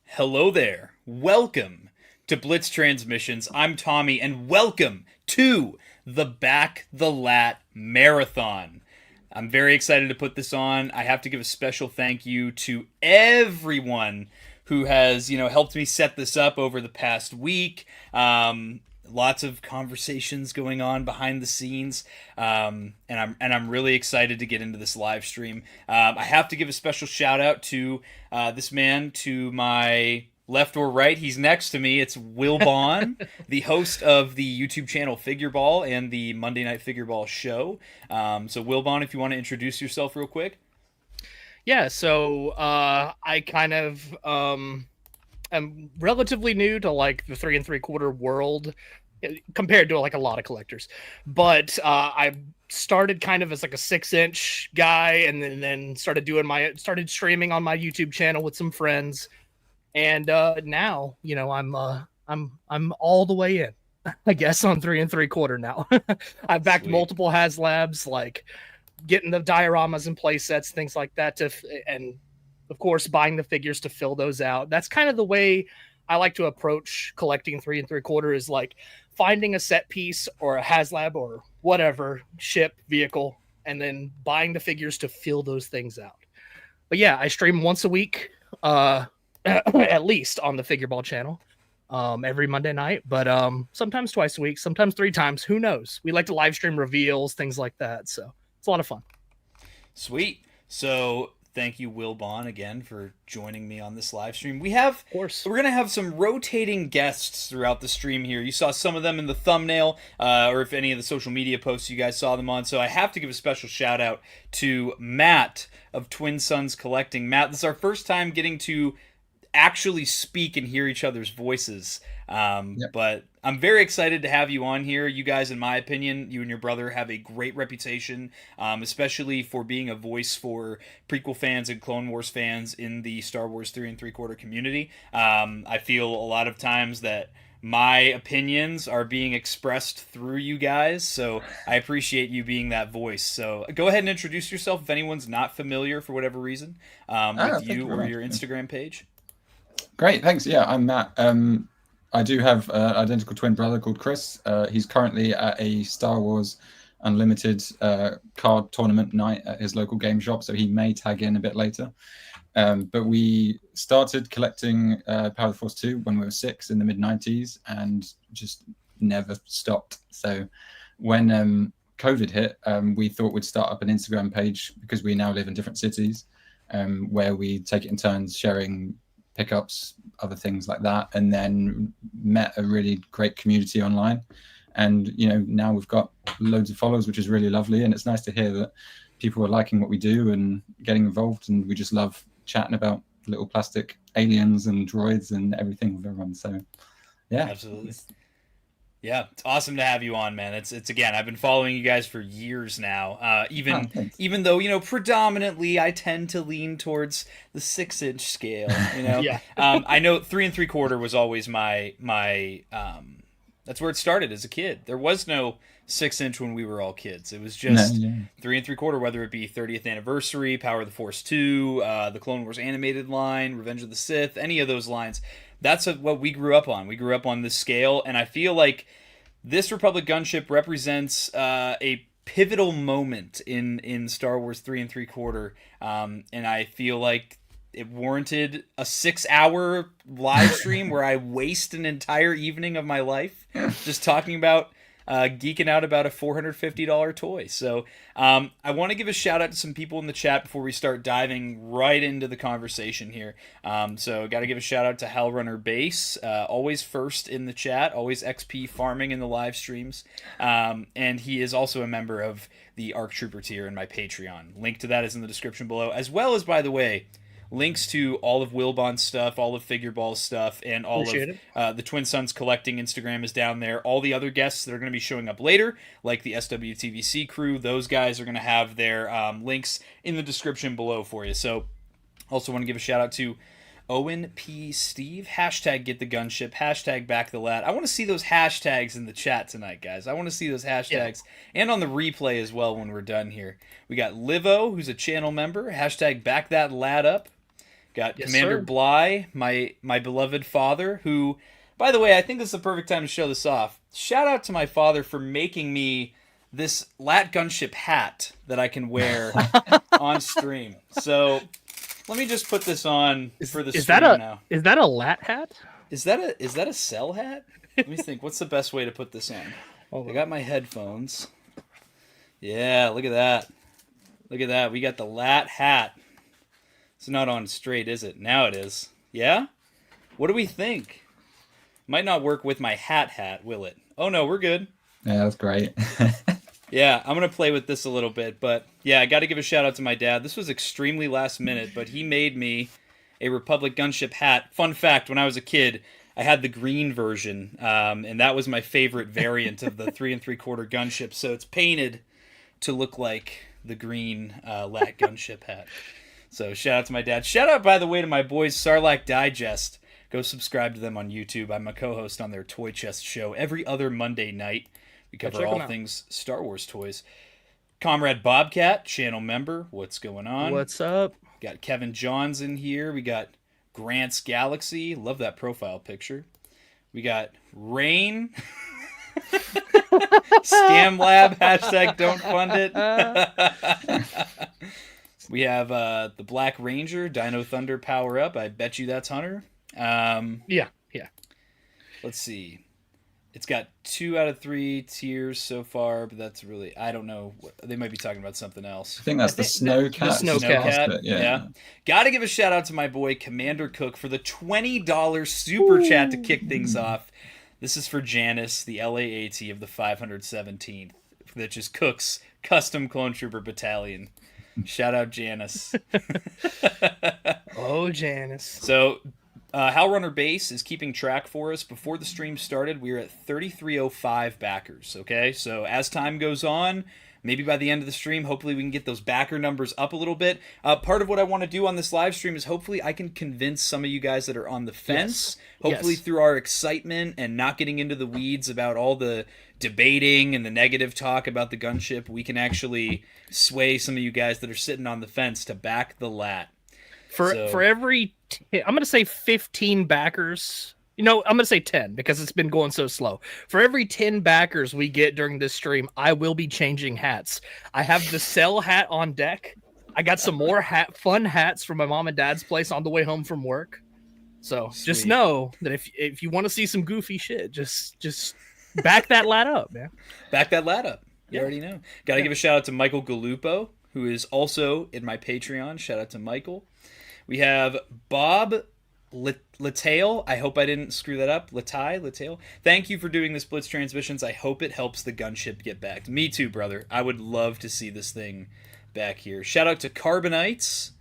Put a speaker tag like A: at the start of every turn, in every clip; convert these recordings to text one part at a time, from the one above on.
A: Hello there. Welcome to Blitz Transmissions. I'm Tommy, and welcome to the Back the LAAT Maarathon. I'm very excited to put this on. I have to give a special thank you to everyone who has, helped me set this up over the past week. Lots of conversations going on behind the scenes, and I'm really excited to get into this live stream. I have to give a special shout out to this man to my left or right. He's next to me. It's Wilbon, the host of the YouTube channel Figureball and the Monday Night Figureball show. So Wilbon, if you want to introduce yourself real quick.
B: Yeah, so I kind of am relatively new to like the 3 3/4 world compared to like a lot of collectors, but I started kind of as like a 6-inch guy, and then started streaming on my YouTube channel with some friends, and now I'm all the way in, I guess, on 3 3/4 now. I've backed
A: Sweet.
B: multiple HasLabs, like getting the dioramas and play sets, things like that, and of course buying the figures to fill those out. That's kind of the way I like to approach collecting 3 3/4, is like finding a set piece or a HasLab or whatever ship vehicle, and then buying the figures to fill those things out. But yeah, I stream once a week, at least on the Figureball channel, every Monday night, but sometimes twice a week, sometimes 3 times. Who knows? We like to live stream reveals, things like that. So it's a lot of fun.
A: Sweet. So thank you, Wilbon, again for joining me on this live stream. We're going to have some rotating guests throughout the stream here. You saw some of them in the thumbnail, or if any of the social media posts you guys saw them on. So I have to give a special shout out to Matt of Twin Sons Collecting. Matt, this is our first time getting to actually speak and hear each other's voices. But I'm very excited to have you on here. You guys, in my opinion, you and your brother have a great reputation, especially for being a voice for prequel fans and Clone Wars fans in the Star Wars 3 3/4 community. I feel a lot of times that my opinions are being expressed through you guys, so I appreciate you being that voice. So go ahead and introduce yourself if anyone's not familiar for whatever reason with you or your Instagram page.
C: Great, thanks. Yeah, I'm Matt. I do have an identical twin brother called Chris. He's currently at a Star Wars Unlimited card tournament night at his local game shop, so he may tag in a bit later. But we started collecting Power of the Force 2 when we were 6 in the mid-90s and just never stopped. So when COVID hit, we thought we'd start up an Instagram page, because we now live in different cities, where we take it in turns sharing pickups, other things like that, and then met a really great community online. And now we've got loads of followers, which is really lovely, and it's nice to hear that people are liking what we do and getting involved, and we just love chatting about little plastic aliens and droids and everything with everyone. So yeah,
A: absolutely. Yeah, it's awesome to have you on, man. It's again, I've been following you guys for years now. Even though predominantly I tend to lean towards the 6-inch scale.
B: Yeah.
A: I know 3 3/4 was always my that's where it started as a kid. There was no 6-inch when we were all kids. It was just 3 3/4, whether it be 30th anniversary, Power of the Force 2, the Clone Wars animated line, Revenge of the Sith, any of those lines. That's what we grew up on. We grew up on this scale, and I feel like this Republic Gunship represents a pivotal moment in Star Wars 3 3/4, and I feel like it warranted a 6-hour live stream where I waste an entire evening of my life just talking about geeking out about a $450 toy. So I want to give a shout out to some people in the chat before we start diving right into the conversation here. So got to give a shout out to Hellrunner Base, always first in the chat, always XP farming in the live streams. And he is also a member of the ARC Trooper tier in my Patreon. Link to that is in the description below, as well as, by the way, links to all of Wilbon's stuff, all of Figureball's stuff, and all of the Twin Sons Collecting Instagram is down there. All the other guests that are going to be showing up later, like the SWTVC crew, those guys are going to have their links in the description below for you. So also want to give a shout out to Owen P. Steve, hashtag get the gunship, hashtag back the LAAT. I want to see those hashtags in the chat tonight, guys. I want to see those hashtags and on the replay as well when we're done here. We got Livo, who's a channel member, hashtag back that LAAT up. Got Commander Bly, my beloved father, who, by the way, I think this is the perfect time to show this off. Shout out to my father for making me this LAAT gunship hat that I can wear on stream. So let me just put this on for the stream now.
B: Is that a LAAT hat?
A: Is that a cell hat? Let me think. What's the best way to put this on? I got my headphones. Yeah, look at that. Look at that. We got the LAAT hat. It's not on straight, is it? Now it is. Yeah? What do we think? Might not work with my hat, will it? Oh, no, we're good.
C: Yeah, that's great.
A: Yeah, I'm going to play with this a little bit, but yeah, I got to give a shout out to my dad. This was extremely last minute, but he made me a Republic Gunship hat. Fun fact, when I was a kid, I had the green version, and that was my favorite variant of the 3 3/4 gunship, so it's painted to look like the green LAAT gunship hat. So shout out to my dad. Shout out, by the way, to my boys, Sarlacc Digest. Go subscribe to them on YouTube. I'm a co-host on their Toy Chest show every other Monday night. We cover all things Star Wars toys. Comrade Bobcat, channel member. What's going on?
B: What's up?
A: Got Kevin Johns in here. We got Grant's Galaxy. Love that profile picture. We got Rain. Scam Lab. Hashtag don't fund it. We have the Black Ranger. Dino Thunder power up. I bet you that's Hunter.
B: Yeah.
A: Let's see. It's got 2 out of 3 tiers so far, but that's really, I don't know. They might be talking about something else.
C: I think that's the Snowcat.
B: The Snowcat.
A: Yeah. Got to give a shout out to my boy Commander Cook for the $20 super chat to kick things off. This is for Janice, the LAAT of the 517th, that is Cook's Custom Clone Trooper Battalion. Shout out Janice.
B: Oh, Janice.
A: So Howlrunner Base is keeping track for us. Before the stream started, we were at 3,305 backers, okay? So as time goes on, maybe by the end of the stream, hopefully we can get those backer numbers up a little bit. Part of what I want to do on this live stream is hopefully I can convince some of you guys that are on the fence, hopefully through our excitement and not getting into the weeds about all the debating and the negative talk about the gunship, we can actually sway some of you guys that are sitting on the fence to back the LAAT.
B: For every, I'm going to say 15 backers. I'm going to say 10 because it's been going so slow. For every 10 backers we get during this stream, I will be changing hats. I have the Cell hat on deck. I got some more fun hats from my mom and dad's place on the way home from work. So just know that if you want to see some goofy shit, just back that LAAT up, man.
A: Back that LAAT up. You already know. Got to give a shout out to Michael Galupo, who is also in my Patreon. Shout out to Michael. We have Bob Latale. I hope I didn't screw that up. Latale. Thank you for doing this Blitz Transmissions. I hope it helps the gunship get back. Me too, brother. I would love to see this thing back here. Shout out to Carbonites.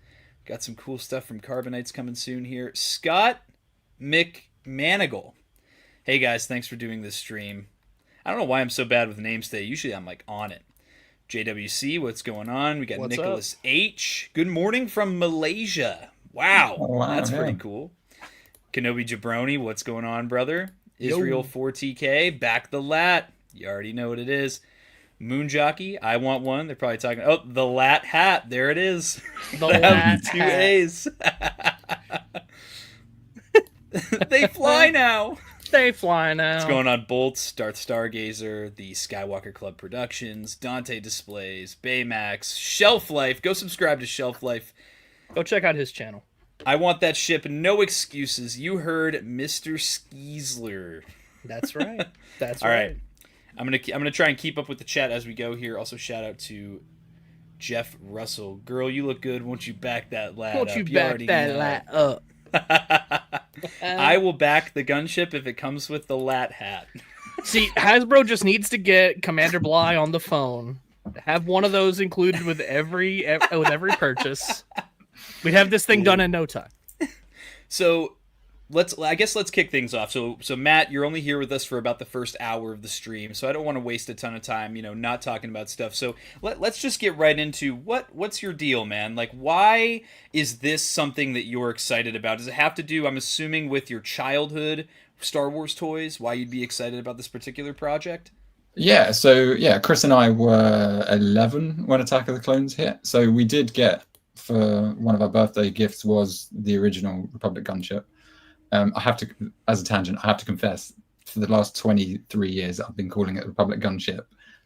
A: Got some cool stuff from Carbonites coming soon here. Scott McManigal. Hey guys, thanks for doing this stream. I don't know why I'm so bad with names today. Usually I'm like on it. JWC, what's going on? We got Nicholas H. Good morning from Malaysia. Wow, that's pretty cool. Kenobi Jabroni, what's going on, brother? Israel 4TK, back the LAAT. You already know what it is. Moon Jockey, I want one. They're probably talking. Oh, the LAAT hat. There it is.
B: The LAAT
A: 2 A's. They fly now.
B: They fly now.
A: What's going on? Bolts, Darth Stargazer, the Skywalker Club Productions, Dante Displays, Baymax, Shelf Life. Go subscribe to Shelf Life.
B: Go check out his channel.
A: I want that ship. No excuses. You heard Mr. Skeesler.
B: That's right. That's
A: All
B: right.
A: I'm gonna try and keep up with the chat as we go here. Also, shout out to Jeff Russell. Girl, you look good. Won't you back that LAAT up?
B: Won't you back that LAAT up?
A: I will back the gunship if it comes with the LAAT hat.
B: See, Hasbro just needs to get Commander Bly on the phone. Have one of those included with every purchase. We'd have this thing done in no time.
A: So, let's kick things off. So Matt, you're only here with us for about the first hour of the stream, so I don't want to waste a ton of time, not talking about stuff. So let's just get right into what's your deal, man? Like, why is this something that you're excited about? Does it have to do, I'm assuming, with your childhood Star Wars toys? Why you'd be excited about this particular project?
C: Yeah, so Chris and I were 11 when Attack of the Clones hit. So we did get, for one of our birthday gifts, was the original Republic gunship. I have to, as a tangent, I have to confess, for the last 23 years, I've been calling it Republic Gunship.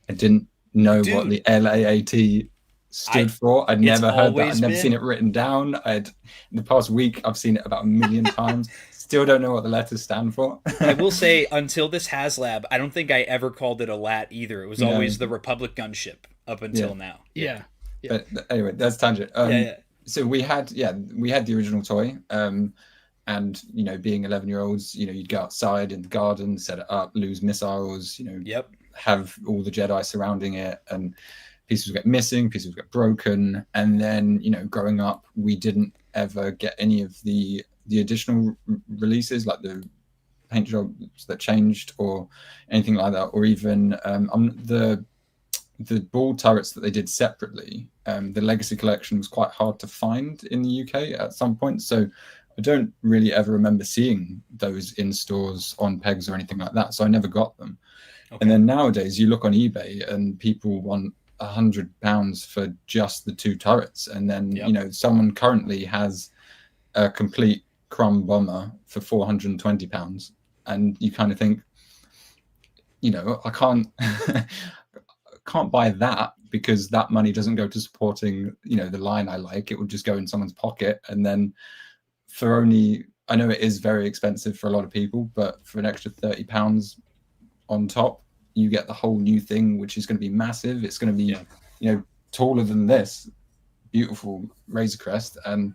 C: I didn't know what the LAAT stood for. I'd never heard that. I'd never seen it written down. In the past week, I've seen it about 1 million times. Still don't know what the letters stand for.
A: I will say, until this HasLab, I don't think I ever called it a LAAT either. It was always the Republic Gunship up until now.
B: Yeah.
C: But anyway, that's tangent. So we had the original toy. And, being 11-year-olds, you'd go outside in the garden, set it up, lose missiles, have all the Jedi surrounding it, and pieces would get missing, pieces would get broken. And then, growing up, we didn't ever get any of the additional releases, like the paint jobs that changed or anything like that, or even the ball turrets that they did separately. The Legacy Collection was quite hard to find in the UK at some point. So I don't really ever remember seeing those in stores on pegs or anything like that. So I never got them. Okay. And then nowadays you look on eBay and people want £100 for just the 2 turrets. And then, someone currently has a complete Crumb bomber for £420. And you kind of think, I can't buy that, because that money doesn't go to supporting, the line I like. It would just go in someone's pocket. And then for only, I know it is very expensive for a lot of people, but for an extra £30 on top, you get the whole new thing, which is going to be massive. It's going to be, taller than this beautiful Razor Crest. And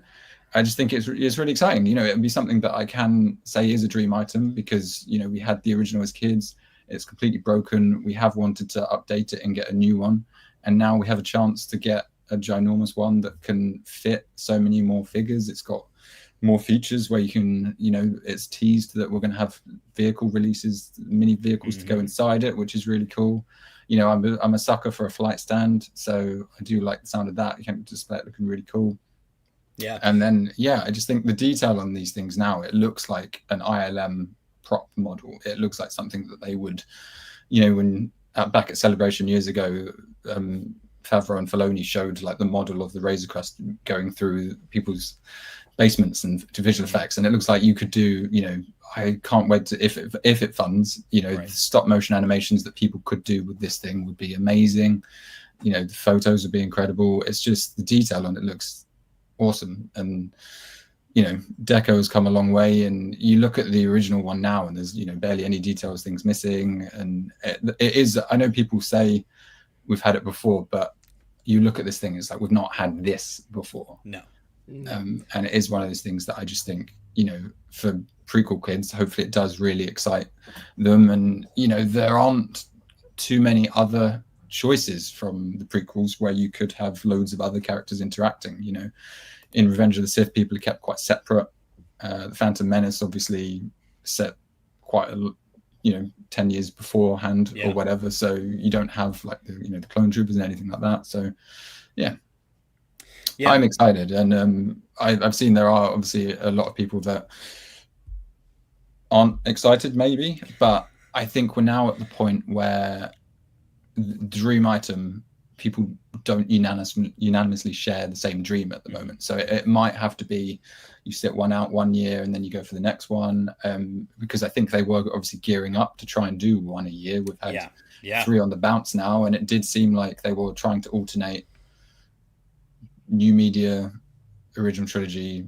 C: I just think it's really exciting. It'll be something that I can say is a dream item, because, we had the original as kids. It's completely broken. We have wanted to update it and get a new one. And now we have a chance to get a ginormous one that can fit so many more figures. It's got more features where you can, it's teased that we're going to have vehicle releases, mini vehicles to go inside it, which is really cool. I'm a sucker for a flight stand, so I do like the sound of that. You can display it looking really cool.
A: Yeah.
C: And then, I just think the detail on these things now, it looks like an ILM prop model. It looks like something that they would, when back at Celebration years ago, Favreau and Filoni showed like the model of the Razor Crest going through people's basements and to visual effects, and it looks like you could do, I can't wait to, if it funds, the stop motion animations that people could do with this thing would be amazing. The photos would be incredible. It's just the detail on it looks awesome. And Deco has come a long way, and you look at the original one now and there's barely any details, things missing. And it is, I know people say we've had it before, but you look at this thing, it's like we've not had this before.
A: No.
C: And it is one of those things that I just think, for prequel kids, hopefully it does really excite them. And there aren't too many other choices from the prequels where you could have loads of other characters interacting. In Revenge of the Sith, people are kept quite separate. The Phantom Menace obviously set quite a 10 years beforehand or whatever, so you don't have like the clone troopers and anything like that. So I'm excited. And I've seen there are obviously a lot of people that aren't excited maybe, but I think we're now at the point where the dream item, people don't unanimously share the same dream at the moment. So it might have to be you sit one out 1 year and then you go for the next one, because I think they were obviously gearing up to try and do one a year. We've had 3 on the bounce now, and it did seem like they were trying to alternate new media, original trilogy,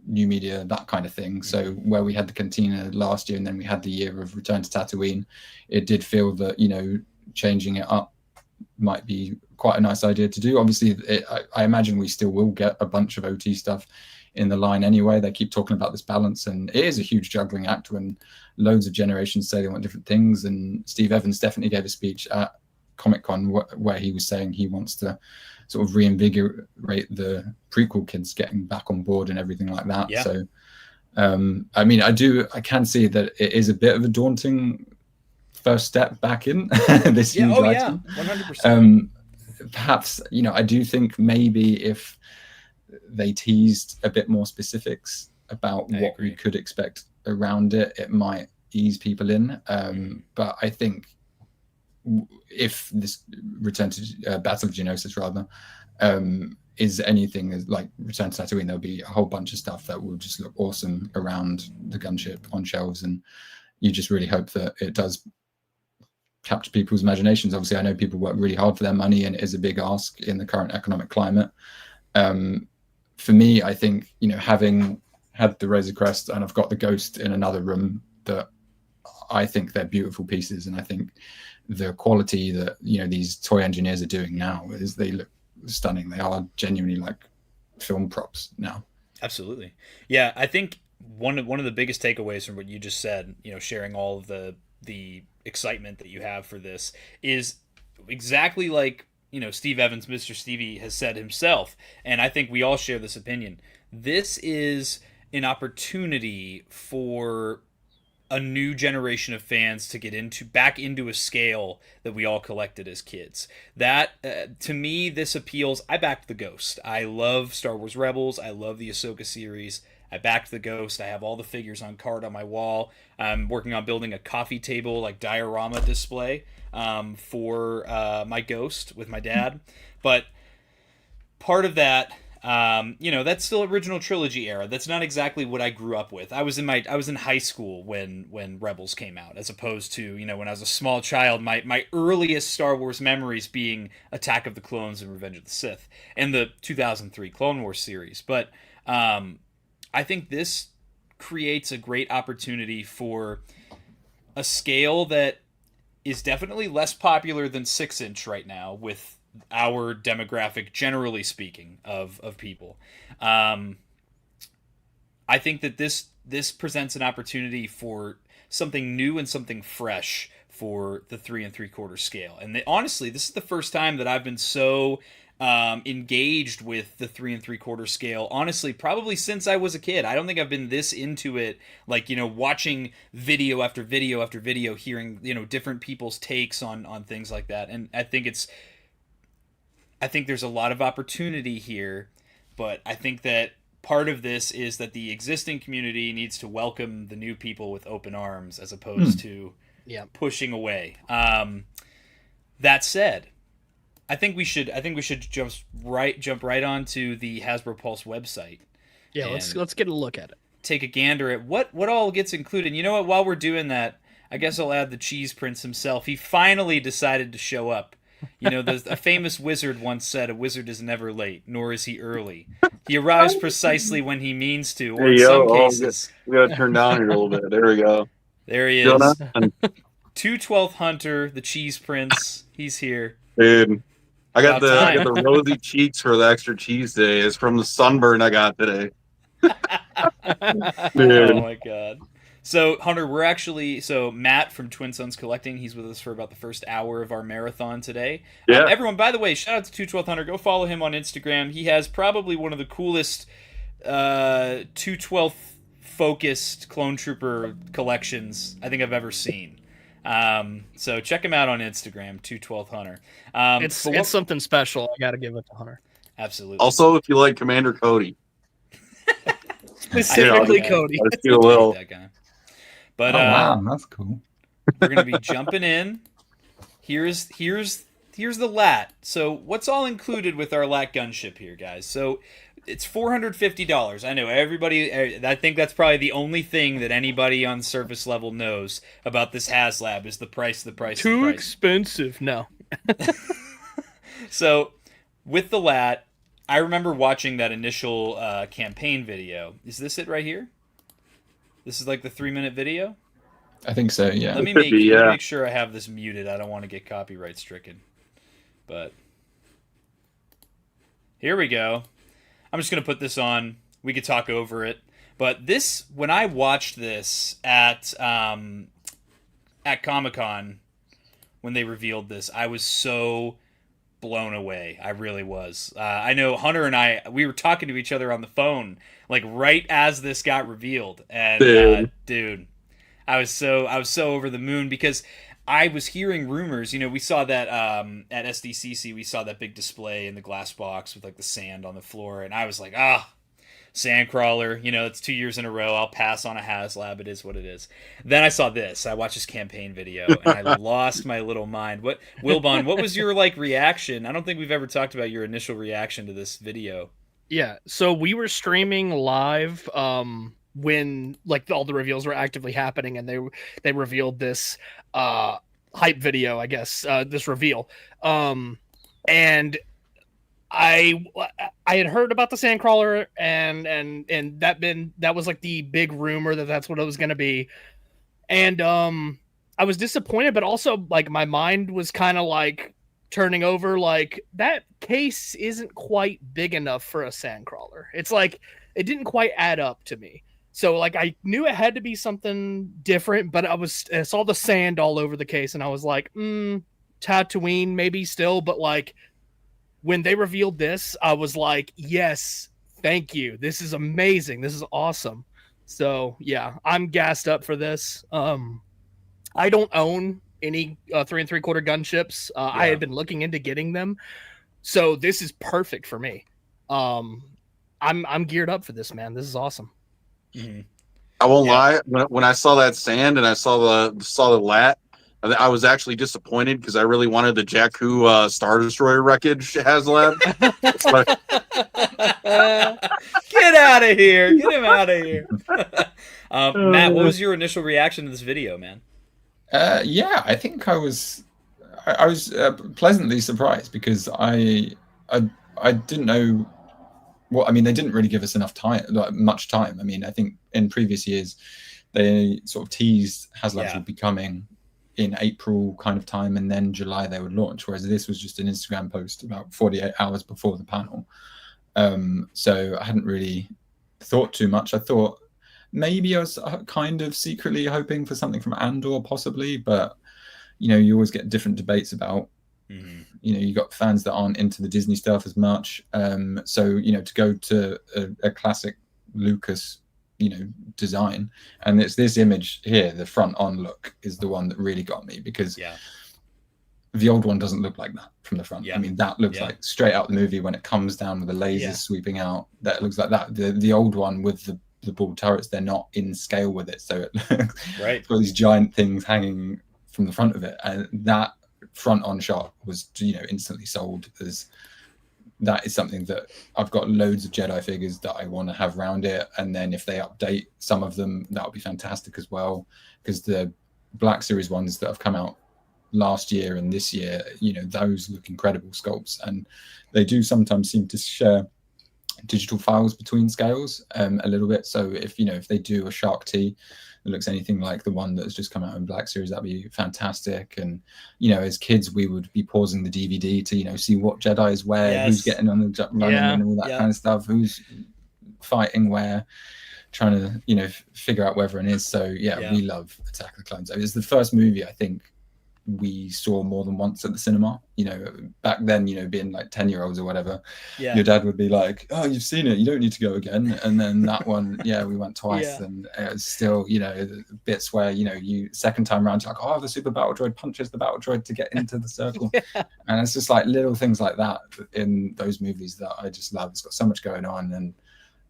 C: new media, that kind of thing. So where we had the Cantina last year and then we had the year of Return to Tatooine, it did feel that changing it up might be quite a nice idea to do. Obviously, I imagine we still will get a bunch of OT stuff in the line anyway. They keep talking about this balance, and it is a huge juggling act when loads of generations say they want different things. And Steve Evans definitely gave a speech at Comic-Con where he was saying he wants to sort of reinvigorate the prequel kids getting back on board and everything like that. So I mean, I can see that it is a bit of a daunting first step back in this huge item.
A: 100%.
C: Perhaps, you know, I do think maybe if they teased a bit more specifics about what we could expect around it, it might ease people in. But I think if this Return to Battle of Geonosis rather is anything like Return to Tatooine, there'll be a whole bunch of stuff that will just look awesome around the gunship on shelves, and you just really hope that it does capture people's imaginations. Obviously, I know people work really hard for their money, and it is a big ask in the current economic climate. For me, I think, you know, having had the Razor Crest and I've got the Ghost in another room, that I think they're beautiful pieces, and I think the quality that, you know, these toy engineers are doing now is they look stunning. They are genuinely like film props now.
A: Absolutely. Yeah, I think one of the biggest takeaways from what you just said, you know, sharing all of the excitement that you have for this, is exactly like, you know, Steve Evans, Mr. Stevie, has said himself, and I think we all share this opinion. This is an opportunity for a new generation of fans to get back into a scale that we all collected as kids. That to me, this appeals. I backed the Ghost. I love Star Wars Rebels. I love the Ahsoka series. I backed the Ghost. I have all the figures on card on my wall. I'm working on building a coffee table, like diorama display for my Ghost with my dad. But part of that, you know, that's still original trilogy era. That's not exactly what I grew up with. I was in high school when Rebels came out, as opposed to, you know, when I was a small child. My earliest Star Wars memories being Attack of the Clones and Revenge of the Sith, and the 2003 Clone Wars series. But I think this creates a great opportunity for a scale that is definitely less popular than 6-inch right now with our demographic, generally speaking, of people. I think that this presents an opportunity for something new and something fresh for the 3 3/4 scale. And honestly, this is the first time that I've been so engaged with the 3 3/4 scale, honestly, probably since I was a kid. I don't think I've been this into it, like, you know, watching video after video after video, hearing, you know, different people's takes on things like that. And I think there's a lot of opportunity here, but I think that part of this is that the existing community needs to welcome the new people with open arms, as opposed to pushing away. That said, I think we should jump right onto the Hasbro Pulse website.
B: Yeah, let's get a look at it.
A: Take a gander at what all gets included. You know what? While we're doing that, I guess I'll add the Cheese Prince himself. He finally decided to show up. You know, a famous wizard once said, "A wizard is never late, nor is he early. He arrives precisely when he means to." Or in some cases,
D: we gotta turn down here a little bit. There we go.
A: There he is. 212th Hunter, the Cheese Prince. He's here.
D: Dude, I got the rosy cheeks for the extra cheese day. It's from the sunburn I got today.
A: Oh my god. So, Hunter, Matt from Twin Sons Collecting, he's with us for about the first hour of our marathon today.
D: Yeah.
A: Everyone, by the way, shout out to 212th Hunter. Go follow him on Instagram. He has probably one of the coolest 212th focused clone trooper collections I think I've ever seen. So check him out on Instagram, 212th Hunter.
B: It's something special. I got to give it to Hunter.
A: Absolutely.
D: Also, if you like Commander Cody.
B: Specifically Cody.
D: I feel a little.
A: That guy. But
C: wow, that's cool.
A: We're gonna be jumping in. Here's the LAAT. So what's all included with our LAAT gunship here, guys? So it's $450. I know everybody. I think that's probably the only thing that anybody on surface level knows about this HasLab is the price.
B: Too expensive. No.
A: So with the LAAT, I remember watching that initial campaign video. Is this it right here? This is like the 3-minute video?
C: I think so, yeah.
A: Let me make sure I have this muted. I don't want to get copyright stricken. But here we go. I'm just going to put this on. We could talk over it. But this, when I watched this at Comic-Con, when they revealed this, I was so blown away. I really was. I know Hunter and I, we were talking to each other on the phone like right as this got revealed, and dude, I was so over the moon because I was hearing rumors. You know, we saw that at SDCC, we saw that big display in the glass box with like the sand on the floor, and I was like, Sandcrawler, you know, it's 2 years in a row. I'll pass on a HasLab. It is what it is. Then I saw this. I watched this campaign video, and I lost my little mind. Wilbon, what was your like reaction? I don't think we've ever talked about your initial reaction to this video.
B: Yeah, so we were streaming live when like all the reveals were actively happening, and they revealed this hype video, I guess, this reveal, and I had heard about the Sandcrawler, and that was like the big rumor that's what it was going to be, and I was disappointed, but also like my mind was kind of like turning over, like that case isn't quite big enough for a Sandcrawler. It's like it didn't quite add up to me. So like I knew it had to be something different, but I saw the sand all over the case, and I was like, Tatooine maybe still, but like when they revealed this, I was like, yes, thank you. This is amazing. This is awesome. So yeah, I'm gassed up for this. I don't own any 3 3/4 gunships. I had been looking into getting them, so this is perfect for me. I'm geared up for this, man. This is awesome.
A: Mm-hmm.
D: I won't lie. When I saw that sand and I saw the LAAT, I was actually disappointed because I really wanted the Jakku Star Destroyer wreckage HasLab.
A: Get out of here! Get him out of here! Matt, what was your initial reaction to this video, man?
C: Yeah, I think I was pleasantly surprised because I didn't know. Well, I mean, they didn't really give us much time. I mean, I think in previous years they sort of teased HasLabs would be coming in April kind of time, and then July they would launch. Whereas this was just an Instagram post about 48 hours before the panel. So I hadn't really thought too much. I thought maybe I was kind of secretly hoping for something from Andor, possibly, but you know, you always get different debates about. Mm-hmm. You know, you got fans that aren't into the Disney stuff as much. So you know, to go to a classic Lucas, you know, design, and it's this image here, the front on look is the one that really got me, because the old one doesn't look like that from the front. I mean, that looks like straight out the movie when it comes down with the lasers sweeping out. That looks like that. The old one with the ball turrets, they're not in scale with it, so it looks it's got these giant things hanging from the front of it, and that front on shot was, you know, instantly sold. As that is something that I've got loads of Jedi figures that I want to have around it, and then if they update some of them, that would be fantastic as well, because the Black Series ones that have come out last year and this year, you know, those look incredible sculpts, and they do sometimes seem to share digital files between scales a little bit. So if, you know, if they do a Shark T that looks anything like the one that's just come out in Black Series, that'd be fantastic. And you know, as kids, we would be pausing the DVD to, you know, see what Jedi is where, who's getting on the running and all that kind of stuff, who's fighting where, trying to, you know, figure out where everyone is. So we love Attack of the Clones. It was the first movie I think we saw more than once at the cinema. You know, back then, you know, being like 10-year-olds or whatever, your dad would be like, oh, you've seen it, you don't need to go again. And then that one, we went twice, and it was still, you know, bits where, you know, you second time around, you're like, oh, the super battle droid punches the battle droid to get into the circle. And it's just like little things like that in those movies that I just love. It's got so much going on, and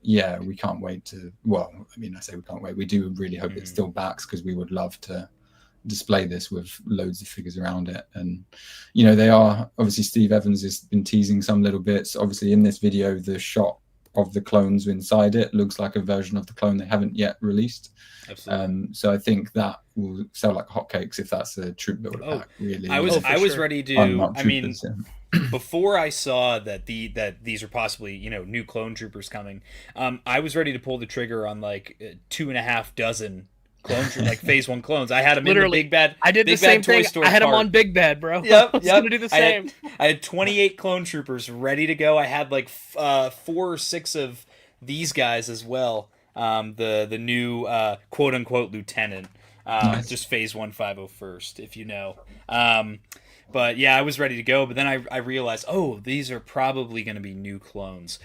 C: we can't wait to, well, I mean, I say we can't wait, we do really hope it still backs, because we would love to display this with loads of figures around it. And you know, they are obviously, Steve Evans has been teasing some little bits. Obviously in this video, the shot of the clones inside it looks like a version of the clone they haven't yet released. Absolutely. So I think that will sell like hotcakes if that's a troop builder pack. Really,
A: I was ready to. I mean, before I saw that these are possibly, you know, new clone troopers coming, I was ready to pull the trigger on like 2.5 dozen clone troopers, like phase 1 clones. I had them literally in the big bad.
B: I did the same thing. I had them on Big Bad, bro.
A: Yep.
B: I was gonna do the same.
A: I had 28 clone troopers ready to go. I had like 4 or 6 of these guys as well. The new quote unquote lieutenant.
C: Nice.
A: Just phase 1501st, if you know. But yeah, I was ready to go, but then I realized, oh, these are probably going to be new clones.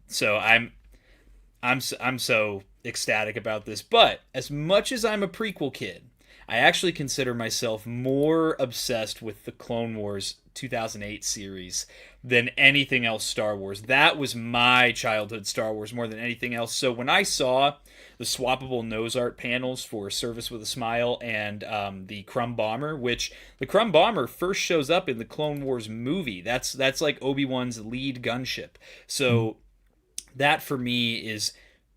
A: So I'm so ecstatic about this. But as much as I'm a prequel kid, I actually consider myself more obsessed with the Clone Wars 2008 series than anything else Star Wars. That was my childhood Star Wars more than anything else. So when I saw the swappable nose art panels for Service with a Smile and the Crumb Bomber, which the Crumb Bomber first shows up in the Clone Wars movie. That's like Obi-Wan's lead gunship. So that for me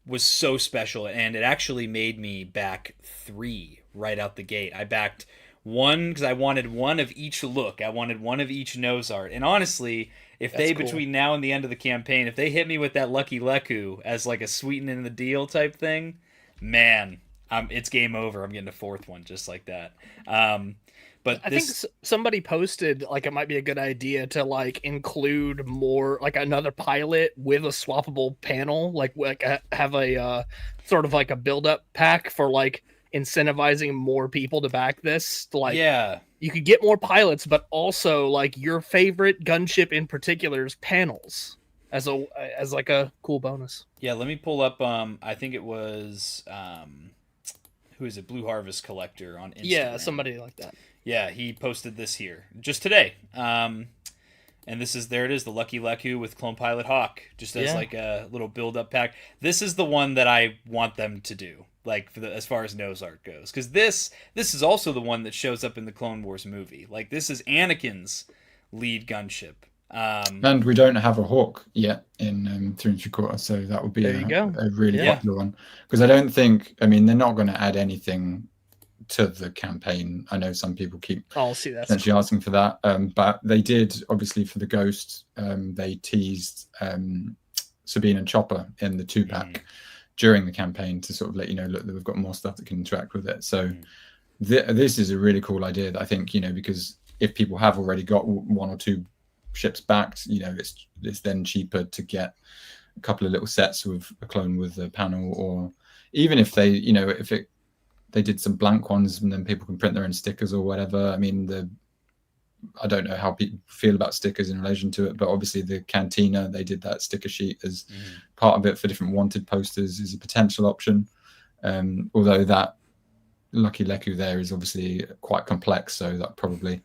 A: was so special, and it actually made me back 3 right out the gate. I backed 1 because I wanted one of each look. I wanted one of each nose art. And honestly, if
B: That's
A: they,
B: cool.
A: between now and the end of the campaign, if they hit me with that Lucky Leku as like a sweeten in the deal type thing, man, it's game over. I'm getting a 4th one just like that. But
B: I think somebody posted like it might be a good idea to like include more like another pilot with a swappable panel, like have a sort of like a build up pack for like incentivizing more people to back this. Like,
A: yeah,
B: you could get more pilots, but also like your favorite gunship in particular's panels as like a cool bonus.
A: yeah. Let me pull up. I think it was who is it? Blue Harvest Collector on Instagram.
B: Yeah, somebody like that.
A: Yeah, he posted this here just today. And there it is, the Lucky Leku with Clone Pilot Hawk, just as like a little build-up pack. This is the one that I want them to do, like as far as nose art goes, because this is also the one that shows up in the Clone Wars movie. Like, this is Anakin's lead gunship.
C: And we don't have a Hawk yet in 3 3/4, so that would be a really popular one. Because I don't think, I mean, they're not going to add anything to the campaign. I know some people keep essentially asking for that, but they did, obviously, for the Ghost, they teased Sabine and Chopper in the 2-pack during the campaign to sort of let you know, look, that we've got more stuff that can interact with it. So this is a really cool idea that I think, because if people have already got 1 or 2 ships backed, it's then cheaper to get a couple of little sets with a clone with a panel, or even if they, they did some blank ones and then people can print their own stickers or whatever. I mean, I don't know how people feel about stickers in relation to it, but obviously the Cantina, they did that sticker sheet as part of it for different wanted posters is a potential option. Although that Lucky Leku there is obviously quite complex, so that probably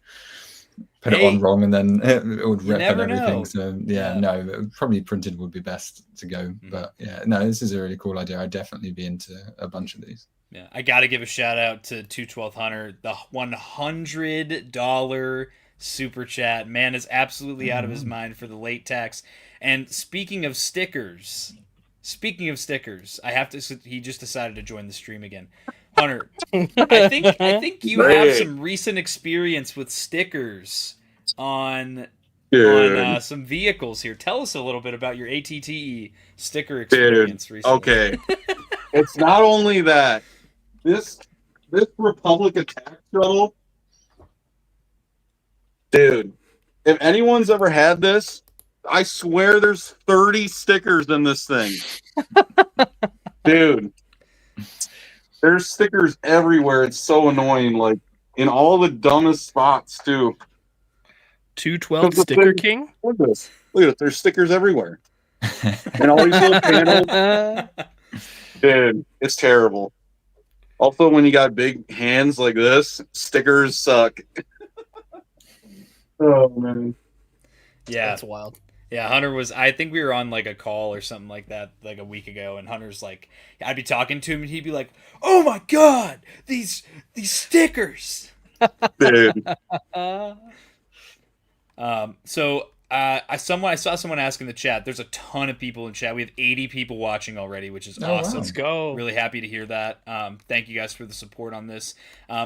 C: put it on wrong and then it would rip and everything.
A: Know.
C: So no, probably printed would be best to go. But this is a really cool idea. I'd definitely be into a bunch of these.
A: Yeah, I got to give a shout out to 212 Hunter, the $100 super chat. Man is absolutely out of his mind for the late tax. And speaking of stickers, I have to. He just decided to join the stream again. Hunter, I think you have some recent experience with stickers on some vehicles here. Tell us a little bit about your ATTE sticker experience recently.
D: Okay, it's not only that. This Republic attack shuttle, dude, if anyone's ever had this, I swear there's 30 stickers in this thing. Dude, there's stickers everywhere. It's so annoying, like in all the dumbest spots too.
B: 212 Sticker King?
D: Look at this. Look at it. There's stickers everywhere. And all these little panels. Dude, it's terrible. Also, when you got big hands like this, stickers suck. Oh, man.
A: Yeah.
B: That's wild.
A: Yeah, Hunter I think we were on like a call or something like that like a week ago, and Hunter's like, I'd be talking to him and he'd be like, oh my God, these stickers.
D: Dude.
A: I saw someone ask in the chat. There's a ton of people in chat. We have 80 people watching already, which is awesome.
B: Let's go.
A: Really happy to hear that. Thank you guys for the support on this.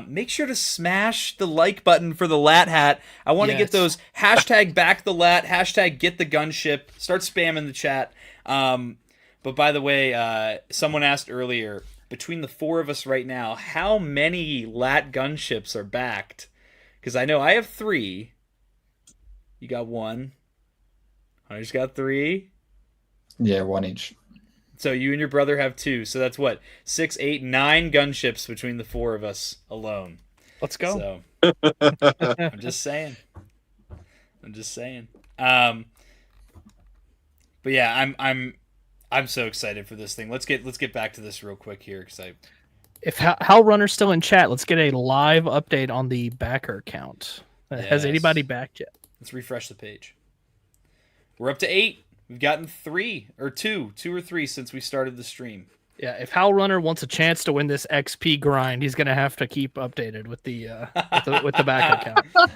A: Make sure to smash the like button for the LAAT hat. I want to get those hashtag back the LAAT, hashtag get the gunship. Start spamming the chat. But by the way, someone asked earlier, between the 4 of us right now, how many LAAT gunships are backed? Because I know I have 3. You got 1. I just got 3.
C: Yeah, 1 each.
A: So you and your brother have 2. So that's what, 6, 8, 9 gunships between the 4 of us alone.
B: Let's go.
A: So I'm just saying. But yeah, I'm so excited for this thing. Let's get back to this real quick here, because
B: if Hal Runner's still in chat, let's get a live update on the backer count. Has anybody backed yet?
A: Let's refresh the page. We're up to 8. We've gotten 3 or 2 or 3 since we started the stream.
B: Yeah, if Hal Runner wants a chance to win this XP grind, he's gonna have to keep updated with the backer count.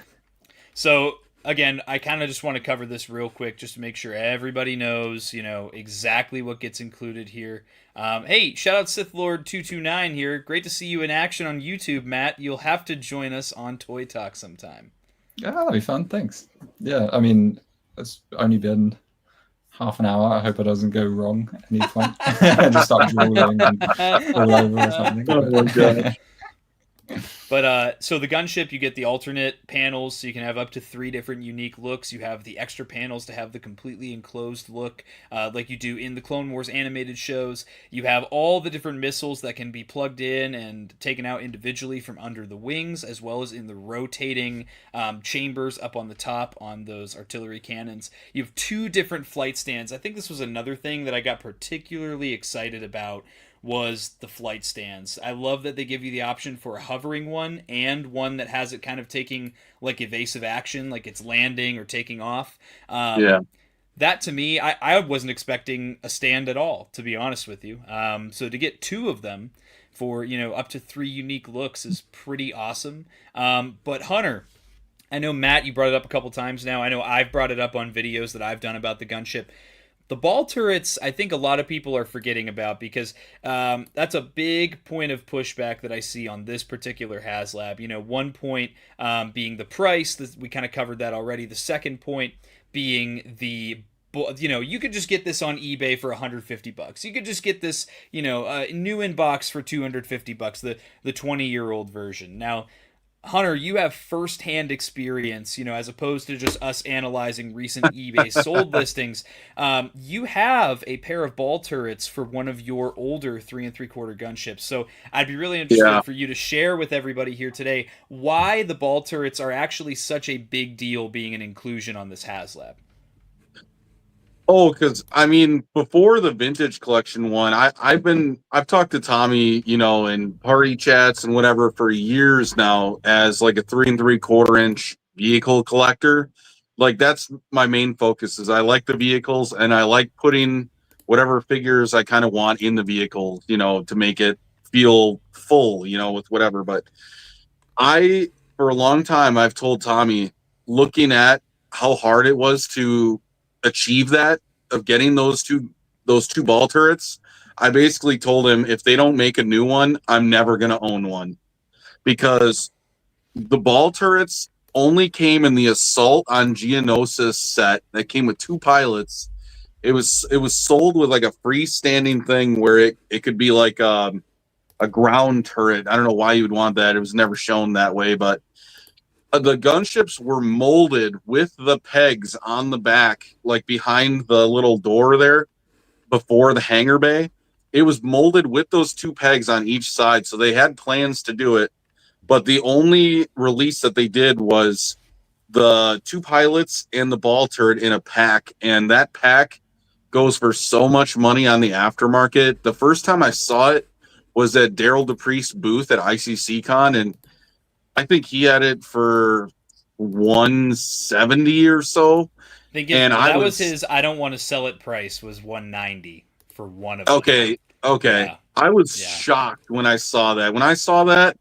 A: So again, I kind of just want to cover this real quick, just to make sure everybody knows, exactly what gets included here. Hey, shout out Sith Lord 229 here. Great to see you in action on YouTube, Matt. You'll have to join us on Toy Talk sometime.
C: Yeah, that'll be fun. Thanks. Yeah, I mean, it's only been half an hour. I hope it doesn't go wrong at any point. Just start drooling and all over or something.
D: Oh my gosh.
A: But so the gunship, you get the alternate panels, so you can have up to 3 different unique looks. You have the extra panels to have the completely enclosed look, like you do in the Clone Wars animated shows. You have all the different missiles that can be plugged in and taken out individually from under the wings, as well as in the rotating chambers up on the top on those artillery cannons. You have 2 different flight stands. I think this was another thing that I got particularly excited about, was the flight stands. I love that they give you the option for a hovering one and one that has it kind of taking like evasive action, like it's landing or taking off.
D: Yeah.
A: That to me, I wasn't expecting a stand at all, to be honest with you. So to get 2 of them for, up to 3 unique looks is pretty awesome. But Hunter, I know Matt, you brought it up a couple times now. I know I've brought it up on videos that I've done about the gunship. The ball turrets, I think a lot of people are forgetting about, because that's a big point of pushback that I see on this particular HasLab. One point being the price. We kind of covered that already. The second point being you could just get this on eBay for $150. You could just get this, new in box for $250, the 20-year-old version. Now, Hunter, you have first-hand experience, as opposed to just us analyzing recent eBay sold listings. You have a pair of ball turrets for one of your older 3 3/4 gunships. So I'd be really interested for you to share with everybody here today why the ball turrets are actually such a big deal being an inclusion on this HasLab.
D: Oh, because I mean, before the vintage collection one, I've talked to Tommy, in party chats and whatever for years now as like a 3 3/4 inch vehicle collector. Like that's my main focus. Is I like the vehicles and I like putting whatever figures I kind of want in the vehicle, to make it feel full, with whatever. But for a long time, I've told Tommy, looking at how hard it was to achieve that, of getting those two ball turrets, I basically told him, if they don't make a new one, I'm never going to own one, because the ball turrets only came in the Assault on Geonosis set that came with 2 pilots. It was sold with like a freestanding thing where it could be like a ground turret. I don't know why you would want that. It was never shown that way, but the gunships were molded with the pegs on the back, like behind the little door there before the hangar bay. It was molded with those 2 pegs on each side. So they had plans to do it, but the only release that they did was the 2 pilots and the ball turret in a pack. And that pack goes for so much money on the aftermarket. The first time I saw it was at Daryl DePriest's booth at ICC-Con, and I think he had it for $170 or so.
A: I think that was his I don't want to sell it price was $190 for one of them.
D: Okay.
A: Yeah.
D: I was shocked when I saw that. When I saw that,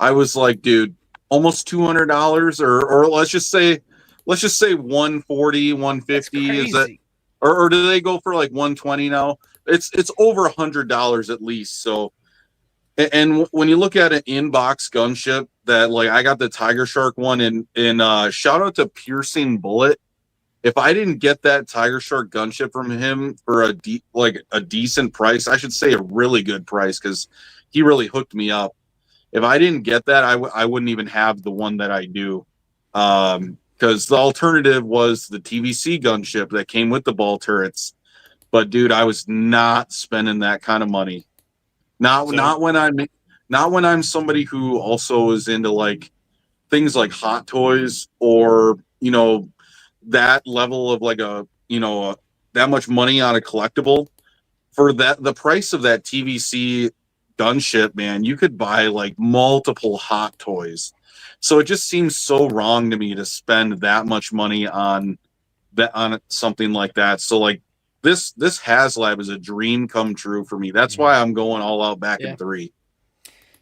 D: I was like, dude, almost $200, or let's just say 140, 150. Is that, or do they go for like 120 now? It's over $100 at least. So, and when you look at an in-box gunship, that like I got the Tiger Shark one, and shout out to Piercing Bullet. If I didn't get that Tiger Shark gunship from him for a decent price, I should say a really good price, because he really hooked me up. If I didn't get that, I wouldn't even have the one that I do, because the alternative was the TVC gunship that came with the ball turrets. But dude, I was not spending that kind of money. Not when I'm somebody who also is into like things like Hot Toys, or that level of like that much money on a collectible. For the price of that TVC Gunship, man, you could buy like multiple Hot Toys. So it just seems so wrong to me to spend that much money on something like that. So like this HasLab is a dream come true for me. That's why I'm going all out back in 3.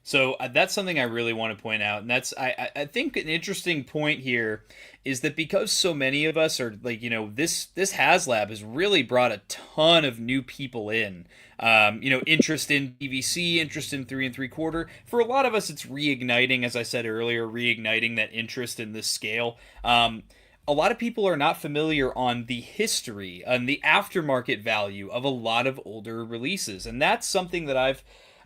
A: So that's something I really want to point out, and that's I think an interesting point here is that because so many of us are like, this HasLab has really brought a ton of new people in. Interest in TVC, interest in 3 3/4. For a lot of us, it's reigniting, as I said earlier, reigniting that interest in this scale. A lot of people are not familiar on the history and the aftermarket value of a lot of older releases, and that's something that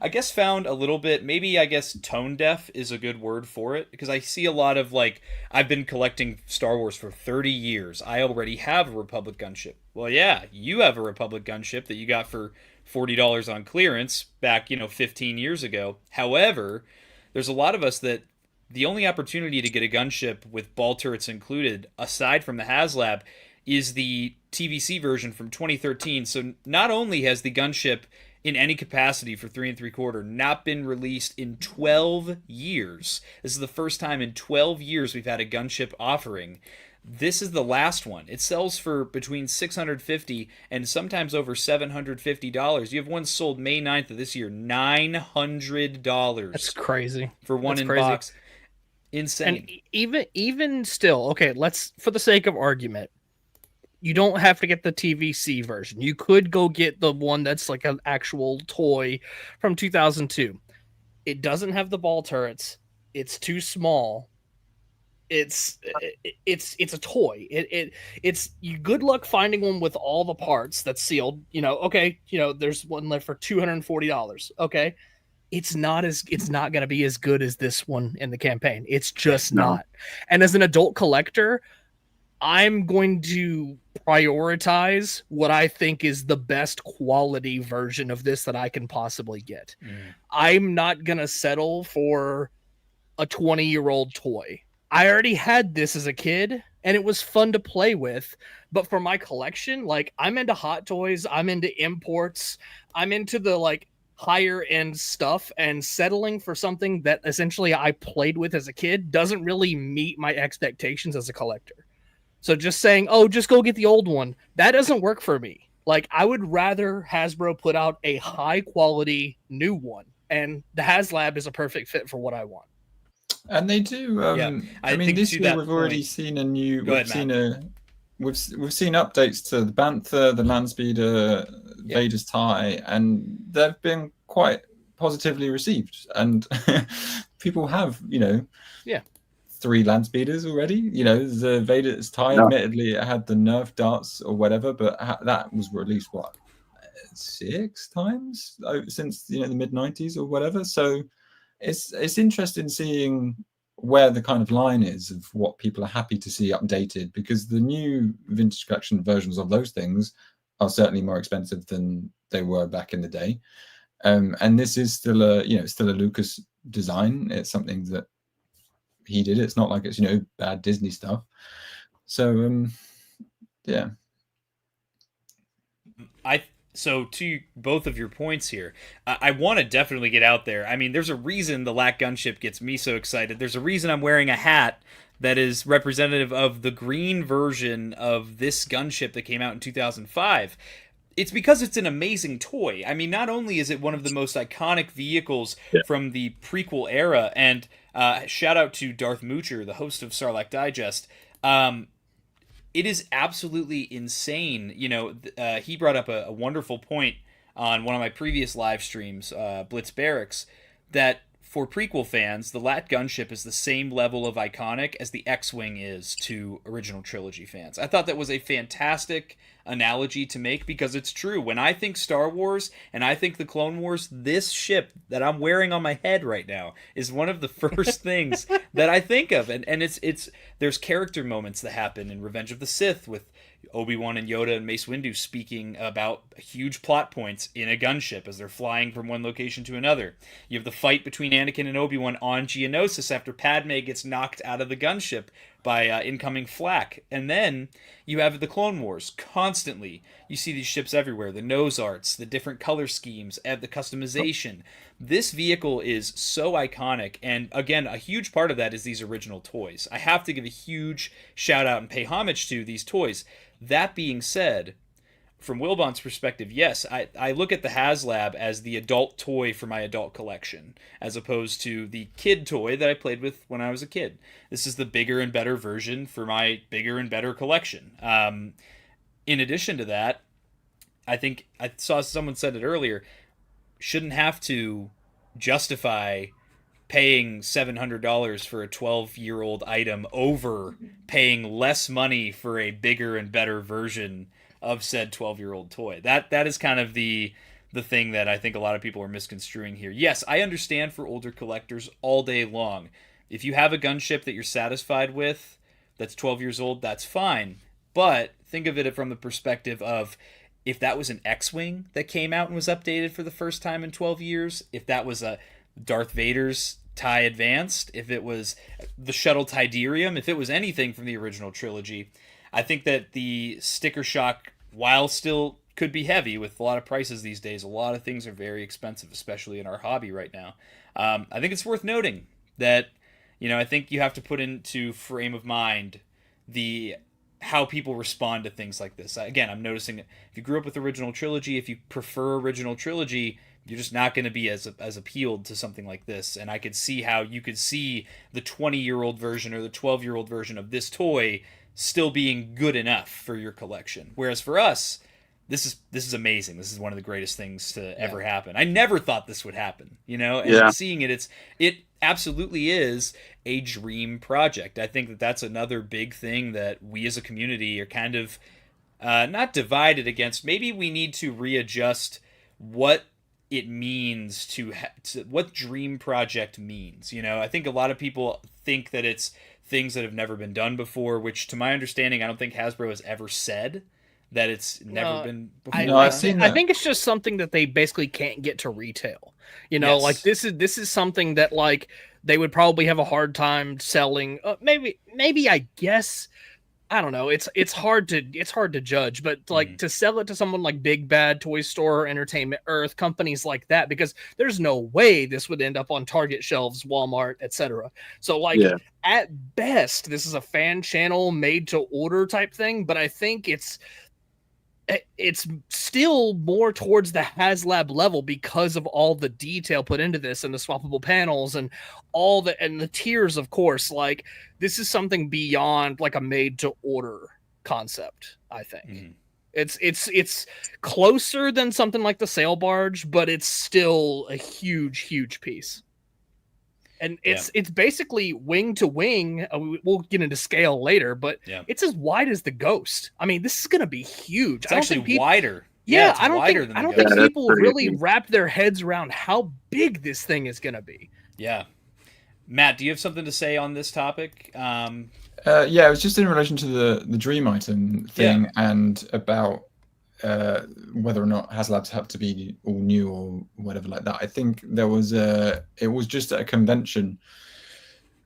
A: I guess found a little bit, maybe I guess tone deaf is a good word for it, because I see a lot of like, I've been collecting Star Wars for 30 years. I already have a Republic gunship. Well, yeah, you have a Republic gunship that you got for $40 on clearance back, 15 years ago. However, there's a lot of us that the only opportunity to get a gunship with ball turrets included, aside from the HasLab, is the TVC version from 2013. So not only has the gunship in any capacity for 3 3/4 not been released in 12 years. This is the first time in 12 years we've had a gunship offering. This is the last one. It sells for between $650 and sometimes over $750. You have one sold May 9th of this year, $900.
B: That's crazy.
A: For one in box. Insane.
B: And even still, okay, let's, for the sake of argument, you don't have to get the TVC version. You could go get the one that's like an actual toy from 2002. It doesn't have the ball turrets. It's too small. It's a toy. It's you. Good luck finding one with all the parts that's sealed. There's one left for $240. Okay, it's not going to be as good as this one in the campaign. It's just not. And as an adult collector, I'm going to prioritize what I think is the best quality version of this that I can possibly get. I'm not going to settle for a 20-year-old toy. I already had this as a kid and it was fun to play with, but for my collection, like, I'm into Hot Toys, I'm into imports, I'm into the like higher end stuff, and settling for something that essentially I played with as a kid doesn't really meet my expectations as a collector. So just saying, oh, just go get the old one, that doesn't work for me. Like, I would rather Hasbro put out a high quality new one, and the HasLab is a perfect fit for what I want.
C: And they do. I mean, this year we've already seen a new. We've seen updates to the Bantha, the Landspeeder, Vader's Tie, and they've been quite positively received. And people have, 3 Landspeeders already. The Vader's Tie, admittedly, it had the nerf darts or whatever, but that was released 6 times since the mid 90s or whatever. So it's interesting seeing where the kind of line is of what people are happy to see updated, because the new vintage collection versions of those things are certainly more expensive than they were back in the day. And this is still a Lucas design. It's something that he did. It's not like it's bad Disney stuff. So yeah.
A: So to both of your points here, I want to definitely get out there. I mean, there's a reason the LAAT gunship gets me so excited. There's a reason I'm wearing a hat that is representative of the green version of this gunship that came out in 2005. It's because it's an amazing toy. I mean, not only is it one of the most iconic vehicles from the prequel era, and shout out to Darth Moocher, the host of Sarlacc Digest, it is absolutely insane. He brought up a wonderful point on one of my previous live streams, Blitz Barracks, that for prequel fans, the LAAT gunship is the same level of iconic as the X-Wing is to original trilogy fans. I thought that was a fantastic analogy to make, because it's true. When I think Star Wars and I think the Clone Wars, this ship that I'm wearing on my head right now is one of the first things that I think of. And it's there's character moments that happen in Revenge of the Sith with Obi-Wan and Yoda and Mace Windu speaking about huge plot points in a gunship as they're flying from one location to another. You have the fight between Anakin and Obi-Wan on Geonosis after Padme gets knocked out of the gunship by incoming flak. And then you have the Clone Wars constantly. You see these ships everywhere, the nose arts, the different color schemes, and the customization. This vehicle is so iconic, and again, a huge part of that is these original toys. I have to give a huge shout out and pay homage to these toys. That being said, from Wilbon's perspective, yes, I look at the HasLab as the adult toy for my adult collection, as opposed to the kid toy that I played with when I was a kid. This is the bigger and better version for my bigger and better collection. In addition to that, I think I saw someone said it earlier, shouldn't have to justify paying $700 for a 12-year-old item over paying less money for a bigger and better version of said 12-year-old toy. That is kind of the thing that I think a lot of people are misconstruing here. Yes, I understand for older collectors all day long. If you have a gunship that you're satisfied with that's 12 years old, that's fine. But think of it from the perspective of if that was an X-Wing that came out and was updated for the first time in 12 years, if that was a Darth Vader's TIE Advanced, if it was the Shuttle Tidarium, if it was anything from the original trilogy, I think that the sticker shock, while still could be heavy with a lot of prices these days, a lot of things are very expensive, especially in our hobby right now. I think it's worth noting that, I think you have to put into frame of mind how people respond to things like this. Again, I'm noticing if you grew up with original trilogy, if you prefer original trilogy, you're just not going to be as appealed to something like this. And I could see how you could see the 20-year-old version or the 12-year-old version of this toy still being good enough for your collection. Whereas for us, this is amazing. This is one of the greatest things to ever happen. I never thought this would happen, and seeing it absolutely is a dream project. I think that that's another big thing that we as a community are kind of not divided against. Maybe we need to readjust what it means to what dream project means. I think a lot of people think that it's things that have never been done before, which to my understanding, I don't think Hasbro has ever said that it's never been before.
B: I think it's just something that they basically can't get to retail. Like this is something that like they would probably have a hard time selling. Maybe I guess, I don't know. It's hard to judge, but like to sell it to someone like Big Bad Toy Store, Entertainment Earth, companies like that, because there's no way this would end up on Target shelves, Walmart, etc. So like at best, this is a fan channel made to order type thing, but I think it's still more towards the HasLab level because of all the detail put into this and the swappable panels and the tiers, of course. Like this is something beyond like a made to order concept, I think. It's closer than something like the sail barge, but it's still a huge piece. And it's basically wing to wing. We'll get into scale later, but it's as wide as the Ghost. I mean, this is going to be huge.
A: It's actually wider.
B: Yeah, I don't think people really wrap their heads around how big this thing is going to be.
A: Yeah. Matt, do you have something to say on this topic?
C: It was just in relation to the dream item thing and about whether or not HasLabs have to be all new or whatever like that. I think it was just at a convention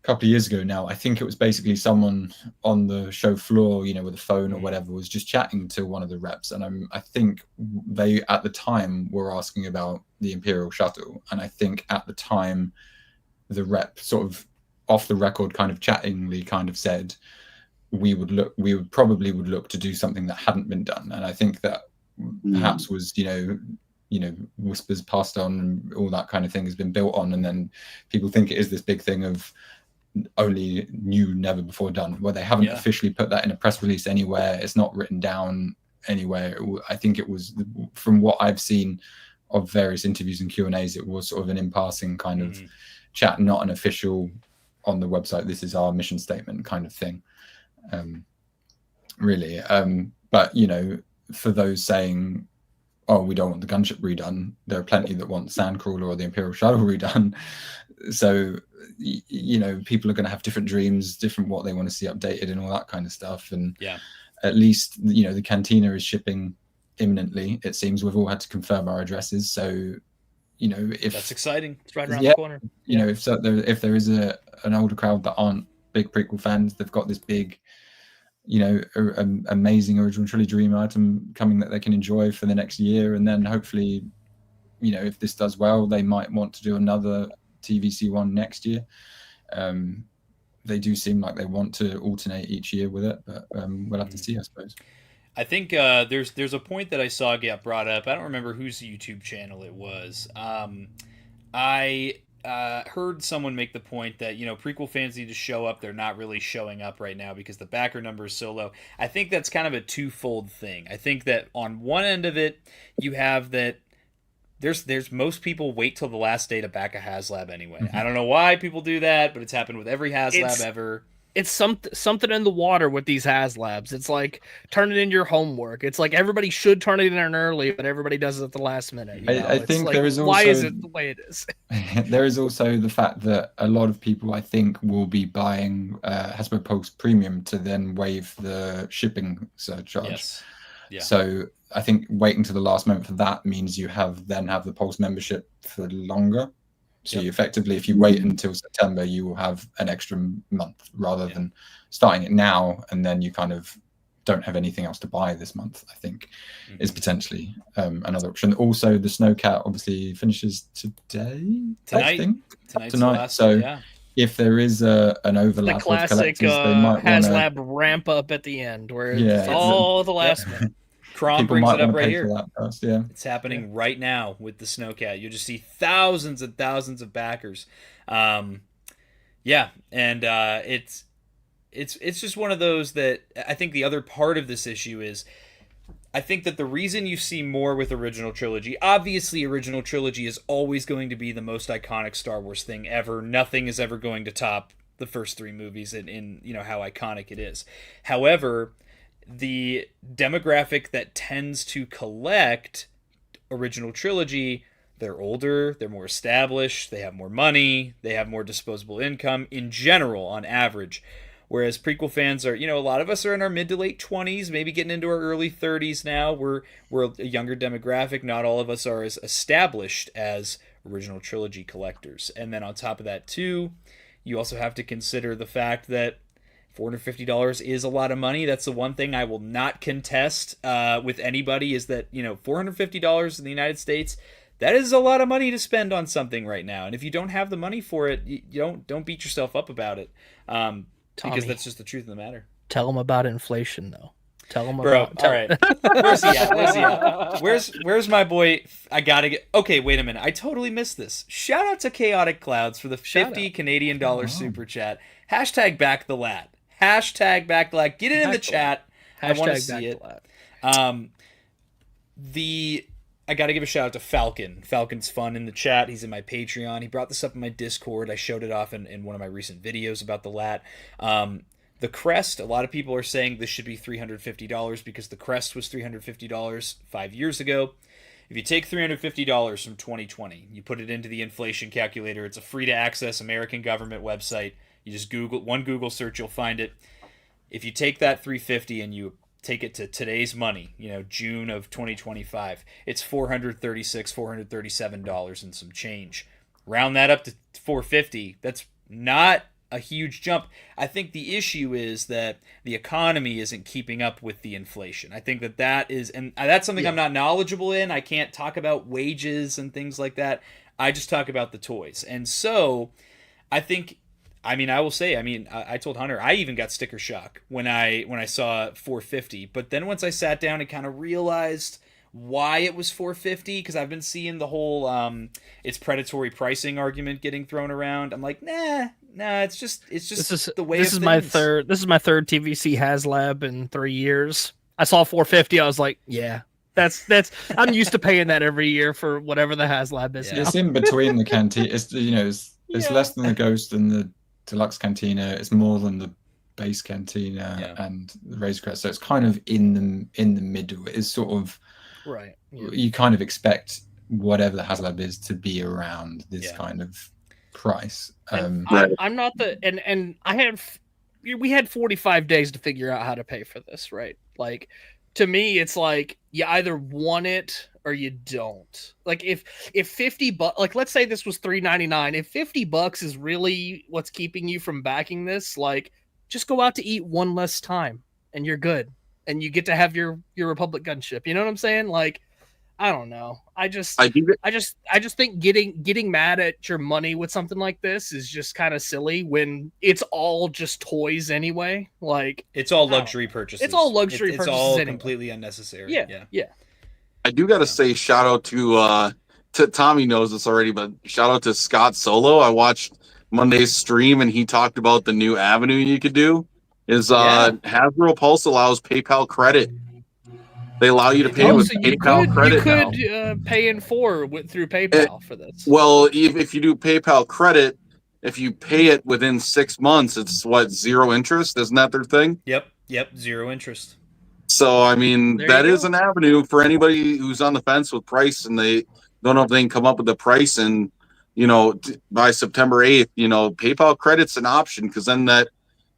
C: a couple of years ago now. I think it was basically someone on the show floor, with a phone or whatever, was just chatting to one of the reps. And I think they, at the time, were asking about the Imperial shuttle. And I think at the time, the rep sort of off the record kind of chattingly kind of said, we would probably look to do something that hadn't been done. And I think that perhaps was, whispers passed on and all that kind of thing has been built on. And then people think it is this big thing of only new, never before done, where they haven't officially put that in a press release anywhere. It's not written down anywhere. I think it was, from what I've seen of various interviews and Q&As, it was sort of an in passing kind of chat, not an official on the website, this is our mission statement kind of thing. Really. But, for those saying, oh, we don't want the gunship redone, there are plenty that want the Sandcrawler or the Imperial shuttle redone. So, people are going to have different dreams, different what they want to see updated and all that kind of stuff. And at least the Cantina is shipping imminently. It seems we've all had to confirm our addresses, so if
A: that's exciting,
B: it's right around the corner.
C: If there is an older crowd that aren't big prequel fans, they've got this big amazing original trilogy dream item coming that they can enjoy for the next year, and then hopefully if this does well, they might want to do another TVC one next year. They do seem like they want to alternate each year with it, but we'll have to see, I suppose.
A: I think there's a point that I saw get brought up. I don't remember whose YouTube channel it was. I heard someone make the point that prequel fans need to show up. They're not really showing up right now because the backer number is so low. I think that's kind of a twofold thing. I think that on one end of it, you have that there's most people wait till the last day to back a HasLab anyway. Mm-hmm. I don't know why people do that, but it's happened with every HasLab ever.
B: It's something in the water with these HasLabs. It's like turn it in your homework. It's like everybody should turn it in early, but everybody does it at the last minute.
C: I think
B: like,
C: there is also,
B: why is it the way it is?
C: There is also the fact that a lot of people, I think, will be buying Hasbro Pulse Premium to then waive the shipping surcharge.
A: Yes. Yeah.
C: So I think waiting to the last moment for that means you have the Pulse membership for longer. So you effectively, if you wait until September, you will have an extra month rather than starting it now, and then you kind of don't have anything else to buy this month, I think is potentially another option. Also, the Snowcat obviously finishes tonight. So if there is an overlap,
B: the classic HasLab ramp up at the end where it's all the last minute.
A: Crom brings it up right here. It's happening right now with the Snowcat. You'll just see thousands and thousands of backers. And it's just one of those that I think the other part of this issue is I think that the reason you see more with Original Trilogy, obviously Original Trilogy is always going to be the most iconic Star Wars thing ever. Nothing is ever going to top the first three movies in how iconic it is. However, the demographic that tends to collect Original Trilogy, they're older, they're more established, they have more money, they have more disposable income in general on average. Whereas prequel fans are, a lot of us are in our mid to late 20s, maybe getting into our early 30s now. We're a younger demographic. Not all of us are as established as Original Trilogy collectors. And then on top of that too, you also have to consider the fact that $450 is a lot of money. That's the one thing I will not contest with anybody is that, $450 in the United States, that is a lot of money to spend on something right now. And if you don't have the money for it, you don't beat yourself up about it because that's just the truth of the matter.
B: Tell them about inflation, though. Tell them
A: all right. Where's he at? Where's my boy? I gotta get. Okay, wait a minute. I totally missed this. Shout out to Chaotic Clouds for the $50 Canadian super chat. Hashtag Back the LAAT. Hashtag Back the LAAT. Get it in the chat. I want to see it. I got to give a shout out to Falcon. Falcon's fun in the chat. He's in my Patreon. He brought this up in my Discord. I showed it off in one of my recent videos about the LAAT. The crest, a lot of people are saying this should be $350 because the crest was $350 5 years ago. If you take $350 from 2020, you put it into the inflation calculator. It's a free-to-access American government website. You just Google search, you'll find it. If you take that $350 and you take it to today's money, June of 2025, it's $437 and some change. Round that up to $450. That's not a huge jump. I think the issue is that the economy isn't keeping up with the inflation. I think that is, and that's something I'm not knowledgeable in. I can't talk about wages and things like that. I just talk about the toys. And so I think, I will say, I told Hunter, I even got sticker shock when I saw $450. But then once I sat down and kind of realized why it was $450, because I've been seeing the whole it's predatory pricing argument getting thrown around. I'm like, nah, it's just the way
B: this
A: of
B: is
A: things.
B: This is my third TVC HasLab in 3 years. I saw $450. I was like, yeah. That's I'm used to paying that every year for whatever the HasLab is.
C: It's in between the canteen. It's it's less than the Ghost and the Deluxe Cantina. It's more than the base Cantina and the Razor Crest. So it's kind of in the middle. It's sort of
B: right. Yeah.
C: You kind of expect whatever the HasLab is to be around this kind of price.
B: I'm not and I have we had 45 days to figure out how to pay for this, right? Like, to me, it's like you either want it or you don't. Like, if $50, like, let's say this was $3.99, if $50 is really what's keeping you from backing this, like, just go out to eat one less time and you're good, and you get to have your Republic gunship. You know what I'm saying? Like, I don't know. I just think getting mad at your money with something like this is just kind of silly when it's all just toys anyway. Like,
A: it's all luxury purchases.
B: It's all luxury
A: it's
B: purchases.
A: It's all
B: anyway.
A: Completely unnecessary.
B: Yeah.
D: I do got to say shout out to Tommy knows this already, but shout out to Scott Solo. I watched Monday's stream and he talked about the new avenue you could do. Hasbro Pulse allows PayPal credit. They allow you to pay with PayPal credit.
B: You could pay in through PayPal for this.
D: Well, if you do PayPal credit, if you pay it within 6 months, it's what, 0 interest? Isn't that their thing?
A: Yep, 0 interest.
D: So, I mean, that is an avenue for anybody who's on the fence with price and they don't know if they can come up with the price. And, by September 8th, PayPal credit's an option because then that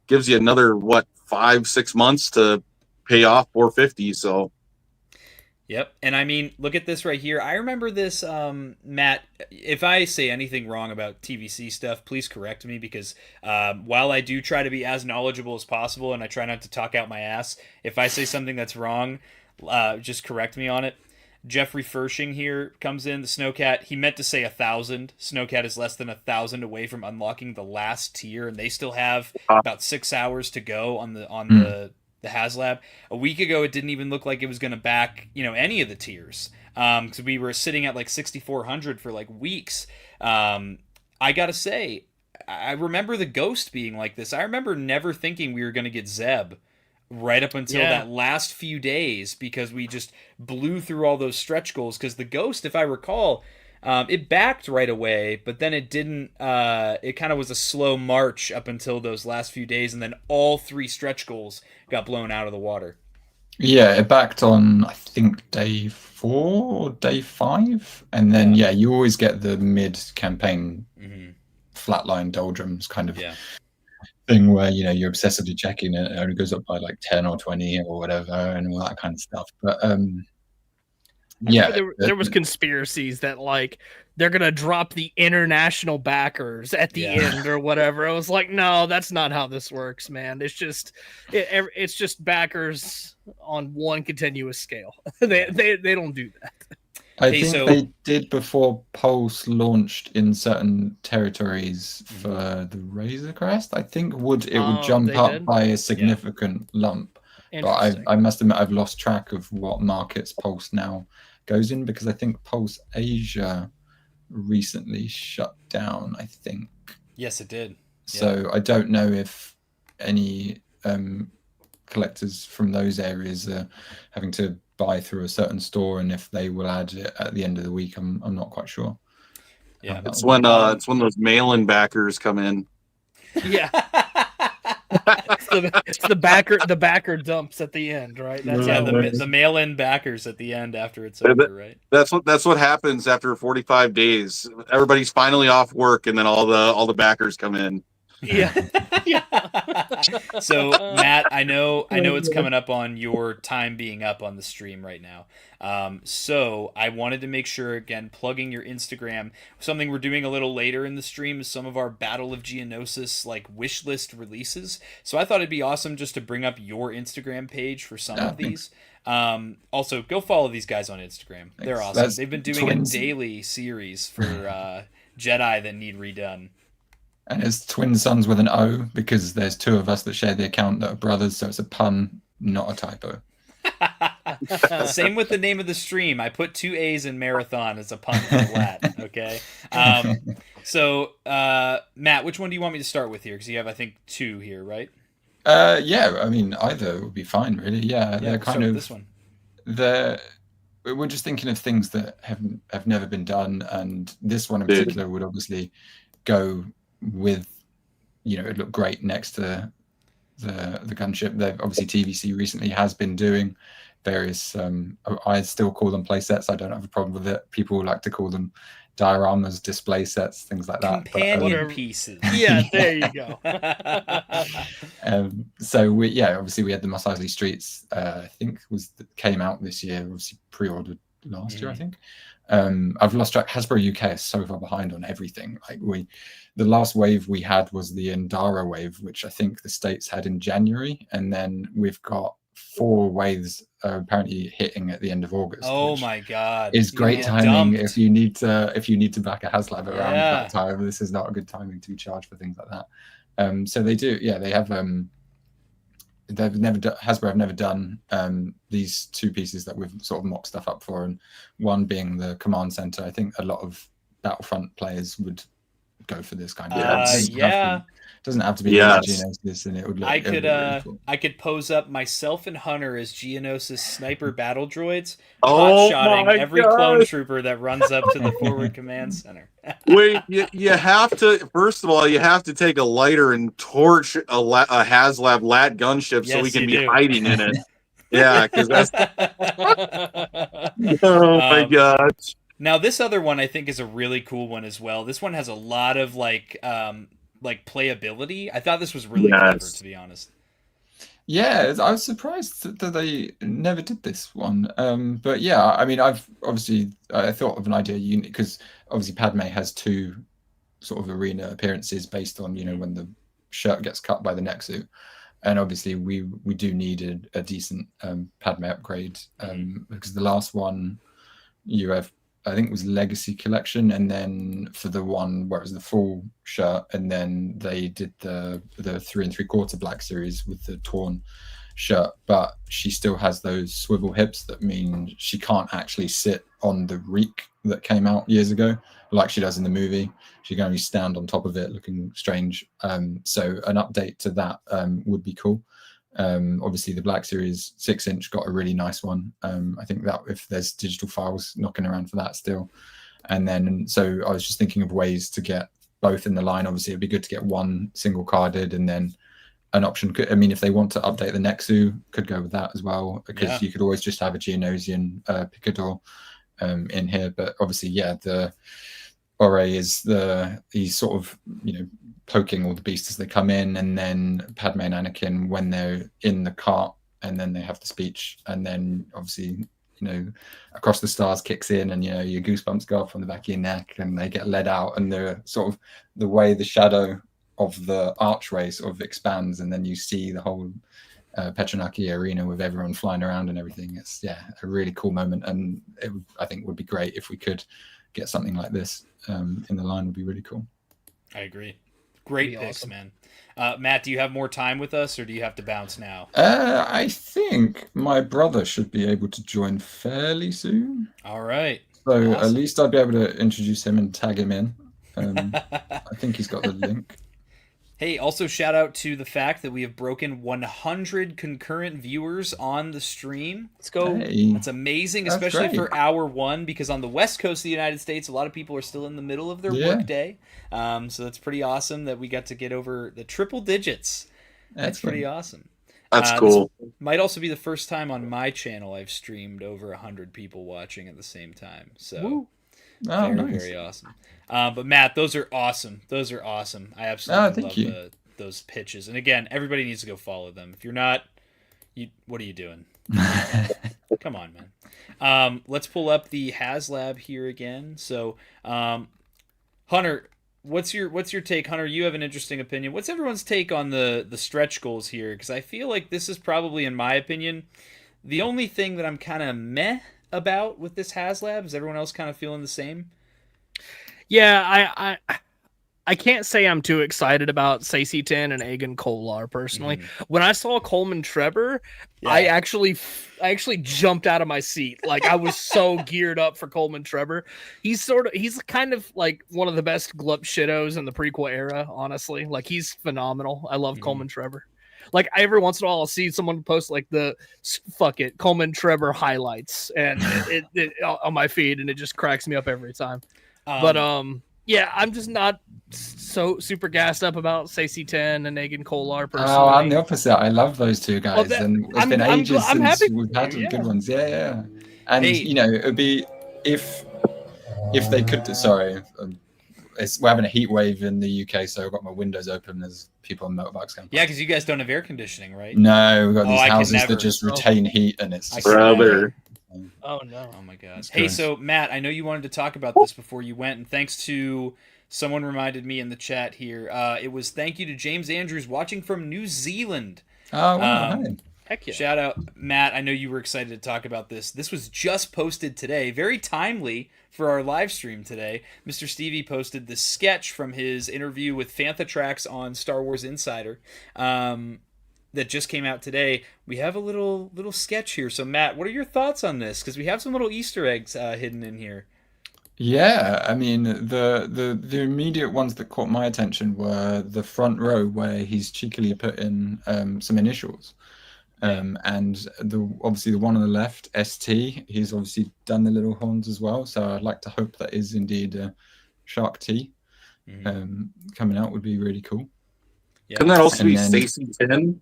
D: gives you another, 5-6 months to pay off $450. So.
A: Yep. And I mean, look at this right here. I remember this, Matt, if I say anything wrong about TVC stuff, please correct me because while I do try to be as knowledgeable as possible and I try not to talk out my ass, if I say something that's wrong, just correct me on it. Jeffrey Fershing here comes in, the Snowcat. He meant to say 1,000. Snowcat is less than 1,000 away from unlocking the last tier, and they still have about 6 hours to go on the HasLab. A week ago, it didn't even look like it was going to back, any of the tiers. Because we were sitting at like 6,400 for like weeks. I gotta say, I remember the Ghost being like this. I remember never thinking we were going to get Zeb right up until that last few days because we just blew through all those stretch goals. Because the Ghost, if I recall, it backed right away, but then it didn't. It kind of was a slow march up until those last few days, and then all 3 stretch goals got blown out of the water.
C: Yeah, it backed on, I think, day 4 or day 5, and then you always get the mid-campaign flatline doldrums kind of thing where you're obsessively checking it only goes up by like 10 or 20 or whatever, and all that kind of stuff. But
B: there was conspiracies that like they're gonna drop the international backers at the end or whatever. I was like, no, that's not how this works, man. It's just backers on one continuous scale. they don't do that.
C: I think they did before Pulse launched in certain territories for the Razor Crest. I think it would jump up by a significant lump. But I must admit I've lost track of what markets Pulse now goes in because I think Pulse Asia recently shut down, I think.
A: Yes, it did.
C: So I don't know if any collectors from those areas are having to buy through a certain store, and if they will add it at the end of the week, I'm not quite sure.
A: Yeah,
D: it's when those mail-in backers come in.
B: Yeah. it's the backer dumps at the end, right? That's
A: the mail-in backers at the end after it's over, right?
D: That's what happens after 45 days. Everybody's finally off work, and then all the backers come in.
B: Yeah.
A: So Matt, I know it's coming up on your time being up on the stream right now. So I wanted to make sure, again, plugging your Instagram. Something we're doing a little later in the stream is some of our Battle of Geonosis like wishlist releases. So I thought it'd be awesome just to bring up your Instagram page for some of these. Also, go follow these guys on Instagram. Thanks. They're awesome. They've been doing a daily series for Jedi that need redone.
C: And it's twin sons with an O because there's 2 of us that share the account that are brothers, so it's a pun, not a typo.
A: Same with the name of the stream. I put 2 A's in marathon as a pun for LAAT. Okay. So Matt, which one do you want me to start with here? Because you have, I think, 2 here, right?
C: I mean, either would be fine, really. Yeah, they're kind of
A: this one.
C: We're just thinking of things that have never been done, and this one in particular would obviously go with, it looked great next to the gunship. They've obviously TVC recently has been doing various. I still call them play sets. I don't have a problem with it. People like to call them dioramas, display sets, things like that.
A: Companion pieces.
B: Yeah, there you go.
C: So obviously we had the Mos Eisley Streets. I think came out this year. Obviously pre-ordered last year, I think. I've lost track. Hasbro UK is so far behind on everything. Like the last wave we had was the Endara wave, which I think the States had in January, and then we've got 4 waves apparently hitting at the end of August.
A: Oh my god!
C: It's great timing if you need to back a HasLab around that time. This is not a good timing to be charged for things like that. So they do, they have. Hasbro have never done these 2 pieces that we've sort of mocked stuff up for, and one being the command center. I think a lot of Battlefront players would go for this kind of doesn't have to be Geonosis, and it would look really cool. I
A: could pose up myself and Hunter as Geonosis sniper battle droids,
D: hot-shotting
A: every clone trooper that runs up to the forward command center.
D: Wait, you have to, first of all, you have to take a lighter and torch a HasLab LAAT gunship so we can be hiding in it. Yeah, because that's my god.
A: Now this other one I think is a really cool one as well. This one has a lot of like playability. I thought this was really clever, to be honest.
C: Yeah, I was surprised that they never did this one. But yeah, I mean, I thought of an idea because obviously Padme has 2 sort of arena appearances based on when the shirt gets cut by the neck suit, and obviously we do need a decent Padme upgrade because the last one you have, I think it was Legacy Collection, and then for the one where it was the full shirt, and then they did the 3 3/4 Black Series with the torn shirt, but she still has those swivel hips that mean she can't actually sit on the reek that came out years ago like she does in the movie. She can only stand on top of it looking strange. So an update to that would be cool. Obviously the Black Series 6-inch got a really nice one. I think that if there's digital files knocking around for that still. And then so I was just thinking of ways to get both in the line. Obviously it'd be good to get one single carded, and then an option could, I mean, if they want to update the Nexu, could go with that as well, because you could always just have a Geonosian Picador in here. But obviously the Ore is he's sort of poking all the beasts as they come in, and then Padme and Anakin when they're in the cart, and then they have the speech, and then obviously Across the Stars kicks in, and your goosebumps go up on the back of your neck, and they get led out, and they're sort of the way the shadow of the archway sort of expands, and then you see the whole Petronaki arena with everyone flying around and everything. It's a really cool moment, and I think would be great if we could get something like this in the line. Would be really cool.
A: I agree. Great picks, awesome. Man. Matt, do you have more time with us, or do you have to bounce now?
C: I think my brother should be able to join fairly soon.
A: All right.
C: So awesome. At least I'd be able to introduce him and tag him in. I think he's got the link.
A: Hey, also shout out to the fact that we have broken 100 concurrent viewers on the stream. Let's go. Hey, that's amazing, especially for hour 1, because on the West Coast of the United States, a lot of people are still in the middle of their work day. So that's pretty awesome that we got to get over the triple digits. That's pretty awesome.
D: That's cool.
A: This might also be the first time on my channel I've streamed over 100 people watching at the same time. So very awesome. But Matt, those are awesome. Those are awesome. I absolutely love those pitches. And again, everybody needs to go follow them. If you're not, what are you doing? Come on, man. Let's pull up the HasLab here again. So, Hunter, what's your take? Hunter, you have an interesting opinion. What's everyone's take on the stretch goals here? Because I feel like this is probably, in my opinion, the only thing that I'm kind of meh about with this HasLab. Is everyone else kind of feeling the same?
B: Yeah, I can't say I'm too excited about C10 and Aegon Kolar personally. When I saw Coleman Trevor, I actually jumped out of my seat. Like, I was so geared up for Coleman Trevor. He's kind of like one of the best glup shittos in the prequel era, honestly. Like, he's phenomenal. I love Coleman Trevor. Like, every once in a while I'll see someone post like the Coleman Trevor highlights and it on my feed, and it just cracks me up every time. But Yeah, I'm just not so super gassed up about C10 and Aegon Kolar personally.
C: Oh, I'm the opposite. I love those two guys, and it's been ages
B: I'm
C: since
B: happy
C: we've had
B: you,
C: good ones. Yeah. And
A: Hey.
C: you know, it'd be if they could. Sorry, we're having a heat wave in the UK, so I've got my windows open as people on motorbikes going.
A: Yeah, because you guys don't have air conditioning, right?
C: No, we've got these
A: I could
C: houses
A: never.
C: that just retain heat, and it's
A: I
C: just
A: could
D: Brother.
B: Oh no.
A: Oh my god.
C: That's
A: Hey,
C: gross.
A: so Matt, I know you wanted to talk about this before you went, and thanks to someone reminded me in the chat here. It was thank you to James Andrews watching from New Zealand.
C: Oh, wow.
A: Um,
C: Hey.
B: Heck yeah.
A: Shout out, Matt. I know you were excited to talk about this. This was just posted today, very timely for our live stream today. Mr. Stevie posted the sketch from his interview with Fantha Tracks on Star Wars Insider that just came out today. We have a little sketch here. So, Matt, what are your thoughts on this? Because we have some little Easter eggs hidden in here.
C: Yeah, I mean the immediate ones that caught my attention were the front row where he's cheekily put in some initials. And obviously the one on the left, ST, he's obviously done the little horns as well. So I'd like to hope that is indeed a Shark T. Coming out would be really cool.
A: Yeah.
D: Couldn't that also
C: And
D: be
C: then-
D: Stacy 10?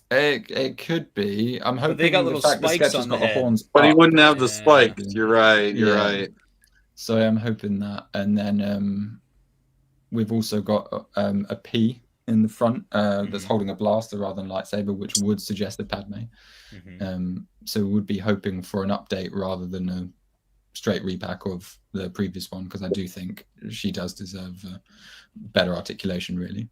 C: It could be. I'm hoping
A: they got
C: the
A: little
C: fact the
A: spikes
C: sketch has
A: on
C: got
A: the
C: the
A: head.
C: horns
D: But he
C: up.
D: wouldn't have the
A: Yeah.
D: spikes. You're right. You're
C: Yeah.
D: right.
C: So I'm hoping that. And then we've also got a P in the front that's holding a blaster rather than lightsaber, which would suggest a Padme. So we would be hoping for an update rather than a straight repack of the previous one, because I do think she does deserve better articulation, really.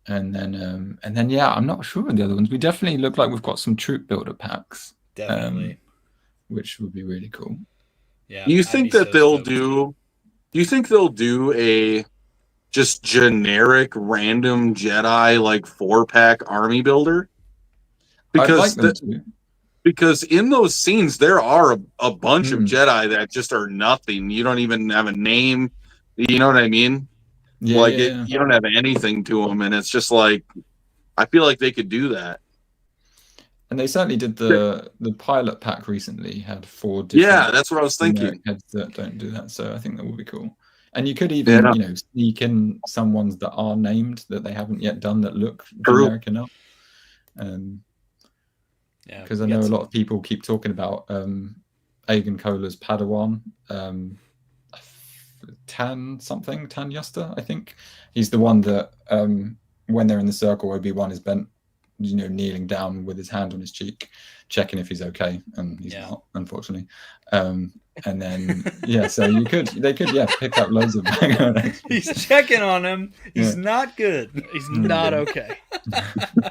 C: And then yeah, I'm not sure on the other ones. We definitely look like we've got some troop builder packs,
A: Definitely.
C: which would be really cool.
A: Yeah.
D: Do you
A: I'd
D: think
A: be
D: that
A: so
D: they'll
A: stoked.
D: do? Do you think they'll do a just generic random Jedi like 4-pack army builder?
C: I'd
D: Because
C: like them to.
D: because in those scenes there are a bunch of
C: Hmm.
D: Jedi that just are nothing. You don't even have a name. You know what I mean?
C: Yeah,
D: like
C: yeah.
D: you don't have anything to them, and it's just like I feel like they could do that.
C: And they certainly did the pilot pack recently had 4 different
D: Yeah, that's what I was
C: generic
D: thinking.
C: heads that don't do that. So I think that will be cool. And you could even,
D: Yeah.
C: sneak in some ones that are named that they haven't yet done that look
D: True.
C: generic enough.
A: Yeah.
C: Because I know a lot of people keep talking about Aegon Kolar's Padawan, Tan Yusta, I think. He's the one that when they're in the circle, Obi-Wan is bent, kneeling down with his hand on his cheek, checking if he's okay, and he's not, unfortunately. And then so they could pick up loads of
A: He's checking on him. He's
C: Yeah.
A: not good.
B: He's not okay.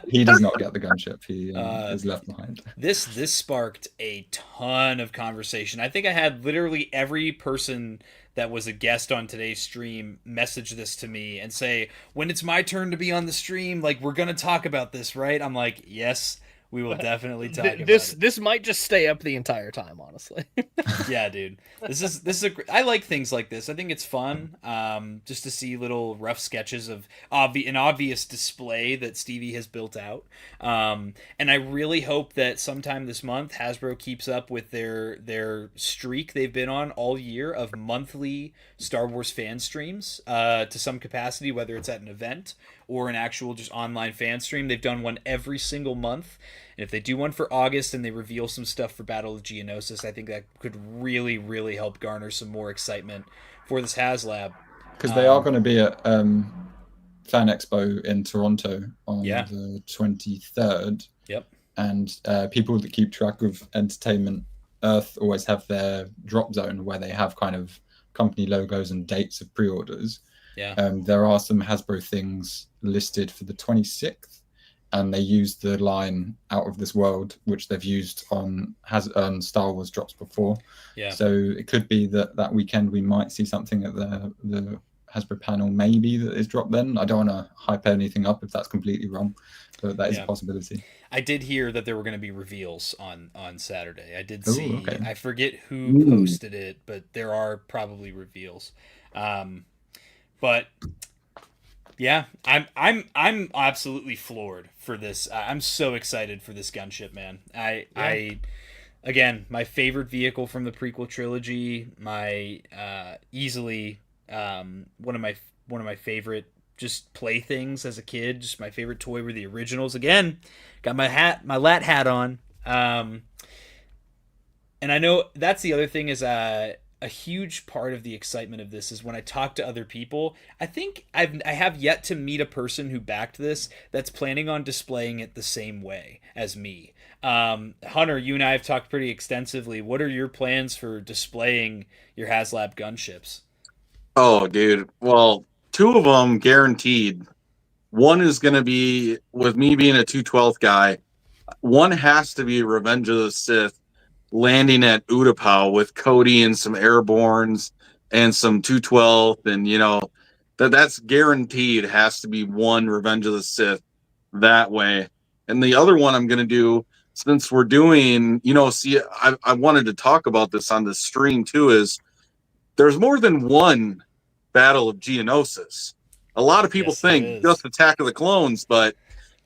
C: He does not get the gunship. He is left behind.
A: This sparked a ton of conversation. I think I had literally every person that was a guest on today's stream message this to me and say, when it's my turn to be on the stream, like, we're gonna talk about this, right? I'm like, yes, we will definitely talk about it.
B: This might just stay up the entire time, honestly.
A: Yeah, dude. This is I like things like this. I think it's fun, just to see little rough sketches of an obvious display that Stevie has built out. And I really hope that sometime this month Hasbro keeps up with their streak they've been on all year of monthly Star Wars fan streams to some capacity, whether it's at an event or an actual just online fan stream. They've done one every single month. And if they do one for August and they reveal some stuff for Battle of Geonosis, I think that could really, really help garner some more excitement for this HasLab.
C: Because they are going to be at Fan Expo in Toronto on the 23rd.
A: Yep.
C: And people that keep track of Entertainment Earth always have their drop zone where they have kind of company logos and dates of pre-orders.
A: Yeah.
C: There are some Hasbro things listed for the 26th. And they used the line "out of this world," which they've used on Star Wars drops before.
A: Yeah.
C: So it could be that weekend we might see something at the Hasbro panel, maybe, that is dropped then. I don't want to hype anything up if that's completely wrong, but that is a possibility.
A: I did hear that there were going to be reveals on Saturday. I did see.
C: Okay.
A: I forget who posted it, but there are probably reveals. But yeah, I'm absolutely floored for this. I'm so excited for this gunship, man. I again, my favorite vehicle from the prequel trilogy, my easily one of my favorite just play things as a kid. Just my favorite toy were the originals. Again, got my LAAT hat on. And I know that's the other thing is a huge part of the excitement of this is when I talk to other people. I think I have yet to meet a person who backed this that's planning on displaying it the same way as me. Hunter, you and I have talked pretty extensively. What are your plans for displaying your HasLab gunships?
D: Oh, dude. Well, 2 of them guaranteed. One is going to be, with me being a 212th guy, one has to be Revenge of the Sith landing at Utapau with Cody and some Airborns and some 212th. And, you know, that's guaranteed has to be one Revenge of the Sith that way. And the other one I'm going to do, since we're doing, you know, see, I wanted to talk about this on the stream too, is there's more than one Battle of Geonosis. A lot of people think just Attack of the Clones, but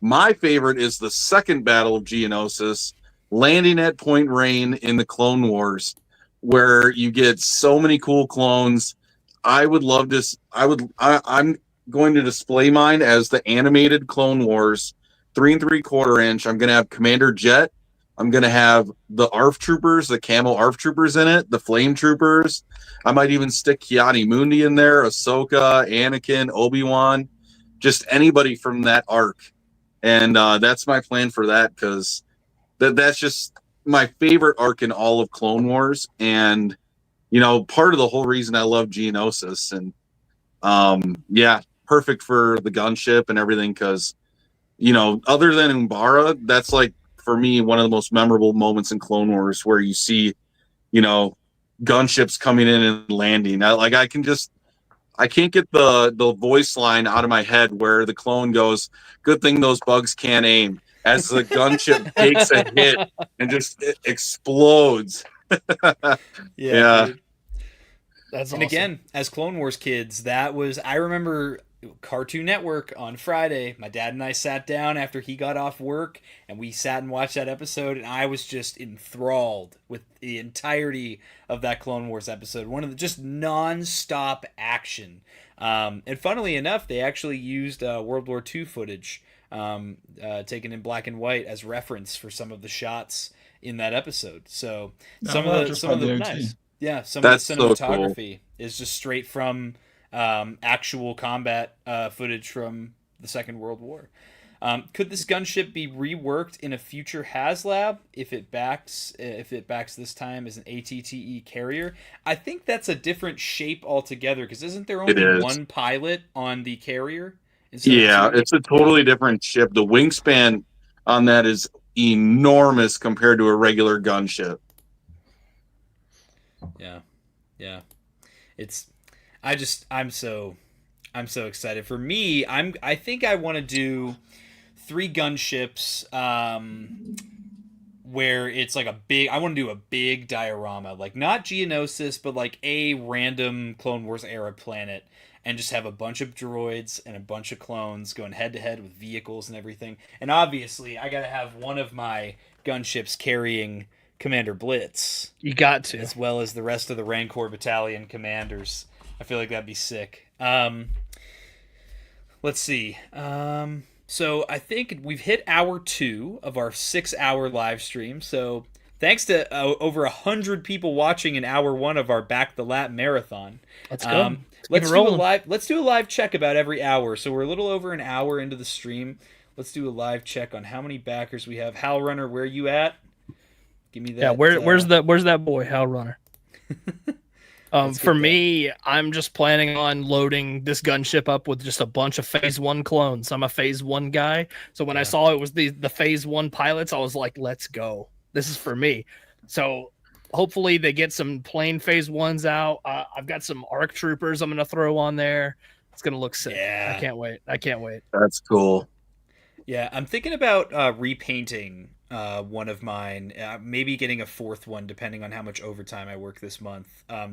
D: my favorite is the second Battle of Geonosis, landing at Point Rain in the Clone Wars, where you get so many cool clones. I would love this. I'm going to display mine as the animated Clone Wars 3 3/4 inch. I'm going to have Commander Jet. I'm going to have the ARF troopers, the camo ARF troopers in it, the flame troopers. I might even stick Kiani Mundi in there, Ahsoka, Anakin, Obi-Wan, just anybody from that arc. And that's my plan for that, because that's just my favorite arc in all of Clone Wars. And, you know, part of the whole reason I love Geonosis. And, yeah, perfect for the gunship and everything, because, you know, other than Umbara, that's like, for me, one of the most memorable moments in Clone Wars, where you see, you know, gunships coming in and landing. I can't get the voice line out of my head where the clone goes, "Good thing those bugs can't aim," as the gunship takes a hit and just explodes. Yeah.
B: That's awesome.
A: And again, as Clone Wars kids, I remember Cartoon Network on Friday. My dad and I sat down after he got off work, and we sat and watched that episode, and I was just enthralled with the entirety of that Clone Wars episode. One of the just non-stop action. And funnily enough, they actually used World War II footage taken in black and white as reference for some of the shots in that episode. So some of the nice. Yeah, some of the cinematography is just straight from actual combat footage from the Second World War. Could this gunship be reworked in a future HasLab if it backs this time as an ATTE carrier? I think that's a different shape altogether, because isn't there only one pilot on the carrier?
D: Yeah, it's a totally different ship. The wingspan on that is enormous compared to a regular gunship.
A: Yeah. I'm so excited. For me, I think I want to do 3 gunships where it's like I want to do a big diorama, like not Geonosis, but like a random Clone Wars era planet, and just have a bunch of droids and a bunch of clones going head to head with vehicles and everything. And obviously, I got to have one of my gunships carrying Commander Blitz.
B: You got to,
A: as well as the rest of the Rancor Battalion commanders. I feel like that'd be sick. Let's see. So I think we've hit hour 2 of our 6-hour live stream. So thanks to over 100 people watching in hour 1 of our Back the LAAT Marathon.
B: Let's go.
A: Let's do a live check about every hour. So we're a little over an hour into the stream. Let's do a live check on how many backers we have. Hal Runner, where are you at? Give me that.
B: Yeah, where's that boy, Hal Runner? For me, I'm just planning on loading this gunship up with just a bunch of Phase 1 clones. I'm a Phase 1 guy. So when I saw it was the Phase 1 pilots, I was like, let's go. This is for me. So hopefully they get some plain Phase 1s out. I've got some ARC troopers I'm going to throw on there. It's going to look sick. Yeah. I can't wait.
D: That's cool.
A: Yeah, I'm thinking about repainting one of mine, maybe getting a 4th one depending on how much overtime I work this month,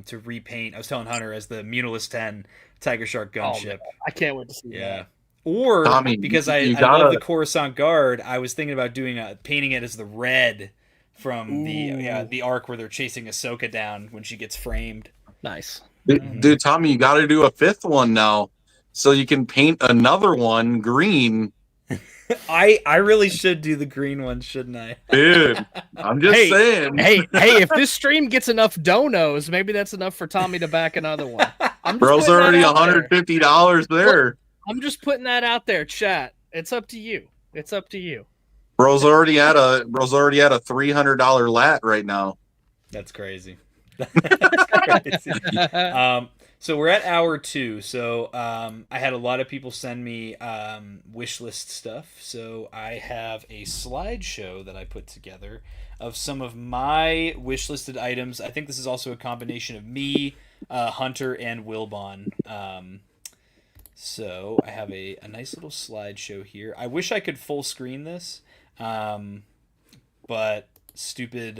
A: to repaint. I was telling Hunter, as the Munilus 10 Tiger Shark gunship.
B: Oh, I can't wait to see that.
A: Or Tommy, because I love the Coruscant Guard, I was thinking about painting it as the red from the arc where they're chasing Ahsoka down when she gets framed.
B: Nice.
D: Dude, Tommy, you got to do a 5th one now, so you can paint another one green.
A: I really should do the green one, shouldn't I?
D: Dude, I'm just saying.
B: Hey, if this stream gets enough donos, maybe that's enough for Tommy to back another one.
D: Bro's already $150 there.
B: I'm just putting that out there, chat. It's up to you.
D: Bro's already at a $300 lat right now.
A: That's crazy. That's crazy. So we're at hour 2. So I had a lot of people send me wish list stuff. So I have a slideshow that I put together of some of my wish listed items. I think this is also a combination of me, Hunter, and Wilbon. So I have a nice little slideshow here. I wish I could full screen this, but stupid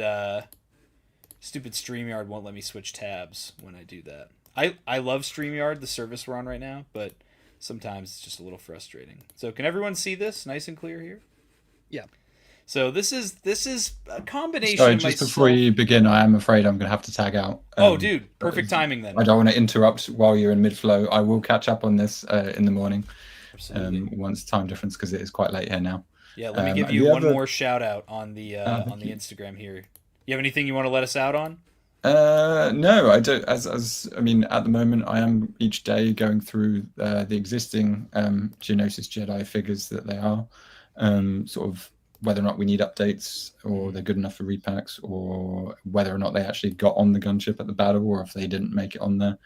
A: StreamYard won't let me switch tabs when I do that. I love StreamYard, the service we're on right now, but sometimes it's just a little frustrating. So can everyone see this nice and clear here?
B: Yeah.
A: So this is a combination
C: Sorry,
A: of
C: just
A: myself.
C: before you begin, I am afraid I'm going to have to tag out.
A: Oh, dude, perfect timing then.
C: I don't want to interrupt while you're in mid-flow. I will catch up on this in the morning.
A: Absolutely.
C: Once time difference, because it is quite late here now.
A: Yeah, let me give you one more shout out on the Instagram here. You have anything you want to let us out on?
C: No, I don't. As I mean, at the moment, I am each day going through the existing Geonosis Jedi figures that they are, sort of whether or not we need updates or they're good enough for repacks, or whether or not they actually got on the gunship at the battle, or if they didn't make it on there,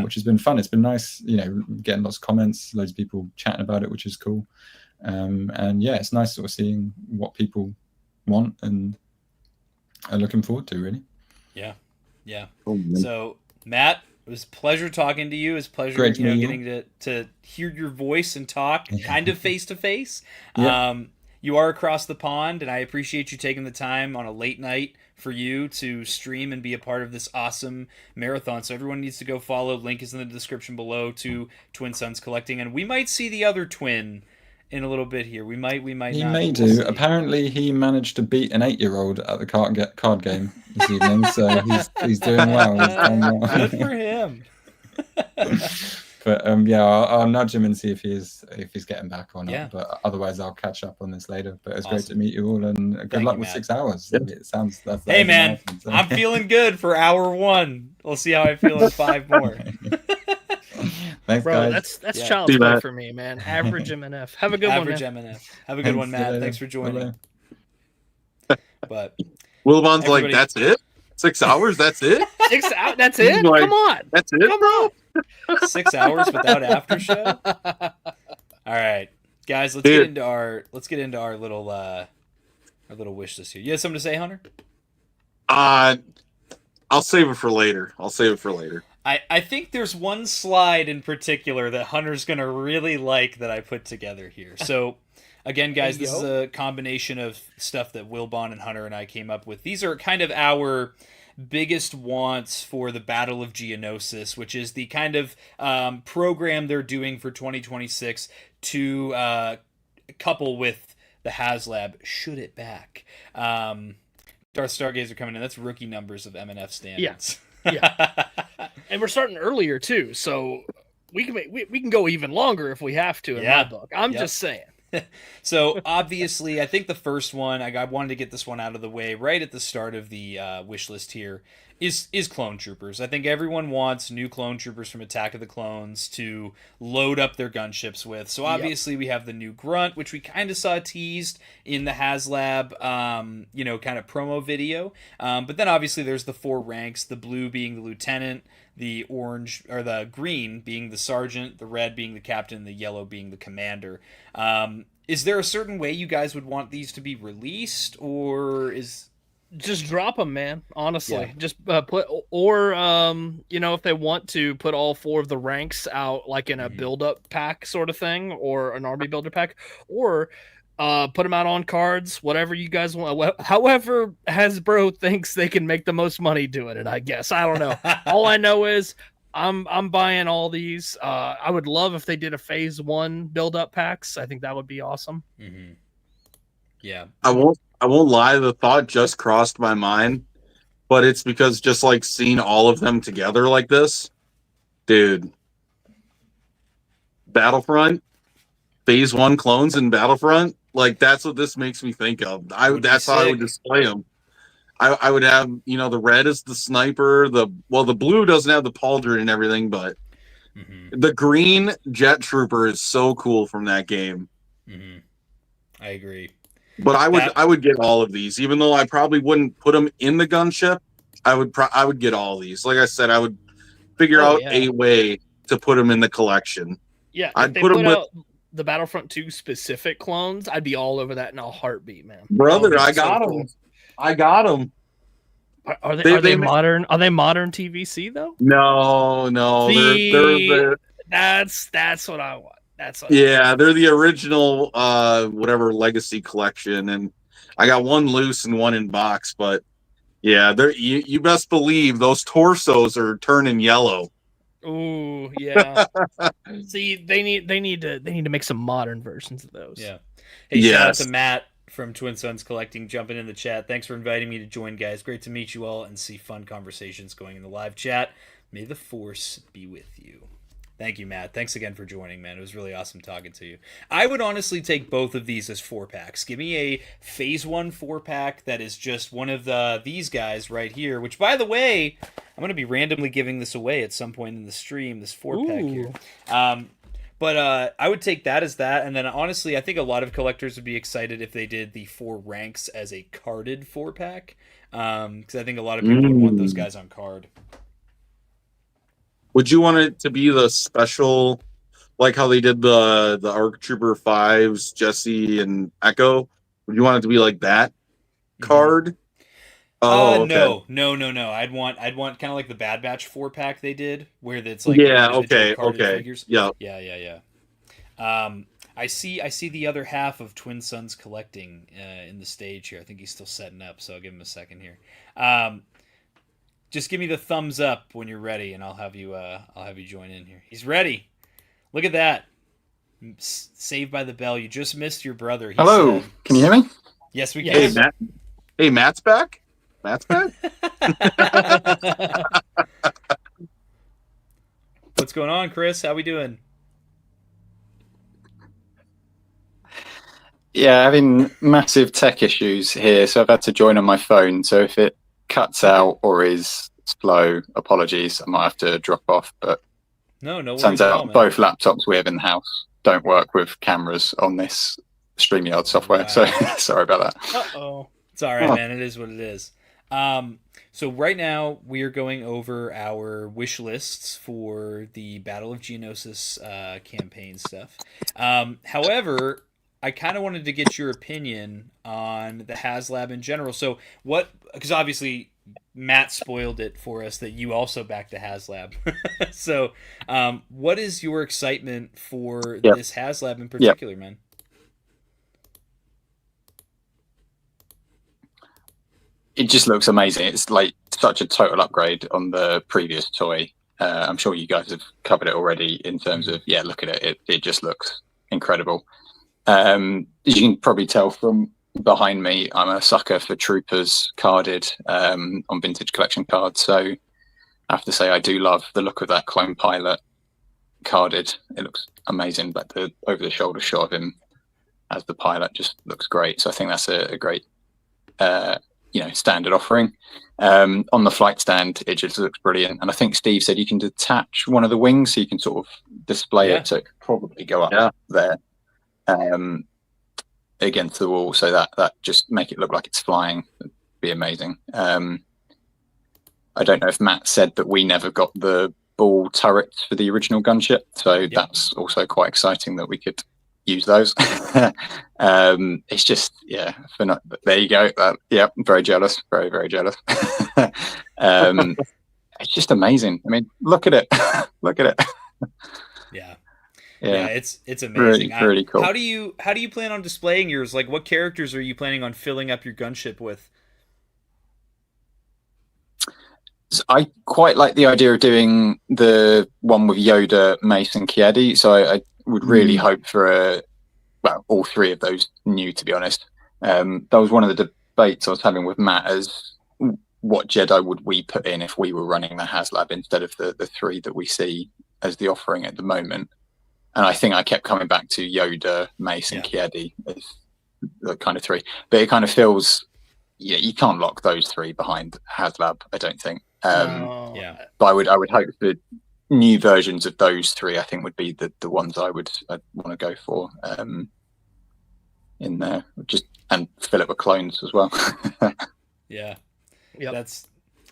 C: which has been fun. It's been nice, getting lots of comments, loads of people chatting about it, which is cool. And yeah, it's nice sort of seeing what people want and are looking forward to, really.
A: Yeah.
D: Oh,
A: so, Matt, it was a pleasure talking to you. It was a pleasure getting to hear your voice and talk kind of face to face. You are across the pond, and I appreciate you taking the time on a late night for you to stream and be a part of this awesome marathon. So everyone needs to go follow. Link is in the description below to Twin Sons Collecting, and we might see the other twin in a little bit here. We might not.
C: He may do. Apparently, he managed to beat an 8-year-old at the card game this evening, so he's doing well.
A: Good for him.
C: But I'll nudge him and see if he's getting back or not.
A: Yeah.
C: But otherwise, I'll catch up on this later. But it's
A: Awesome.
C: great to meet you all, and good luck with
A: Matt.
C: 6 hours.
D: Yep.
C: It sounds.
A: Hey man, I'm feeling good for hour 1. We'll see how I feel in 5 more.
C: Thanks,
B: Bro,
C: guys.
B: that's
D: Yeah.
B: child's
D: See
B: play
D: that.
B: for me, man. Average MNF. Have a good
A: Average
B: one, man.
A: MNF. Have a good one,
C: See you
A: Matt.
C: later.
A: Thanks for joining.
C: Bye-bye.
A: But
D: Wilbon's
A: Everybody-
D: like, that's it? 6 hours? That's it?
B: 6 out. That's it.
D: Like,
B: Come on.
D: That's it,
B: Come
D: bro?
B: on.
A: 6 hours without after show. All right, guys, let's get into our little wish list here. You have something to say, Hunter?
D: I'll save it for later.
A: I think there's one slide in particular that Hunter's gonna really like that I put together here. So again, guys, this is a combination of stuff that Wilbon and Hunter and I came up with. These are kind of our biggest wants for the Battle of Geonosis, which is the kind of program they're doing for 2026 to couple with the HasLab Shoot It Back. Darth Stargazer coming in. That's rookie numbers of MNF standards.
B: Yeah. And we're starting earlier too, so we can go even longer if we have to in my book. I'm just saying.
A: So obviously, I think the first one I wanted to get this one out of the way right at the start of the wish list here is clone troopers. I think everyone wants new clone troopers from Attack of the Clones to load up their gunships with. So obviously we have the new Grunt, which we kind of saw teased in the HasLab, kind of promo video. But then obviously there's the 4 ranks: the blue being the lieutenant, the orange or the green being the sergeant, the red being the captain, the yellow being the commander. Is there a certain way you guys would want these to be released, or is
B: just drop them, man? Honestly, just put if they want to put all 4 of the ranks out like in a build-up pack sort of thing, or an army builder pack, or put them out on cards, whatever you guys want. However Hasbro thinks they can make the most money doing it, I guess. I don't know. All I know is I'm buying all these. I would love if they did a phase 1 build-up packs. I think that would be awesome.
A: Mm-hmm. Yeah.
D: I won't lie, the thought just crossed my mind, but it's because just like seeing all of them together like this, Dude, Battlefront, Phase 1 clones in Battlefront, like that's what this makes me think of. That's how I would display them. I would have, you know, the red is the sniper, the blue doesn't have the pauldron and everything, but the green jet trooper is so cool from that game.
A: I agree.
D: But I would get all of these, even though I probably wouldn't put them in the gunship. I would get all these. Like I said, I would figure out a way to put them in the collection.
B: Yeah,
D: I'd
B: if
D: put
B: they
D: them
B: out the Battlefront 2 specific clones, I'd be all over that in a heartbeat, man.
D: Brother, I got them. Cool. I got them.
B: Are they modern? Are they modern TVC though?
D: No. They're
B: that's what I want.
D: They're the original whatever legacy collection, and I got one loose and one in box. But yeah, you best believe those torsos are turning yellow.
B: Ooh, yeah. See, they need to make some modern versions of those.
A: Yeah. Hey, shout out to Matt from Twin Sons Collecting jumping in the chat. Thanks for inviting me to join, guys. Great to meet you all and see fun conversations going in the live chat. May the force be with you. Thank you, Matt. Thanks again for joining, man. It was really awesome talking to you. I would honestly take both of these as 4-packs. Give me a Phase 1 4-pack that is just one of these guys right here, which, by the way, I'm going to be randomly giving this away at some point in the stream, this 4-pack here. But I would take that as that, and then honestly, I think a lot of collectors would be excited if they did the 4 ranks as a carded 4-pack, because I think a lot of people would want those guys on card.
D: Would you want it to be the special, like how they did the ARC Trooper 5s, Jesse and Echo? Would you want it to be like that card?
A: Oh, okay. No. I'd want kind of like the Bad Batch 4-pack they did, where it's like
D: okay.
A: Figures.
D: Yeah.
A: I see the other half of Twin Sons Collecting in the stage here. I think he's still setting up, so I'll give him a second here. Just give me the thumbs up when you're ready, and I'll have you join in here. He's ready. Look at that. Saved by the Bell. You just missed your brother.
E: Hello. Can you hear me?
A: Yes, we can.
D: Hey, Matt's back. Matt's back.
A: What's going on, Chris? How we doing?
E: Yeah, having massive tech issues here, so I've had to join on my phone. So if it cuts out or is slow, apologies. I might have to drop off. But
A: no
E: turns out both laptops we have in the house don't work with cameras on this StreamYard software. Wow. So sorry about that.
A: Uh-oh. It's all right, man. It is what it is. So right now we are going over our wish lists for the Battle of Geonosis campaign stuff. However, I kind of wanted to get your opinion on the HasLab in general. So because obviously Matt spoiled it for us that you also backed the HasLab. So what is your excitement for this HasLab in particular, man?
E: It just looks amazing. It's like such a total upgrade on the previous toy. I'm sure you guys have covered it already in terms of, look at it. It just looks incredible. As you can probably tell from behind me, I'm a sucker for troopers carded on vintage collection cards. So I have to say I do love the look of that clone pilot carded. It looks amazing, but the over-the-shoulder shot of him as the pilot just looks great. So I think that's a great standard offering. On the flight stand, it just looks brilliant. And I think Steve said you can detach one of the wings so you can sort of display it, so it could probably go up there against the wall, so that just make it look like it's flying. It'd be amazing. I don't know if Matt said that we never got the ball turrets for the original gunship, so that's also quite exciting that we could use those. It's just there you go. I'm very jealous, very jealous. It's just amazing. I mean, look at it. Look at it.
A: Yeah, it's amazing.
E: Really cool.
A: How do you plan on displaying yours? Like, what characters are you planning on filling up your gunship with?
E: I quite like the idea of doing the one with Yoda, Mace, and Kiadi. So I would really hope for all three of those new, to be honest. That was one of the debates I was having with Matt, as what Jedi would we put in if we were running the HasLab instead of the 3 that we see as the offering at the moment. And I think I kept coming back to Yoda, Mace, and Kiedi as the kind of 3. But it kind of feels, you can't lock those 3 behind HasLab, I don't think. But I would hope that new versions of those 3, I think, would be the ones I'd want to go for in there. And fill it with clones as well.
A: Yeah.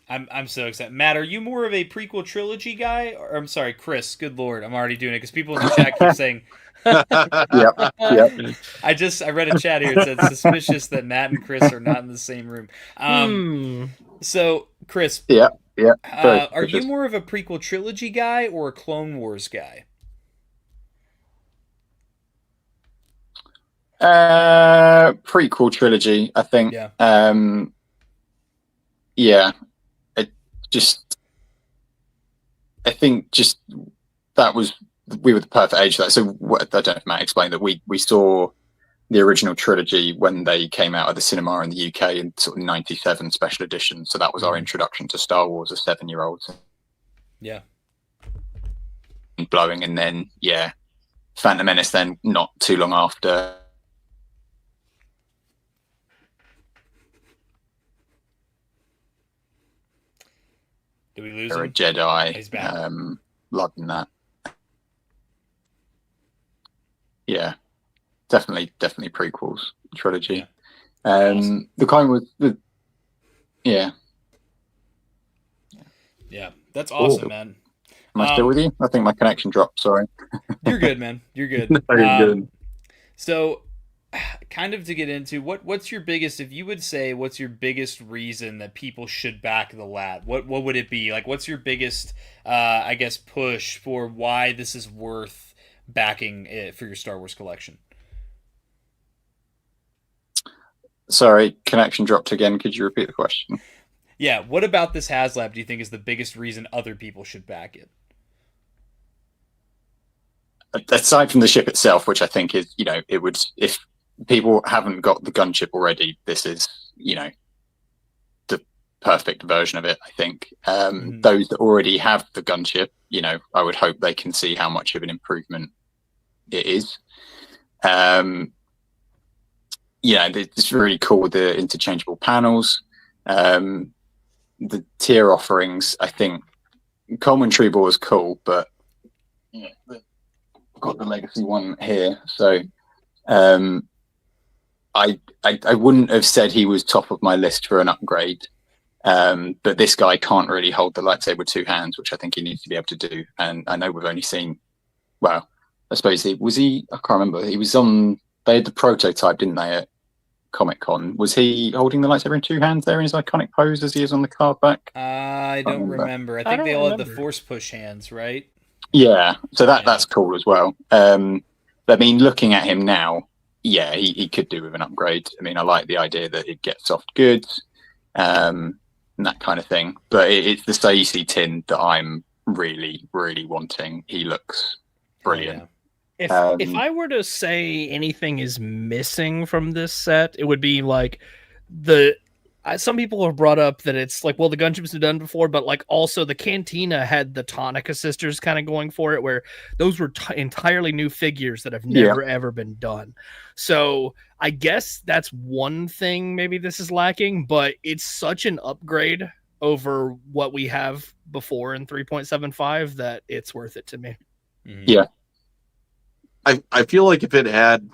A: I'm so excited. Matt, are you more of a prequel trilogy guy? Or I'm sorry, Chris. Good Lord, I'm already doing it because people in the chat keep saying.
E: Yep.
A: I read a chat here. It said suspicious that Matt and Chris are not in the same room. So Chris.
E: Yeah.
A: Are you more of a prequel trilogy guy or a Clone Wars guy?
E: Prequel trilogy, I think. I think that was, we were the perfect age for that. So I don't know if Matt explained that we saw the original trilogy when they came out of the cinema in the UK in sort of 97 special edition. So that was our introduction to Star Wars as 7-year-olds.
A: Yeah.
E: Blowing, and then Phantom Menace then not too long after.
A: Did we lose
E: him?
A: A
E: Jedi.
A: He's back.
E: Loving that. Yeah, definitely prequels trilogy.
A: Awesome.
E: The kind with
A: yeah, that's awesome, man.
E: Am I still with you? I think my connection dropped. Sorry.
A: You're good, man. You're good.
D: You're good.
A: So, kind of to get into what's your biggest, if you would say, what's your biggest reason that people should back the LAAT? What would it be? Like, what's your biggest, I guess, push for why this is worth backing it for your Star Wars collection?
E: Sorry, connection dropped again. Could you repeat the question?
A: Yeah, what about this HasLab do you think is the biggest reason other people should back it?
E: Aside from the ship itself, which I think is, it would, if people haven't got the gunship already, this is, the perfect version of it, I think. Those that already have the gunship, I would hope they can see how much of an improvement it is. It's really cool with the interchangeable panels. The tier offerings, I think Coleman Treeball is cool, but I've got the legacy one here. So I wouldn't have said he was top of my list for an upgrade. But this guy can't really hold the lightsaber with 2 hands, which I think he needs to be able to do. And I know we've only seen, I suppose I can't remember. He was they had the prototype, didn't they, at Comic-Con? Was he holding the lightsaber in 2 hands there in his iconic pose as he is on the card back?
A: I don't remember. I think they all had the force push hands, right?
E: Yeah, so that's cool as well. But I mean, looking at him now, he could do with an upgrade. I mean, I like the idea that it gets soft goods and that kind of thing. But it's the Stacey tin that I'm really, really wanting. He looks brilliant.
A: Yeah.
B: If I were to say anything is missing from this set, it would be like some people have brought up that it's like, well, the gunships have done before, but like also the Cantina had the Tonica sisters kind of going for it, where those were entirely new figures that have never ever been done. So I guess that's one thing maybe this is lacking, but it's such an upgrade over what we have before in 3.75 that it's worth it to me.
A: Mm-hmm.
E: Yeah.
D: I feel like if it had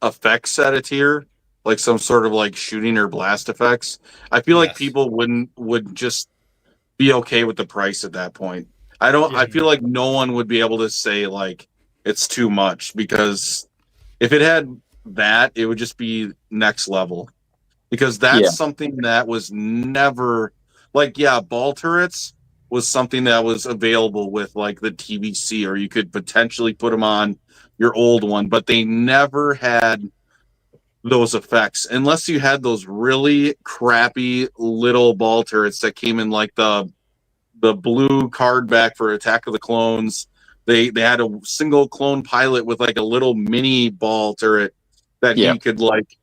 D: effects at a tier, like some sort of like shooting or blast effects, I feel like people would just be okay with the price at that point. I feel like no one would be able to say like it's too much, because if it had that, it would just be next level, because that's something that was never ball turrets was something that was available with like the TVC, or you could potentially put them on your old one, but they never had those effects unless you had those really crappy little ball turrets that came in like the blue card back for Attack of the Clones. They had a single clone pilot with like a little mini ball turret that he could like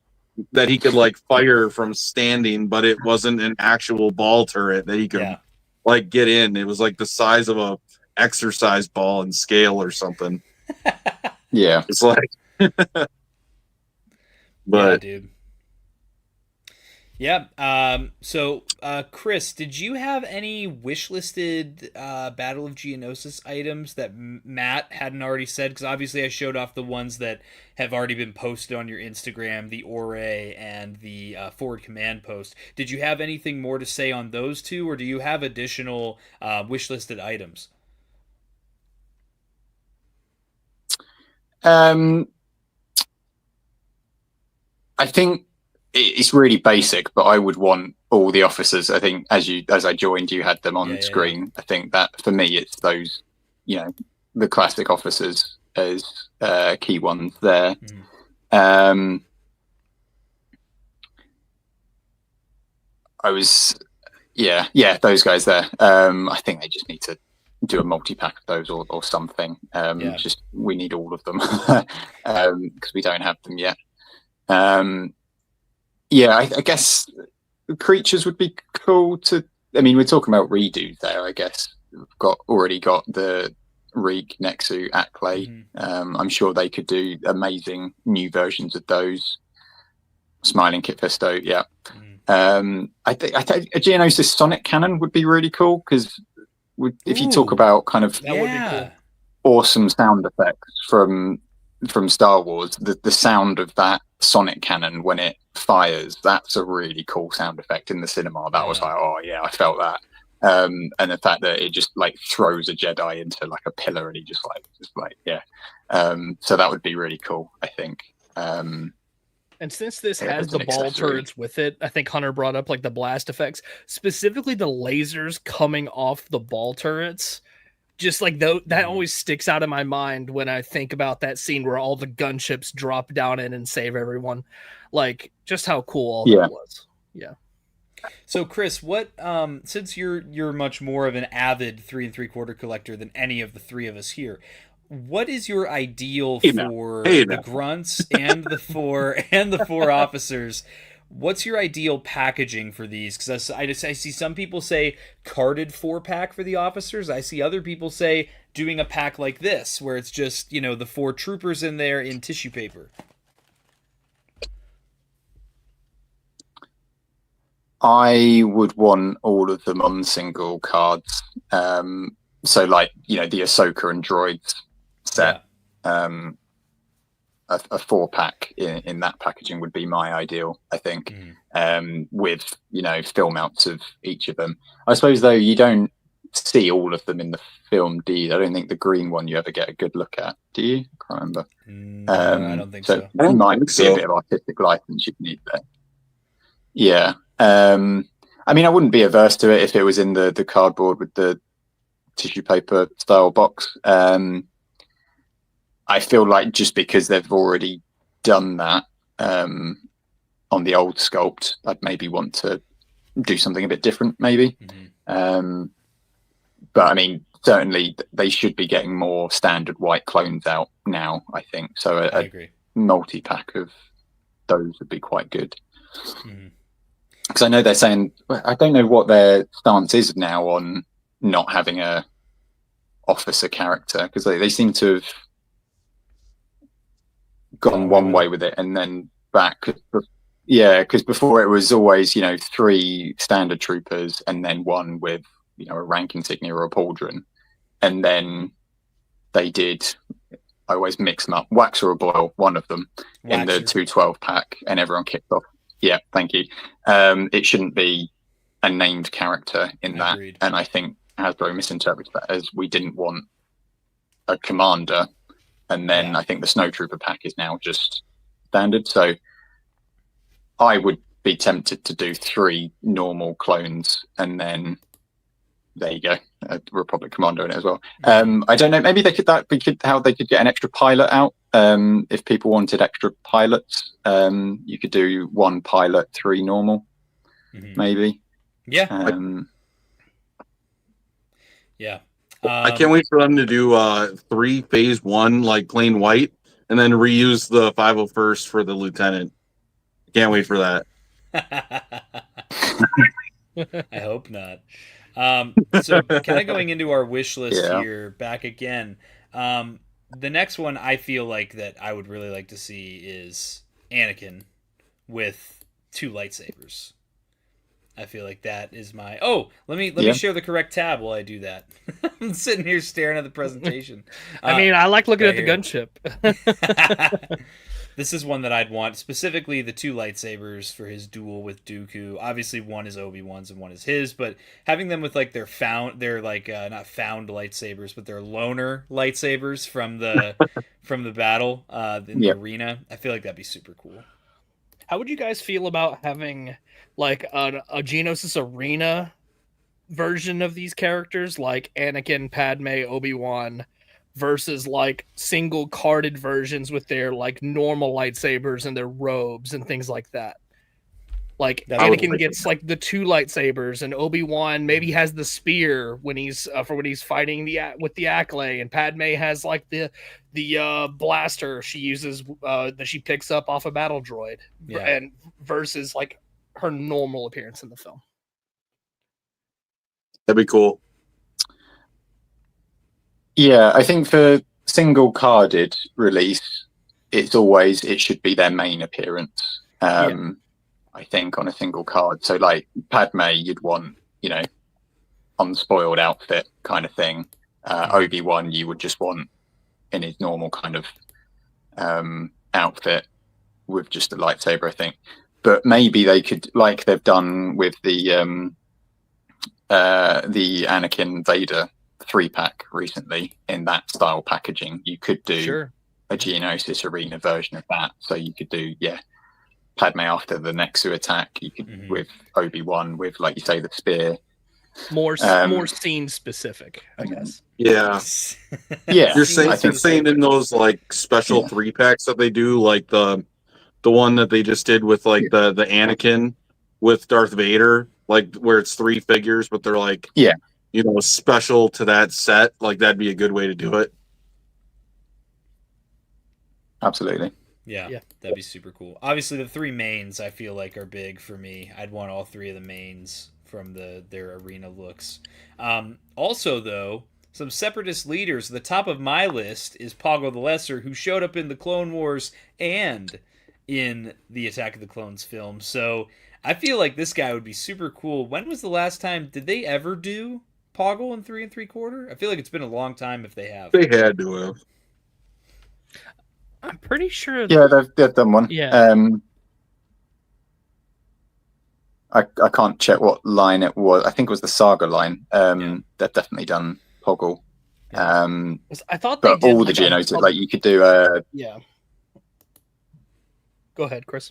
D: that he could like fire from standing, but it wasn't an actual ball turret that he could like get in. It was like the size of a exercise ball in scale or something.
E: Yeah,
D: it's like, but
A: yeah, dude. Yeah. So, Chris, did you have any wishlisted Battle of Geonosis items that Matt hadn't already said? Because obviously I showed off the ones that have already been posted on your Instagram, the Ore and the Forward Command post. Did you have anything more to say on those two, or do you have additional wishlisted items?
E: I think it's really basic, but I would want all the officers. I think as I joined, you had them on screen. I think that for me, it's those, the classic officers as key ones there. Those guys there. I think they just need to do a multi-pack of those or something. Just we need all of them because we don't have them yet. I guess creatures would be cool to. I mean, we're talking about redos there. I guess we've already got the Reek, Nexu, Acklay. I'm sure they could do amazing new versions of those. Smiling Kit Fisto, I think a Geonosis Sonic Cannon would be really cool because if you talk about kind of
B: That would be cool.
E: awesome sound effects from Star Wars, the sound of that Sonic Cannon when it fires, that's a really cool sound effect in the cinema. That was like, oh yeah, I felt that. And the fact that it just like throws a Jedi into like a pillar and he just like so that would be really cool, I think.
B: And since this has the ball turrets with it, I think Hunter brought up like the blast effects, specifically the lasers coming off the ball turrets. Just like that always sticks out in my mind when I think about that scene where all the gunships drop down in and save everyone. Like just how cool all that was. Yeah.
A: So Chris, what since you're much more of an avid 3 3/4 collector than any of the three of us here, what is your ideal for the grunts and the four officers? What's your ideal packaging for these? Because I see some people say carded 4-pack for the officers. I see other people say doing a pack like this, where it's just, the 4 troopers in there in tissue paper.
E: I would want all of them on single cards. So like, the Ahsoka and droids set. A 4-pack in that packaging would be my ideal, I think, with film outs of each of them. I suppose though you don't see all of them in the film, do you? I don't think the green one you ever get a good look at, do you? I can't remember.
A: No, I don't think so.
E: It might be a bit of artistic license you need there. Yeah. I mean, I wouldn't be averse to it if it was in the cardboard with the tissue paper style box. I feel like just because they've already done that on the old sculpt, I'd maybe want to do something a bit different, maybe. But I mean, certainly they should be getting more standard white clones out now, I think. So I agree. Multi-pack of those would be quite good. Because I know they're saying, I don't know what their stance is now on not having a officer character, because they seem to have gone one way with it and then back. Because before it was always 3 standard troopers and then 1 with a rank insignia or a pauldron, and then they did, I always mix them up, wax or a boil, one of them in the 212 pack, and everyone kicked off. Yeah, thank you. It shouldn't be a named character in that.
A: Agreed.
E: And I think Hasbro misinterpreted that as we didn't want a commander. And then I think the Snowtrooper pack is now just standard. So I would be tempted to do 3 normal clones, and then there you go, a Republic Commando in it as well. I don't know, maybe they could how they could get an extra pilot out. If people wanted extra pilots, you could do 1 pilot, 3 normal, maybe.
A: Yeah.
D: I can't wait for them to do 3 phase 1 like plain white, and then reuse the 501st for the lieutenant. Can't wait for that.
A: I hope not. So kind of going into our wish list here, back again. The next one I feel like that I would really like to see is Anakin with 2 lightsabers. I feel like that is my. Oh, let me share the correct tab while I do that. I'm sitting here staring at the presentation.
B: I mean, I like looking at the gunship.
A: This is one that I'd want, specifically the 2 lightsabers for his duel with Dooku. Obviously, one is Obi-Wan's and one is his, but having them with like they're like not found lightsabers, but they're loner lightsabers from the from the battle in the arena. I feel like that'd be super cool.
B: How would you guys feel about having like a Geonosis arena version of these characters, like Anakin, Padme, Obi-Wan, versus like single carded versions with their like normal lightsabers and their robes and things like that? Like Anakin gets like the 2 lightsabers, and Obi-Wan maybe has the spear when he's fighting with the Acklay, and Padme has like the blaster she uses that she picks up off a battle droid, and versus like her normal appearance in the film.
D: That'd be cool.
E: Yeah, I think for single carded release, it should be their main appearance. I think on a single card. So like Padme, you'd want, unspoiled outfit kind of thing. Obi-Wan, you would just want in his normal kind of outfit with just a lightsaber, I think. But maybe they could, like they've done with the Anakin Vader 3-pack recently, in that style packaging, you could do a Geonosis arena version of that. So you could do Padme after the Nexu attack. You could with Obi-Wan with, like you say, the spear.
B: More scene specific, I guess.
D: Yeah. You're saying in those like special 3-packs that they do, like the one that they just did with like the Anakin with Darth Vader, like where it's 3 figures, but they're like special to that set. Like that'd be a good way to do it.
E: Absolutely.
A: Yeah, that'd be super cool. Obviously, the 3 mains I feel like are big for me. I'd want all 3 of the mains from their arena looks. Also, though, some separatist leaders. The top of my list is Poggle the Lesser, who showed up in the Clone Wars and in the Attack of the Clones film. So I feel like this guy would be super cool. When was the last time? Did they ever do Poggle in 3 3/4? I feel like it's been a long time if they have.
D: They had to have.
B: I'm pretty sure.
E: Yeah, they've done one.
B: Yeah.
E: I can't check what line it was. I think it was the Saga line. They've definitely done Poggle.
B: I thought
E: but
B: they did
E: all the Geonosis, like you could do
B: yeah. Go ahead, Chris.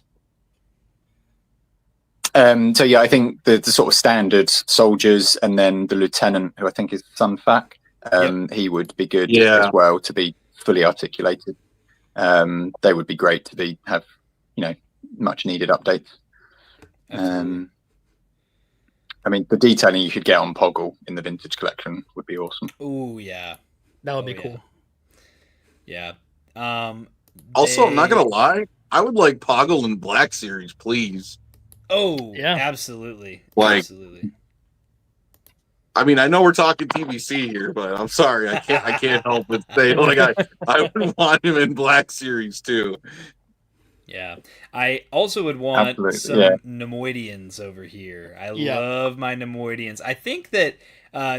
E: So yeah, I think the sort of standard soldiers, and then the lieutenant, who I think is Sun Fac, he would be good as well to be fully articulated. They would be great to have much needed updates. I mean, the detailing you could get on Poggle in the vintage collection would be awesome.
A: Oh yeah,
B: that would be cool.
A: Yeah.
D: Also, I'm not gonna lie, I would like Poggle in Black Series, please.
A: Oh yeah, absolutely.
D: Absolutely. I mean, I know we're talking TVC here, but I'm sorry, I can't help but say, like, I would want him in Black Series too.
A: Yeah, I also would want some Nemoidians over here. I love my Nemoidians. I think that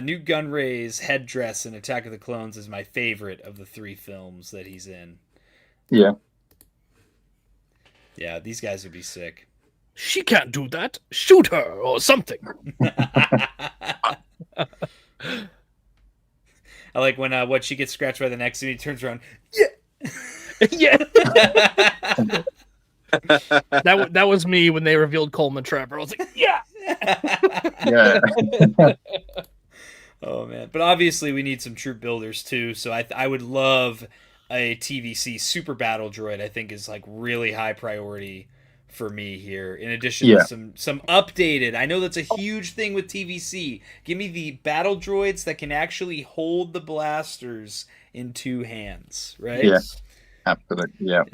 A: Newt Gunray's headdress in Attack of the Clones is my favorite of the 3 films that he's in.
E: Yeah.
A: Yeah, these guys would be sick.
B: She can't do that. Shoot her or something.
A: I like when she gets scratched by the next and he turns around.
B: Yeah. That was me when they revealed Coleman Trapper. I was like, yeah.
A: Oh man, but obviously we need some troop builders too. So I would love a TVC super battle droid. I think is like really high priority for me here. In addition to some updated. I know that's a huge thing with TVC. Give me the battle droids that can actually hold the blasters in 2 hands. Right?
E: Yeah. Absolutely. Yeah.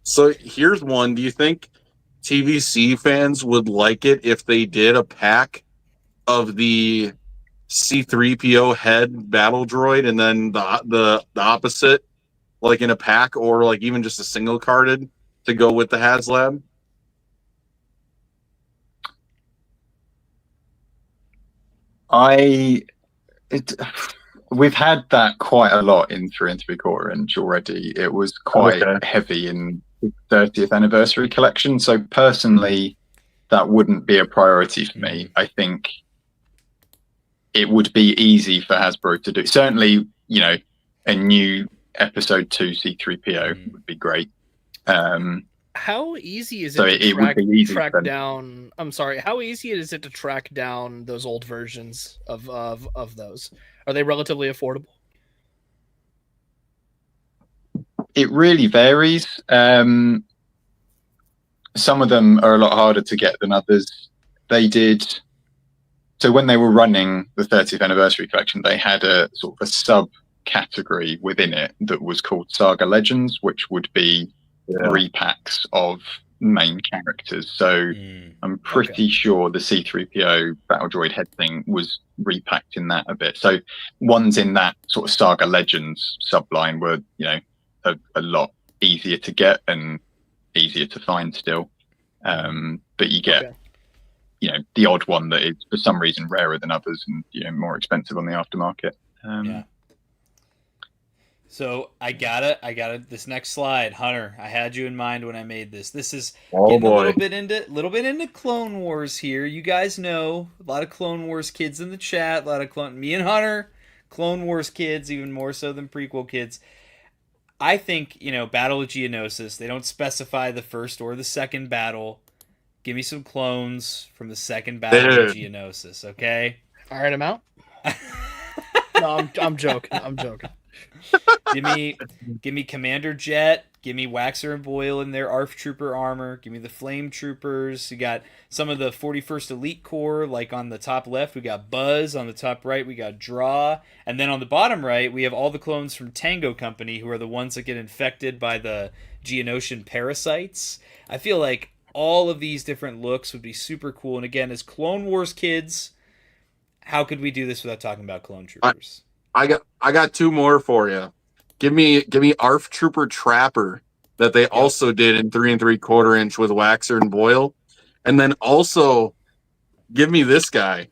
D: So here's one. Do you think TVC fans would like it if they did a pack of the C3PO head battle droid, and then the opposite, like in a pack, or like even just a single carded to go with the HasLab.
E: We've had that quite a lot in 3 3/4 inch already. It was quite heavy in the 30th anniversary collection. So personally, that wouldn't be a priority for me. I think it would be easy for Hasbro to do. Certainly, you know, a new episode 2 C3PO would be great.
B: How easy is it
E: So
B: to
E: it would be easy
B: track
E: for them.
B: down? I'm sorry. How easy is it to track down those old versions of those? Are they relatively affordable?
E: It really varies. Some of them are a lot harder to get than others. So when they were running the 30th anniversary collection, they had a sort of a subcategory within it that was called Saga Legends, which would be repacks of main characters. So I'm pretty sure the C3PO Battle Droid head thing was repacked in that a bit. So ones in that sort of Saga Legends subline were, you know, a lot easier to get and easier to find still. But you get, you know, the odd one that is for some reason rarer than others and, you know, more expensive on the aftermarket.
A: So I got it. This next slide, Hunter, I had you in mind when I made this. This is getting a little bit into Clone Wars here. You guys know a lot of Clone Wars kids in the chat. Me and Hunter, Clone Wars kids, even more so than prequel kids. I think, you know, Battle of Geonosis. They don't specify the first or the second battle. Give me some clones from the second Battle of Geonosis, okay?
B: All right, I'm out. No, I'm joking. I'm joking.
A: Give me Commander Jet. Give me Waxer and Boyle in their ARF Trooper armor. Give me the Flame Troopers. You got some of the 41st Elite Corps, like on the top left, we got Buzz. On the top right, we got Draw. And then on the bottom right, we have all the clones from Tango Company, who are the ones that get infected by the Geonosian parasites. I feel like all of these different looks would be super cool. And again, as Clone Wars kids, how could we do this without talking about Clone Troopers?
D: I got two more for you. Give me ARF Trooper Trapper that they also did in 3 3/4 inch with Waxer and Boyle, and then also give me this guy.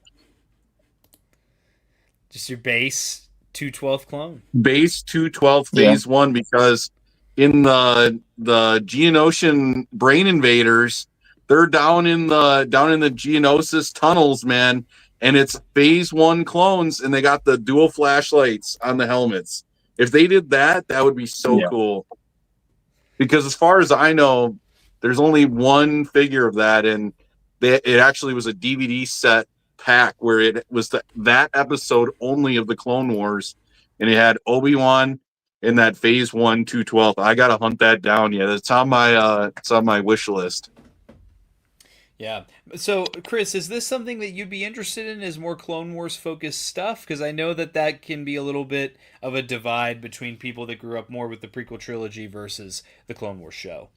A: Just your base 212th clone.
D: Base 212 Phase 1, because in the Geonosian Brain Invaders, they're down in the Geonosis tunnels, man. And it's Phase 1 clones, and they got the dual flashlights on the helmets. If they did that, that would be so cool. Because as far as I know, there's only one figure of that, and it actually was a DVD set pack where it was that episode only of the Clone Wars, and it had Obi-Wan in that Phase 1 212. I gotta hunt that down. Yeah, it's on my wish list.
A: Yeah. So, Chris, is this something that you'd be interested in as more Clone Wars focused stuff? Because I know that can be a little bit of a divide between people that grew up more with the prequel trilogy versus the Clone Wars show.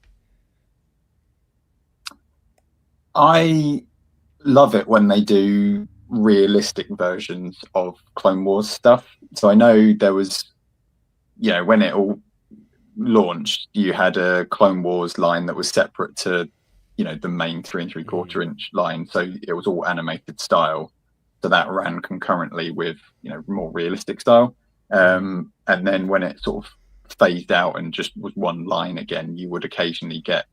E: I love it when they do realistic versions of Clone Wars stuff. So I know there was, you know, when it all launched, you had a Clone Wars line that was separate to, you know, the main 3 3/4 inch line. So it was all animated style. So that ran concurrently with, you know, more realistic style. And then when it sort of phased out and just was one line again, you would occasionally get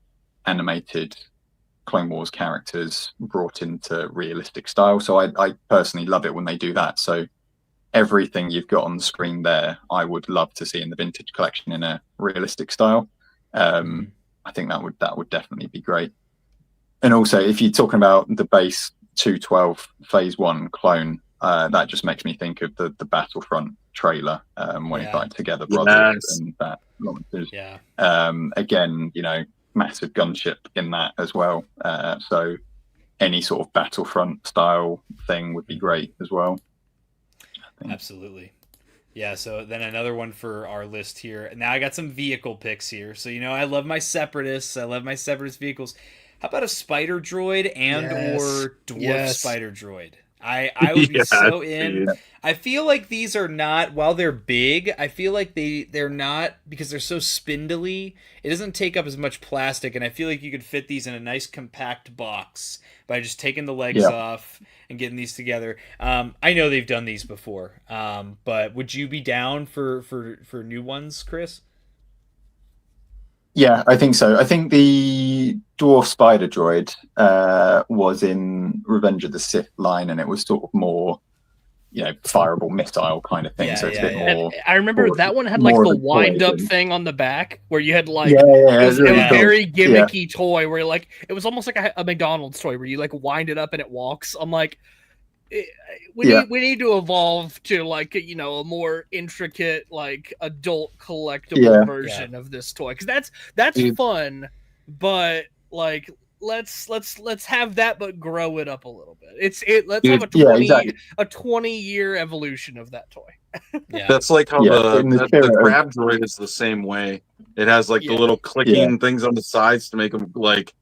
E: animated Clone Wars characters brought into realistic style. So I personally love it when they do that. So everything you've got on the screen there, I would love to see in the vintage collection in a realistic style. I think that would definitely be great. And also, if you're talking about the base 212 Phase 1 clone, that just makes me think of the Battlefront trailer when it's like Together Brothers and that launches. Again, you know, massive gunship in that as well. So any sort of Battlefront style thing would be great as well.
A: Absolutely. Yeah, so then another one for our list here. Now I got some vehicle picks here. So, you know, I love my Separatists. I love my Separatist vehicles. how about a spider droid and or dwarf spider droid? I would be so in. I feel like these are not, while they're big, I feel like they're not, because they're so spindly, it doesn't take up as much plastic, and I feel like you could fit these in a nice compact box by just taking the legs off and getting these together. I know they've done these before, but would you be down for new ones, Chris?
E: Yeah, I think so. I think the dwarf spider droid was in Revenge of the Sith line, and it was sort of more, fireable missile kind of thing. So it's a bit more.
B: I remember that one had like the wind up thing on the back where you had like
E: it was
B: a very gimmicky toy where like it was almost like a McDonald's toy where you like wind it up and it walks. I'm like, we need to evolve to like a more intricate like adult collectible version of this toy, because that's fun, but like let's have that but grow it up a little bit. Let's have a 20-year evolution of that toy.
D: That's like how the crab droid is the same way. It has like the little clicking things on the sides to make them like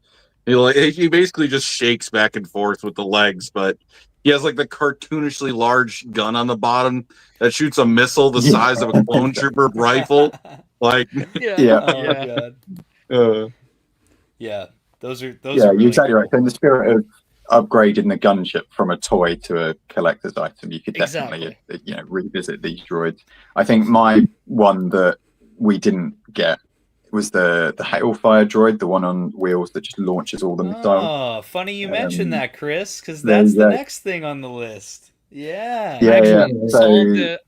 D: he basically just shakes back and forth with the legs, but he has like the cartoonishly large gun on the bottom that shoots a missile the size of a clone trooper rifle. Like,
A: God. Those are
E: you're exactly right. So in the spirit of upgrading the gunship from a toy to a collector's item, you could definitely revisit these droids. I think my one that we didn't get was the Hailfire droid, the one on wheels that just launches all the missiles.
A: Oh, funny you mentioned that, Chris, because that's the next thing on the list. I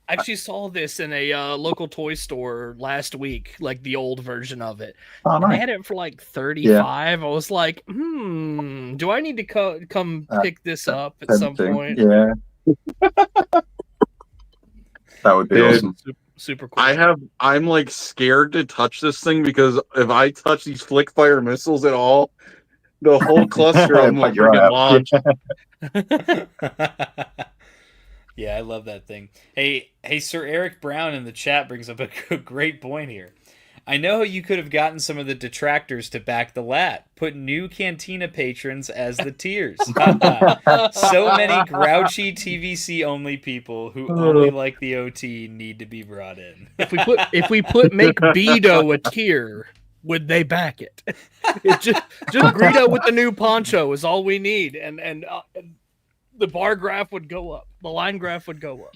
B: actually saw this in a local toy store last week, like the old version of it.
E: Oh, nice.
B: I had it for like 35. I was like, do I need to come pick this up at some point?
E: Yeah. That would be awesome.
B: Super cool.
D: I'm like scared to touch this thing, because if I touch these flick fire missiles at all, the whole cluster of them will get launched.
A: Yeah, I love that thing. Hey, Sir Eric Brown in the chat brings up a great point here. I know you could have gotten some of the detractors to back the LAAT. Put new Cantina patrons as the tiers. So many grouchy TVC only people who only like the OT need to be brought in.
B: If we put make Beto a tier, would they back it? Just Greedo with the new poncho is all we need, and the bar graph would go up. The line graph would go up.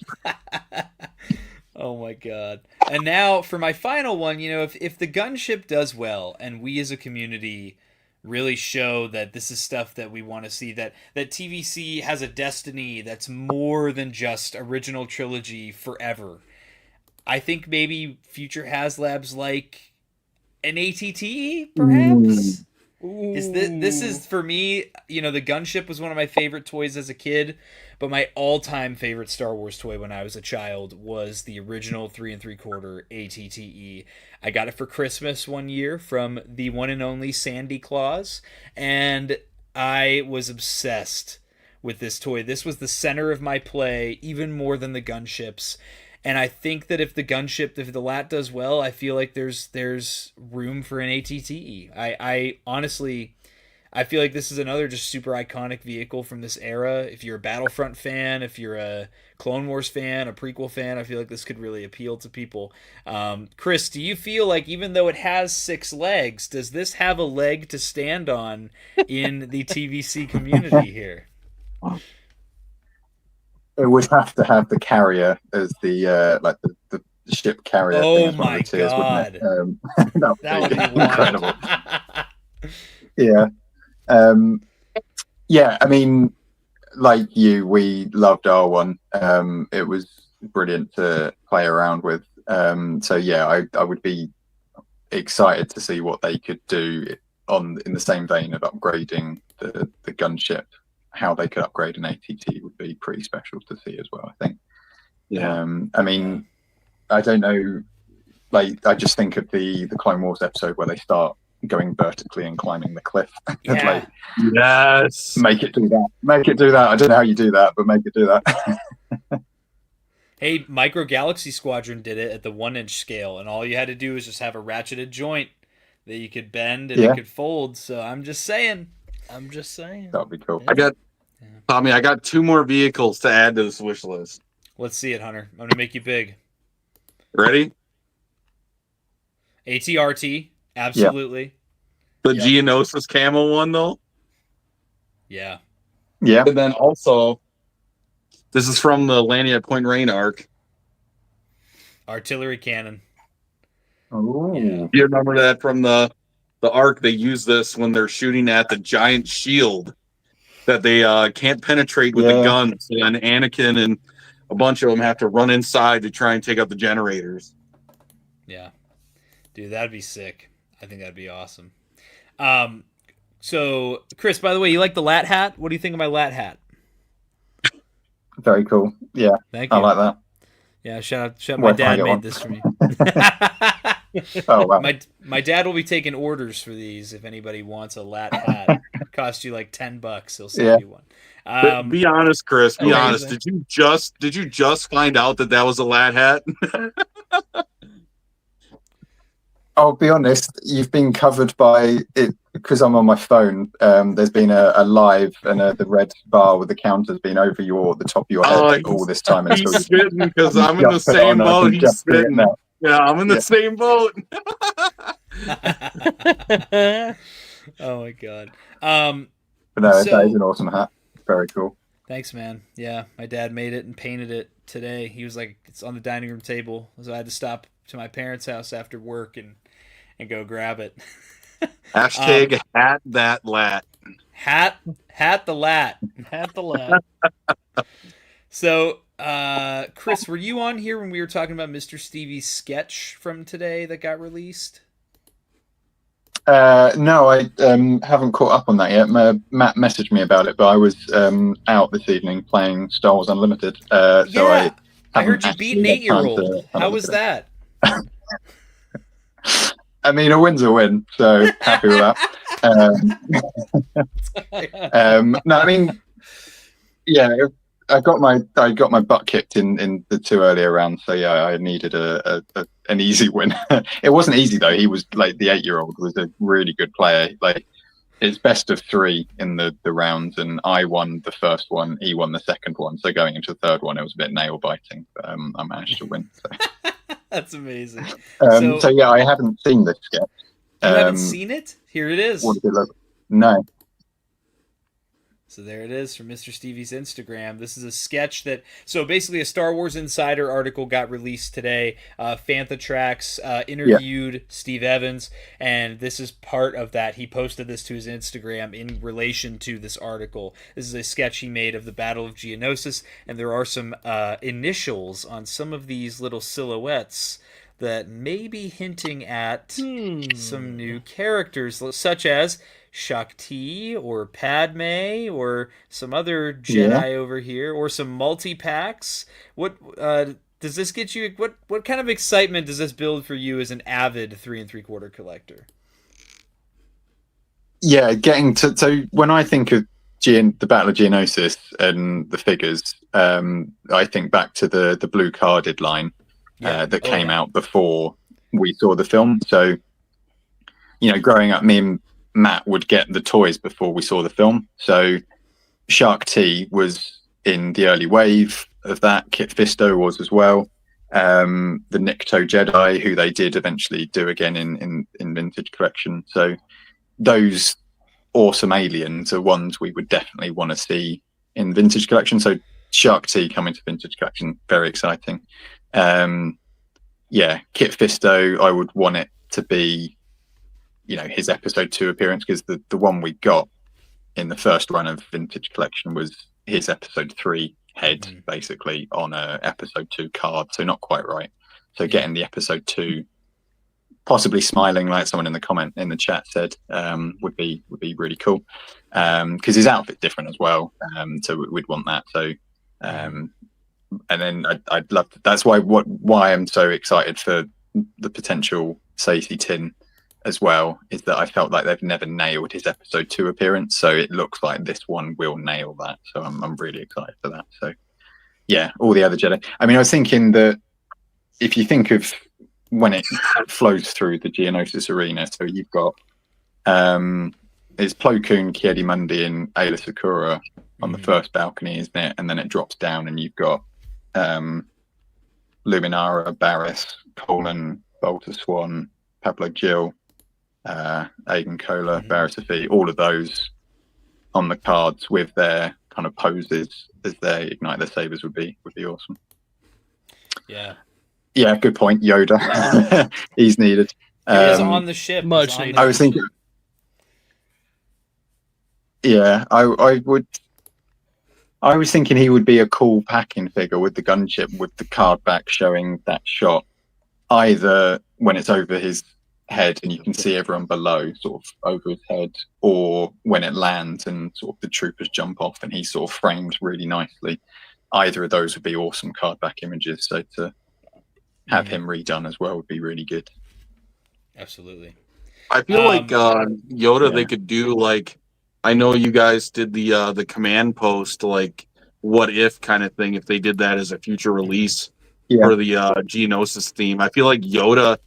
A: Oh my God. And now for my final one, if the gunship does well and we as a community really show that this is stuff that we want to see, that TVC has a destiny that's more than just original trilogy forever, I think maybe future HasLabs like an ATT perhaps. This is for me, the gunship was one of my favorite toys as a kid, but my all-time favorite Star Wars toy when I was a child was the original 3 3/4 ATTE. I got it for Christmas one year from the one and only Sandy Claus, and I was obsessed with this toy. This was the center of my play, even more than the gunships. And I think that if the LAAT does well, I feel like there's room for an ATTE. I honestly, I feel like this is another just super iconic vehicle from this era. If you're a Battlefront fan, if you're a Clone Wars fan, a Prequel fan, I feel like this could really appeal to people. Chris, do you feel like even though it has 6 legs, does this have a leg to stand on in the TVC community here?
E: It would have to have the carrier as the the ship carrier.
A: Oh my God!
E: That would be incredible. Yeah. I mean, like you, we loved R1. It was brilliant to play around with. So yeah, I would be excited to see what they could do in the same vein of upgrading the gunship. How they could upgrade an ATT would be pretty special to see as well, I think. I mean, I don't know, like, I just think of the Clone Wars episode where they start going vertically and climbing the cliff.
A: Yeah.
D: Yes.
E: Make it do that. I don't know how you do that, but make it do that.
A: Hey, Micro Galaxy Squadron did it at the 1-inch scale, and all you had to do was just have a ratcheted joint that you could bend and it could fold. So I'm just saying,
B: I'm just saying.
E: That'd be cool.
D: I got Tommy. I got 2 more vehicles to add to this wish list.
A: Let's see it, Hunter. I'm gonna make you big.
D: Ready?
A: ATRT, absolutely.
D: The Geonosis camo one, though.
A: Yeah.
E: Yeah.
D: And then also, this is from the Landing at Point Rain arc.
A: Artillery cannon.
E: Oh.
A: Yeah.
D: You remember that from the arc? They use this when they're shooting at the giant shield that they can't penetrate with the guns. And Anakin and a bunch of them have to run inside to try and take out the generators.
A: Yeah. Dude, that'd be sick. I think that'd be awesome. So, Chris, by the way, you like the LAAT hat? What do you think of my LAAT hat?
E: Very cool. Yeah.
A: Thank you.
E: I like that.
A: Yeah, shout out. My dad made this for me.
E: Oh, wow.
A: My dad will be taking orders for these if anybody wants a LAAT hat. It costs you like $10. He'll send you one.
D: Be honest, Chris. Be
B: amazing.
D: honest. Did you just find out that was a LAAT hat?
E: I'll be honest, you've been covered by it because I'm on my phone. There's been a live and the red bar with the counters been over the top of your head all this time.
D: He's spitting because I'm in the same boat. He's spitting. Yeah, I'm in the same boat.
A: Oh my god.
E: But no, that is an awesome hat. Very cool.
A: Thanks, man. Yeah, my dad made it and painted it today. He was like, it's on the dining room table. So I had to stop to my parents' house after work and go grab it.
D: Hashtag hat that LAAT.
A: Hat the LAAT.
B: Hat the LAAT.
A: So, Chris, were you on here when we were talking about Mr. Stevie's sketch from today that got released?
E: No, I haven't caught up on that yet. Matt messaged me about it, but I was out this evening playing Star Wars Unlimited. So
A: I heard you beat an 8-year-old. How was that?
E: I mean, a win's a win, so happy with that. No, I mean, yeah, I got my butt kicked in the 2 earlier rounds, so yeah, I needed an easy win. It wasn't easy though. He was like the 8-year-old was a really good player. Like it's best of 3 in the rounds, and I won the first one, he won the second one. So going into the third one, it was a bit nail biting, but I managed to win. So.
A: That's amazing.
E: So yeah, I haven't seen this sketch.
A: You haven't seen it? Here it is.
E: What does it look? No.
A: So there it is from Mr. Stevie's Instagram. This is a sketch that, so basically a Star Wars Insider article got released today. Fantha Tracks interviewed Steve Evans, and this is part of that. He posted this to his Instagram in relation to this article. This is a sketch he made of the Battle of Geonosis, and there are some initials on some of these little silhouettes that may be hinting at some new characters, such as Shakti or Padme or some other Jedi over here, or some multi-packs. What does this get you? What kind of excitement does this build for you as an avid 3 3/4 collector?
E: Yeah, so when I think of the Battle of Geonosis and the figures, I think back to the blue carded line that came out before we saw the film. So, you know, growing up, me and Matt would get the toys before we saw the film. So Shark T was in the early wave of that. Kit Fisto was as well. The Nikto Jedi, who they did eventually do again in Vintage Collection. So those awesome aliens are ones we would definitely want to see in Vintage Collection. So Shark T coming to Vintage Collection, very exciting. Yeah, Kit Fisto, I would want it to be, you know, his episode 2 appearance, because the one we got in the first run of Vintage Collection was his episode 3 head, basically on a episode 2 card, so not quite right. So getting the episode 2, possibly smiling like someone in the chat said, would be really cool, because his outfit's different as well, so we'd want that. So and then I'd love to, that's why I'm so excited for the potential Stacey Tin as well, is that I felt like they've never nailed his episode 2 appearance, so it looks like this one will nail that. So I'm really excited for that. So yeah, all the other Jedi. I mean, I was thinking that if you think of when it flows through the Geonosis arena, so you've got it's Plo Koon, Kiedimundi, and Ayla Sakura on the first balcony, isn't it? And then it drops down, and you've got Luminara, Barris, Colin, Bolter Swan, Pablo Gil, Aiden Kohler, Barris Afi, all of those on the cards with their kind of poses as they ignite their sabers would be awesome.
A: Yeah.
E: Yeah, good point. Yoda. He's needed.
A: He is on the ship.
B: Much needed.
E: I was thinking. Yeah, I was thinking he would be a cool packing figure with the gunship, with the card back showing that shot, either when it's over his head and you can see everyone below, sort of over his head, or when it lands and sort of the troopers jump off and he's sort of framed really nicely. Either of those would be awesome card back images. So to have him redone as well would be really good.
A: Absolutely.
D: I feel like Yoda, they could do like, I know you guys did the command post, like what if kind of thing, if they did that as a future release for the Geonosis theme. I feel like Yoda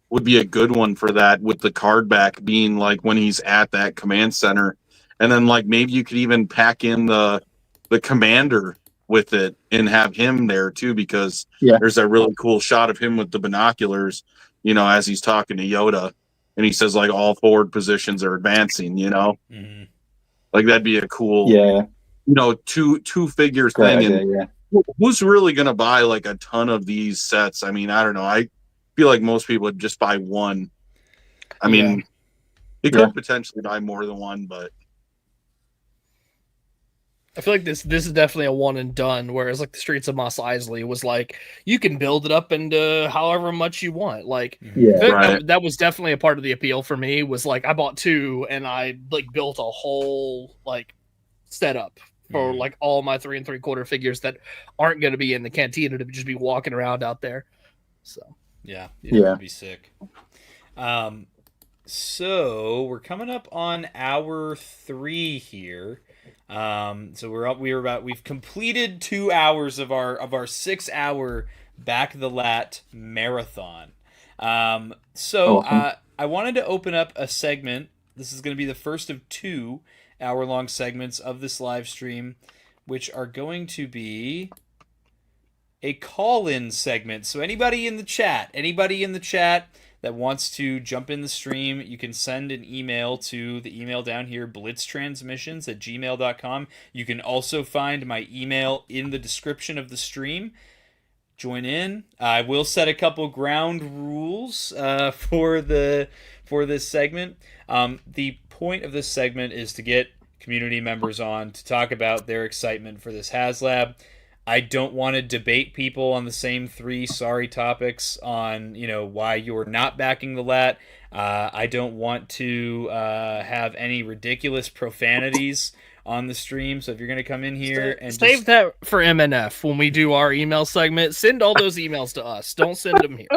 D: would be a good one for that, with the card back being like when he's at that command center. And then like maybe you could even pack in the commander with it and have him there too, because there's a really cool shot of him with the binoculars, you know, as he's talking to Yoda, and he says like all forward positions are advancing, you know. Like that'd be a cool, you know, two figure thing. And who's really gonna buy like a ton of these sets? I mean, I don't know. I feel like most people would just buy one. I mean, you could potentially buy more than one, but
B: I feel like this is definitely a one and done, whereas like the Streets of Mos Eisley was like you can build it up into however much you want. Like that was definitely a part of the appeal for me, was like I bought two and I like built a whole like setup for like all my 3 3/4 figures that aren't going to be in the cantina, to just be walking around out there. So
A: yeah, it'd be sick. So we're coming up on hour 3 here. So we've completed 2 hours of our 6-hour Back the LAAT Marathon. So I wanted to open up a segment. This is going to be the first of 2 hour-long segments of this live stream, which are going to be a call-in segment. So anybody in the chat that wants to jump in the stream, you can send an email to the email down here, blitztransmissions@gmail.com. You can also find my email in the description of the stream. Join in. I will set a couple ground rules for this segment. The point of this segment is to get community members on to talk about their excitement for this HasLab. I don't want to debate people on the same 3 sorry topics on, you know, why you're not backing the LAAT. I don't want to have any ridiculous profanities on the stream. So if you're going to come in here and
B: save that for MNF when we do our email segment, send all those emails to us. Don't send them here.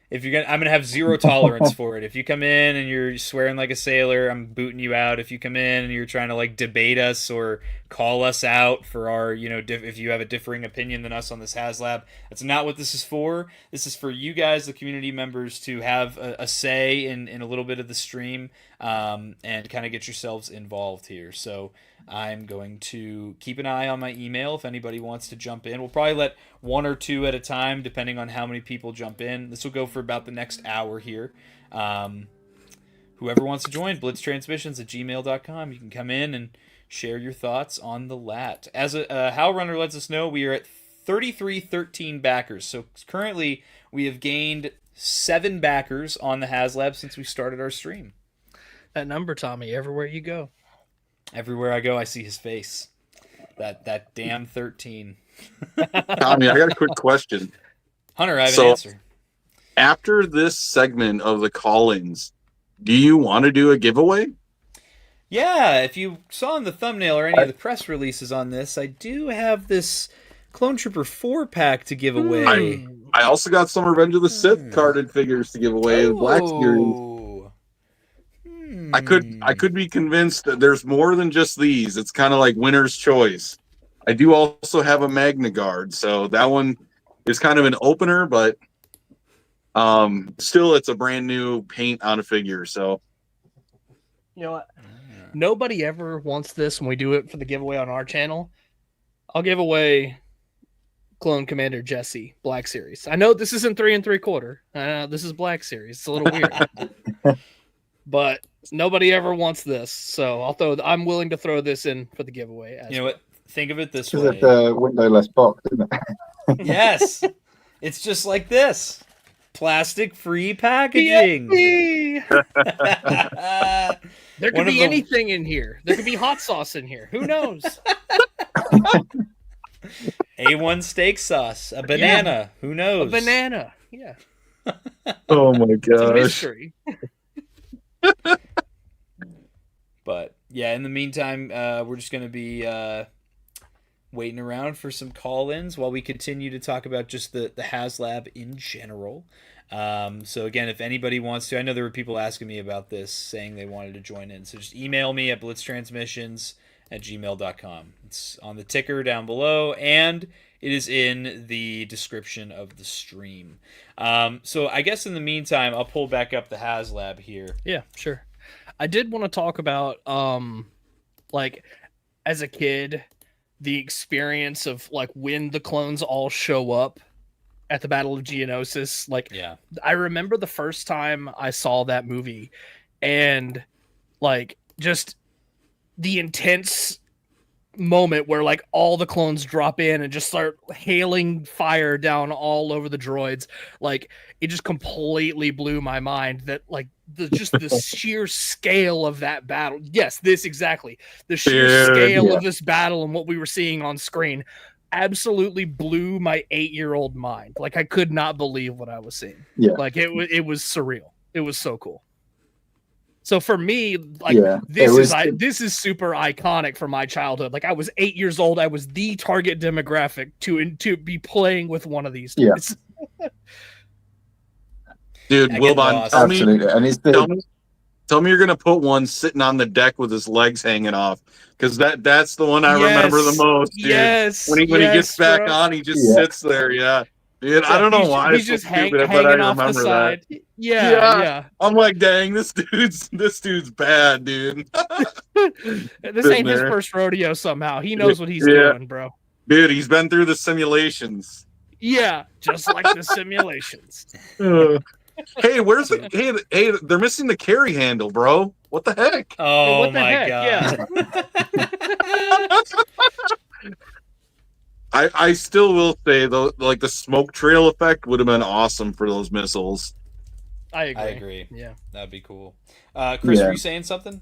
A: I'm gonna have zero tolerance for it. If you come in and you're swearing like a sailor, I'm booting you out. If you come in and you're trying to like debate us or call us out for our, you know, if you have a differing opinion than us on this HasLab, that's not what this is for. This is for you guys, the community members, to have a say in a little bit of the stream, and kind of get yourselves involved here. So I'm going to keep an eye on my email if anybody wants to jump in. We'll probably let 1 or 2 at a time, depending on how many people jump in. This will go for about the next hour here. Whoever wants to join, blitztransmissions@gmail.com. You can come in and share your thoughts on the LAAT. As Hal Runner lets us know, we are at 3313 backers. So currently we have gained 7 backers on the HasLab since we started our stream.
B: That number, Tommy, everywhere you go.
A: Everywhere I go, I see his face. That damn 13.
D: Tommy, I got a quick question.
A: Hunter, I have an answer.
D: After this segment of the call-ins, do you want to do a giveaway?
A: Yeah, if you saw in the thumbnail or any of the press releases on this, I do have this Clone Trooper 4-pack to give away.
D: I also got some Revenge of the Sith carded figures to give away in Black Series. I could be convinced that there's more than just these. It's kind of like winner's choice. I do also have a Magna Guard, so that one is kind of an opener, but still it's a brand new paint on a figure. So
B: you know what? nobody ever wants this when we do it for the giveaway on our channel. I'll give away Clone Commander Jesse Black Series. I know this isn't 3 3/4. This is Black Series. It's a little weird, but nobody ever wants this, so I'm willing to throw this in for the giveaway.
A: You know what? Think of it this
E: Because
A: way.
E: it's a windowless box, isn't it?
A: Yes, it's just like this. Plastic-free packaging.
B: There could be anything in here. There could be hot sauce in here. Who knows?
A: A1 steak sauce, a banana. Who knows?
B: A banana. Yeah.
D: Oh my
B: It's a
D: gosh.
B: mystery.
A: But yeah, in the meantime, we're just going to be waiting around for some call-ins while we continue to talk about just the HasLab in general. So again, if anybody wants to, I know there were people asking me about this, saying they wanted to join in. So just email me at blitztransmissions@gmail.com. It's on the ticker down below, and it is in the description of the stream. So I guess in the meantime, I'll pull back up the HasLab here.
B: Yeah, sure. I did want to talk about, like, as a kid, the experience of, like, when the clones all show up at the Battle of Geonosis. Like,
A: Yeah.
B: I remember the first time I saw that movie, and, like, just the intense moment where, like, all the clones drop in and just start hailing fire down all over the droids. Like, it just completely blew my mind that, like, the sheer scale of that battle. Yes, this exactly. The sheer scale of this battle and what we were seeing on screen absolutely blew my 8-year-old mind. Like, I could not believe what I was seeing.
E: Yeah.
B: Like, it was surreal. It was so cool. So for me, like,
E: Yeah,
B: this is super iconic for my childhood. Like, I was 8 years old. I was the target demographic to be playing with one of these toys.
D: Dude,
A: That
D: Wilbon,
A: gets
D: tell
E: Absolutely. And it's
D: tell me you're gonna put one sitting on the deck with his legs hanging off, because that's the one I remember the most, dude.
B: Yes.
D: When he gets back
B: bro.
D: on, he just sits there. Yeah, dude. I don't know why
B: he's
D: it's
B: just
D: so stupid, but I
B: hanging off the
D: remember that.
B: side. Yeah.
D: I'm like, dang, this dude's bad, dude.
B: This ain't his first rodeo somehow. He knows what he's doing, bro.
D: Dude, he's been through the simulations.
B: Yeah, just like the simulations.
D: Hey, where's the hey? They're missing the carry handle, bro. What the heck?
A: Oh
B: what the
A: my
B: heck?
A: god.
D: I still will say though, like the smoke trail effect would have been awesome for those missiles.
B: I agree.
A: I agree.
B: Yeah.
A: That'd be cool. Chris, were you saying something?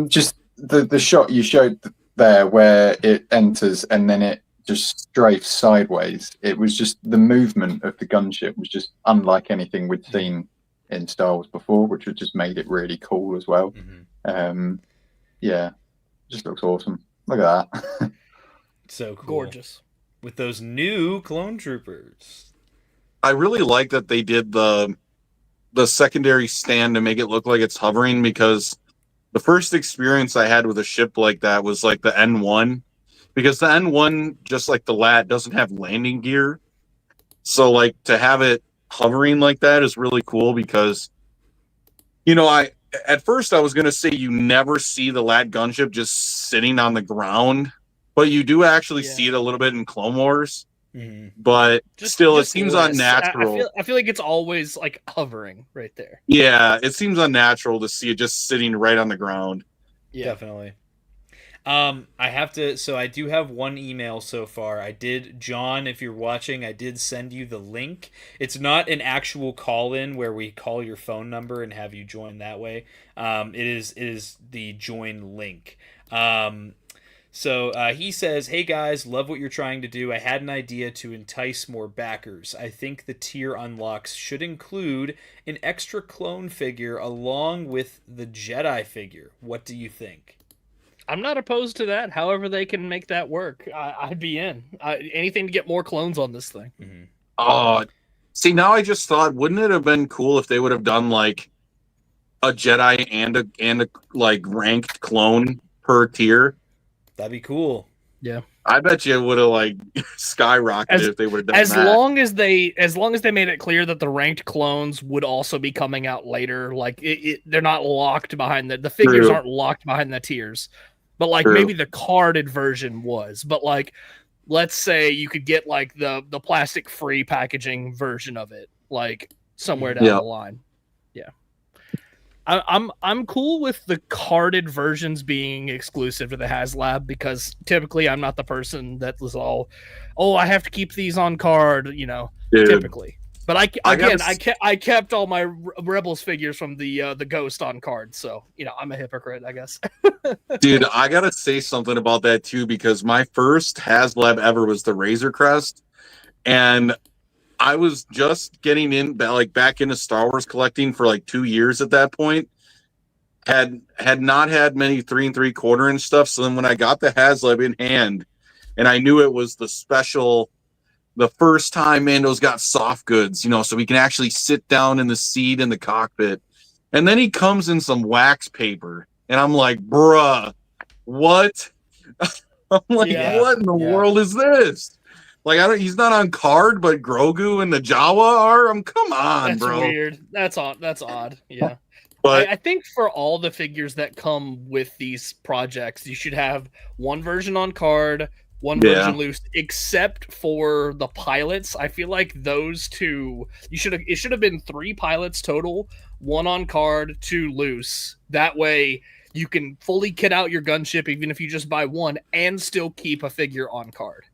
E: just the shot you showed there where it enters and then it just strafes sideways. It was just the movement of the gunship was just unlike anything we'd seen in Star Wars before, which had just made it really cool as well.
A: Mm-hmm.
E: Yeah, just looks awesome. Look at that.
A: So cool.
B: Gorgeous.
A: With those new clone troopers.
D: I really like that they did the secondary stand to make it look like it's hovering, because the first experience I had with a ship like that was like the N1, because the N1, just like the LAAT, doesn't have landing gear. So like to have it hovering like that is really cool, because, you know, at first I was going to say you never see the LAAT gunship just sitting on the ground, but you do actually see it a little bit in Clone Wars.
A: Mm-hmm.
D: But still, it seems
B: less.
D: unnatural.
B: I feel like it's always like hovering right there.
D: Yeah, it seems unnatural to see it just sitting right on the ground.
B: Yeah.
A: Definitely. I do have one email so far. John, if you're watching, I did send you the link. It's not an actual call-in where we call your phone number and have you join that way. It is the join link. So he says, "Hey guys, love what you're trying to do. I had an idea to entice more backers. I think the tier unlocks should include an extra clone figure along with the Jedi figure. What do you think?"
B: I'm not opposed to that. However they can make that work, I'd be in. Anything to get more clones on this thing.
A: Mm-hmm.
D: See, now I just thought, wouldn't it have been cool if they would have done like a Jedi and a like ranked clone per tier?
A: That'd be cool.
B: Yeah.
D: I bet you it would have like skyrocketed if they would have done
B: as
D: that.
B: long as they made it clear that the ranked clones would also be coming out later. Like they're not locked behind the figures
D: True.
B: aren't locked behind the tiers, but like
D: True.
B: maybe the carded version was. But like, let's say you could get like the plastic free packaging version of it, like somewhere down the line. Yeah. I'm cool with the carded versions being exclusive to the HasLab because typically I'm not the person that was all, I have to keep these on card,
D: Dude.
B: typically. But I kept all my Rebels figures from the Ghost on card, so I'm a hypocrite, I guess.
D: Dude, I gotta say something about that too because my first HasLab ever was the Razor Crest, and I was just getting back into Star Wars collecting for like 2 years at that point. Had not had many 3 3/4 inch stuff. So then when I got the HasLab in hand, and I knew it was the first time Mando's got soft goods, so we can actually sit down in the seat in the cockpit. And then he comes in some wax paper, and I'm like, bruh, what? I'm like, what in the world is this? Like, he's not on card, but Grogu and the Jawa are. Come on,
B: That's
D: bro.
B: weird. That's odd. Yeah.
D: But
B: I think for all the figures that come with these projects, you should have one version on card, one version loose, except for the pilots. I feel like those two, it should have been 3 pilots total, 1 on card, 2 loose. That way you can fully kit out your gunship, even if you just buy 1, and still keep a figure on card.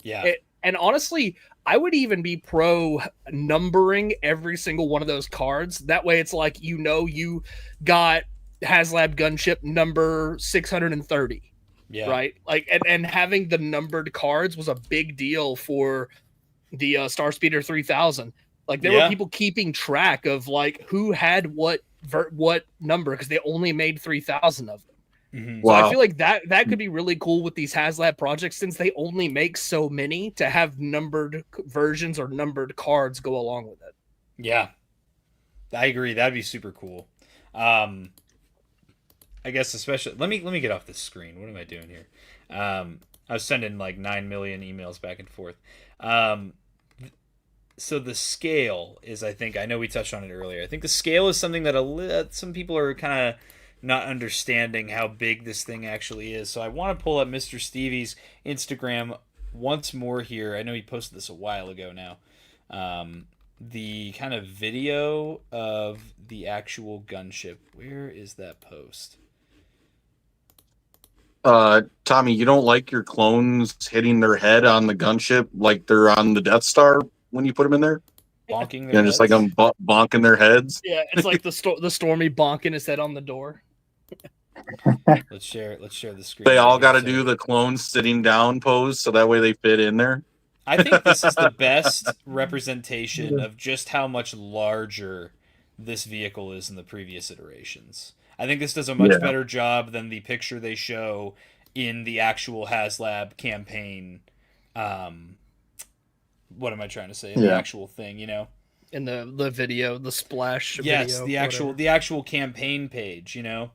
A: Yeah.
B: And honestly, I would even be pro numbering every single one of those cards. That way it's like, you got HasLab Gunship number 630.
A: Yeah.
B: Right? Like, and having the numbered cards was a big deal for the Starspeeder 3000. Like, there were people keeping track of like who had what number because they only made 3,000 of them.
A: Mm-hmm.
B: So I feel like that could be really cool with these HasLab projects since they only make so many, to have numbered versions or numbered cards go along with it.
A: Yeah, I agree. That'd be super cool. I guess especially let me get off this screen. What am I doing here? I was sending like 9 million emails back and forth. So the scale is, I know we touched on it earlier. I think the scale is something that some people are kind of not understanding how big this thing actually is. So I want to pull up Mr. Stevie's Instagram once more here. I know he posted this a while ago now. The kind of video of the actual gunship. Where is that post?
D: Tommy, you don't like your clones hitting their head on the gunship like they're on the Death Star when you put them in there?
A: Bonking their heads?
D: Just like I'm bonking their heads.
B: Yeah, it's like the Stormy bonking his head on the door.
A: Let's share the screen.
D: They all got to do the clone sitting down pose so that way they fit in there.
A: I think this is the best representation of just how much larger this vehicle is in the previous iterations. I think this does a much better job than the picture they show in the actual HasLab campaign. What am I trying to say? The actual thing,
B: In the video, the splash
A: yes,
B: video.
A: the actual campaign page, Yeah.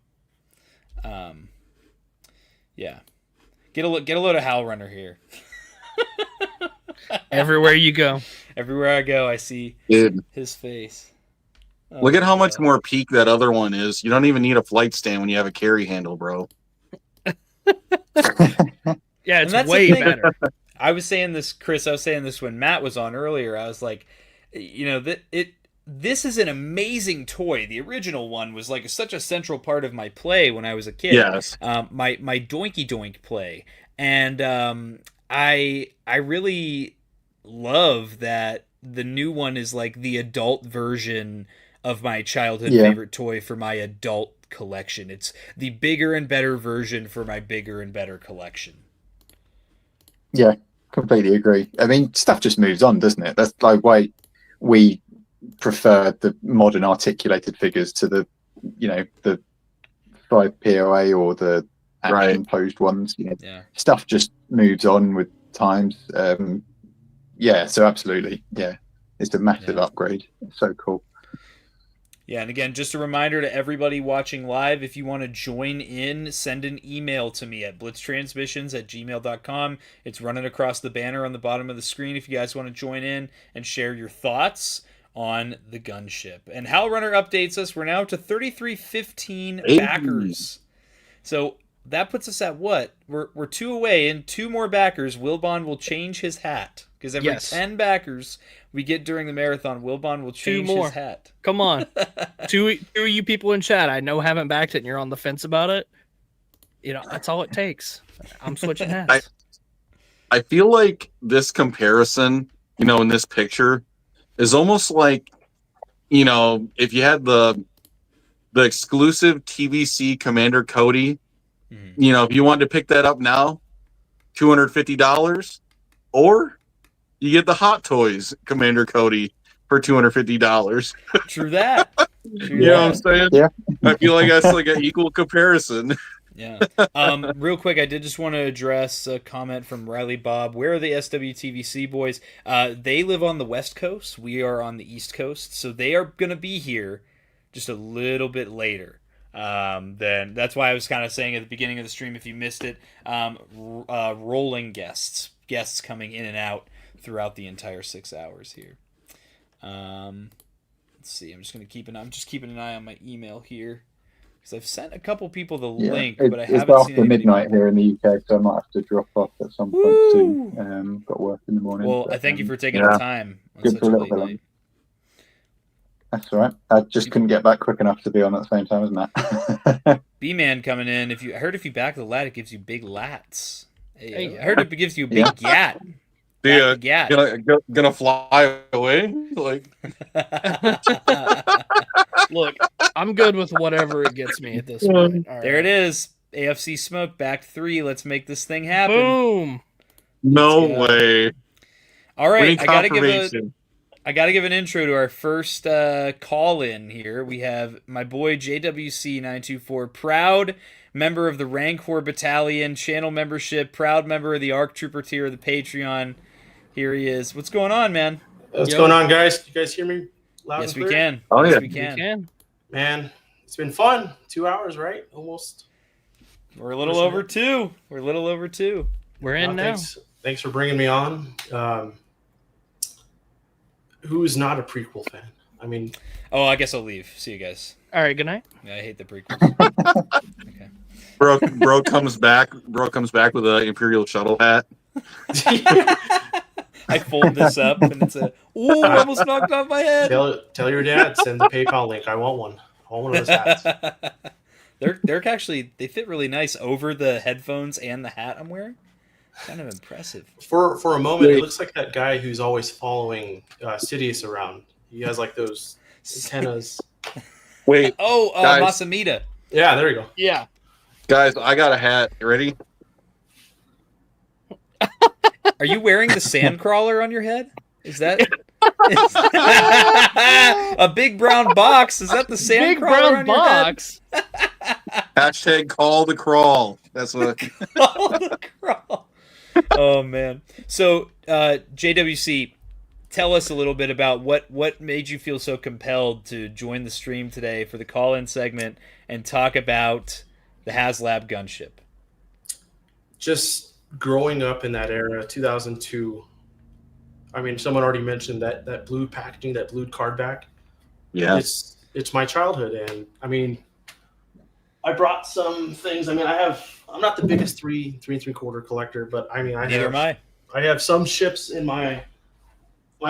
A: Get a load of Hal Runner here.
B: Everywhere you go.
A: Everywhere I go, I see his face. Oh,
D: look at how much more peak that other one is. You don't even need a flight stand when you have a carry handle, bro.
B: Yeah, it's way better.
A: I was saying this, Chris. I was saying this when Matt was on earlier. I was like, this is an amazing toy. The original one was like such a central part of my play when I was a kid.
D: Yes.
A: My Doinky Doink play, and I really love that the new one is like the adult version of my childhood favorite toy for my adult collection. It's the bigger and better version for my bigger and better collection.
E: Yeah, completely agree. I mean, stuff just moves on, doesn't it? That's like why we prefer the modern articulated figures to the 5 POA or the action posed ones. Stuff just moves on with times. So absolutely, it's a massive upgrade. It's so cool.
A: Yeah, and again, just a reminder to everybody watching live, if you want to join in, send an email to me at blitztransmissions@gmail.com. It's running across the banner on the bottom of the screen if you guys want to join in and share your thoughts on the Gunship. And Hal Runner updates us. We're now up to 3315 backers. So that puts us at what? We're 2 away, and 2 more backers. Wilbon will change his hat. Because every 10 backers we get during the marathon, Wilbon will change his hat.
B: Come on. two of you people in chat I know haven't backed it and you're on the fence about it. You know, that's all it takes. I'm switching hats.
D: I feel like this comparison, you know, in this picture is almost like, you know, if you had the exclusive TVC Commander Cody, you know, if you wanted to pick that up now, $250, or you get the Hot Toys Commander Cody for $250.
A: True that.
D: You know what I'm saying?
E: Yeah.
D: I feel like that's like an equal comparison.
A: Yeah. Real quick, I did just want to address a comment from Riley Bob. Where are the SWTVC boys? They live on the West Coast. We are on the East Coast. So they are going to be here just a little bit later. Then that's why I was kind of saying at the beginning of the stream, if you missed it, rolling guests coming in and out throughout the entire 6 hours here. Let's see. I'm just keeping an eye on my email here because I've sent a couple people the link, but I haven't seen
E: after midnight here in the UK, so I might have to drop off at some point soon. Got work in the morning.
A: Well,
E: but,
A: I thank you for taking the time on such a late night.
E: That's all right. I just couldn't get back quick enough to be on at the same time, isn't that?
A: B-Man coming in. I heard if you back the LAAT, it gives you big lats. Hey, I heard it gives you a big gat.
D: Gonna fly away? Like,
B: look, I'm good with whatever it gets me at this point. All
A: there
B: right.
A: it is. AFC Smoke back 3. Let's make this thing happen.
B: Boom.
D: no way.
A: All right, I gotta give an intro to our first call in here. We have my boy JWC924, proud member of the Rancor Battalion, channel membership, proud member of the ARC Trooper tier of the Patreon. Here he is. What's going on, man?
F: What's going on, guys? You guys hear me loud
A: Yes,
F: and
A: we
F: clear?
A: can.
D: Oh,
A: yes,
D: yeah.
A: we can.
B: We can.
F: Man, it's been fun. 2 hours, right? Almost.
A: We're a little over 2. We're in
B: now.
F: Thanks for bringing me on. Who's not a prequel fan? I mean,
A: Oh, I guess I'll leave. See you guys.
B: All right, good night.
A: Yeah, I hate the prequels. Okay.
D: Bro comes back with an Imperial shuttle hat.
A: I fold this up and it's ooh, almost knocked off my head.
F: tell your dad, send the PayPal link. I want one. I want one of those hats.
A: They're actually, they fit really nice over the headphones and the hat I'm wearing. Kind of impressive.
F: For a moment, it looks like that guy who's always following Sidious around. He has like those antennas.
D: Wait,
A: Oh,
D: guys.
A: Masamita.
F: Yeah, there you go.
B: Yeah.
D: guys, I got a hat. You ready?
A: Are you wearing the sandcrawler on your head? Is that a big brown box? Is that the
B: Big
A: sandcrawler
B: brown
A: on your head?
B: box.
D: Hashtag call the crawl. That's what.
A: Call the crawl. Oh man. So JWC, tell us a little bit about what made you feel so compelled to join the stream today for the call-in segment and talk about the HasLab Gunship.
F: Just growing up in that era, 2002. I mean, someone already mentioned that blue packaging, that blue card back.
D: Yeah.
F: It's my childhood, and I mean, I brought some things. I mean, I'm not the biggest 3 3/4 collector, but I mean,
A: Neither am I.
F: I have some ships in my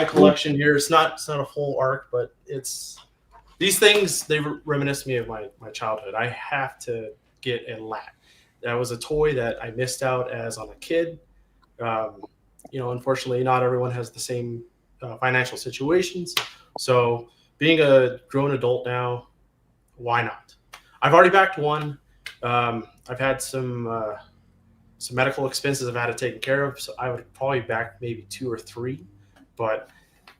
F: collection here. It's not a full arc, but it's these things. They reminisce me of my childhood. I have to get a LAAT. That was a toy that I missed out as on a kid. You know, unfortunately, not everyone has the same financial situations. So, being a grown adult now, why not? I've already backed one. I've had some medical expenses I've had to take care of, so I would probably back maybe 2 or 3. But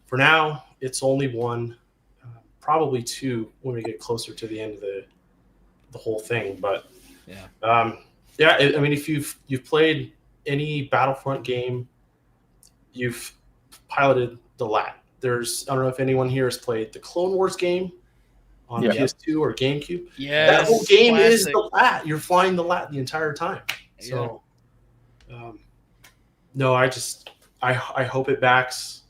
F: for now, it's only one, probably 2 when we get closer to the end of the whole thing. But
A: Yeah.
F: I mean, if you've played any Battlefront game, you've piloted the LAAT. I don't know if anyone here has played the Clone Wars game. on
E: Yeah.
F: PS2 or GameCube.
B: Yeah,
F: That whole game is
B: classic.
F: the LAAT. You're flying the LAAT the entire time. So, no, I hope it backs.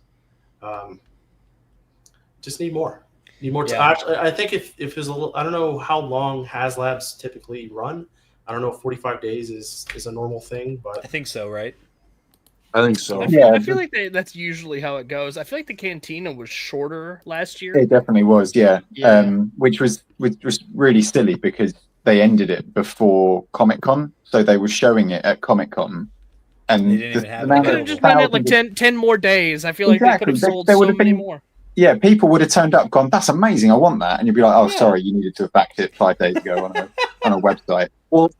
F: Just need more. Need more.
A: Yeah.
F: Actually, I think if there's a little, I don't know how long HasLabs typically run. I don't know if 45 days is a normal thing,
A: I
F: but
A: think so, right?
D: I think so.
B: I feel like that's usually how it goes. I feel like the Cantina was shorter last year.
E: It definitely was, yeah.
B: Yeah.
E: Which was really silly because they ended it before Comic Con, so they were showing it at Comic Con, and
A: They didn't even have it
B: They
E: amount
B: could
E: of
B: have just run it like
E: thousands of-
B: 10 more days. I feel like they could have
E: Exactly.
B: sold
E: They
B: so
E: would have
B: many
E: been-
B: more.
E: Yeah, people would have turned up, gone, "That's amazing, I want that," and you'd be like, "Oh,
B: Yeah.
E: sorry, you needed to have backed it 5 days ago on a website."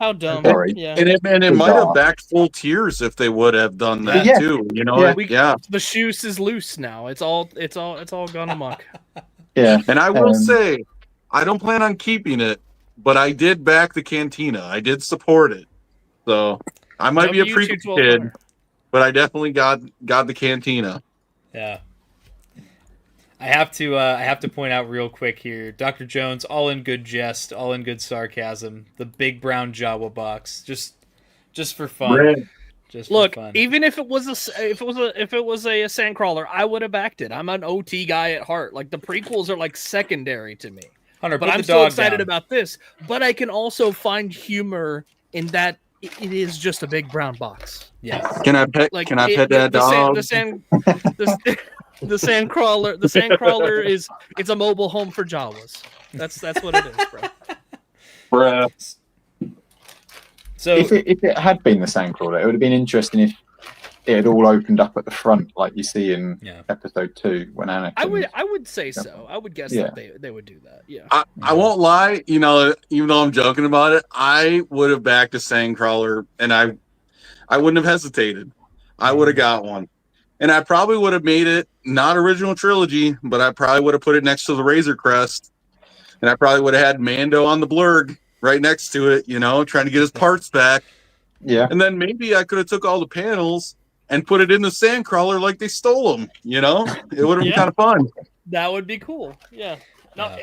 B: How dumb.
E: Sorry.
B: Yeah.
D: And it might
E: Bizarre.
D: have backed full tiers if they would have done that
E: Yeah.
D: too. You know,
E: Yeah.
D: yeah.
B: The shoes is loose now. It's all gone amok.
E: Yeah,
D: And I will
E: Um,
D: say, I don't plan on keeping it, but I did back the Cantina. I did support it. So I might be a Prequel kid, but I definitely got the Cantina.
A: Yeah. I have to point out real quick here, Dr. Jones, all in good jest, all in good sarcasm. The big brown Jawa box, just for fun.
D: Red.
A: Just
B: Look,
A: for fun.
B: even if it was a sandcrawler, I would have backed it. I'm an OT guy at heart. Like the prequels are like secondary to me.
A: Hunter,
B: But
A: put
B: I'm
A: the
B: still
A: dog
B: excited
A: down.
B: about this. But I can also find humor in that it is just a big brown box.
A: Yes.
D: Can I pet?
B: Like
D: Can I pet that dog?
B: The sandcrawler is it's a mobile home for Jawas. That's what it is, bro.
D: Bruh.
A: So
E: if it had been the Sandcrawler, it would have been interesting if it had all opened up at the front, like you see in
A: yeah.
E: episode 2 when Anakin.
B: I would say so. I would guess
E: Yeah.
B: that they would do that. Yeah.
D: I won't lie, you know, even though I'm joking about it, I would have backed a Sandcrawler, and I wouldn't have hesitated. I would have got one. And I probably would have made it not original trilogy, but I probably would have put it next to the Razor Crest. And I probably would have had Mando on the blurg right next to it, you know, trying to get his parts back.
E: Yeah.
D: And then maybe I could have took all the panels and put it in the Sandcrawler like they stole them, you know? It would have been
B: Yeah.
D: kind of fun.
B: That would be cool. Yeah. No,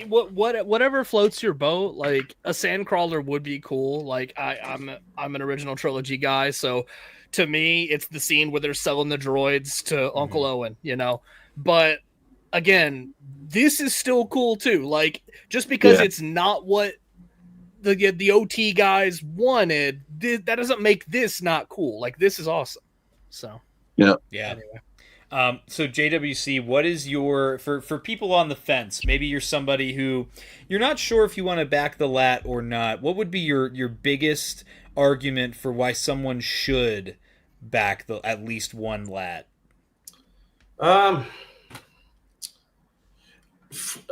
B: whatever floats your boat. Like a sandcrawler would be cool. Like I'm an original trilogy guy, so to me, it's the scene where they're selling the droids to Uncle Owen. You know, but again, this is still cool too. Like just because it's not what the OT guys wanted, that doesn't make this not cool. Like this is awesome. So
A: Yeah.
B: anyway.
A: So JWC, what is your for people on the fence? Maybe you're somebody who you're not sure if you want to back the LAAT or not. What would be your biggest argument for why someone should back at least one LAAT?
F: I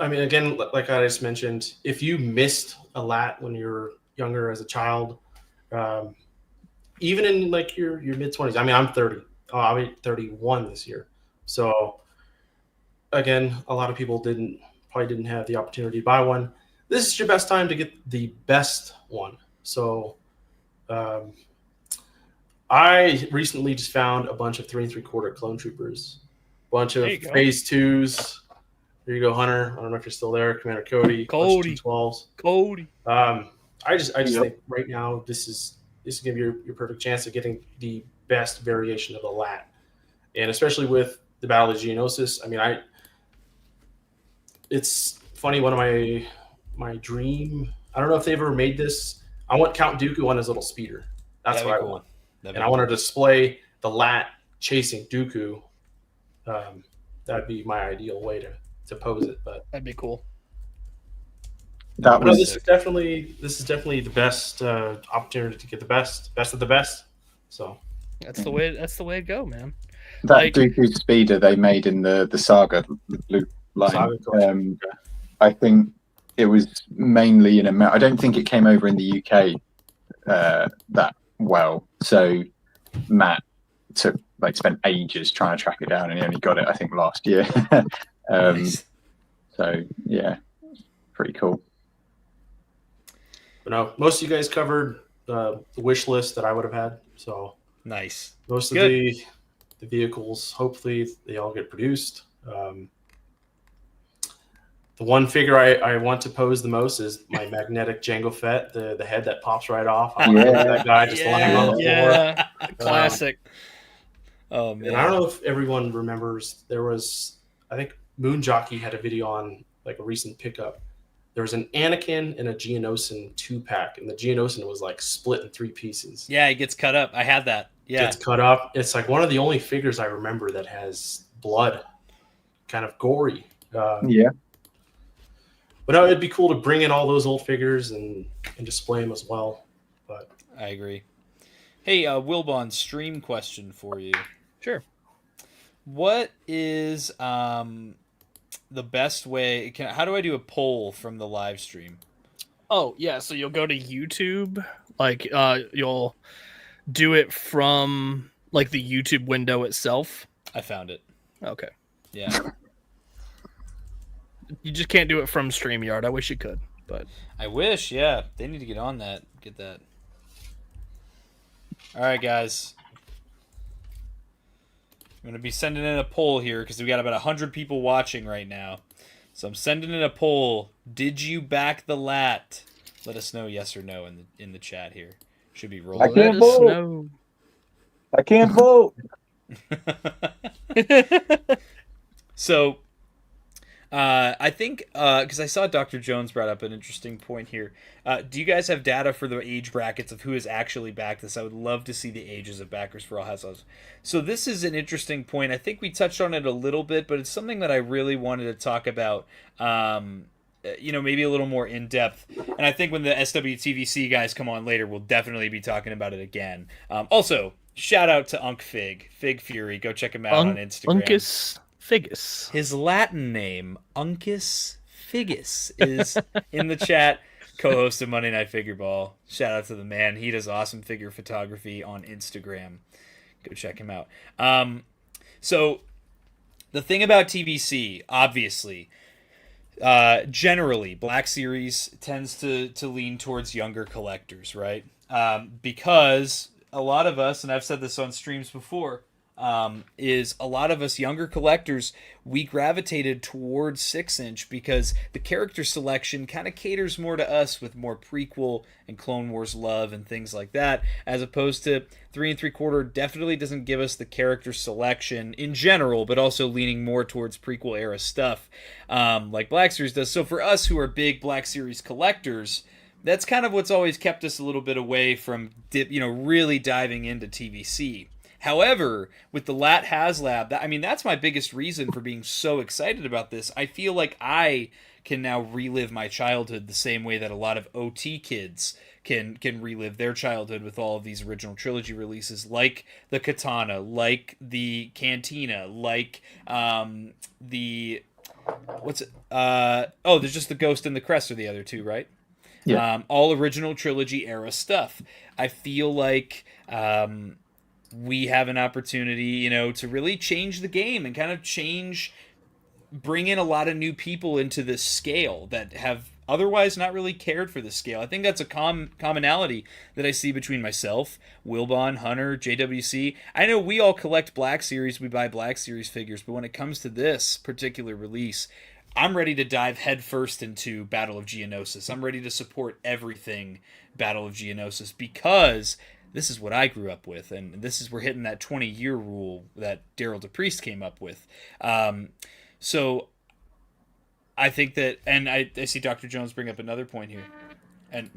F: mean, again, like I just mentioned, if you missed a LAAT when you were younger as a child, even in like your mid-20s. I mean, I'm 30. I'll be 31 this year. So again, a lot of people probably didn't have the opportunity to buy one. This is your best time to get the best one. So I recently just found a bunch of 3 3/4 clone troopers, bunch of phase 2s. There you go, Hunter. I don't know if you're still there. Commander Cody. 12s.
B: Cody.
F: I just think right now this is gonna be your perfect chance of getting the best variation of the LAAT. And especially with the Battle of Geonosis, I mean, it's funny. One of my dream. I don't know if they've ever made this. I want Count Dooku on his little speeder. That's what I want. And I want to display the LAAT chasing Dooku. That'd be my ideal way to pose it. But
B: That'd be cool.
F: this is definitely the best opportunity to get the best of the best. So
B: That's the way to go, man.
E: That Dooku speeder they made in the Saga loop line. I think it was mainly in America. I don't think it came over in the UK that well. So Matt spent ages trying to track it down, and he only got it, I think, last year.
A: Nice.
E: So yeah, pretty cool.
F: But no, most of you guys covered the wish list that I would have had. So
A: nice.
F: Most of the vehicles, hopefully, they all get produced. The one figure I want to pose the most is my magnetic Jango Fett, the head that pops right off. I want that guy just lying on the floor.
B: Yeah, classic.
A: Oh man!
F: And I don't know if everyone remembers. There was, I think, Moon Jockey had a video on like a recent pickup. There was an Anakin and a Geonosis 2-pack, and the Geonosis was like split in 3 pieces.
A: Yeah, it gets cut up. I had that. Yeah,
F: Gets cut up. It's like one of the only figures I remember that has blood, kind of gory.
E: Yeah.
F: But no, it'd be cool to bring in all those old figures and display them as well. But
A: I agree. Hey, Wilbon, stream question for you.
B: Sure.
A: What is the best way? How do I do a poll from the live stream?
B: Oh yeah, so you'll go to YouTube, like you'll do it from like the YouTube window itself.
A: I found it.
B: Okay.
A: Yeah.
B: You just can't do it from StreamYard. I wish you could, but
A: I wish. Yeah, they need to get on that. Get that. All right, guys. I'm gonna be sending in a poll here because we got about 100 people watching right now. So I'm sending in a poll. Did you back the LAAT? Let us know yes or no in the chat here. Should be rolling.
E: I can't vote. I can't vote.
A: So, I think because I saw Dr. Jones brought up an interesting point here. Do you guys have data for the age brackets of who has actually backed this? I would love to see the ages of backers for all HasLabs. So this is an interesting point. I think we touched on it a little bit, but it's something that I really wanted to talk about. Maybe a little more in depth. And I think when the SWTVC guys come on later, we'll definitely be talking about it again. Also, shout out to Fig Fury. Go check him out on Instagram.
B: Uncus Figus.
A: His Latin name, Uncus Figus, is in the chat. Co-host of Monday Night Figure Ball. Shout out to the man. He does awesome figure photography on Instagram. Go check him out. So the thing about TVC, obviously, generally, Black Series tends to lean towards younger collectors, right? Because a lot of us, and I've said this on streams before, is a lot of us younger collectors, we gravitated towards 6-inch because the character selection kind of caters more to us with more Prequel and Clone Wars love and things like that, as opposed to 3 3/4 definitely doesn't give us the character selection in general, but also leaning more towards Prequel era stuff like Black Series does. So for us who are big Black Series collectors, that's kind of what's always kept us a little bit away from really diving into TVC. However, with the LAAT HasLab, that's my biggest reason for being so excited about this. I feel like I can now relive my childhood the same way that a lot of OT kids can relive their childhood with all of these original trilogy releases, like the Katana, like the Cantina, like there's just the Ghost and the Crest are the other two, right?
E: Yeah.
A: All original trilogy era stuff. I feel like we have an opportunity, to really change the game and kind of bring in a lot of new people into this scale that have otherwise not really cared for the scale. I think that's a commonality that I see between myself, Wilbon, Hunter, JWC. I know we all collect Black Series, we buy Black Series figures, but when it comes to this particular release, I'm ready to dive headfirst into Battle of Geonosis. I'm ready to support everything Battle of Geonosis because this is what I grew up with, and we're hitting that 20-year rule that Daryl DePriest came up with. So I think that, and I see Dr. Jones bring up another point here, and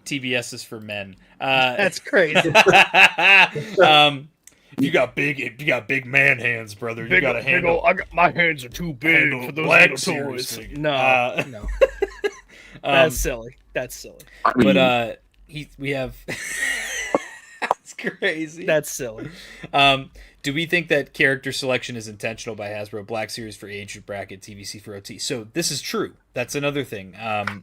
A: TBS is for men.
B: That's crazy.
A: You got big man hands, brother. You got to handle.
B: My hands are too big for those
A: Black
B: little toys.
A: Series.
B: No. That's silly. That's silly.
A: But we have. That's crazy.
B: That's silly.
A: Do we think that character selection is intentional by Hasbro? Black Series for age bracket, TVC for OT. So this is true. That's another thing.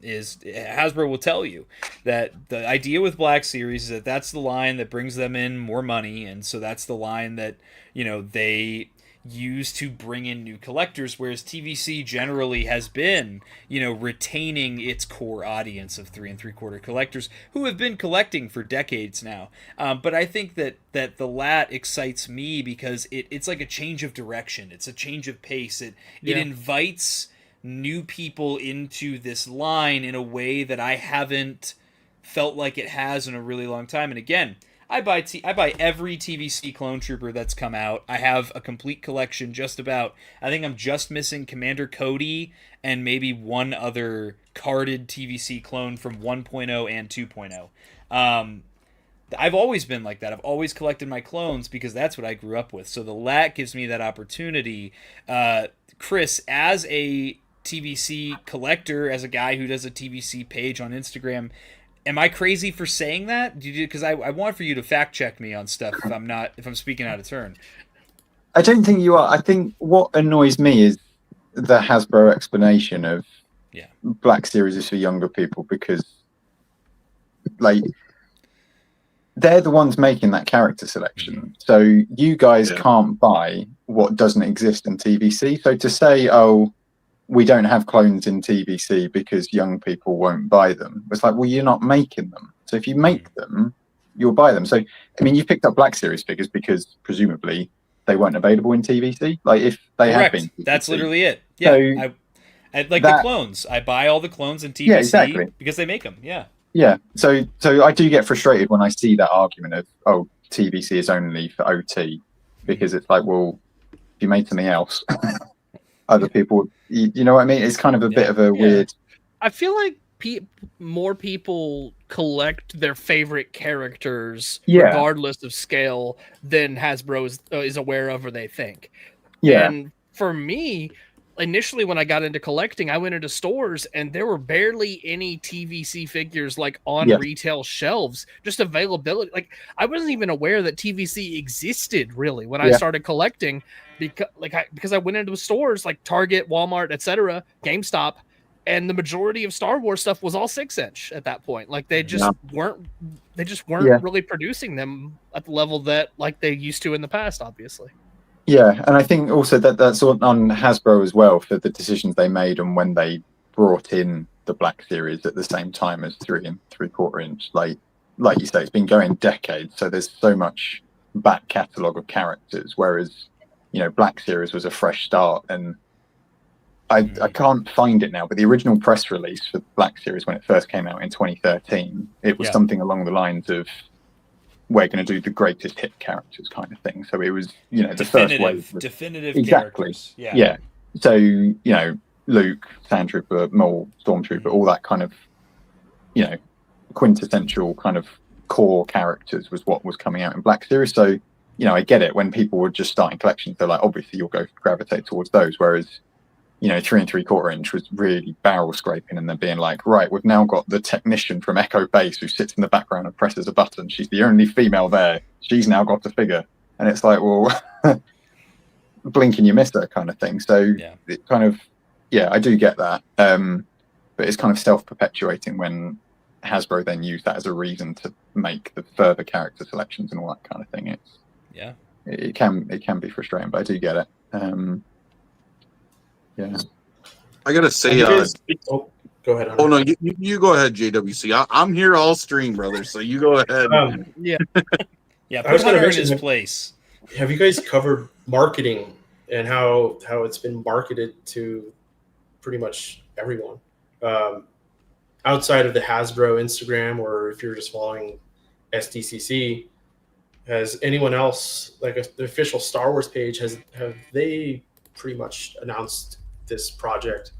A: Is Hasbro will tell you that the idea with Black Series is that that's the line that brings them in more money, and so that's the line that they use to bring in new collectors, whereas TVC generally has been, retaining its core audience of 3 3/4 collectors who have been collecting for decades now. But I think that the LAAT excites me because it's like a change of direction. It's a change of pace. It invites new people into this line in a way that I haven't felt like it has in a really long time. And again, I buy every TVC clone trooper that's come out. I have a complete collection just about. I think I'm just missing Commander Cody and maybe one other carded TVC clone from 1.0 and 2.0. I've always been like that. I've always collected my clones because that's what I grew up with. So the LAAT gives me that opportunity. Chris, as a TVC collector, as a guy who does a TVC page on Instagram, am I crazy for saying that? Because I want for you to fact check me on stuff if I'm speaking out of turn.
E: I don't think you are. I think what annoys me is the Hasbro explanation of Black Series is for younger people, because like they're the ones making that character selection. So you guys can't buy what doesn't exist in TVC. So to say, oh, we don't have clones in TVC because young people won't buy them, it's like, well, you're not making them. So if you make them, you'll buy them. So, I mean, you picked up Black Series figures because presumably they weren't available in TVC. Like if they had been TVC,
A: that's literally it. Yeah. So I like the clones. I buy all the clones in TVC because they make them. Yeah. Yeah.
E: So I do get frustrated when I see that argument of, oh, TVC is only for OT, because it's like, well, if you made something else, other people, you know what I mean? It's kind of a bit of a weird.
B: I feel like more people collect their favorite characters regardless of scale than Hasbro is aware of or they think. Yeah. And for me, initially when I got into collecting, I went into stores and there were barely any TVC figures like on retail shelves, just availability. Like I wasn't even aware that TVC existed really when I started collecting, because I went into stores like Target, Walmart, etc., GameStop, and the majority of Star Wars stuff was all 6-inch at that point. Like they just weren't really producing them at the level that like they used to in the past, obviously.
E: Yeah, and I think also that's on Hasbro as well for the decisions they made and when they brought in the Black Series at the same time as 3 3/4 inch. Like you say, it's been going decades, so there's so much back catalogue of characters. Whereas, you know, Black Series was a fresh start, and I can't find it now, but the original press release for Black Series when it first came out in 2013, it was something along the lines of, we're going to do the greatest hit characters kind of thing. So it was, you know, the first wave.
A: Definitive characters.
E: Yeah. So, you know, Luke, Sandtrooper, Maul, Stormtrooper, all that kind of, you know, quintessential kind of core characters was what was coming out in Black Series. So, you know, I get it. When people were just starting collections, they're like, obviously you'll gravitate towards those. Whereas, you know, 3 3/4 inch was really barrel scraping, and then being like, right, we've now got the technician from Echo Base who sits in the background and presses a button. She's the only female there. She's now got a figure. And it's like, well, blink and you miss her kind of thing. So it kind of, I do get that. But it's kind of self-perpetuating when Hasbro then used that as a reason to make the further character selections and all that kind of thing. It can be frustrating, but I do get it.
D: I gotta say,
F: go ahead.
D: Oh no, you go ahead, JWC. I'm here all stream, brother. So you go ahead.
A: I was gonna mention his place.
F: Have you guys covered marketing and how it's been marketed to pretty much everyone outside of the Hasbro Instagram, or if you're just following STCC? Has anyone else, like the official Star Wars page, have they pretty much announced this project?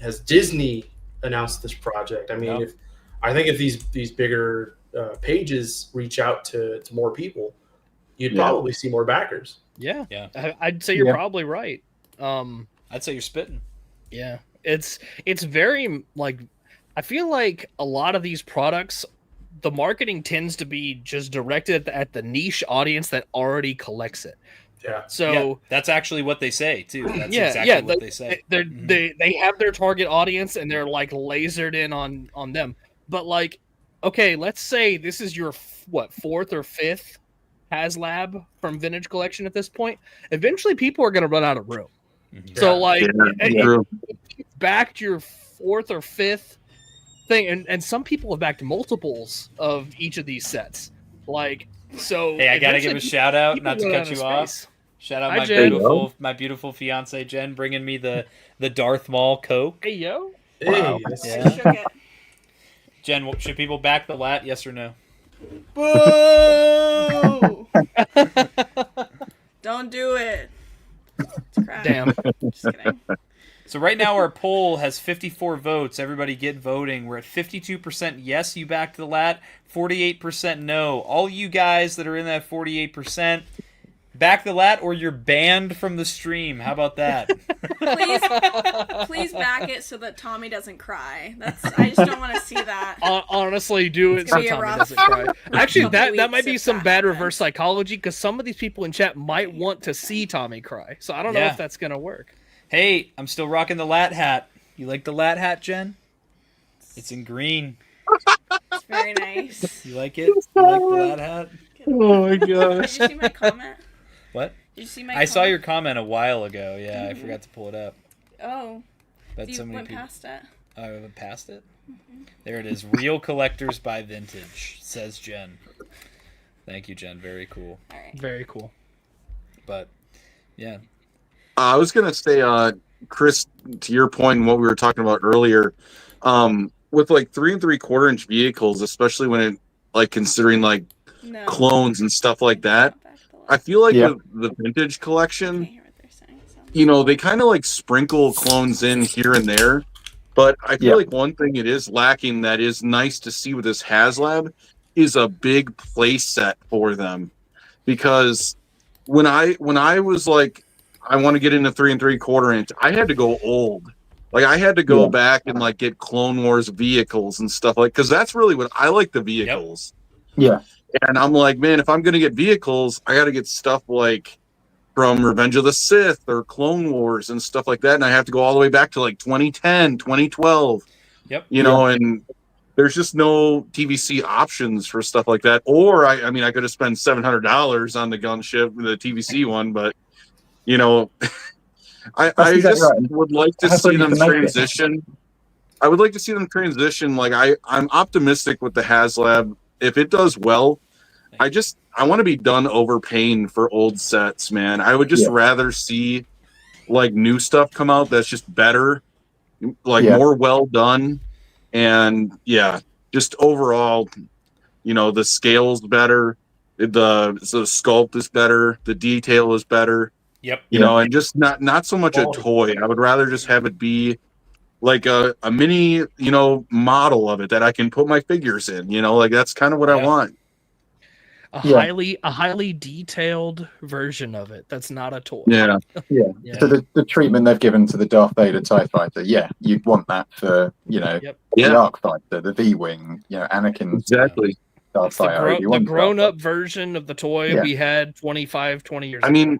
F: Has Disney announced this project? I mean, if these bigger pages reach out to more people, you'd probably see more backers.
B: I'd say you're probably right.
A: I'd say you're spitting.
B: It's very, like, I feel like a lot of these products, the marketing tends to be just directed at the niche audience that already collects it. So
A: that's actually what they say too. That's exactly what they say.
B: They have their target audience and they're like lasered in on them. But like, okay, let's say this is your 4th or 5th HasLab from Vintage Collection at this point. Eventually, people are going to run out of room. So like, if you backed your 4th or 5th thing, and some people have backed multiples of each of these sets. Like, so
A: hey, I gotta give a shout out, not to cut you off. Shout out
B: Hi,
A: my
B: Jen.
A: beautiful fiance Jen, bringing me the Darth Maul Coke.
B: Hey, yo.
F: Hey,
A: Yeah.
G: I shook it.
A: Jen, should people back the LAAT? Yes or no?
G: Boo! Don't do it. It's crap.
B: Damn.
G: Just kidding.
A: So right now our poll has 54 votes. Everybody get voting. We're at 52% yes, you backed the LAAT, 48% no. All you guys that are in that 48%, back the LAAT or you're banned from the stream. How about that?
G: Please back it so that Tommy doesn't cry. I just don't want to see that.
B: Honestly, do it
G: It's
B: so
G: gonna be a
B: Tommy
G: rough
B: doesn't cry. Actually,
G: couple
B: that
G: weeks
B: might be
G: if
B: some
G: that
B: bad
G: happens.
B: reverse psychology because some of these people in chat might want to see Tommy cry. So I don't know
A: Yeah.
B: if that's going to work.
A: Hey, I'm still rocking the LAAT hat. You like the LAAT hat, Jen? It's in green.
G: It's very nice.
A: You like it? You like the LAAT hat?
C: Oh my
G: Did
C: gosh.
G: you see my comment?
A: What?
G: Did you see my
A: I saw
G: comment?
A: your comment a while ago. Yeah, I forgot to pull it up.
G: Oh,
A: But
G: you
A: so many
G: went
A: people.
G: past it.
A: Oh, I went past it? There it is. Real collectors buy vintage, says Jen. Thank you, Jen. Very cool.
G: All right.
B: Very cool.
A: But, yeah.
D: I was gonna say, Chris, to your point and what we were talking about earlier, with like 3 3/4 inch vehicles, especially when it like considering like
G: No.
D: clones and stuff like that,
G: Back the
D: I
G: LAAT.
D: feel like
E: Yeah.
D: with the vintage
G: I
D: collection,
G: can't hear what they're saying. So.
D: you know, they kind of like sprinkle clones in here and there. But I feel
E: Yeah.
D: like one thing it is lacking that is nice to see with this HasLab is a big play set for them. Because when I was like, I want to get into 3 3/4 inch, I had to go old. Like I had to go
E: Yeah.
D: back and like get Clone Wars vehicles and stuff like, because that's really what I like, the vehicles.
E: Yeah.
D: And I'm like, man, if I'm gonna get vehicles, I got to get stuff like from Revenge of the Sith or Clone Wars and stuff like that. And I have to go all the way back to like 2010, 2012.
A: Yep.
D: You know, and there's just no TVC options for stuff like that. Or I mean, I could have spent $700 on the Gunship, the TVC one, but you know, I
E: exactly
D: just
E: right.
D: would like to
E: That's
D: see
E: what you
D: them
E: can make it.
D: transition. I would like to see them transition. Like I'm optimistic with the HasLab. If it does well, I want to be done overpaying for old sets, man. I would just
E: Yeah.
D: rather see like new stuff come out that's just better, like
E: Yeah.
D: more well done, and yeah, just overall, you know, the scale's better, the sculpt is better, the detail is better,
A: Yep.
D: you know, and just not so much a toy. I would rather just have it be like a mini, you know, model of it that I can put my figures in, you know, like that's kind of what I
A: Yeah.
D: want.
B: A
E: Yeah.
B: highly detailed version of it. That's not a toy.
D: Yeah.
E: Yeah.
B: Yeah.
E: So the treatment they've given to the Darth Vader TIE Fighter, yeah, you'd want that for, you know,
B: Yep.
E: the
D: Yeah.
E: Arc Fighter, the V-Wing, you know, Anakin's
D: Exactly.
E: Darth
B: It's the,
E: Fighter.
B: the
E: Obi-Wan's
B: grown-up version of the toy
E: Yeah.
B: we had 25, 20 years
D: I
B: ago.
D: mean,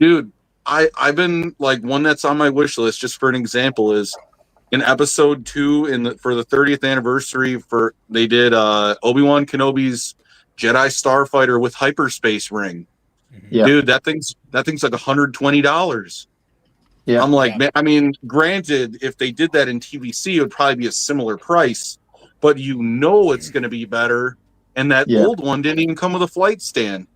D: dude, I've been like, one that's on my wish list, just for an example, is in episode 2 for the 30th anniversary they did Obi-Wan Kenobi's Jedi Starfighter with hyperspace ring.
E: Yeah.
D: Dude, that thing's like $120.
E: Yeah.
D: I'm like,
A: Yeah.
D: man, I mean, granted, if they did that in TVC, it would probably be a similar price, but you know it's going to be better. And that
E: Yeah.
D: old one didn't even come with a flight stand.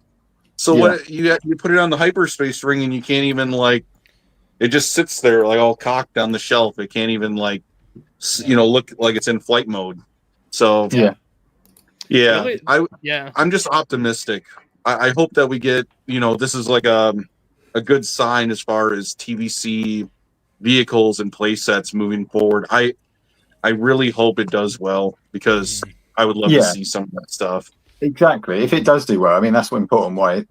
D: So
E: Yeah.
D: what you put it on the hyperspace ring and you can't even like, it just sits there like all cocked on the shelf. It can't even like, you know, look like it's in flight mode. So
E: Yeah.
D: yeah,
B: Really? Yeah.
D: I'm just optimistic. I hope that we get, you know, this is like a good sign as far as TVC vehicles and play sets moving forward. I really hope it does well because I would love to
E: Yeah.
D: see some of that stuff.
E: Exactly. If it does do well, I mean, that's what important. Why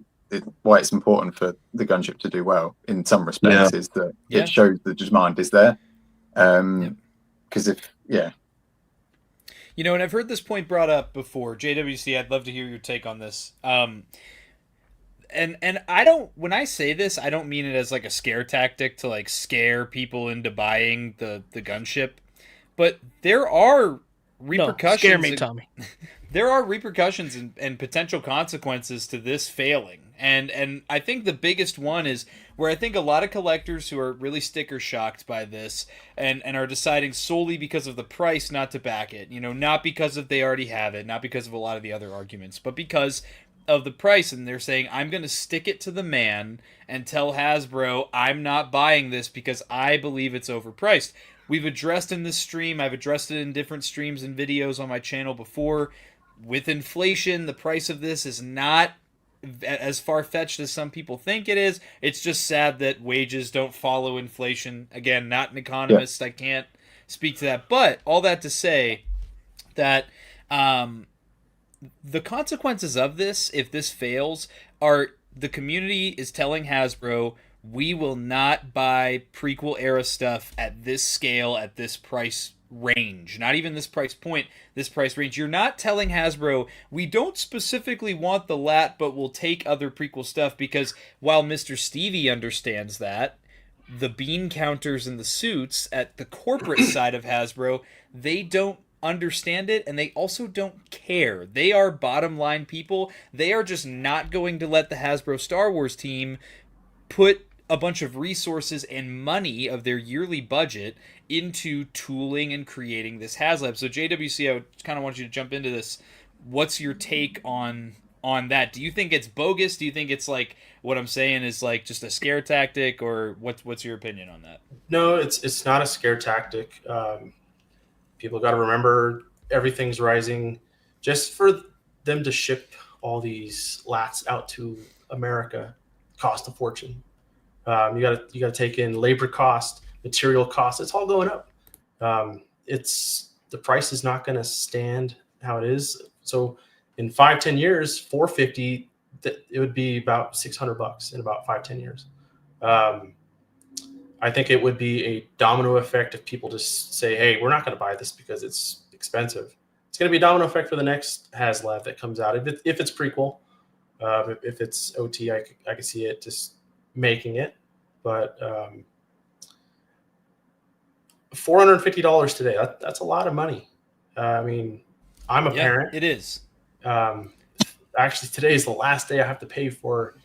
E: it's important for the Gunship to do well in some respects is that
A: Yeah.
E: it shows the demand is there. Because
A: You know, and I've heard this point brought up before. JWC, I'd love to hear your take on this. And I don't, when I say this, I don't mean it as like a scare tactic to like scare people into buying the Gunship, but there are repercussions.
B: Scare me, Tommy.
A: There are repercussions and potential consequences to this failing. And I think the biggest one is where I think a lot of collectors who are really sticker shocked by this and are deciding solely because of the price not to back it, you know, not because of they already have it, not because of a lot of the other arguments, but because of the price, and they're saying, I'm going to stick it to the man and tell Hasbro I'm not buying this because I believe it's overpriced. We've addressed in this stream, I've addressed it in different streams and videos on my channel before. With inflation, the price of this is not as far-fetched as some people think it is. It's just sad that wages don't follow inflation. Again, not an economist. I can't speak to that. But all that to say that the consequences of this, if this fails, are the community is telling Hasbro, we will not buy prequel era stuff at this scale, at this price range. Not even this price point, this price range. You're not telling Hasbro, we don't specifically want the LAAT, but we'll take other prequel stuff, because while Mr. Stevie understands that, the bean counters and the suits at the corporate side of Hasbro, they don't understand it, and they also don't care. They are bottom line people. They are just not going to let the Hasbro Star Wars team put a bunch of resources and money of their yearly budget into tooling and creating this HasLab. So JWC, I would kind of want you to jump into this. What's your take on that? Do you think it's bogus? Do you think it's like what I'm saying is like just a scare tactic, or what's your opinion on that?
F: No, it's not a scare tactic. People got to remember everything's rising. Just for them to ship all these LAATs out to America cost a fortune. You got to take in labor cost, material cost. It's all going up. The price is not going to stand how it is. So in 5-10 years, $450, it would be about $600 in about 5-10 years. I think it would be a domino effect if people just say, hey, we're not going to buy this because it's expensive. It's going to be a domino effect for the next HasLab that comes out. If it's prequel, if it's OT, I can see it just making it. But $450 today, that's a lot of money. I mean, I'm a parent.
A: It is.
F: Actually, today is the last day I have to pay for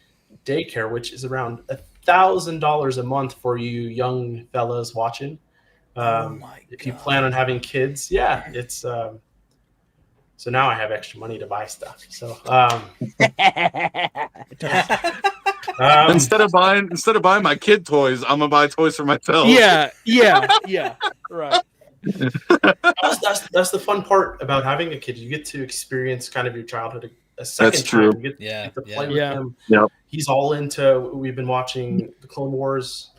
F: daycare, which is around $1,000 a month for you young fellas watching. If you plan on having kids, it's so now I have extra money to buy stuff. So
D: instead of buying my kid toys, I'm gonna buy toys for myself.
B: Yeah, right.
F: That's the fun part about having a kid. You get to experience kind of your childhood a second
D: That's true.
F: time. You get to play with him.
D: Yep.
F: He's all into. We've been watching the Clone Wars.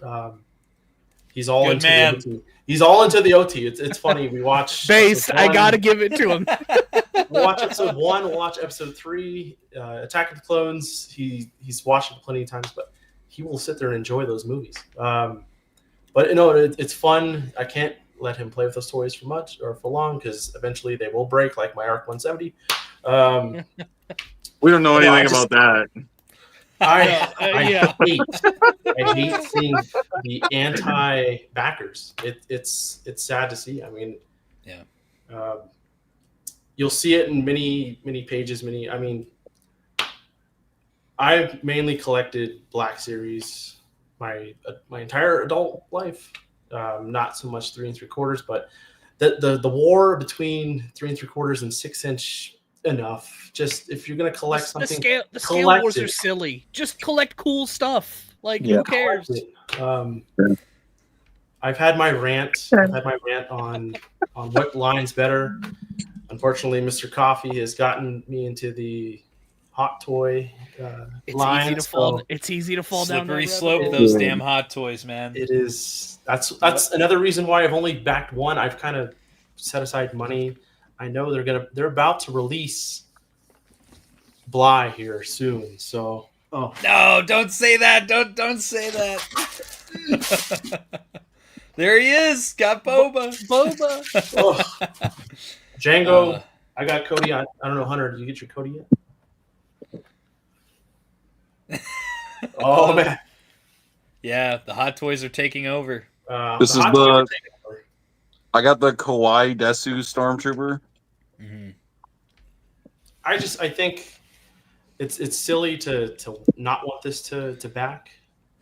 F: He's all
A: Good
F: into
A: man.
F: the OT. He's all into the OT. It's funny. We watch
B: Based, I gotta give it to him.
F: We'll watch episode 1. We'll watch episode 3. Attack of the Clones. He's watched it plenty of times, but he will sit there and enjoy those movies. But it's fun. I can't let him play with those toys for much or for long because eventually they will break, like my ARC 170.
D: We don't know anything about that.
F: I hate seeing the anti-backers. It's sad to see. I mean, you'll see it in many pages. I mean, I've mainly collected Black Series my entire adult life. Not so much 3 3/4, but the war between 3 3/4 and 6-inch. Enough. Just if you're gonna collect something,
B: the scale wars are silly. Just collect cool stuff. Like who cares?
F: I've had my rant. On what line's better. Unfortunately, Mr. Coffee has gotten me into the hot toy line.
B: It's easy to fall down.
A: Slippery slope. Those damn hot toys, man.
F: It is. That's another reason why I've only backed one. I've kind of set aside money. I know they're about to release Bly here soon. So
A: no, don't say that. Don't say that. There he is. Got Boba.
F: Django. I got Cody. I don't know, Hunter. Did you get your Cody yet? Oh man.
A: Yeah, the hot toys are taking over.
D: This is I got the Kawaii Desu Stormtrooper.
A: Mm-hmm.
F: I think it's silly to not want this to back.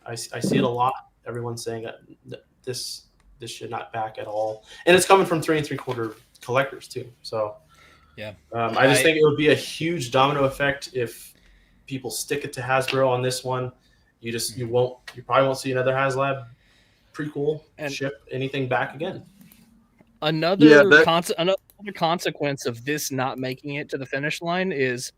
F: I see it a lot. Everyone's saying that this should not back at all, and it's coming from 3 3/4 collectors too. So I just think it would be a huge domino effect if people stick it to Hasbro on this one, you probably won't see another HasLab Prequel
B: And-
F: ship anything back again.
B: Another consequence of this not making it to the finish line is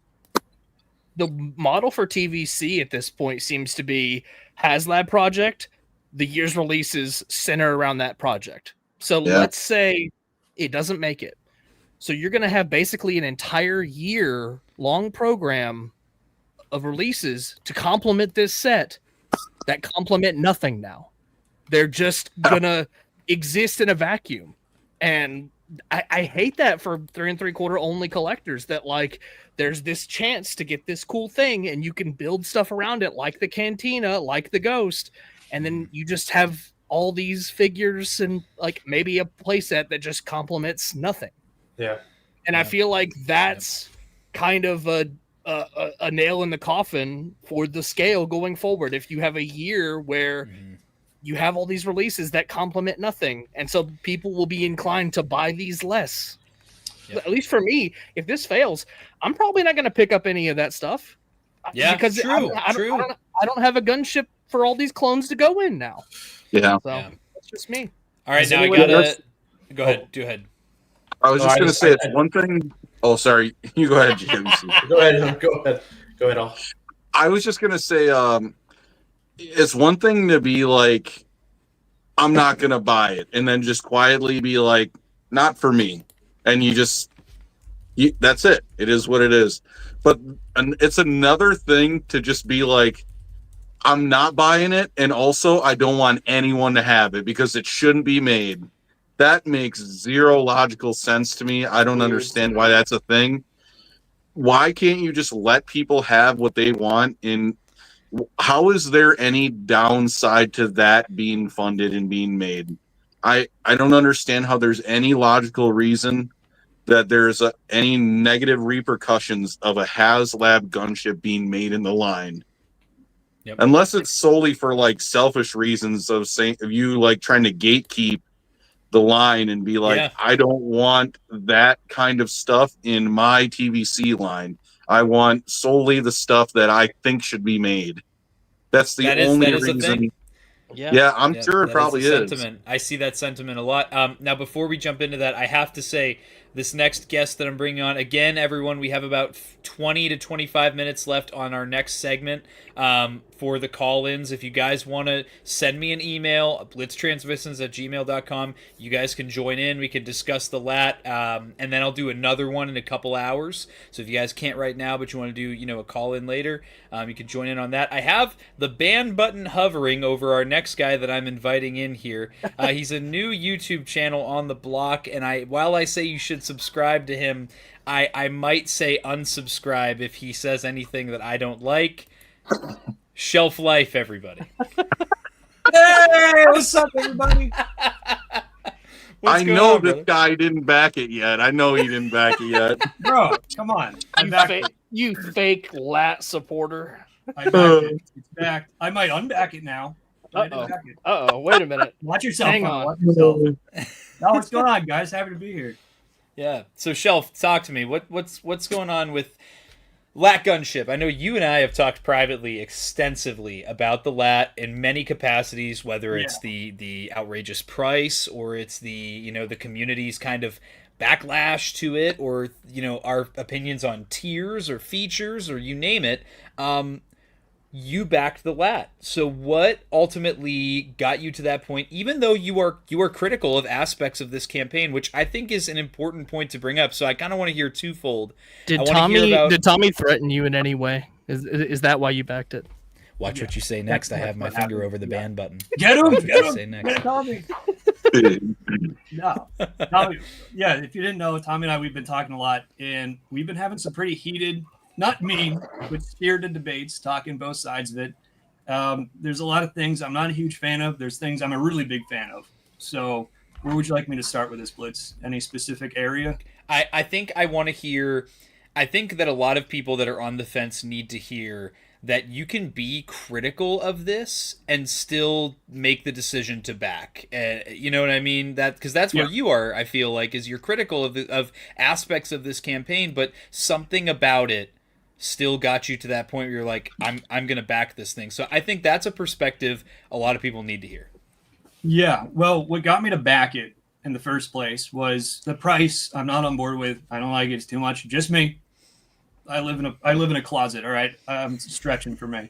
B: the model for TVC at this point seems to be HasLab project. The year's releases center around that project. So let's say it doesn't make it. So you're going to have basically an entire year long program of releases to complement this set that complement nothing now. They're just going to exist in a vacuum. And I hate that for 3 3/4 only collectors, that like there's this chance to get this cool thing and you can build stuff around it like the Cantina, like the Ghost, and then you just have all these figures and like maybe a playset that just complements nothing.
F: Yeah.
B: And I feel like that's kind of a nail in the coffin for the scale going forward. If you have a year where you have all these releases that complement nothing, and so people will be inclined to buy these less. At least for me, if this fails, I'm probably not going to pick up any of that stuff.
A: Yeah,
B: because
A: true.
B: I don't have a gunship for all these clones to go in now.
D: Yeah.
B: So that's just me.
A: All right,
F: Is
A: now I
F: anyone
A: gotta
F: else-
A: go ahead. Go ahead.
D: I was just going to say it's one thing. Oh, sorry. You go ahead, GMC.
F: Go ahead. Go ahead.
D: I was just going to say it's one thing to be like, I'm not going to buy it, and then just quietly be like, not for me. And that's it. It is what it is. But it's another thing to just be like, I'm not buying it, and also I don't want anyone to have it because it shouldn't be made. That makes zero logical sense to me. I don't understand why that's a thing. Why can't you just let people have what they want? And how is there any downside to that being funded and being made? I don't understand how there's any logical reason that there's any negative repercussions of a HasLab gunship being made in the line.
A: Yep.
D: Unless it's solely for like selfish reasons of you like trying to gatekeep the line and be like, I don't want that kind of stuff in my TVC line. I want solely the stuff that I think should be made. That's the only reason. Yeah, I'm sure it probably is.
A: Sentiment. I see that sentiment a lot. Now, before we jump into that, I have to say, this next guest that I'm bringing on, again, everyone, we have about 20 to 25 minutes left on our next segment for the call-ins. If you guys want to send me an email, blitztransmissions@gmail.com, you guys can join in. We can discuss the LAAT, and then I'll do another one in a couple hours. So if you guys can't right now, but you want to do a call-in later, you can join in on that. I have the ban button hovering over our next guy that I'm inviting in here. He's a new YouTube channel on the block, and while I say you should subscribe to him, I might say unsubscribe if he says anything that I don't like. Shelf Life, everybody.
H: Hey, what's up, everybody?
D: I know this guy didn't back it yet. I know he didn't back it yet.
H: Bro, come on.
B: You fake LAAT supporter.
H: I backed it. It's backed. I might unback it now.
B: Uh-oh, wait a minute.
H: Watch yourself.
B: Hang on.
H: Watch yourself. Now, what's going on, guys? Happy to be here.
A: Yeah. So, Shelf, talk to me. What's going on with LAAT Gunship? I know you and I have talked privately extensively about the LAAT in many capacities, whether it's the outrageous price or it's the community's kind of backlash to it, or our opinions on tiers or features, or you name it. You backed the LAAT. So what ultimately got you to that point, even though you are critical of aspects of this campaign, which I think is an important point to bring up. So I kind of want to hear twofold.
B: Did Tommy threaten you in any way? Is that why you backed it?
A: Watch what you say next. I have my finger over the ban button.
H: Get him! Get him!
A: Say next.
H: Get Tommy! No. Tommy, if you didn't know, Tommy and I, we've been talking a lot, and we've been having some pretty heated, not mean, but spirited debates, talking both sides of it. There's a lot of things I'm not a huge fan of. There's things I'm a really big fan of. So where would you like me to start with this, Blitz? Any specific area?
A: I think I want to hear, I think that a lot of people that are on the fence need to hear that you can be critical of this and still make the decision to back. You know what I mean? Because that's where you are, I feel like, is you're critical of aspects of this campaign, but something about it still got you to that point where you're like, I'm going to back this thing. So I think that's a perspective a lot of people need to hear.
H: Yeah. Well, what got me to back it in the first place was the price. I'm not on board with. I don't like it. It's too much. Just me. I live in a closet. All right. I'm stretching for me.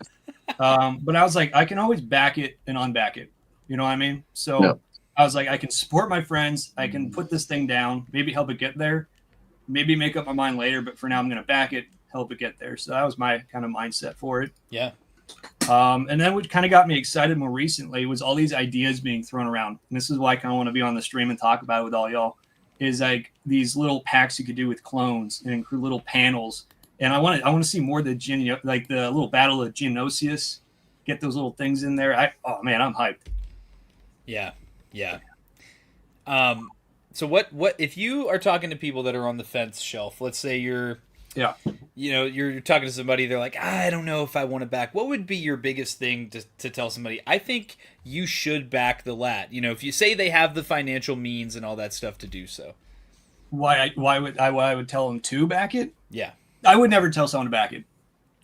H: But I was like, I can always back it and unback it. You know what I mean? So
D: No.
H: I was like, I can support my friends. I can put this thing down, maybe help it get there, maybe make up my mind later. But for now, I'm going to back it, help it get there. So that was my kind of mindset for it.
A: Yeah.
H: And then what kind of got me excited more recently was all these ideas being thrown around. And this is why I kind of want to be on the stream and talk about it with all y'all, is like these little packs you could do with clones and include little panels. And I want to see more of the like the little Battle of Geonosis, get those little things in there. Oh man, I'm hyped.
A: Yeah. Yeah. So what if you are talking to people that are on the fence shelf, let's say you're talking to somebody, they're like, I don't know if I want to back. What would be your biggest thing to tell somebody? I think you should back the LAAT. If you say they have the financial means and all that stuff to do so.
H: Why would I tell them to back it?
A: Yeah.
H: I would never tell someone to back it.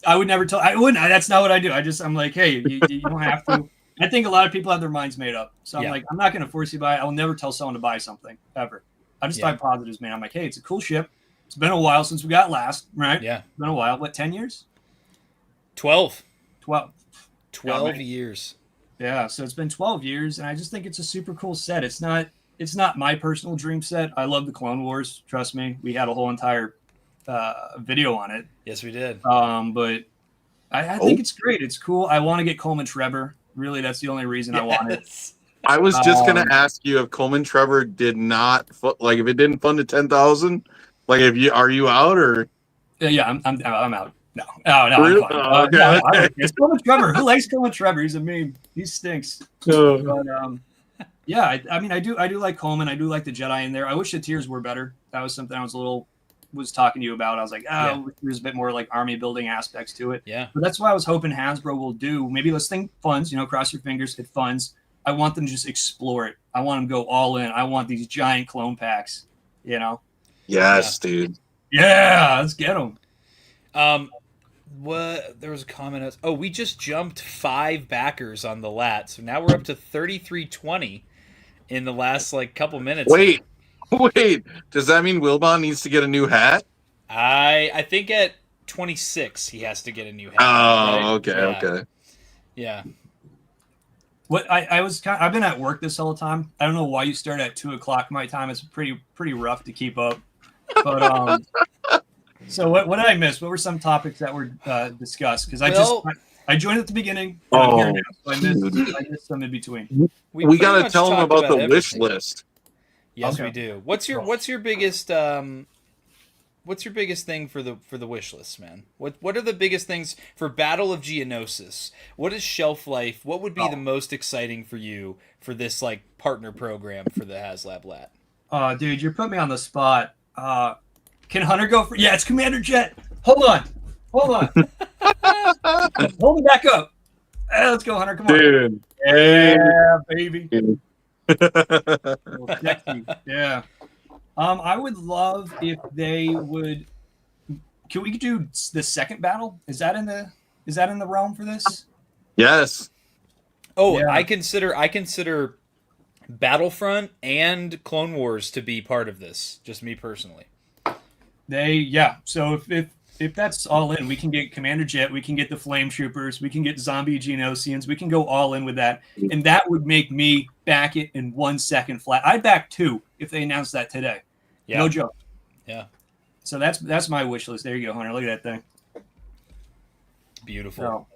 H: I wouldn't. That's not what I do. I'm like, hey, you don't have to. I think a lot of people have their minds made up. So I'm like, I'm not going to force you to buy it. I'll never tell someone to buy something ever. I just buy positives, man. I'm like, hey, it's a cool ship. It's been a while since we got last, right?
A: Yeah.
H: It's been a while. What, 10 years?
A: 12
H: 12
A: years.
H: Yeah. So it's been 12 years. And I just think it's a super cool set. It's not my personal dream set. I love the Clone Wars. Trust me. We had a whole entire video on it.
A: Yes, we did.
H: But I think it's great. It's cool. I want to get Coleman Trevor. Really, that's the only reason I want it.
D: I was just gonna ask you if Coleman Trevor did not if it didn't fund to 10,000. Like, are you out or?
H: Yeah, I'm out. No, I'm
D: Really?
H: fine. No, it's Coleman Trevor. Who likes Coleman Trevor? He's a meme. He stinks. But yeah, I do like Coleman. I do like the Jedi in there. I wish the tiers were better. That was something I was talking to you about. I was like, there's a bit more like army building aspects to it.
A: Yeah.
H: But that's why I was hoping Hasbro will do. Maybe let's think funds, cross your fingers, hit funds. I want them to just explore it. I want them to go all in. I want these giant clone packs,
D: Yes, dude.
H: Yeah, let's get them.
A: There was a comment. We just jumped 5 backers on the LAAT. So now we're up to 3,320 in the last couple minutes.
D: Wait, does that mean Wilbon needs to get a new hat?
A: I think at 26 he has to get a new hat.
D: Oh,
A: right?
D: okay.
A: Yeah.
H: I've been at work this whole time. I don't know why you start at 2:00 my time. It's pretty rough to keep up. But so what did I miss? What were some topics that were discussed? Because I joined at the beginning. I'm here now, so I missed some in between.
D: We got to tell them about the wish list.
A: Yes, we do. What's your biggest thing for the wish list, man? What are the biggest things for Battle of Geonosis? What is shelf life? What would be the most exciting for you for this partner program for the HasLab LAAT?
H: Dude, you're putting me on the spot. Can Hunter go for? Yeah, it's Commander Jet. Hold on. Hold me back up. Let's go, Hunter. Come on.
D: Dude.
H: Yeah, baby. Sexy. Yeah. I would love if they would. Can we do the second battle? Is that in the realm for this?
D: Yes.
A: Oh, yeah. I consider Battlefront and Clone Wars to be part of this. Just me personally.
H: So if that's all in, we can get Commander Jet, we can get the Flame Troopers, we can get Zombie Geonosians, we can go all in with that, and that would make me back it in 1 second flat. I'd back 2 if they announced that today. Yeah. No joke.
A: Yeah.
H: So that's my wish list. There you go, Hunter. Look at that thing.
A: Beautiful.
H: So,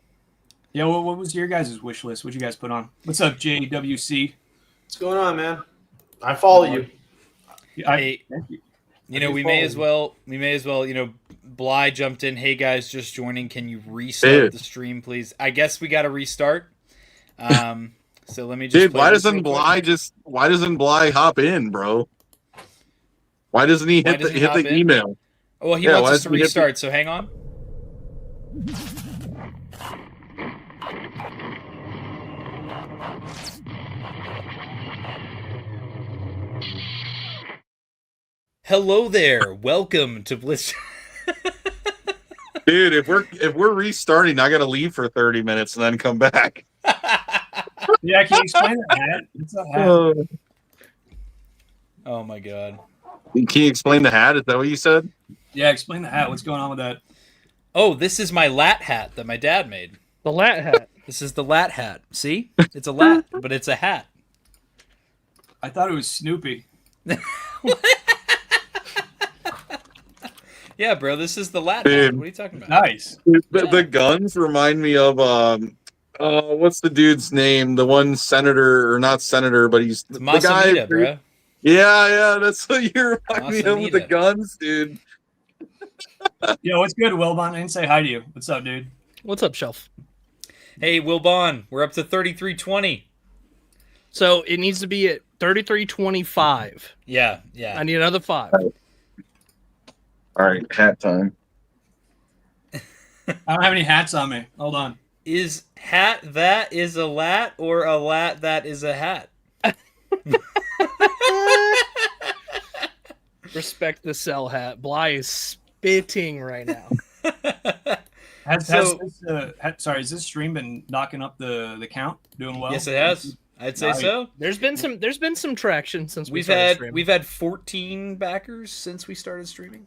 H: yeah. What was your guys' wish list? What'd you guys put on? What's up, JWC?
F: What's going on, man? I follow you.
A: Thank you. We may as well. Bly jumped in. Hey guys, just joining. Can you restart the stream, please? I guess we got to restart. So let me just.
D: Dude, why doesn't Bly hop in, bro? Why doesn't he hit the email?
A: Well, he wants us to restart. So hang on. Hello there. Welcome to Blitz.
D: Dude, if we're restarting, I gotta leave for 30 minutes and then come back.
H: Yeah, can you explain that hat? What's that hat?
A: Oh my god.
D: Can you explain the hat? Is that what you said?
H: Yeah, explain the hat. What's going on with that?
A: Oh, this is my LAAT hat that my dad made.
B: The LAAT hat.
A: This is the LAAT hat. See? It's a LAAT, but it's a hat.
H: I thought it was Snoopy.
A: Yeah, bro, this is the LAAT
D: Dude.
A: hat. What are you talking about?
H: Nice.
D: The guns remind me of what's the dude's name? The one senator, or not senator, but he's
A: It's
D: the guy.
A: Masamita, bro.
D: Yeah, that's what you remind me of with the
A: Masamita.
D: guns, dude.
H: Yo, what's good, Wilbon? I didn't say hi to you. What's up, dude?
B: What's up, Shelf?
A: Hey, Wilbon, we're up to 3320.
B: So it needs to be at 33.25.
A: Yeah.
B: I need another 5.
D: All right, hat time.
H: I don't have any hats on me. Hold on.
A: Is hat that is a LAAT or a LAAT that is a hat?
B: Respect the cell hat. Bly is spitting right now.
H: Has this stream been knocking up the count? Doing well?
A: Yes, it has. I'd say
H: Nice.
A: so.
B: There's been some traction since
A: We've
B: started
A: had 14 backers since we started streaming.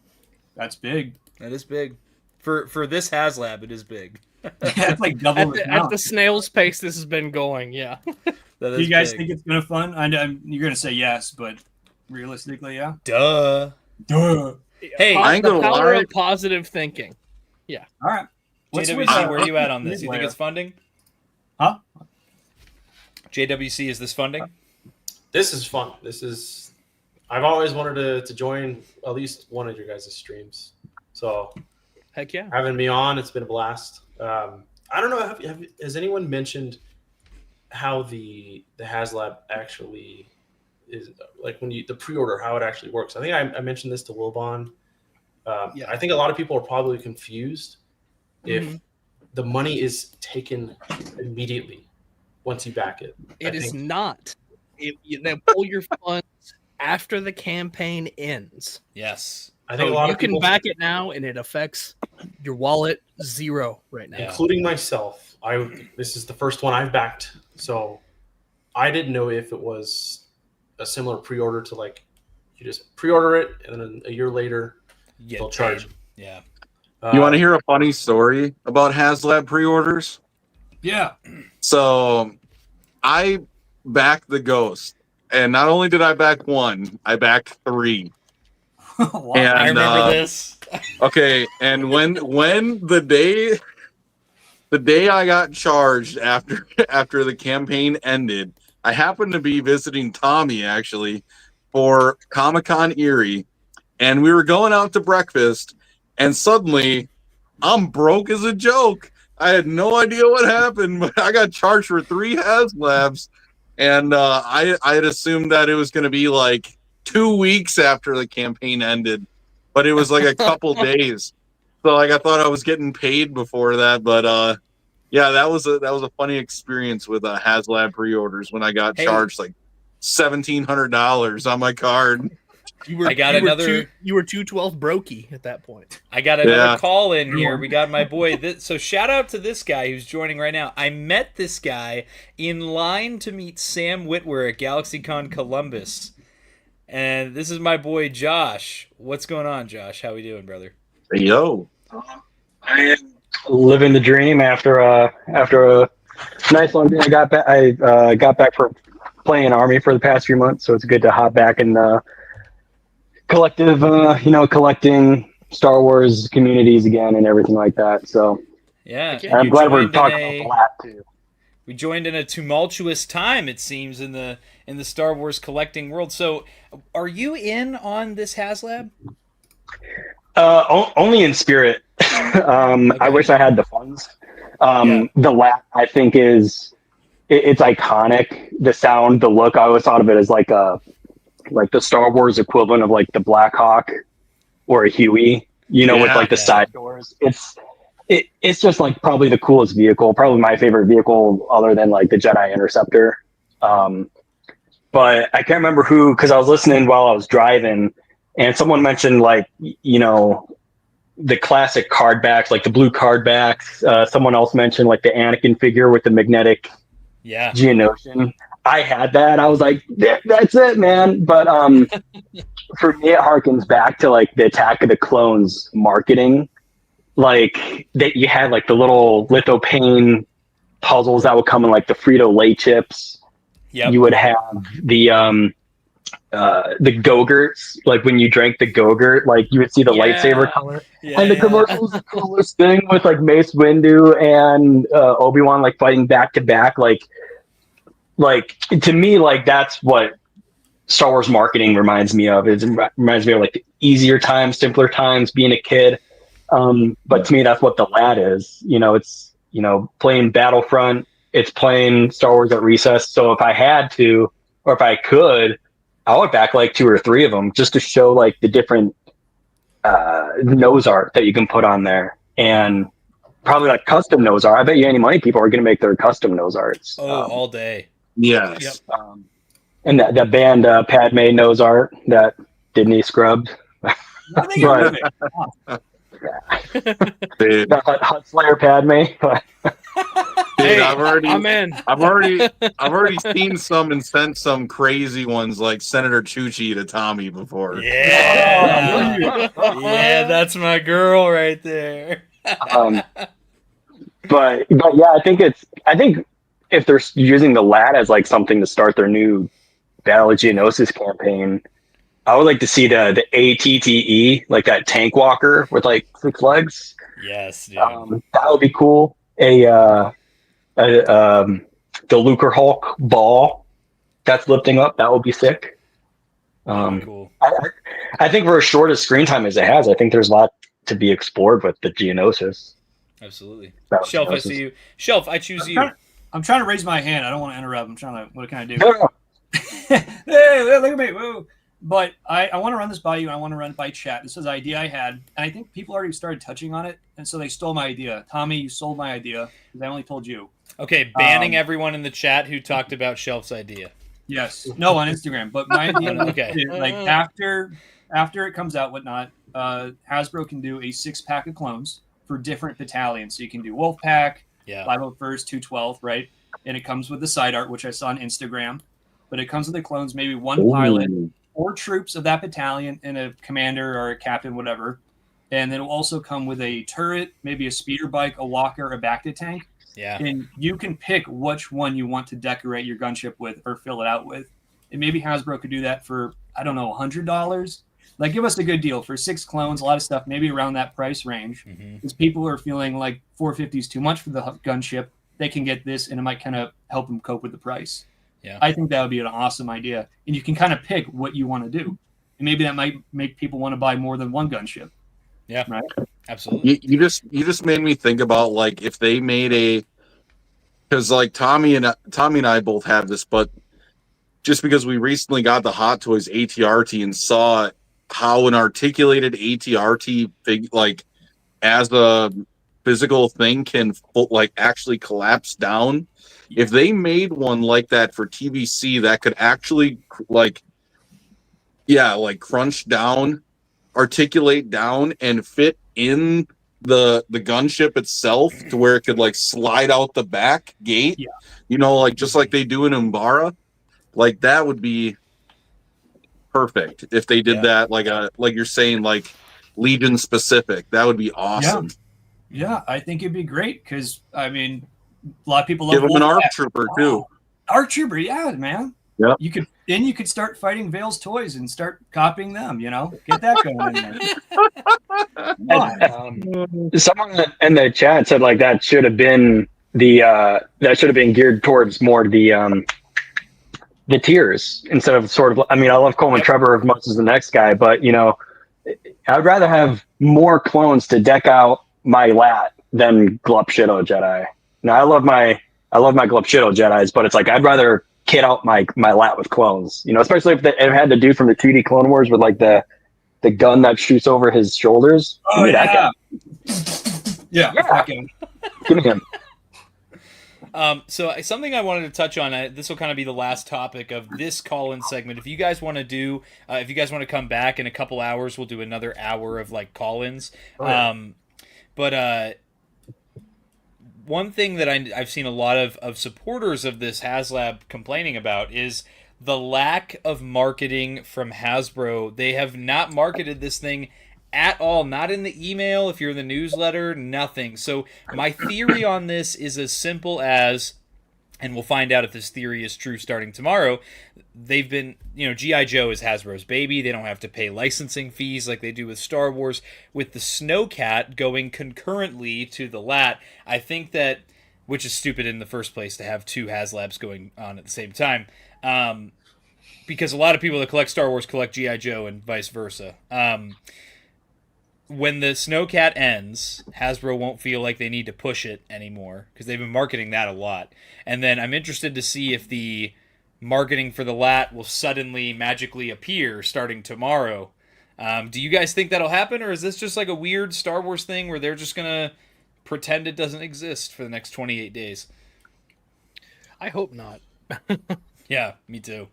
H: That's big.
A: That is big. For this HasLab, it is big.
H: Yeah, it's like double the
B: at
H: count.
B: the snail's pace this has been going. Yeah.
A: That
H: Do
A: is
H: you guys
A: big.
H: think it's been fun? You're gonna say yes, but realistically, yeah.
A: Duh.
H: Duh.
A: Hey,
D: I ain't
B: the
D: gonna
B: power
D: lie.
B: of positive thinking.
H: All right. What's with,
A: JWC, where are you at on this? You think
H: mid-layer?
A: it's funding?
H: Huh?
A: JWC, is this funding?
F: This is fun. I've always wanted to join at least one of your guys' streams. So
B: Heck yeah.
F: having me on, it's been a blast. I don't know. Has anyone mentioned how the HasLab actually is, like when the pre-order, how it actually works? I think I mentioned this to Wilbon.
B: Yeah.
F: I think a lot of people are probably confused if
B: Mhm.
F: the money is taken immediately once you back it.
B: It
F: I
B: is
F: think-
B: not. They pull your funds after the campaign ends.
A: Yes.
F: I think
B: So
F: a lot
B: you
F: of
B: can
F: people,
B: back it now, and it affects your wallet 0 right now.
A: Yeah.
F: including myself. This is the first one I've backed, so I didn't know if it was a similar pre-order to like you just pre-order it and then a year later
A: You
F: they'll
A: get
F: charge.
A: paid. Yeah.
D: You want to hear a funny story about HasLab pre-orders?
H: Yeah.
D: So I backed the Ghost, and not only did I back one, I backed 3.
H: Wow.
D: And,
A: I remember this.
D: Okay, and when the day I got charged after the campaign ended, I happened to be visiting Tommy actually for Comic-Con Erie, and we were going out to breakfast, and suddenly I'm broke as a joke. I had no idea what happened, but I got charged for 3 HasLabs, and I had assumed that it was going to be like 2 weeks after the campaign ended, but it was like a couple days. So like I thought I was getting paid before that, but yeah, that was a funny experience with HasLab pre-orders when I got
A: Hey.
D: charged like $1,700 on my card.
B: You were 212 brokey at that point.
A: I got another
D: Yeah.
A: call in here. We got my boy. So shout out to this guy who's joining right now. I met this guy in line to meet Sam Whitwer at GalaxyCon Columbus. And this is my boy Josh. What's going on, Josh? How we doing, brother?
D: Yo.
I: I am living the dream after a nice long day. I got back from playing Army for the past few months, so it's good to hop back in the collective, collecting Star Wars communities again and everything like that. So
A: Yeah.
B: Okay.
I: I'm
A: You
I: glad we're
A: joined in
I: talking
A: a-
I: about the LAAT too.
A: We joined in a tumultuous time, it seems, in the Star Wars collecting world. So, are you in on this HasLab?
I: Only in spirit. I wish I had the funds.
A: Yeah.
I: The LAAT, I think, it's iconic. The sound, the look. I always thought of it as like the Star Wars equivalent of like the Black Hawk or a Huey. With like the
A: Yeah.
I: side doors. It's just like probably the coolest vehicle. Probably my favorite vehicle, other than like the Jedi Interceptor. But I can't remember who, because I was listening while I was driving, and someone mentioned like the classic card backs, like the blue card backs. Someone else mentioned like the Anakin figure with the magnetic Geonosian. I had that. I was like, that's it, man. But for me, it harkens back to like the Attack of the Clones marketing. Like that, you had like the little lithophane puzzles that would come in like the Frito-Lay chips. Yep. You would have the Go-Gurts, like when you drank the Go-Gurt, like you would see the lightsaber color. And the commercial was the coolest thing with like Mace Windu and Obi-Wan like fighting back to back. Like to me, like that's what Star Wars marketing reminds me of. It reminds me of like the easier times, simpler times, being a kid. But to me, that's what the LAAT is. You know, it's, you know, playing Battlefront, it's playing Star Wars at recess. So if I had to, or if I could, I would back like 2 or 3 of them just to show like the different nose art that you can put on there, and probably like custom nose art. I bet you any money people are going to make their custom nose arts.
A: All day.
D: Yes.
I: Yep. And that band Padme nose art that Disney scrubbed.
D: Dude.
I: The Hut Slayer Padme.
D: Dude,
B: Hey,
D: I'm
B: in.
D: I've already seen some and sent some crazy ones like Senator Chuchi to Tommy before.
A: Yeah. Yeah, that's my girl right there.
I: But yeah, I think if they're using the LAAT as like something to start their new Battle of Geonosis campaign, I would like to see the ATTE, like that tank walker with like 6 legs.
A: Yes, dude.
I: That would be cool. The Lucre Hulk ball that's lifting up, that would be sick.
A: Cool.
I: I think for as short a screen time as it has, I think there's a lot to be explored with the Geonosis.
A: Absolutely. Shelf, I see you. Shelf, I choose you.
H: I'm trying to raise my hand. I don't want to interrupt. I'm trying to. What can I do?
I: No.
H: Hey, look at me. Whoa. But I want to run this by you, and I want to run it by chat. This is an idea I had, and I think people already started touching on it, and so they stole my idea. Tommy, you sold my idea because I only told you.
A: Okay, banning everyone in the chat who talked about Shelf's idea.
H: Yes. No, on Instagram. But my idea
A: Okay.
H: is, like, after it comes out, whatnot, Hasbro can do a 6-pack of clones for different battalions. So you can do Wolfpack, 501st, 212th, right? And it comes with the side art, which I saw on Instagram. But it comes with the clones, maybe 1 pilot, 4 troops of that battalion, and a commander or a captain, whatever. And then it'll also come with a turret, maybe a speeder bike, a walker, a Bacta tank.
A: Yeah.
H: And you can pick which one you want to decorate your gunship with or fill it out with. And maybe Hasbro could do that for, I don't know, $100. Like, give us a good deal for 6 clones, a lot of stuff, maybe around that price range. Because people are feeling like $450 is too much for the gunship. They can get this, and it might kind of help them cope with the price.
A: Yeah.
H: I think that would be an awesome idea. And you can kind of pick what you want to do. And maybe that might make people want to buy more than one gunship.
A: Yeah.
H: Right?
A: Absolutely.
D: You just made me think about, like, if they made because like Tommy and I both have this, but just because we recently got the Hot Toys ATRT and saw how an articulated ATRT like as a physical thing can like actually collapse down. If they made one like that for TVC that could actually like crunch down, articulate down, and fit in the gunship itself to where it could like slide out the back gate, you know, like just like they do in Umbara, like that would be perfect if they did that, like you're saying, like Legion specific. That would be awesome.
H: Yeah, I think it'd be great because I mean, a lot of people love
D: give them an ARC Trooper too.
H: ARC Trooper, yeah, man.
D: Yeah,
H: you could start fighting Vale's toys and start copying them. You know, get that going in there.
I: Someone in the chat said like that should have been geared towards more the tiers instead of sort of. I mean, I love Coleman Trevor as much as the next guy, but you know, I'd rather have more clones to deck out my LAAT than Glupshido Jedi. Now I love my Glupshido Jedis, but it's like I'd rather kit out my LAAT with clones, you know, especially if it had the dude from the 2D Clone Wars with like the gun that shoots over his shoulders.
H: Oh yeah,
I: that guy. Yeah. Give me him.
A: So something I wanted to touch on, this will kind of be the last topic of this call-in segment. If you guys want to come back in a couple hours, we'll do another hour of like call-ins. But one thing that I've seen a lot of supporters of this HasLab complaining about is the lack of marketing from Hasbro. They have not marketed this thing at all, not in the email, if you're in the newsletter, nothing. So my theory on this is as simple as, and we'll find out if this theory is true starting tomorrow, they've been, G.I. Joe is Hasbro's baby. They don't have to pay licensing fees like they do with Star Wars. With the Snowcat going concurrently to the LAAT, I think that, which is stupid in the first place to have two HasLabs going on at the same time, because a lot of people that collect Star Wars collect G.I. Joe and vice versa. When the Snowcat ends, Hasbro won't feel like they need to push it anymore because they've been marketing that a lot. And then I'm interested to see if the marketing for the LAAT will suddenly magically appear starting tomorrow. Do you guys think that'll happen, or is this just like a weird Star Wars thing where they're just going to pretend it doesn't exist for the next 28 days?
B: I hope not.
A: Yeah, me too.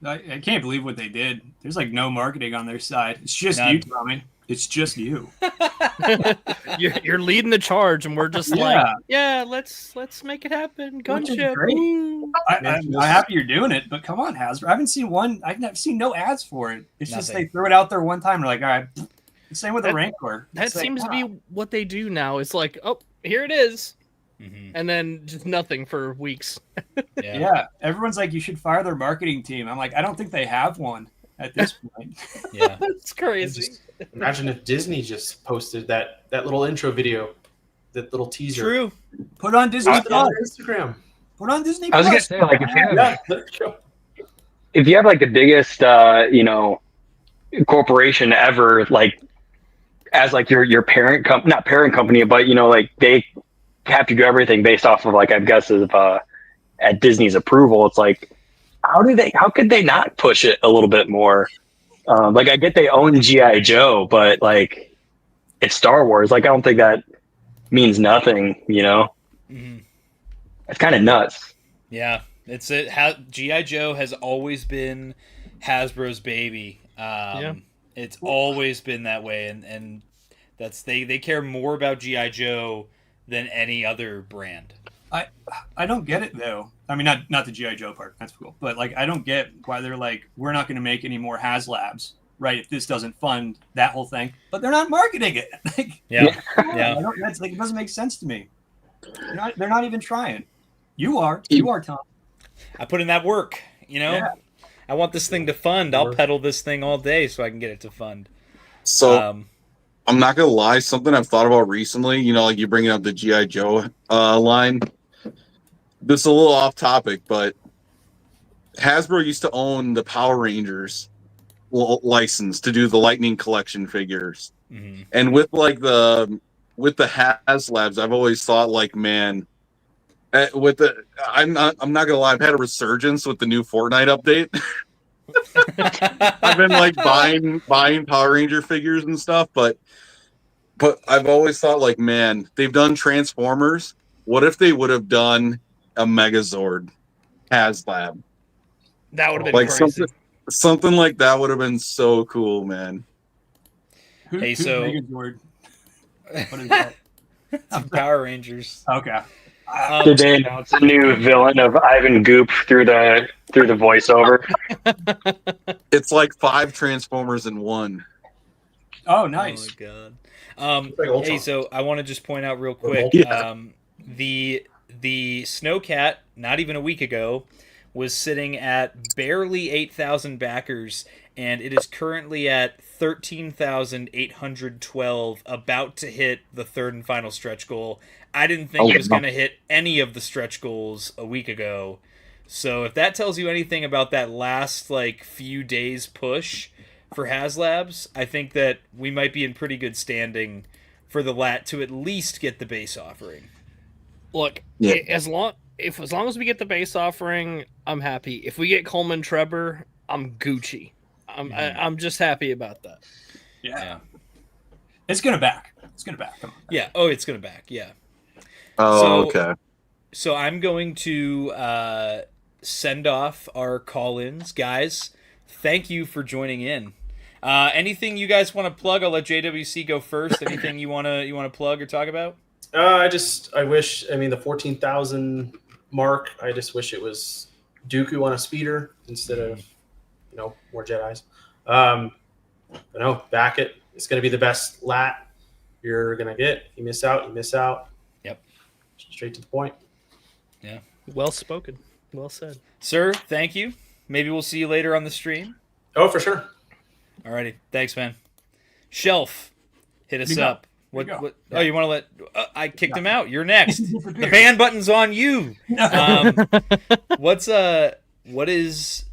H: I can't believe what they did. There's like no marketing on their side. It's just you, Tommy. It's just you.
B: You're leading the charge, and we're just let's make it happen. Gunship.
H: I'm happy you're doing it, but come on, Hasbro. I haven't seen one. I've seen no ads for it. It's just they threw it out there one time. And they're like, all right. Same with the Rancor.
B: That seems to be what they do now. It's like, oh, here it is. Mm-hmm. And then just nothing for weeks.
H: Yeah. Everyone's like, you should fire their marketing team. I'm like, I don't think they have one at this point.
A: Yeah.
B: That's crazy.
F: Imagine if Disney just posted that little intro video, that little teaser.
A: True.
H: Put on Disney
F: Plus. Instagram.
H: Put on Disney
I: I was
H: Plus.
I: gonna say, like, if you have like the biggest corporation ever, like as like your parent not parent company, but like they have to do everything based off of like, I guess, at Disney's approval. It's like, how could they not push it a little bit more? Like, I get they own G.I. Joe, but like, it's Star Wars. Like, I don't think that means nothing,
A: Mm-hmm.
I: It's kind of nuts.
A: Yeah, it's it. G.I. Joe has always been Hasbro's baby. It's always been that way, and that's they care more about G.I. Joe than any other brand.
H: I don't get it though. I mean, not the G.I. Joe part. That's cool. But like, I don't get why they're like, we're not going to make any more HasLabs, right? If this doesn't fund that whole thing, but they're not marketing it. Like,
A: yeah.
H: That's like, it doesn't make sense to me. They're not even trying. You are Tom.
A: I put in that work.
H: Yeah.
A: I want this thing to fund. I'll pedal this thing all day so I can get it to fund.
D: So I'm not gonna lie, something I've thought about recently. Like you bringing up the G.I. Joe line. This is a little off topic, but Hasbro used to own the Power Rangers license to do the Lightning Collection figures, and with the HasLabs, I've always thought like, man, I'm not gonna lie, I've had a resurgence with the new Fortnite update. I've been like buying Power Ranger figures and stuff, but I've always thought like, man, they've done Transformers. What if they would have done a Megazord HasLab?
B: That would have been
D: like
B: crazy.
D: Something like that would have been so cool, man.
H: Who's
A: so
H: Megazord? What is that?
A: Power Rangers.
H: Okay.
I: Did they announce a new villain of Ivan Goop through the voiceover?
D: It's like 5 Transformers in one.
H: Oh, nice.
A: Oh my god. Hey, so I want to just point out real quick, the Snowcat, not even a week ago, was sitting at barely 8,000 backers, and it is currently at 13,812, about to hit the third and final stretch goal. I didn't think it was going to hit any of the stretch goals a week ago. So if that tells you anything about that last like few days push for HasLabs, I think that we might be in pretty good standing for the LAAT to at least get the base offering.
B: Look, as long as we get the base offering, I'm happy. If we get Coleman Trevor, I'm Gucci. I'm just happy about that.
H: Yeah. It's gonna back. Come on.
A: Yeah. Oh, it's gonna back. Yeah.
D: Oh, okay.
A: So I'm going to send off our call-ins, guys. Thank you for joining in. Anything you guys want to plug? I'll let JWC go first. Anything you wanna plug or talk about?
F: I wish. I mean, the 14,000 mark. I just wish it was Dooku on a speeder instead of more Jedis. But no, back it. It's going to be the best LAAT you're gonna get. You miss out.
A: Yep.
F: Straight to the point.
A: Yeah.
B: Well spoken. Well said.
A: Sir, thank you. Maybe we'll see you later on the stream.
F: Oh, for sure.
A: Alrighty. Thanks, man. Shelf, hit us up. What? Oh, you want to let? I kicked him out. You're next. The ban button's on you. What is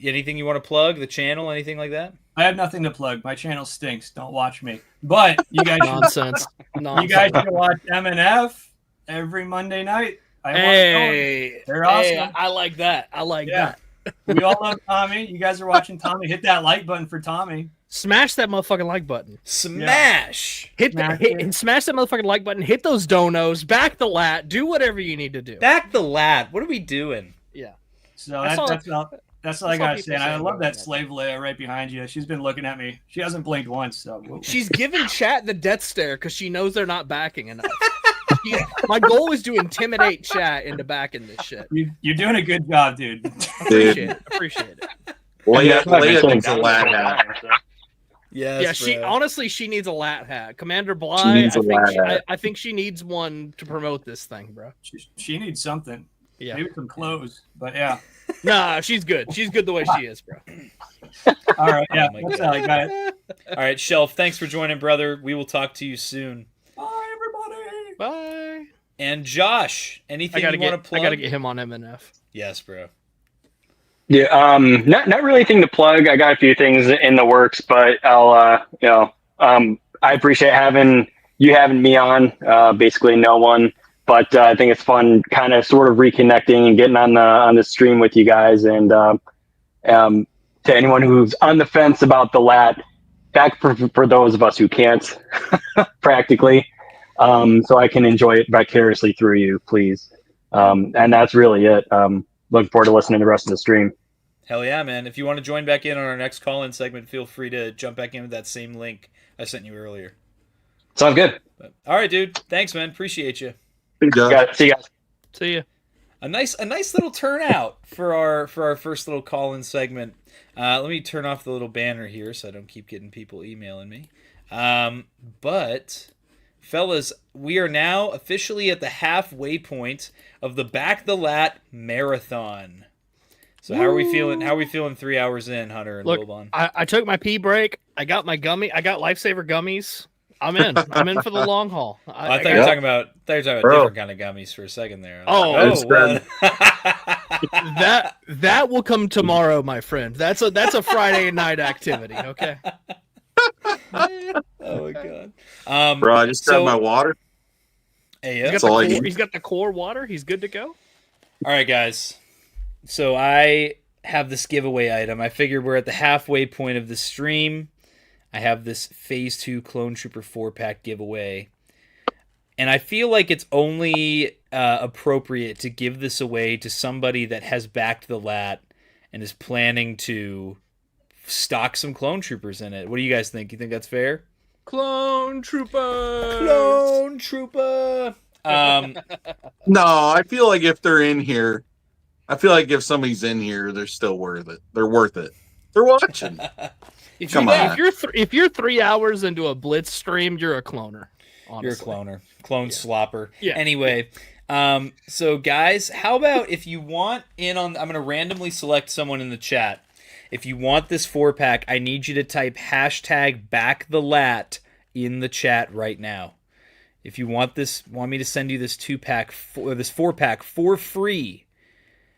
A: anything you want to plug? The channel? Anything like that?
H: I have nothing to plug. My channel stinks. Don't watch me. But you guys
B: Nonsense.
H: You guys should watch M&F every Monday night. They're awesome.
B: I like that. That.
H: We all love Tommy. You guys are watching Tommy. Hit that like button for Tommy.
B: Smash that motherfucking like button.
A: Smash.
B: Smash that motherfucking like button. Hit those donos. Back the LAAT. Do whatever you need to do.
A: Back the LAAT. What are we doing?
B: Yeah.
H: So that's all I gotta say. And I love that slave Leia right behind you. She's been looking at me. She hasn't blinked once. So
B: she's giving chat the death stare because she knows they're not backing enough. My goal is to intimidate chat into backing this shit.
H: You're doing a good job, dude.
B: Appreciate it.
D: Leia needs a LAAT hat.
A: Yes,
B: yeah, she needs a LAAT hat. Commander Bly, I think she needs one to promote this thing, bro.
H: She needs something.
B: Yeah.
H: Maybe some clothes, but yeah.
B: Nah, she's good. She's good the way she is, bro.
H: All right, yeah.
A: That's all I got. All right, Shelf, thanks for joining, brother. We will talk to you soon.
H: Bye, everybody.
B: Bye.
A: And Josh, anything you want to plug?
B: I gotta get him on MNF.
A: Yes, bro.
I: Yeah, not really anything to plug. I got a few things in the works, but I'll I appreciate having me on. Basically no one, but I think it's fun kind of sort of reconnecting and getting on the stream with you guys. And to anyone who's on the fence about the LAAT, back for those of us who can't practically, so I can enjoy it vicariously through you, please. And that's really it. Looking forward to listening to the rest of the stream.
A: Hell yeah, man. If you want to join back in on our next call-in segment, feel free to jump back in with that same link I sent you earlier.
I: Sounds good.
A: All right, dude. Thanks, man. Appreciate you.
I: See you guys.
B: See you.
A: A nice little turnout for our first little call-in segment. Let me turn off the little banner here so I don't keep getting people emailing me. But fellas, we are now officially at the halfway point of the Back the LAAT Marathon. So how are we feeling? How are we feeling 3 hours in, Hunter and Wilbon?
B: I took my pee break. I got my Lifesaver gummies. I'm in. I'm in for the long haul.
A: I thought you were talking about different kind of gummies for a second there.
B: That will come tomorrow, my friend. That's a Friday night activity. Okay.
A: Oh my god,
D: bro! I just grabbed my water.
A: Hey, yeah.
B: He's got the core water. He's good to go.
A: All right, guys. So I have this giveaway item. I figured we're at the halfway point of the stream. I have this Phase 2 Clone Trooper 4-pack giveaway. And I feel like it's only appropriate to give this away to somebody that has backed the LAAT and is planning to stock some Clone Troopers in it. What do you guys think? You think that's fair?
B: Clone Trooper!
A: Clone Trooper!
D: No, I feel like if they're in here, I feel like if somebody's in here, they're still worth it. They're worth it. They're watching.
B: If you're 3 hours into a Blitz stream, you're a cloner. Honestly.
A: You're a cloner. Clone slopper.
B: Yeah.
A: Anyway, so guys, how about if you want in on... I'm going to randomly select someone in the chat. If you want this 4-pack, I need you to type hashtag Back the LAAT in the chat right now. If you want me to send you this 2-pack, this 4-pack for free,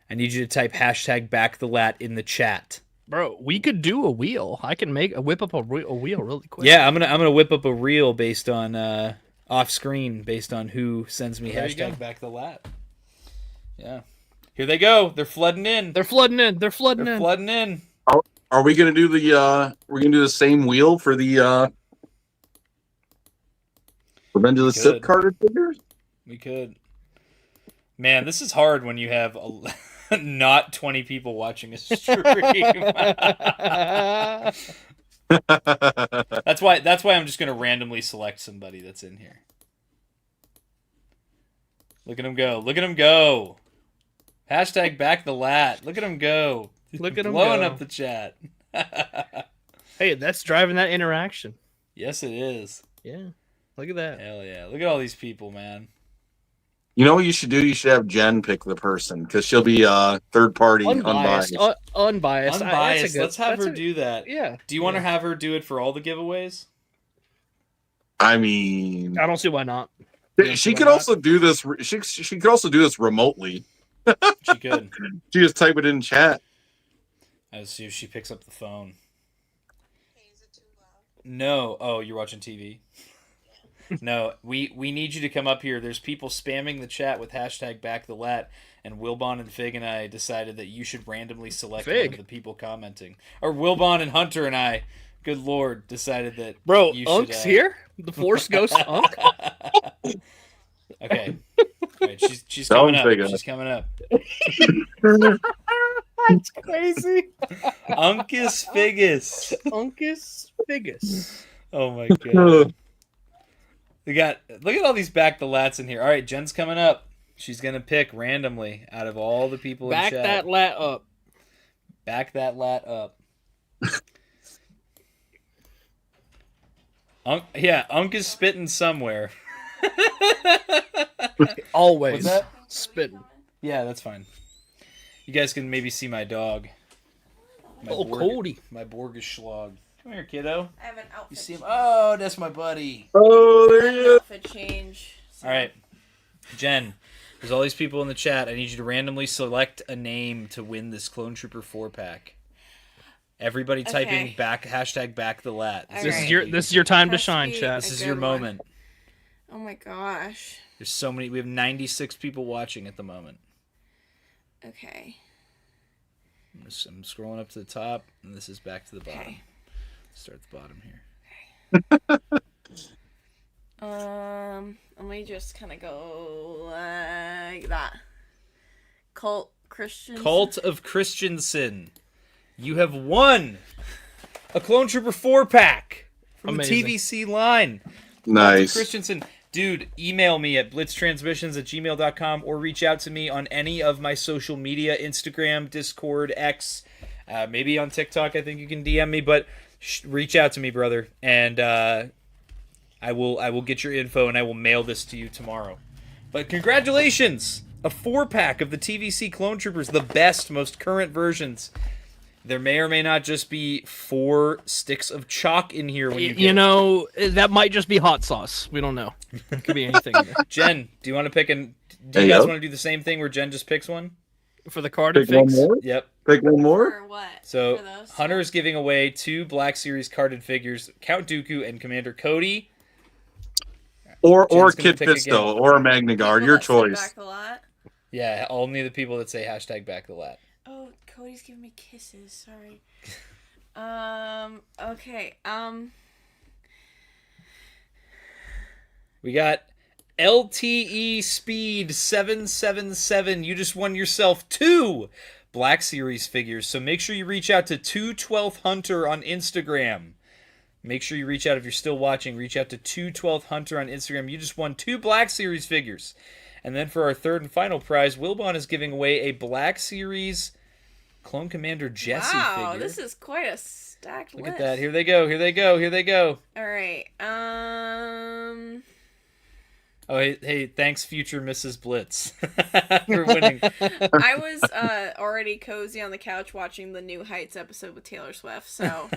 A: I need you to type hashtag Back the LAAT in the chat.
B: Bro, we could do a wheel. I can whip up a wheel really quick.
A: Yeah, I'm gonna whip up a reel based on off screen based on who sends me hashtag Back the LAAT. Yeah, here they go. They're flooding in.
B: They're flooding in.
D: Are we gonna do the same wheel for the Revenge of the Sith carded figures?
A: We could. Man, this is hard when you have not 20 people watching a stream. That's why I'm just gonna randomly select somebody that's in here. Look at him go! Look at him go! Hashtag back the LAAT. Look at him go!
B: Look at him
A: blowing
B: go.
A: up the chat.
B: Hey, that's driving that interaction.
A: Yes, it is.
B: Yeah, look at that.
A: Hell yeah! Look at all these people, man.
D: You know what you should do? You should have Jen pick the person because she'll be third party, unbiased.
B: Unbiased.
A: Unbiased. Let's have her do that.
B: Yeah.
A: Do you want to have her do it for all the giveaways?
D: I mean,
B: I don't see why not.
D: she could also do this. She could also do this remotely.
A: She could.
D: She just type it in chat.
A: Let's see if she picks up the phone. No. Oh, you're watching TV. No, we need you to come up here. There's people spamming the chat with hashtag back the LAAT, and Wilbon and Fig and I decided that you should randomly select one of the people commenting. Or Wilbon and Hunter and I, good lord, decided that you
B: Unk's
A: should,
B: here? The Force Ghost Unk?
A: Okay. Right, she's coming up. She's coming up.
B: That's crazy.
A: Uncus Figus.
B: Uncus Figus.
A: Oh my god. Look at all these back the LAATs in here. All right, Jen's coming up. She's gonna pick randomly out of all the people in chat.
B: Back that LAAT up.
A: Back that LAAT up. Unk is spitting somewhere.
B: Always
A: What's that?
B: spitting.
A: Yeah, that's fine. You guys can maybe see my dog.
B: Cody.
A: My Borgish Schlog. Come here, kiddo.
G: I have an outfit.
A: You see him? Oh, that's my buddy.
D: Oh, there he is.
G: Outfit change. So.
A: All right, Jen. There's all these people in the chat. I need you to randomly select a name to win this Clone Trooper 4-pack. Everybody typing back hashtag back the LAAT.
B: This is your time to shine, chat.
A: This is your moment.
G: Oh my gosh.
A: There's so many. We have 96 people watching at the moment.
G: Okay.
A: I'm scrolling up to the top, and this is back to the bottom. Start at the bottom here.
G: Let me just kind of go like that. Cult
A: of Christensen. You have won a Clone Trooper 4-pack from the TVC line.
D: Nice.
A: Christensen. Dude, email me at blitztransmissions@gmail.com or reach out to me on any of my social media, Instagram, Discord, X, maybe on TikTok. I think you can DM me, but reach out to me, brother, and I will get your info and I will mail this to you tomorrow. But congratulations! A 4-pack of the TVC Clone Troopers, the best, most current versions. There may or may not just be 4 sticks of chalk in here when you
B: know, that might just be hot sauce. We don't know. It could be anything.
A: Jen, do you want to pick do you guys want to do the same thing where Jen just picks one?
B: For the card and figs?
D: One more?
A: Yep.
D: Pick one more?
G: For what?
A: So,
G: For those
A: Hunter's giving away 2 Black Series carded figures, Count Dooku and Commander Cody.
D: Or Kit Fisto, or Magna Guard, your choice.
G: Back the LAAT?
A: Yeah, only the people that say hashtag back the LAAT.
G: Oh, Cody's giving me kisses. Sorry. Okay.
A: We got LTE Speed 777. You just won yourself 2 Black Series figures. So make sure you reach out to 212 Hunter on Instagram. Make sure you reach out if you're still watching. Reach out to 212 Hunter on Instagram. You just won 2 Black Series figures. And then for our third and final prize, Wilbon is giving away a Black Series Clone Commander Jesse figure.
G: Wow, this is quite a stacked
A: Look
G: list.
A: at that. Here they go. Here they go. Here they go.
G: All right.
A: Oh, hey, thanks, future Mrs. Blitz, for winning.
G: I was already cozy on the couch watching the New Heights episode with Taylor Swift, so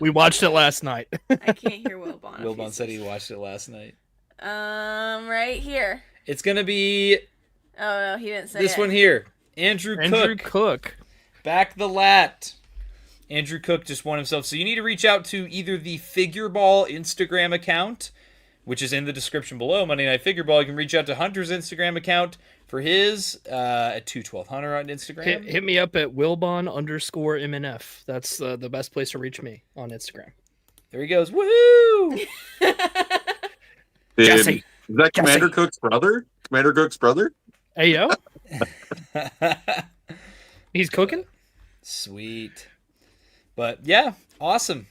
B: we watched it last night.
G: I can't hear Wilbon.
A: Wilbon said he watched it last night.
G: Right here.
A: It's gonna be.
G: Oh no, he didn't say
A: this
G: it.
A: one here. Andrew
B: Cook.
A: Back the LAAT. Andrew Cook just won himself. So you need to reach out to either the Figure Ball Instagram account, which is in the description below, Monday Night Figure Ball. You can reach out to Hunter's Instagram account for his at 212 Hunter on Instagram.
B: Hit me up at Wilbon_MNF. That's the best place to reach me on Instagram.
A: There he goes. Woohoo!
D: Jesse. Is that Commander Cook's brother? Commander Cook's brother.
B: Hey yo, he's cooking.
A: Sweet. But yeah, awesome.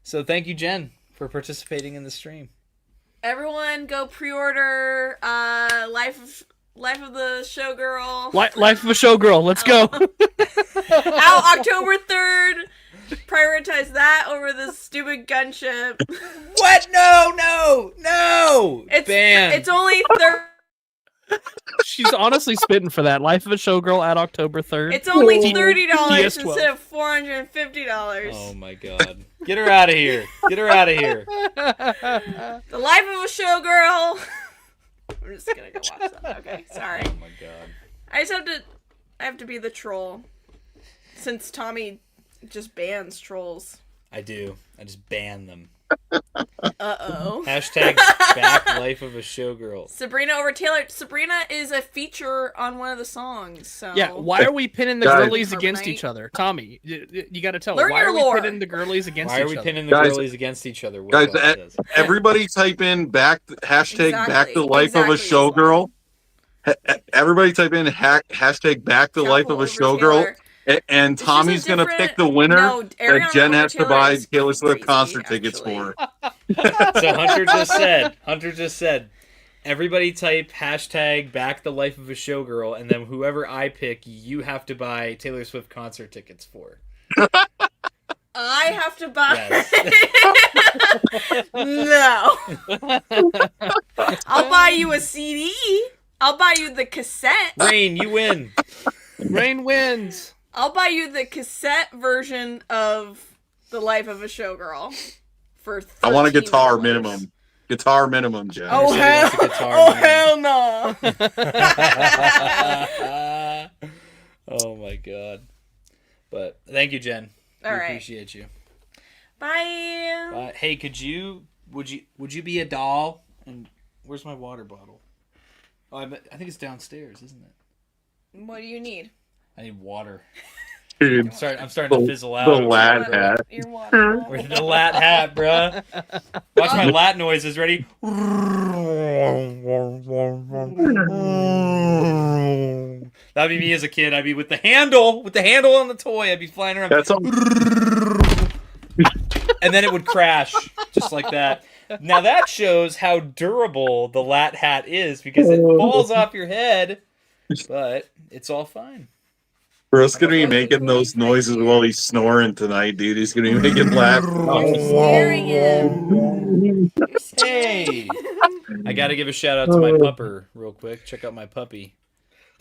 A: So thank you, Jen, for participating in the stream.
G: Everyone, go pre-order Life of the Showgirl.
B: Life of a Showgirl. Let's go.
G: Out October 3rd. Prioritize that over the stupid gunship.
A: What? No!
G: It's only
B: She's honestly spitting for that. Life of a Showgirl at October 3rd.
G: It's only $30
B: PS12.
G: instead of $450.
A: Oh my god. Get her out of here. Get her out of here.
G: The Life of a Showgirl. I'm just gonna go watch that. Okay, sorry.
A: Oh my god.
G: I have to be the troll. Since Tommy just bans trolls.
A: I do. I just ban them.
G: Uh-oh.
A: Hashtag back Life of a Showgirl.
G: Sabrina over Taylor. Sabrina is a feature on one of the songs, so...
B: Yeah, why are we pinning the
D: Guys.
B: girlies against each other? Tommy, you gotta tell
G: Learn
B: me. Why
G: your
B: are we
G: lore.
B: pitting the girlies against
A: Why
B: each
A: are we
B: other?
A: pinning the
D: Guys-
A: girlies against each other? What
D: Guys,
A: Bob says.
D: everybody type in hashtag back the life
G: Exactly
D: of a
G: is
D: showgirl. Everybody type in hashtag back the life of a
G: Careful over
D: showgirl.
G: Taylor.
D: And
G: It's just a
D: Tommy's gonna
G: different-
D: pick the winner
G: No, Ariana
D: that Jen
G: over
D: has to
G: Taylor
D: buy
G: is
D: Taylor Swift
G: crazy,
D: concert tickets
G: actually.
D: for.
A: So Hunter just said, everybody type hashtag back the life of a showgirl, and then whoever I pick, you have to buy Taylor Swift concert tickets for.
G: I have to buy...
A: Yes.
G: No. I'll buy you a CD. I'll buy you the cassette.
A: Rain, you win.
B: Rain wins.
G: I'll buy you the cassette version of The Life of a Showgirl for
D: I want a
G: $13.
D: guitar minimum. Guitar minimum, Jen.
G: Oh,
A: Everybody
G: hell,
A: wants a guitar
G: oh
A: minimum.
G: hell no.
A: Oh my god. But thank you, Jen.
G: All
A: we
G: right.
A: appreciate you.
G: Bye.
A: Hey, would you be a doll? And where's my water bottle? Oh, I think it's downstairs, isn't it?
G: What do you need?
A: I need water.
D: Dude,
A: I'm starting to fizzle out.
D: the LAAT hat.
G: Your water.
A: Where's the LAAT hat, bruh? Watch my LAAT noises. Ready? That'd be me as a kid. I'd be with the handle on the toy. I'd be flying around.
D: That's all.
A: And then it would crash just like that. Now that shows how durable the LAAT hat is because it falls off your head, but it's all fine.
D: Bro's gonna be making those noises while he's snoring tonight, dude. He's gonna be making laugh.
G: You're scaring him. You're scaring
A: Hey, I got to give a shout out to my pupper real quick. Check out my puppy,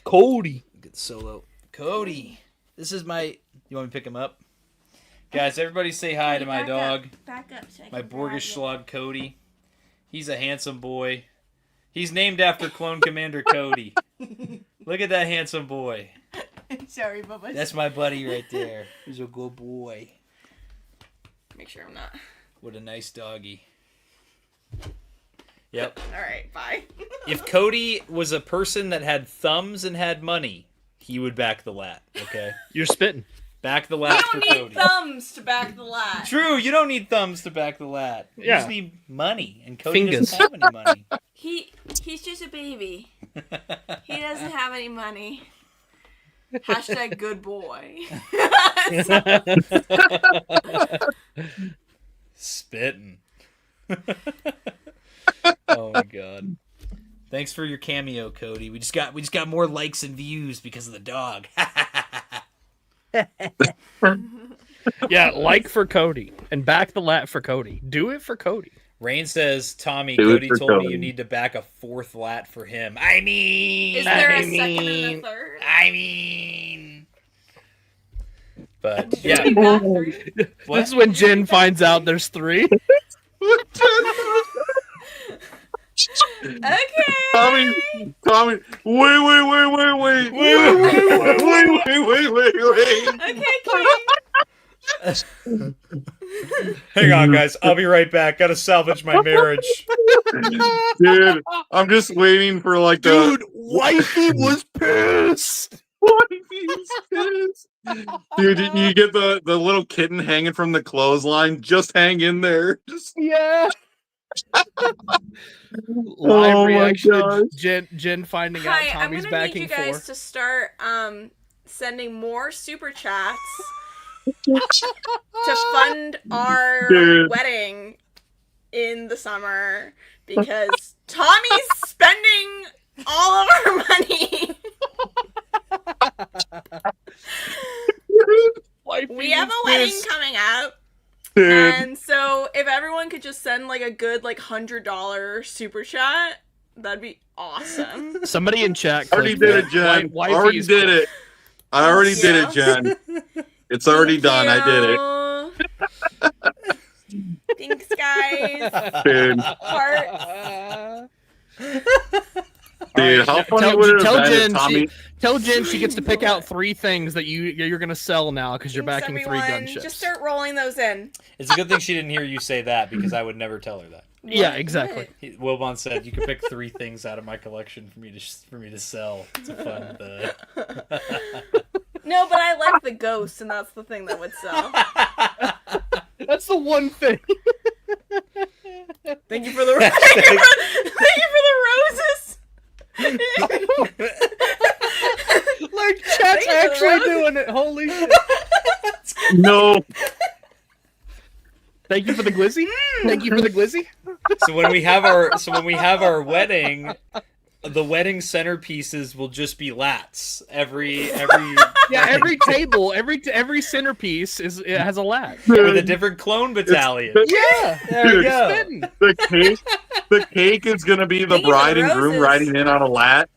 B: Cody.
A: Good solo, Cody. This is my. You want me to pick him up, guys? Everybody say hi to my dog,
G: Back up. So I
A: my
G: can
A: Borgish
G: grab
A: Schlog Cody. He's a handsome boy. He's named after Clone Commander Cody. Look at that handsome boy.
G: it. Sorry, Bubba.
A: That's my buddy right there. He's a good boy.
G: Make sure I'm not.
A: What a nice doggy. Yep.
G: All right, bye.
A: If Cody was a person that had thumbs and had money, he would back the LAAT. Okay.
B: You're spitting.
A: Back the
G: You
A: LAAT
G: don't
A: for
G: need
A: Cody.
G: thumbs to back the LAAT.
A: True, you don't need thumbs to back the LAAT. You
B: Yeah.
A: just need money, and Cody
B: Fingers.
A: doesn't have any money.
G: He's just a baby. He doesn't have any money. Hashtag good boy.
A: Spitting. Oh my god. Thanks for your cameo, Cody. We just got more likes and views because of the dog.
B: Yeah, like for Cody and back the LAAT for Cody. Do it for Cody.
A: Rain says, Tommy,
D: Do it
A: Cody
D: for
A: told me
D: Cody.
A: you need to back a fourth LAAT for him. I mean...
G: Is there a
B: I
G: second and
B: mean-
G: a third?
A: I mean... But,
G: Should
A: yeah.
G: we back three?
A: What?
B: This is when Jen finds out there's 3.
G: Okay.
D: Tommy, wait.
G: Okay, King.
A: Hang on, guys. I'll be right back. Gotta salvage my marriage.
D: Dude, I'm just waiting for like the
B: wifey was pissed.
D: Dude, you get the little kitten hanging from the clothesline. Just hang in there. Just
B: Yeah. Live
D: Oh my
B: reaction
D: gosh.
B: of Jen finding out
G: Hi, I'm
B: Tommy's
G: gonna need
B: backing
G: you guys
B: for.
G: to start sending more super chats to fund our
D: Dude.
G: wedding in the summer because Tommy's spending all of our money. We have a wedding coming up.
D: Dude.
G: And so if everyone could just send like a good like $100 super chat, that'd be awesome.
B: Somebody in chat.
D: I already did it, Jen. I already did it. I already did it, Jen. It's already done. I did it.
G: Thanks, guys.
D: Dude.
G: Hearts.
D: Dude, how funny would it have been if Tommy...
B: Tell Jen she gets to pick out 3 things that you're gonna sell now because you're
G: Thanks,
B: backing
G: everyone.
B: 3 gunships.
G: Just start rolling those in.
A: It's a good thing she didn't hear you say that because I would never tell her that.
B: Yeah, exactly.
A: Wilbon said you could pick 3 things out of my collection for me to sell to fund the.
G: No, but I like the ghost, and that's the thing that would sell.
B: That's the one thing.
G: Thank you for the thank you for the roses.
B: Like chat's actually doing it. Holy shit.
D: No.
B: Thank you for the glizzy. Thank you for the glizzy.
A: So when we have our wedding, the wedding centerpieces will just be LAATs. Every
B: yeah, every table, every centerpiece has a LAAT
A: with a different clone battalion.
B: Yeah, there we go.
D: The cake is gonna be the bride and groom riding in on a LAAT.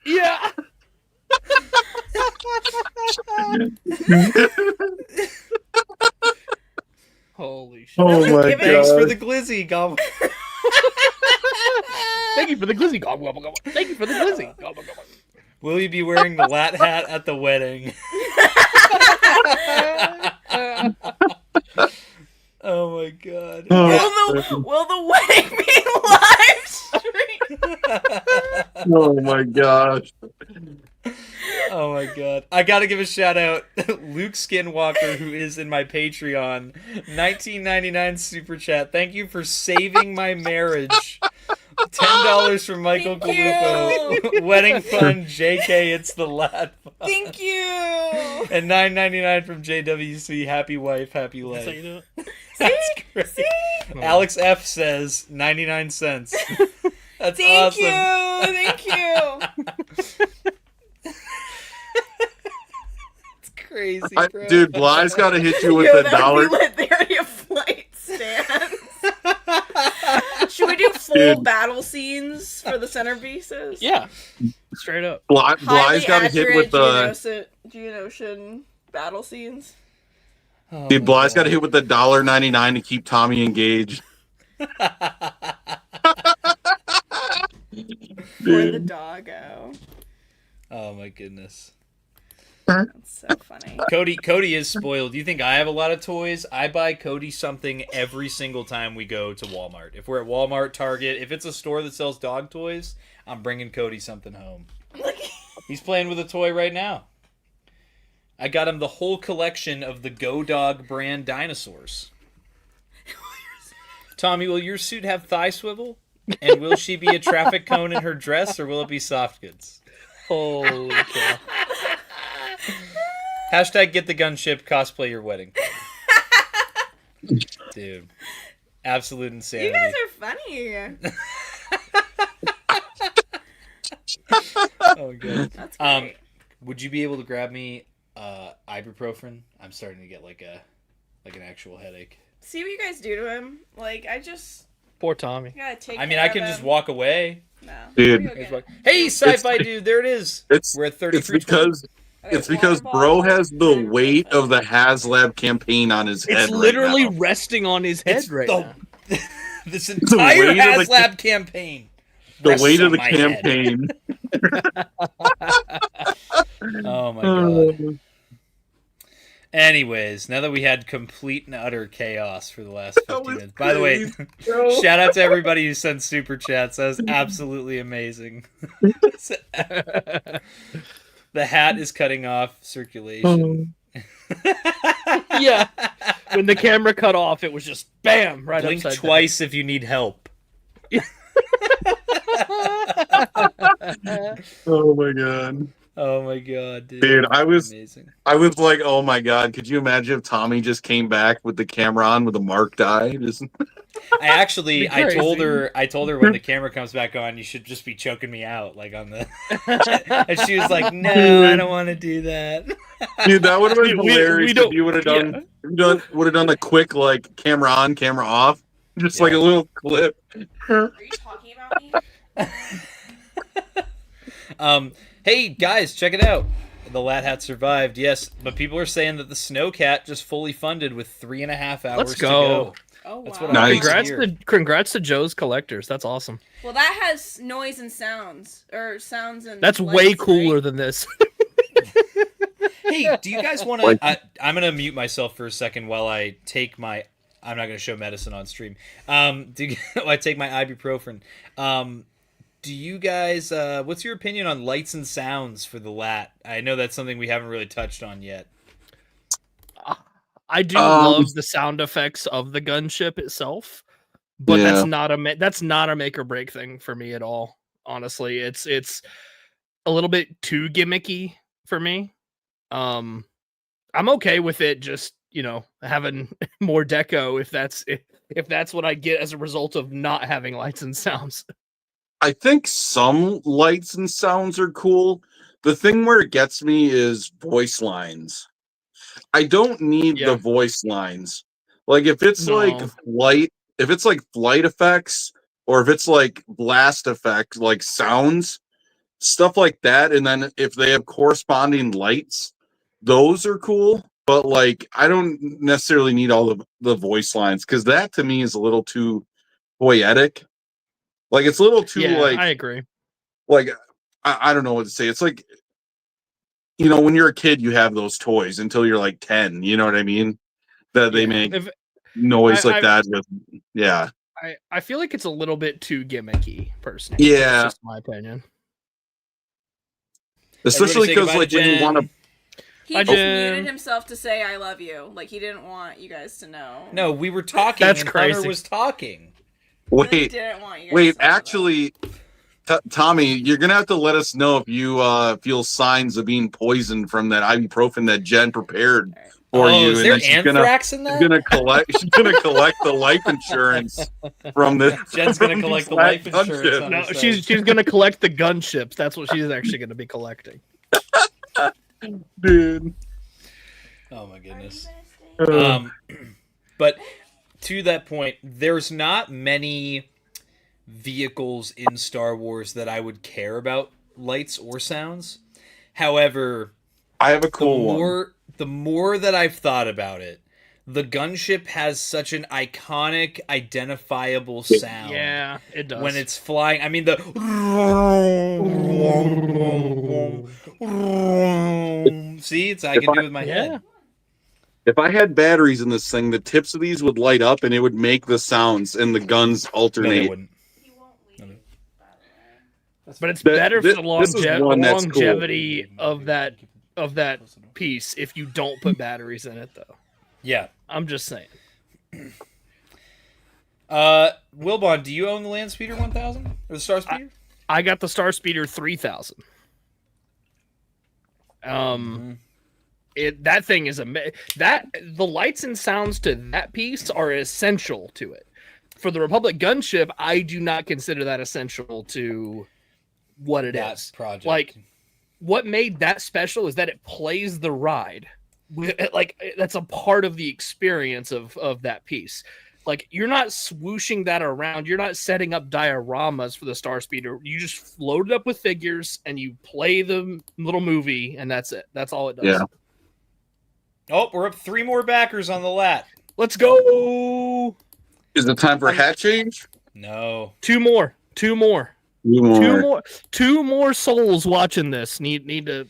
B: Yeah. Holy shit.
D: Oh my god.
A: Thanks for the glizzy, gobble.
B: Thank you for the glizzy, gobble, gobble, gobble. Thank you for the glizzy, gobble, gobble.
A: Will you be wearing the LAAT hat at the wedding? Oh my god.
G: Will the wedding be live streamed?
D: Oh my gosh.
A: Oh my god. I gotta give a shout out Luke Skinwalker, who is in my Patreon. 1999 super chat. Thank you for saving my marriage. $10 from Michael Galupo. Wedding fund, JK, it's the LAAT fund.
G: Thank you.
A: And $9.99 from JWC. Happy wife, happy life. That's great.
G: See?
A: Alex F says 99 cents. That's
G: Thank
A: awesome.
G: Thank you.
A: It's crazy, bro.
D: Dude, Bly's got to hit you with $1.
G: They already have flight stands. Should we do full battle scenes for the centerpieces?
B: Yeah, straight up.
D: Bly's got to hit with the
G: Geonosian battle scenes.
A: Oh,
D: dude, Bly's got to hit with the $1.99 to keep Tommy engaged.
G: Or the doggo.
A: Oh my goodness.
G: That's so funny.
A: Cody is spoiled. You think I have a lot of toys? I buy Cody something every single time we go to Walmart. If we're at Walmart, Target, if it's a store that sells dog toys, I'm bringing Cody something home. He's playing with a toy right now. I got him the whole collection of the Go Dog brand dinosaurs. Tommy, will your suit have thigh swivel? And will she be a traffic cone in her dress, or will it be soft goods?
B: Holy cow.
A: Hashtag get the gunship, cosplay your wedding. Dude. Absolute insanity.
G: You guys are funny.
A: Oh, good.
G: That's great.
A: Would you be able to grab me ibuprofen? I'm starting to get like an actual headache.
G: See what you guys do to him. Like,
B: Poor Tommy.
G: gotta take
A: I mean,
G: care
A: I
G: of
A: can
G: him.
A: just walk away.
G: No.
D: Dude.
A: Hey, sci-fi dude, there it is. We're at 30
D: It's because bro has the weight of the HasLab campaign on his head.
B: It's literally
D: right now.
B: resting on his head now.
A: This entire
D: weight of the
A: HasLab campaign.
D: The weight of the
A: my
D: campaign.
A: Oh my god. Anyways, now that we had complete and utter chaos for the last 50 minutes. By the way, shout out to everybody who sent super chats. That was absolutely amazing. The hat is cutting off circulation.
B: Yeah. When the camera cut off, it was just bam, right
A: Blink
B: upside
A: twice if you need help.
D: Oh my god.
A: Oh my god, dude!
D: Dude, I was
A: amazing.
D: I was like, oh my god, could you imagine if Tommy just came back with the camera on with a marked eye? Just...
A: I told her when the camera comes back on, you should just be choking me out, like on the. And she was like, "No, I don't want to do that."
D: Dude, that would have been hilarious if you would have done a quick like camera on, camera off, just like a little clip.
G: Are you talking about me?
A: Hey guys, check it out. The LAAT hat survived, yes, but people are saying that the Snowcat just fully funded with 3.5 hours
B: Let's
A: to go.
G: Oh, wow.
A: That's what
B: Congrats to Joe's Collectors. That's awesome.
G: Well, that has noise and sounds, or sounds and.
B: That's
G: lights,
B: way cooler
G: right?
B: than this.
A: Hey, do you guys want to? I'm gonna mute myself for a second while I take my. I'm not gonna show medicine on stream. I take my ibuprofen. Do you guys? What's your opinion on lights and sounds for the LAAT? I know that's something we haven't really touched on yet.
B: I do love the sound effects of the gunship itself, but that's not a make or break thing for me at all. Honestly, it's a little bit too gimmicky for me. I'm okay with it just, having more deco if that's what I get as a result of not having lights and sounds.
D: I think some lights and sounds are cool. The thing where it gets me is voice lines. I don't need the voice lines. Like if it's like flight effects, or if it's like blast effects, like sounds, stuff like that, and then if they have corresponding lights, those are cool. But like I don't necessarily need all the voice lines, because that to me is a little too poetic. Like it's a little too
B: I agree.
D: Like I don't know what to say. It's like, when you're a kid, you have those toys until you're like 10. You know what I mean? That they make noise like that.
B: I feel like it's a little bit too gimmicky, personally.
D: Yeah,
B: that's just my opinion.
D: Especially because like when you want to.
G: He just muted himself to say "I love you." Like he didn't want you guys to know.
A: No, we were talking.
B: That's
A: and
B: crazy.
A: Hunter was talking.
D: Wait, actually, Tommy, you're gonna have to let us know if you feel signs of being poisoned from that ibuprofen that Jen prepared for you.
A: Is there anthrax in that?
D: She's gonna collect the life insurance from the.
A: Jen's gonna collect the life insurance.
B: No, she's gonna collect the gunships. That's what she's actually gonna be collecting.
D: Dude.
A: Oh my goodness. But to that point, there's not many vehicles in Star Wars that I would care about lights or sounds. However,
D: I have a cool one.
A: The more that I've thought about it, the gunship has such an iconic, identifiable sound.
B: Yeah, it does.
A: When it's flying, I mean the see, I can do it with my head.
D: If I had batteries in this thing, the tips of these would light up and it would make the sounds and the guns alternate.
A: No, they wouldn't.
B: But it's better for the longevity of that piece if you don't put batteries in it, though.
A: Yeah,
B: I'm just saying.
A: Wilbon, do you own the Land Speeder 1000 or the Star Speeder?
B: I got the Star Speeder 3000. That thing is the lights and sounds to that piece are essential to it. For the Republic gunship, I do not consider that essential to what it is.
A: Project.
B: Like, what made that special is that it plays the ride. Like, that's a part of the experience of that piece. Like, you're not swooshing that around. You're not setting up dioramas for the Star Speeder. You just load it up with figures and you play the little movie, and that's it. That's all it does.
D: Yeah.
A: Oh, we're up 3 more backers on the LAAT.
B: Let's go.
D: Is it time for a hat change?
A: No.
B: Two more souls watching this need to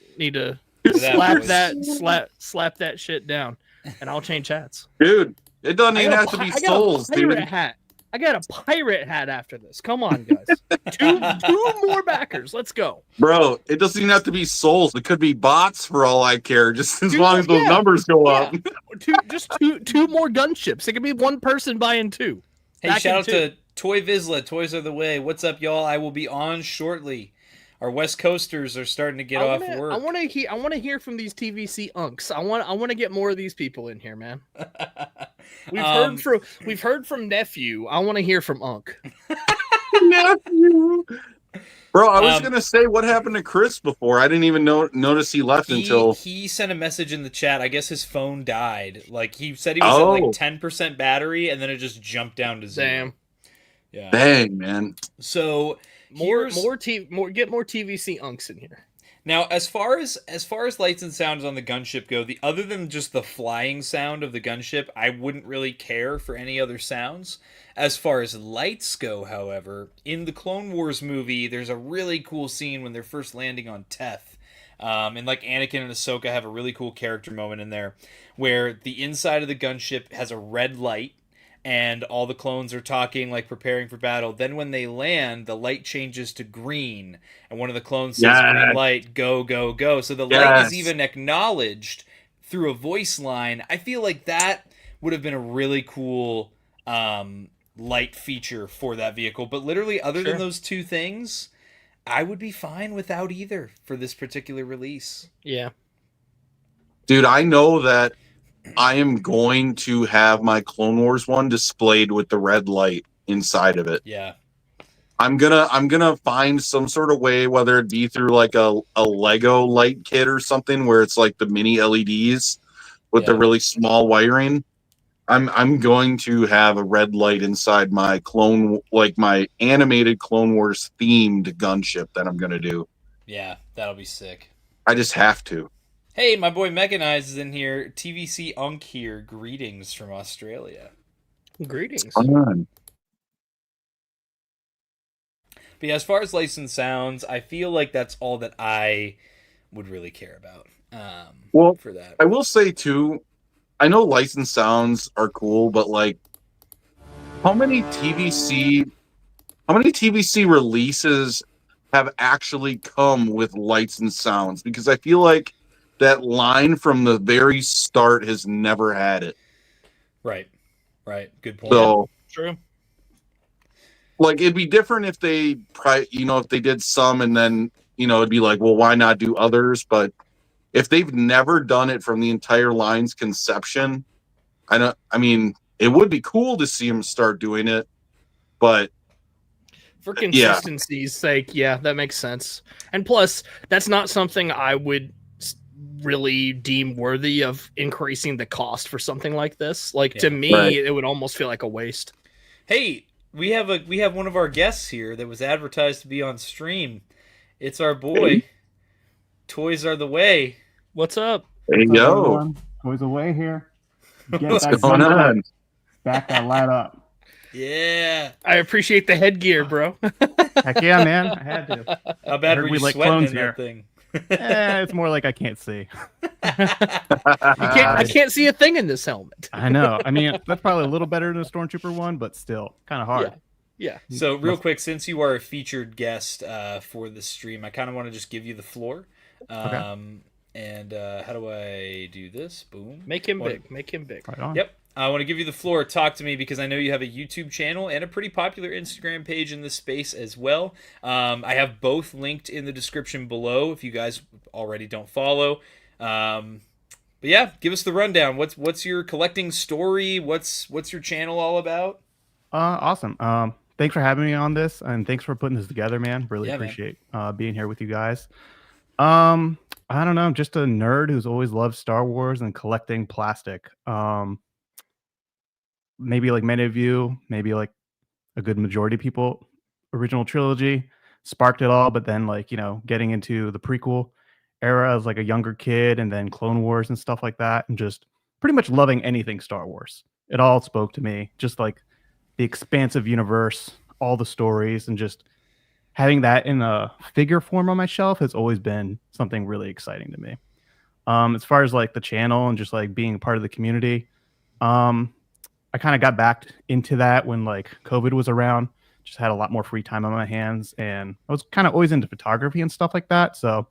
B: slap that shit down, and I'll change hats.
D: Dude, it doesn't even have to be souls, dude.
B: I got a pirate hat after this. Come on, guys. two more backers. Let's go.
D: Bro, it doesn't even have to be souls. It could be bots for all I care, just as long as those numbers go up.
B: Two more gunships. It could be one person buying 2.
A: Hey, shout out to Toy Vizsla, toys are the way. What's up, y'all? I will be on shortly. Our West Coasters are starting to get off work.
B: I want to hear from these TVC unks. I want to get more of these people in here, man. We've heard from Nephew. I want to hear from Unk.
D: Nephew. Bro, I was gonna say what happened to Chris before. I didn't even notice he left until
A: he sent a message in the chat. I guess his phone died. Like he said he was at like 10% battery, and then it just jumped down to 0.
B: Damn.
A: Yeah.
D: Dang, man.
A: So
B: get more TVC unks in here.
A: Now, as far as lights and sounds on the gunship go, other than just the flying sound of the gunship, I wouldn't really care for any other sounds. As far as lights go, however, in the Clone Wars movie, there's a really cool scene when they're first landing on Teth. And like Anakin and Ahsoka have a really cool character moment in there where the inside of the gunship has a red light and all the clones are talking, like preparing for battle. Then when they land, the light changes to green and one of the clones says, green light, go, go, go. So the light is even acknowledged through a voice line. I feel like that would have been a really cool light feature for that vehicle. But literally, other than those two things, I would be fine without either for this particular release.
B: Yeah.
D: Dude, I know that I am going to have my Clone Wars one displayed with the red light inside of it.
A: Yeah.
D: I'm gonna find some sort of way, whether it be through like a Lego light kit or something where it's like the mini LEDs with the really small wiring. I'm going to have a red light inside my my animated Clone Wars themed gunship that I'm gonna do.
A: Yeah, that'll be sick.
D: I just have to.
A: Hey, my boy Mechanized is in here. TVC Unk here. Greetings from Australia.
B: Greetings.
D: But
A: yeah, as far as licensed sounds, I feel like that's all that I would really care about. For that,
D: I will say too, I know licensed sounds are cool, but like, how many TVC releases have actually come with licensed sounds? Because I feel like that line from the very start has never had it.
A: Right. Good point.
D: So
B: true.
D: Like, it'd be different if they, if they did some and then, it'd be like, well, why not do others? But if they've never done it from the entire line's conception, it would be cool to see them start doing it. But
B: for consistency's sake, that makes sense. And plus, that's not something I would really deem worthy of increasing the cost for something like this. Like, to me, it would almost feel like a waste.
A: Hey, we have one of our guests here that was advertised to be on stream. It's our boy. Toys are the way.
B: What's up?
D: Hey, yo.
J: Toys away here.
D: What's going on?
J: Back that LAAT up.
A: Yeah.
B: I appreciate the headgear, bro.
J: Heck yeah, man. I had to.
A: How bad were you sweating in that thing?
J: It's more like I can't see.
B: I can't see a thing in this helmet.
J: I know. I mean, that's probably a little better than a Stormtrooper one, but still kind of hard.
B: Yeah.
A: So real quick, since you are a featured guest for the stream, I kind of want to just give you the floor. And how do I do this? Boom.
B: Make him big. Make him big.
J: Right on.
A: Yep. I want to give you the floor. Talk to me because I know you have a YouTube channel and a pretty popular Instagram page in this space as well. I have both linked in the description below if you guys already don't follow. But yeah, give us the rundown. What's your collecting story? What's your channel all about?
J: Awesome. Thanks for having me on this, and thanks for putting this together, man. Really appreciate being here with you guys. I don't know. I'm just a nerd who's always loved Star Wars and collecting plastic. Maybe like many of you, maybe like a good majority of people, original trilogy sparked it all, but then getting into the prequel era as like a younger kid and then Clone Wars and stuff like that, and just pretty much loving anything Star Wars. It all spoke to me, just like the expansive universe, all the stories, and just having that in a figure form on my shelf has always been something really exciting to me. As far as like the channel and just like being a part of the community, I kind of got back into that when like COVID was around. Just had a lot more free time on my hands, and I was kind of always into photography and stuff like that. So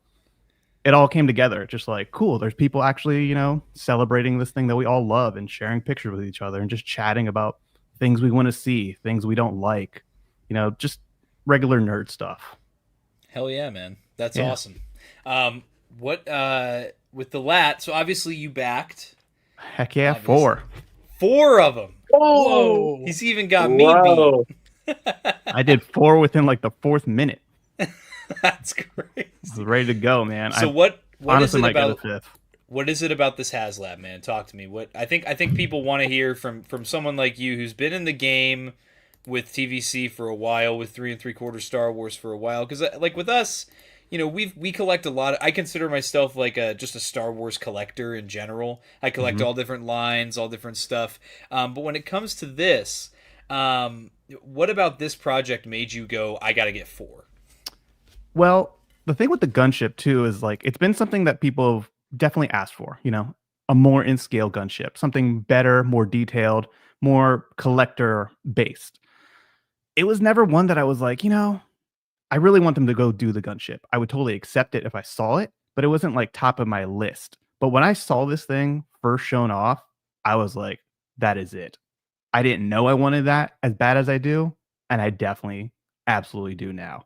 J: it all came together. Just like, cool, there's people actually, celebrating this thing that we all love and sharing pictures with each other and just chatting about things we want to see, things we don't like, just regular nerd stuff.
A: Hell yeah, man. That's awesome. What with the LAAT, so obviously you backed.
J: Heck yeah,
A: obviously.
J: 4
A: of them.
B: Whoa!
A: He's even got me beat.
J: I did 4 within like the 4th minute.
A: That's crazy.
J: I was ready to go, man.
A: So what
J: honestly
A: is it
J: might
A: about?
J: get a 5th.
A: What is it about this HasLab, man? Talk to me. What I think people want to hear from someone like you who's been in the game with TVC for a while, with 3 3/4 Star Wars for a while. Because like with us, we collect a lot. I consider myself like just a Star Wars collector in general. I collect all different lines, all different stuff. But when it comes to this, what about this project made you go, I got to get 4?
J: Well, the thing with the gunship too is like it's been something that people have definitely asked for, a more in scale gunship, something better, more detailed, more collector based. It was never one that I was like, I really want them to go do the gunship. I would totally accept it if I saw it, but it wasn't like top of my list. But when I saw this thing first shown off, I was like, that is it. I didn't know I wanted that as bad as I do, and I definitely absolutely do now.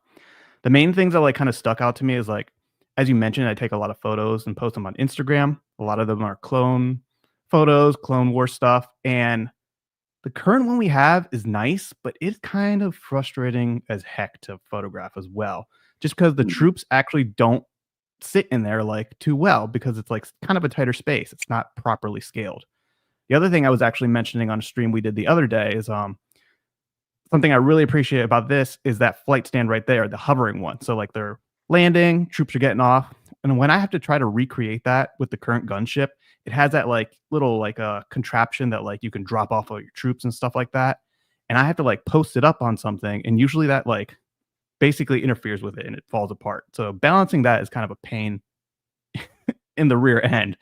J: The main things that like kind of stuck out to me is like, as you mentioned, I take a lot of photos and post them on Instagram. A lot of them are clone photos, Clone War stuff. And the current one we have is nice, but it's kind of frustrating as heck to photograph as well. Just because the troops actually don't sit in there like too well, because it's like kind of a tighter space. It's not properly scaled. The other thing I was actually mentioning on a stream we did the other day is something I really appreciate about this is that flight stand right there, the hovering one. So like they're landing, troops are getting off. And when I have to try to recreate that with the current gunship, it has that like little like contraption that like you can drop off of your troops and stuff like that. And I have to like post it up on something. And usually that like basically interferes with it and it falls apart. So balancing that is kind of a pain in the rear end.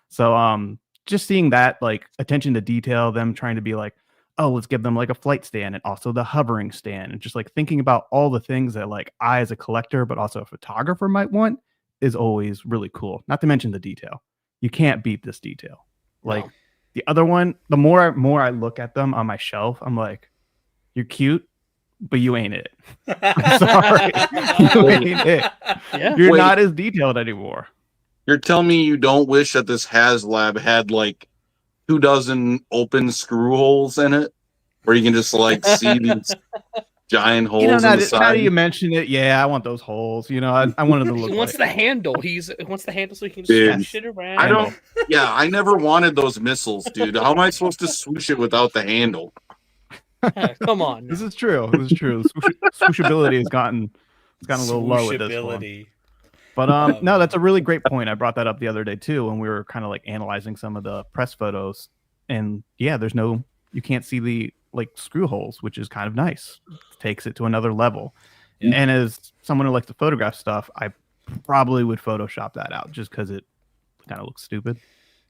J: So just seeing that like attention to detail, them trying to be like, oh, let's give them like a flight stand and also the hovering stand, and just like thinking about all the things that like I as a collector, but also a photographer might want is always really cool. Not to mention the detail. You can't beat this detail. Like the other one, the more I look at them on my shelf, I'm like, you're cute, but you ain't it. I'm sorry. You ain't it.
B: Yeah.
J: You're not as detailed anymore.
D: You're telling me you don't wish that this HasLab had like 24 open screw holes in it, where you can just like see these giant holes in the side?
J: Now that you mention it, yeah, I want those holes. I wanted to look.
B: He wants
J: like
B: the handle. He wants the handle so he can swoosh it around.
D: I don't. Yeah, I never wanted those missiles, dude. How am I supposed to swoosh it without the handle?
B: Come on.
J: This is true. Swooshability has gotten a little low at this point. But no, that's a really great point. I brought that up the other day too when we were kind of like analyzing some of the press photos. And yeah, you can't see the like screw holes, which is kind of nice. Takes it to another level. Yeah. And as someone who likes to photograph stuff, I probably would Photoshop that out just because it kind of looks stupid.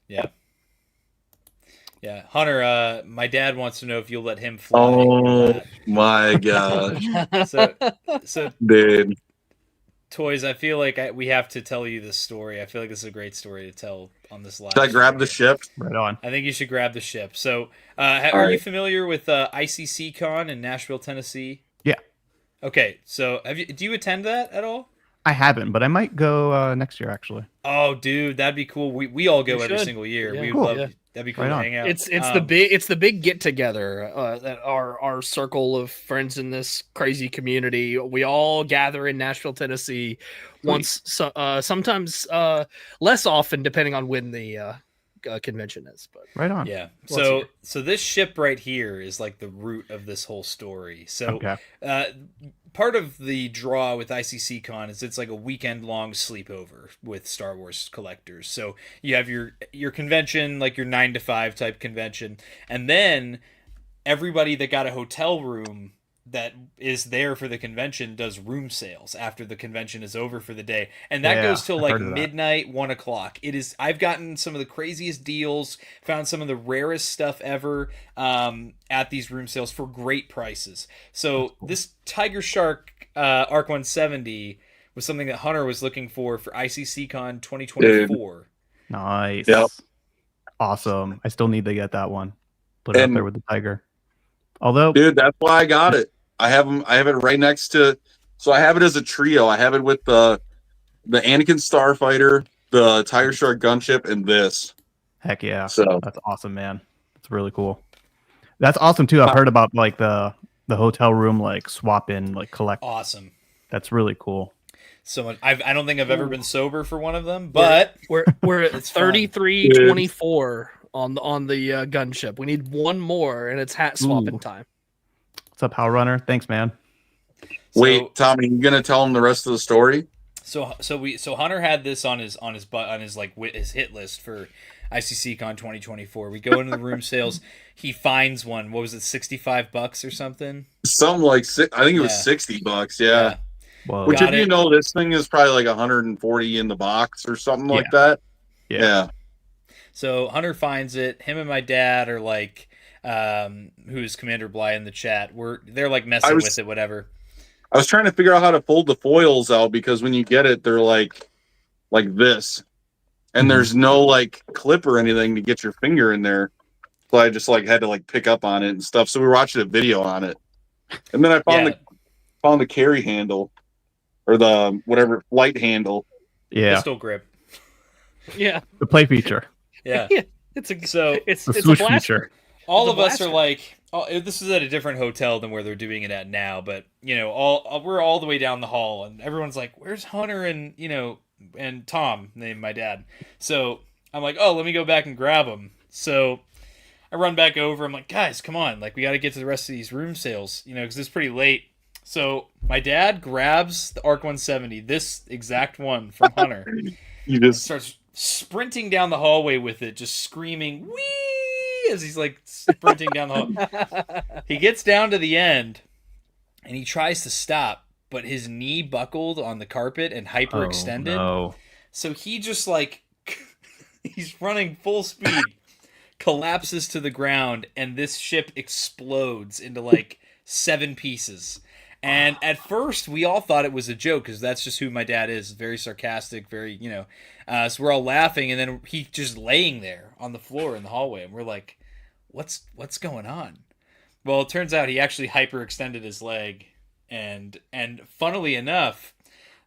A: Yeah. Yeah. Hunter, my dad wants to know if you'll let him fly.
D: Oh my gosh.
A: So
D: dude.
A: Toys, I feel like we have to tell you this story. I feel like this is a great story to tell on this live.
D: Should I grab the ship?
J: Right on.
A: I think you should grab the ship. So, are you familiar with ICC Con in Nashville, Tennessee?
J: Yeah.
A: Okay, so do you attend that at all?
J: I haven't, but I might go next year actually.
A: Oh, dude, that'd be cool. We all go every single year.
B: Yeah.
A: We
J: cool.
A: would love. That'd be cool to hang out.
B: It's the big get together that our circle of friends in this crazy community. We all gather in Nashville, Tennessee, sometimes less often depending on when the convention is. But
J: right on.
A: Yeah. So this ship right here is like the root of this whole story. So part of the draw with ICC Con is it's like a weekend-long sleepover with Star Wars collectors. So you have your convention, like your 9 to 5 type convention, and then everybody that got a hotel room that is there for the convention does room sales after the convention is over for the day, and that goes till like midnight, 1 o'clock. I've gotten some of the craziest deals, found some of the rarest stuff ever at these room sales for great prices. So this Tiger Shark Arc 170 was something that Hunter was looking for ICC Con 2024.
J: Nice.
D: Yep.
J: Awesome. I still need to get that one. Put it up there with the Tiger. Although,
D: Dude, that's why I got it. I have them. I have it right next to. So I have it as a trio. I have it with the Anakin Starfighter, the Tiger Shark Gunship, and this.
J: heck yeah.
D: So
J: That's awesome, man. That's really cool. That's awesome too. I've heard about like the hotel room like swap in like collect.
A: Awesome.
J: That's really cool.
A: So much. I don't think I've ever been sober for one of them, but
B: we're at
A: It's fun.
B: 33-24 on the gunship. We need one more, and it's hat swapping time.
J: What's up, How Runner? Thanks, man.
D: wait, Tommy, you gonna tell him the rest of the story?
A: So Hunter had this on his his hit list for ICCCon 2024. We go into the room sales. He finds one. What was it, $65 or something?
D: Something like I think it was
A: Yeah.
D: $60. Yeah.
J: Whoa.
D: Which,
A: Got
D: if you
A: it.
D: know, this thing is probably like 140 in the box or something like that. Yeah.
A: So Hunter finds it. Him and my dad are like, who's Commander Bly in the chat? They're like messing with it, whatever.
D: I was trying to figure out how to fold the foils out because when you get it, they're like this, and there's no like clip or anything to get your finger in there. So I just like had to like pick up on it and stuff. So we were watching a video on it, and then I found the carry handle or the whatever flight handle.
J: Yeah.
A: Pistol grip.
B: Yeah.
J: The play feature.
A: Yeah.
B: It's a
A: So
B: it's
J: The
B: it's a
J: swoosh
B: blaster.
J: feature.
A: all
B: It's a
A: of us
B: blaster.
A: are like, this is at a different hotel than where they're doing it at now, but we're all the way down the hall, and everyone's like, "Where's Hunter and and Tom?" Named my dad. So I'm like, "Oh, let me go back and grab them." So I run back over. I'm like, "Guys, come on! Like, we got to get to the rest of these room sales, because it's pretty late." So my dad grabs the ARC 170, this exact one from Hunter,
D: You just
A: starts sprinting down the hallway with it, just screaming "wee" as he's like sprinting down the hall. He gets down to the end and he tries to stop, but his knee buckled on the carpet and hyperextended.
J: No.
A: So he just like he's running full speed, collapses to the ground, and this ship explodes into like 7 pieces. And at first, we all thought it was a joke because that's just who my dad is. Very sarcastic, very, so we're all laughing. And then he just laying there on the floor in the hallway. And we're like, what's going on? Well, it turns out he actually hyperextended his leg. And funnily enough,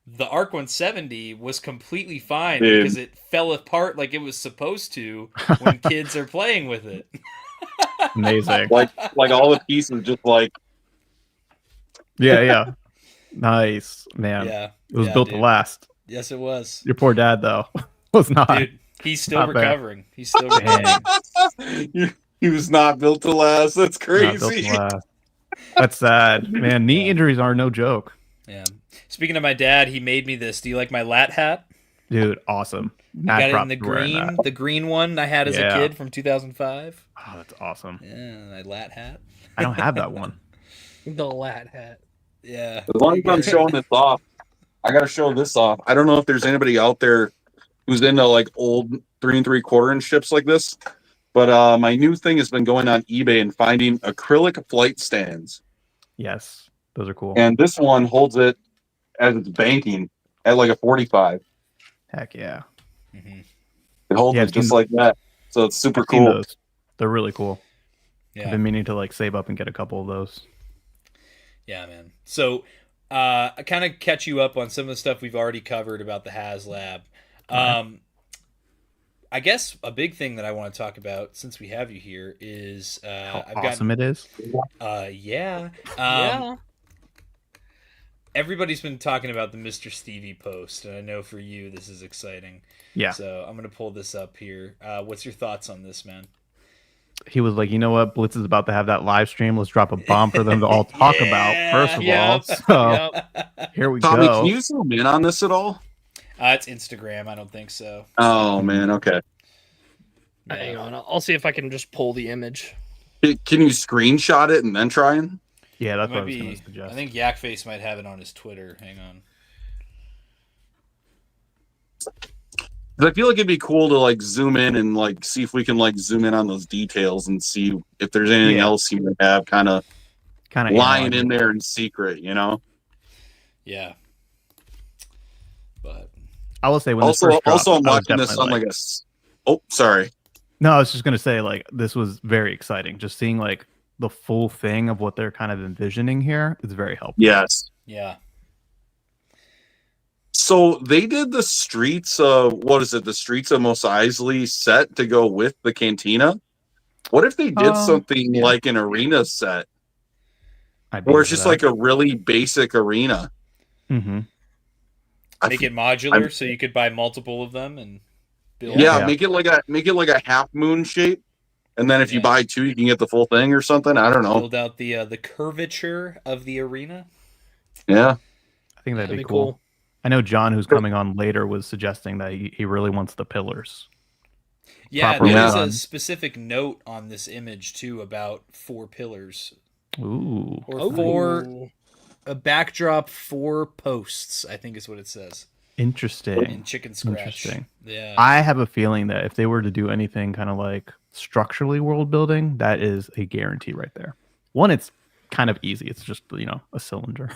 A: the ARC 170 was completely fine because it fell apart like it was supposed to when kids are playing with it.
J: Amazing.
D: like all the pieces just like.
J: Yeah. Nice, man.
A: Yeah.
J: It was built to last.
A: Yes, it was.
J: Your poor dad, though, was not.
A: Dude, he's still
J: Not bad.
A: recovering. He's still recovering.
D: He was not built to last. That's
J: Not built
D: crazy.
J: to last. That's sad, man. Knee injuries are no joke,
A: Yeah. Speaking of my dad, he made me this. Do you like my LAAT hat?
J: dude. Awesome.
A: I got it in
J: props
A: the
J: for wearing
A: green,
J: that.
A: the green one I had as a
J: Yeah.
A: kid from 2005.
J: Oh, that's awesome.
A: Yeah, my LAAT hat.
J: I don't have that one.
B: The LAAT hat.
A: Yeah.
D: As long as I'm showing this off, I got to show this off. I don't know if there's anybody out there who's into like old 3 3/4 inch ships like this, but my new thing has been going on eBay and finding acrylic flight stands.
J: Yes, those are cool.
D: And this one holds it as it's banking at like a 45.
J: Heck yeah.
A: Mm-hmm.
D: It holds
J: Yeah,
D: it
J: I've
D: just
J: seen-
D: like that. So it's super
J: I've seen
D: cool.
J: those. They're really cool. I've
A: Yeah.
J: been meaning to like save up and get a couple of those.
A: Yeah, man. So, I kind of catch you up on some of the stuff we've already covered about the HasLab. I guess a big thing that I want to talk about since we have you here is
J: How
A: I've
J: awesome it is.
A: yeah.
B: Yeah.
A: Everybody's been talking about the Mr. Stevie post, and I know for you this is exciting.
J: Yeah.
A: So I'm gonna pull this up here. What's your thoughts on this, man?
J: He was like, you know what? Blitz is about to have that live stream. Let's drop a bomb for them to all talk about, first of all. So here we
D: Tommy,
J: go.
D: can you zoom in on this at all?
A: It's Instagram. I don't think so.
D: Oh, man. Okay.
B: Hang on. I'll see if I can just pull the image.
D: Can you screenshot it and then try and?
J: Yeah, that's
A: It
J: what I
A: might
J: was going
A: be.
J: to suggest.
A: I think Yakface might have it on his Twitter. Hang on.
D: 'Cause I feel like it'd be cool to like zoom in and like see if we can like zoom in on those details and see if there's anything
J: Yeah.
D: else you might have kind of
J: kind
D: lying in there in secret, you know?
A: Yeah. But
J: I will say when this
D: Also,
J: first dropped,
D: I'm
J: I was
D: watching this
J: definitely
D: on like oh, sorry.
J: No, I was just going to say, like, this was very exciting. Just seeing, like, the full thing of what they're kind of envisioning here, it's very helpful.
D: Yes.
A: Yeah.
D: So they did the Streets of, what is it? The Streets of Mos Eisley set to go with the Cantina. What if they did something like an arena set? Where it's just like a really basic arena.
J: Mm-hmm.
A: Make it modular so you could buy multiple of them and build.
D: Yeah, make it like a half moon shape. And then if you buy 2, you can get the full thing or something. I don't know.
A: Build out the curvature of the arena.
D: Yeah.
J: I think that'd be cool. I know John, who's coming on later, was suggesting that he really wants the pillars.
A: Yeah, there's a specific note on this image too about 4 pillars.
J: Ooh.
A: Or 4 a backdrop, 4 posts, I think is what it says.
J: Interesting.
A: In chicken scratch.
J: Interesting.
A: Yeah.
J: I have a feeling that if they were to do anything kind of like structurally world building, that is a guarantee right there. One, it's kind of easy. It's just, a cylinder.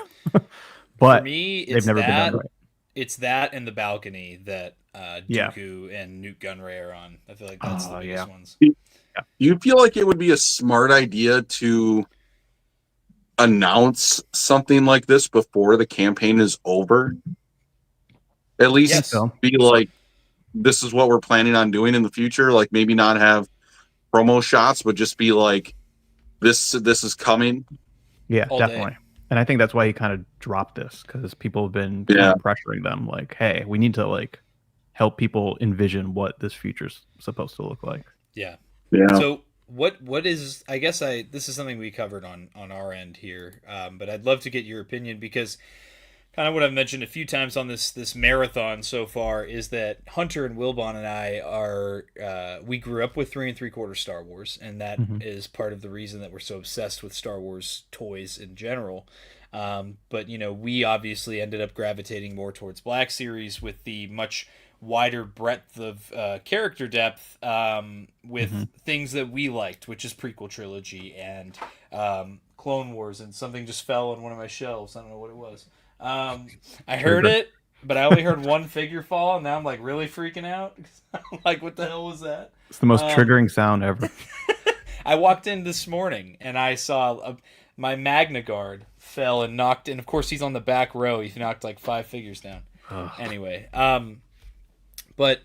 J: But
A: for me,
J: they've never been done right.
A: It's that and the balcony that Dooku and Newt Gunray are on. I feel like that's the biggest ones.
D: You feel like it would be a smart idea to announce something like this before the campaign is over? At least be like, this is what we're planning on doing in the future. Like maybe not have promo shots, but just be like, this is coming.
J: Yeah, definitely. And I think that's why he kind of dropped this, because people have been kind of pressuring them like, hey, we need to like help people envision what this future's supposed to look like.
A: Yeah.
D: Yeah.
A: So what is, I guess this is something we covered on our end here, but I'd love to get your opinion, because kind of what I've mentioned a few times on this marathon so far is that Hunter and Wilbon and I are we grew up with 3 3/4 Star Wars, and that is part of the reason that we're so obsessed with Star Wars toys in general. But we obviously ended up gravitating more towards Black Series with the much wider breadth of character depth with things that we liked, which is prequel trilogy and Clone Wars, and something just fell on one of my shelves. I don't know what it was. I heard it, but I only heard one figure fall, and now I'm like really freaking out. I'm like, what the hell was that?
J: It's the most triggering sound ever.
A: I walked in this morning and I saw my Magna Guard fell and knocked, and of course he's on the back row. He knocked like 5 figures down. Anyway, but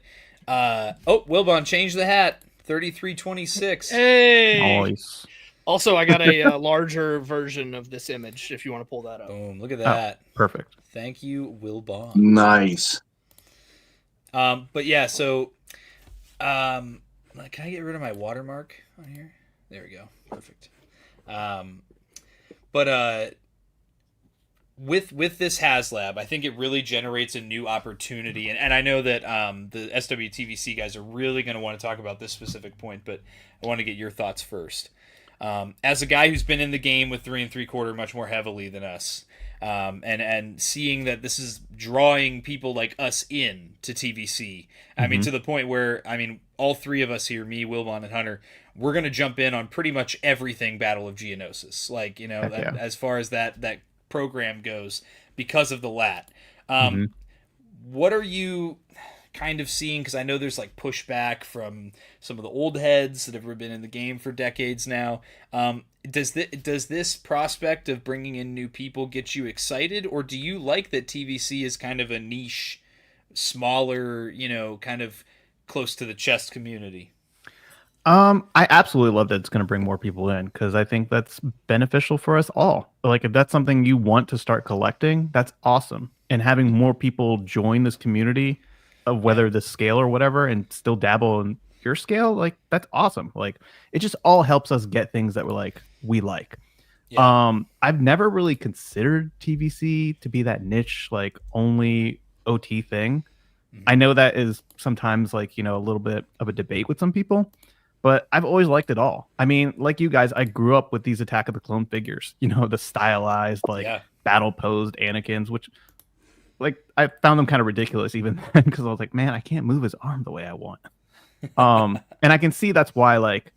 A: Wilbon, change the hat. 3326.
B: Hey.
J: Nice.
B: Also, I got a larger version of this image if you want to pull that up.
A: Boom! Look at that.
J: Perfect.
A: Thank you, Wilbon.
D: Nice.
A: But yeah, so can I get rid of my watermark on here? There we go. Perfect. But with this HasLab, I think it really generates a new opportunity, and I know that the SWTVC guys are really going to want to talk about this specific point, but I want to get your thoughts first. As a guy who's been in the game with 3 3/4 much more heavily than us, and seeing that this is drawing people like us in to TVC, I mean, to the point where, all 3 of us here, me, Wilbon, and Hunter, we're going to jump in on pretty much everything Battle of Geonosis, like, as far as that program goes, because of the LAAT. What are you kind of seeing, because I know there's like pushback from some of the old heads that have been in the game for decades now. Does this prospect of bringing in new people get you excited, or do you like that TVC is kind of a niche, smaller, kind of close to the chest community?
J: I absolutely love that it's going to bring more people in, because I think that's beneficial for us all. Like, if that's something you want to start collecting, that's awesome. And having more people join this community, of whether the scale or whatever, and still dabble in your scale, like, that's awesome. Like, it just all helps us get things that we like. Yeah. I've never really considered TVC to be that niche, like, only OT thing. I know that is sometimes like, a little bit of a debate with some people, but I've always liked it all. I mean, like you guys, I grew up with these Attack of the Clone figures, the stylized, battle posed Anakins, which, like, I found them kind of ridiculous even then, because I was like, man, I can't move his arm the way I want. And I can see that's why, like,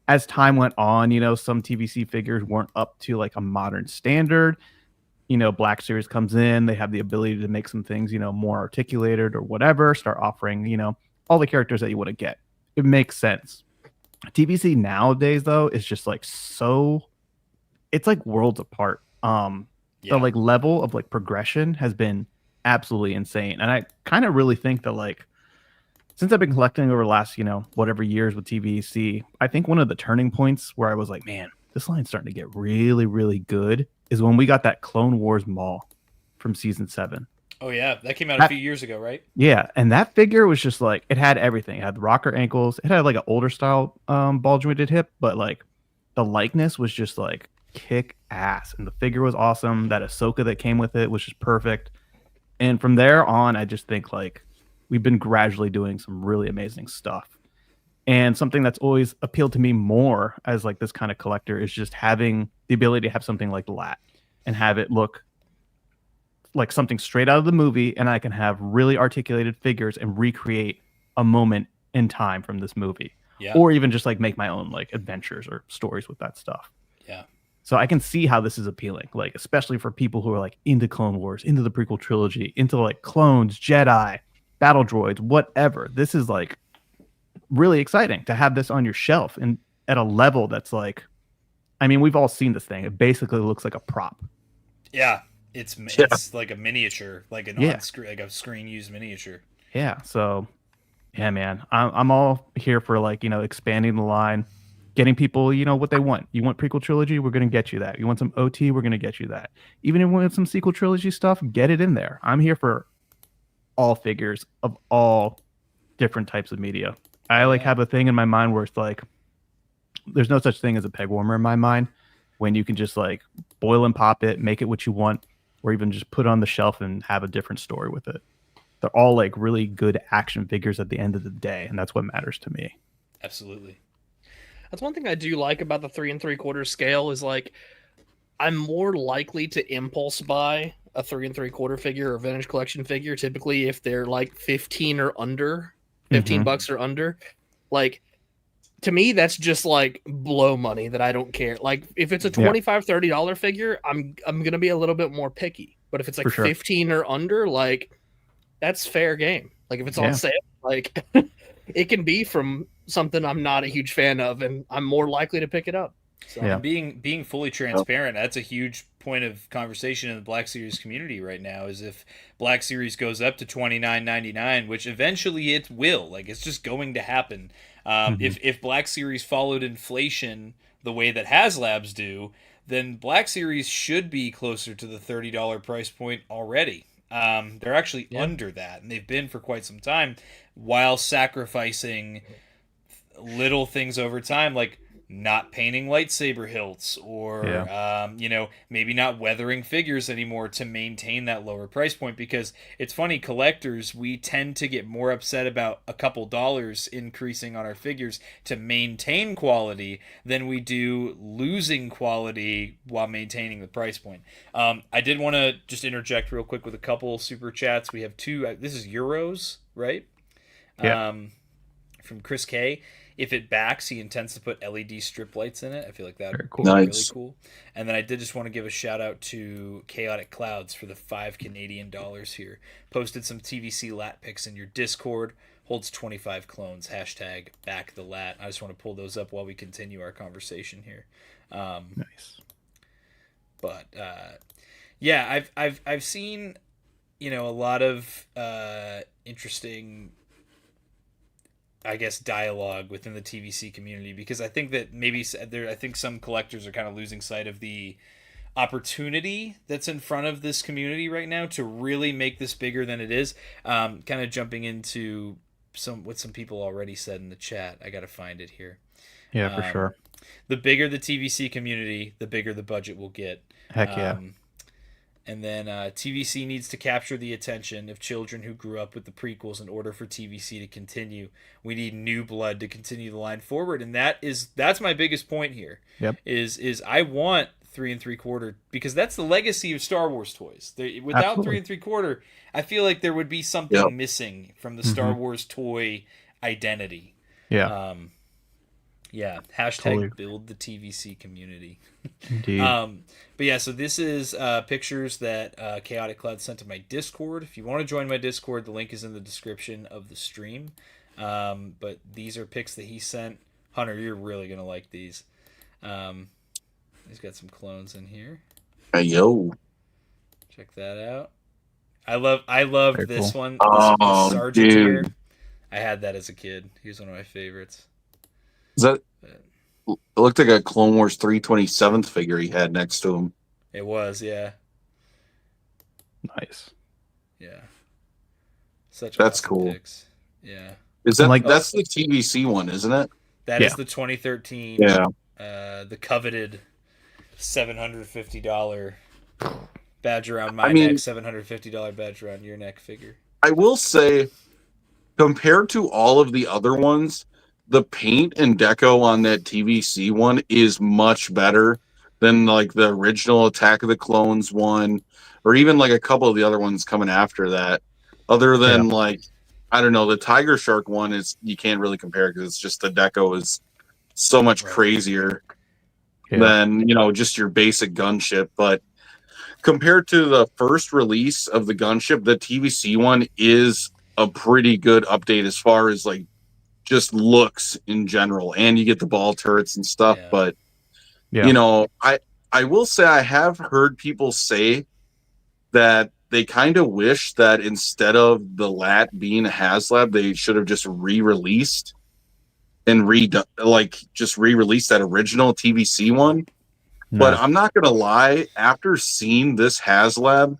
J: as time went on, some TVC figures weren't up to like a modern standard. Black Series comes in, they have the ability to make some things, more articulated or whatever, start offering, all the characters that you want to get. It makes sense. TVC nowadays though is just like so, it's like worlds apart. The like level of like progression has been absolutely insane, and I kind of really think that like since I've been collecting over the last whatever years with TVC, I think one of the turning points where I was like, man, this line's starting to get really, really good is when we got that Clone Wars Maul from season 7.
A: Oh yeah, that came out a few years ago, right?
J: Yeah, and that figure was just like, it had everything. It had the rocker ankles. It had like an older style ball jointed hip, but like the likeness was just like kick ass, and the figure was awesome. That Ahsoka that came with it was just perfect. And from there on, I just think like we've been gradually doing some really amazing stuff. And something that's always appealed to me more as like this kind of collector is just having the ability to have something like the LAAT and have it look like something straight out of the movie, and I can have really articulated figures and recreate a moment in time from this movie.
A: Yeah.
J: Or even just like make my own like adventures or stories with that stuff.
A: Yeah.
J: So I can see how this is appealing, like especially for people who are like into Clone Wars, into the prequel trilogy, into like clones, Jedi, battle droids, whatever. This is like really exciting to have this on your shelf and at a level that's like, I mean, we've all seen this thing. It basically looks like a prop.
A: Yeah. It's like a miniature, like an on-screen, like a screen-used miniature.
J: Yeah. So, yeah, man, I'm all here for like expanding the line, getting people what they want. You want prequel trilogy, we're gonna get you that. You want some OT, we're gonna get you that. Even if you want some sequel trilogy stuff, get it in there. I'm here for all figures of all different types of media. I like have a thing in my mind where it's like, there's no such thing as a peg warmer in my mind, when you can just like boil and pop it, make it what you want, or even just put it on the shelf and have a different story with it. They're all like really good action figures at the end of the day, and that's what matters to me.
A: Absolutely.
B: That's one thing I do like about the 3 3/4 scale is like I'm more likely to impulse buy a 3 3/4 figure or vintage collection figure, typically if they're like 15 or under, 15 bucks or under. Like, to me, that's just like blow money that I don't care. Like, if it's a $25, $30 figure, I'm gonna be a little bit more picky. But if it's like 15 or under, like that's fair game. Like if it's on sale, like it can be from something I'm not a huge fan of, and I'm more likely to pick it up. So.
A: Being fully transparent, that's a huge point of conversation in the Black Series community right now. Is if Black Series goes up to $29.99, which eventually it will. Like it's just going to happen. If Black Series followed inflation the way that HasLabs do, then Black Series should be closer to the $30 price point already. They're actually under that, and they've been for quite some time, while sacrificing little things over time, like not painting lightsaber hilts, or maybe not weathering figures anymore to maintain that lower price point. Because it's funny, collectors, we tend to get more upset about a couple dollars increasing on our figures to maintain quality than we do losing quality while maintaining the price point. I did want to just interject real quick with a couple super chats. We have two. This is euros, right? From Chris K. If it backs, he intends to put LED strip lights in it. I feel like that would be really cool. And then I did just want to give a shout out to Chaotic Clouds for the $5 Canadian here. Posted some TVC LAAT pics in your Discord. Holds 25 clones. Hashtag Back the LAAT. I just want to pull those up while we continue our conversation here.
J: Nice.
A: But yeah, I've seen a lot of interesting, I guess, dialogue within the TVC community, because I think that I think some collectors are kind of losing sight of the opportunity that's in front of this community right now to really make this bigger than it is. Kind of jumping into what some people already said in the chat. I got to find it here.
J: Yeah, for sure.
A: The bigger the TVC community, the bigger the budget will get.
J: Heck yeah.
A: And then TVC needs to capture the attention of children who grew up with the prequels in order for TVC to continue. We need new blood to continue the line forward, and that's my biggest point here.
J: Yep.
A: Is I want 3 3/4, because that's the legacy of Star Wars toys. Without
J: Absolutely.
A: 3 3/4, I feel like there would be something missing from the Star Wars toy identity.
J: Yeah.
A: Yeah, hashtag build the TVC community.
J: Indeed.
A: But yeah, so this is pictures that Chaotic Cloud sent to my Discord. If you want to join my Discord, the link is in the description of the stream. But these are pics that he sent Hunter, you're really gonna like these. He's got some clones in here.
D: Hey, yo.
A: Check that out. I love
J: Very
A: this
J: cool.
A: one.
D: Oh,
A: This Sergeanteer.
D: dude.
A: I had that as a kid. He was one of my favorites.
D: Is that? It looked like a Clone Wars 327th figure he had next to him.
A: It was, yeah.
J: Nice.
A: Yeah. Such
D: That's
A: awesome
D: cool.
A: picks. Yeah.
D: Is that
J: Like-
D: that's the TVC one, isn't it?
A: That
J: Yeah.
A: is the 2013
D: Yeah.
A: The coveted $750 badge around my
D: I mean-
A: neck, $750 badge around your neck figure.
D: I will say, compared to all of the other ones, the paint and deco on that TVC one is much better than like the original Attack of the Clones one, or even like a couple of the other ones coming after that. Other than like, I don't know, the Tiger Shark one is, you can't really compare because it's just the deco is so much crazier than, you know, just your basic gunship. But compared to the first release of the gunship, the TVC one is a pretty good update as far as like just looks in general, and you get the ball turrets and stuff.
A: Yeah.
D: But you know, I will say I have heard people say that they kind of wish that instead of the LAAT being a HasLab, they should have just re-released and just re-released that original TVC one. But I'm not gonna lie, after seeing this HasLab,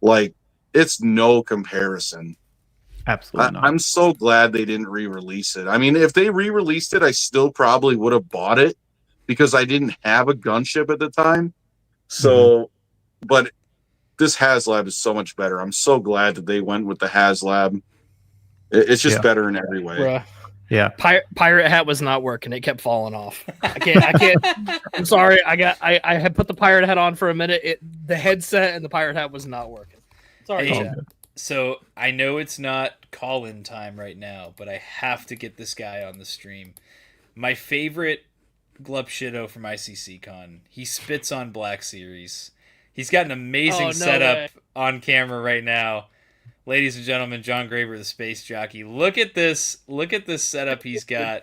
D: like, it's no comparison.
J: Absolutely not.
D: I'm so glad they didn't re-release it. I mean, if they re-released it, I still probably would have bought it because I didn't have a gunship at the time. So, but this HasLab is so much better. I'm so glad that they went with the HasLab. It's just better in every way.
B: Bruh.
J: Yeah.
B: Pirate hat was not working. It kept falling off. I can't. I'm sorry. I had put the pirate hat on for a minute. The headset and the pirate hat was not working. Sorry,
A: Hey,
B: chat.
A: so I know it's not call-in time right now, but I have to get this guy on the stream. My favorite Glupshido from ICC-Con. He spits on Black Series. He's got an amazing setup on camera right now. Ladies and gentlemen, John Graber, the space jockey. Look at this setup he's got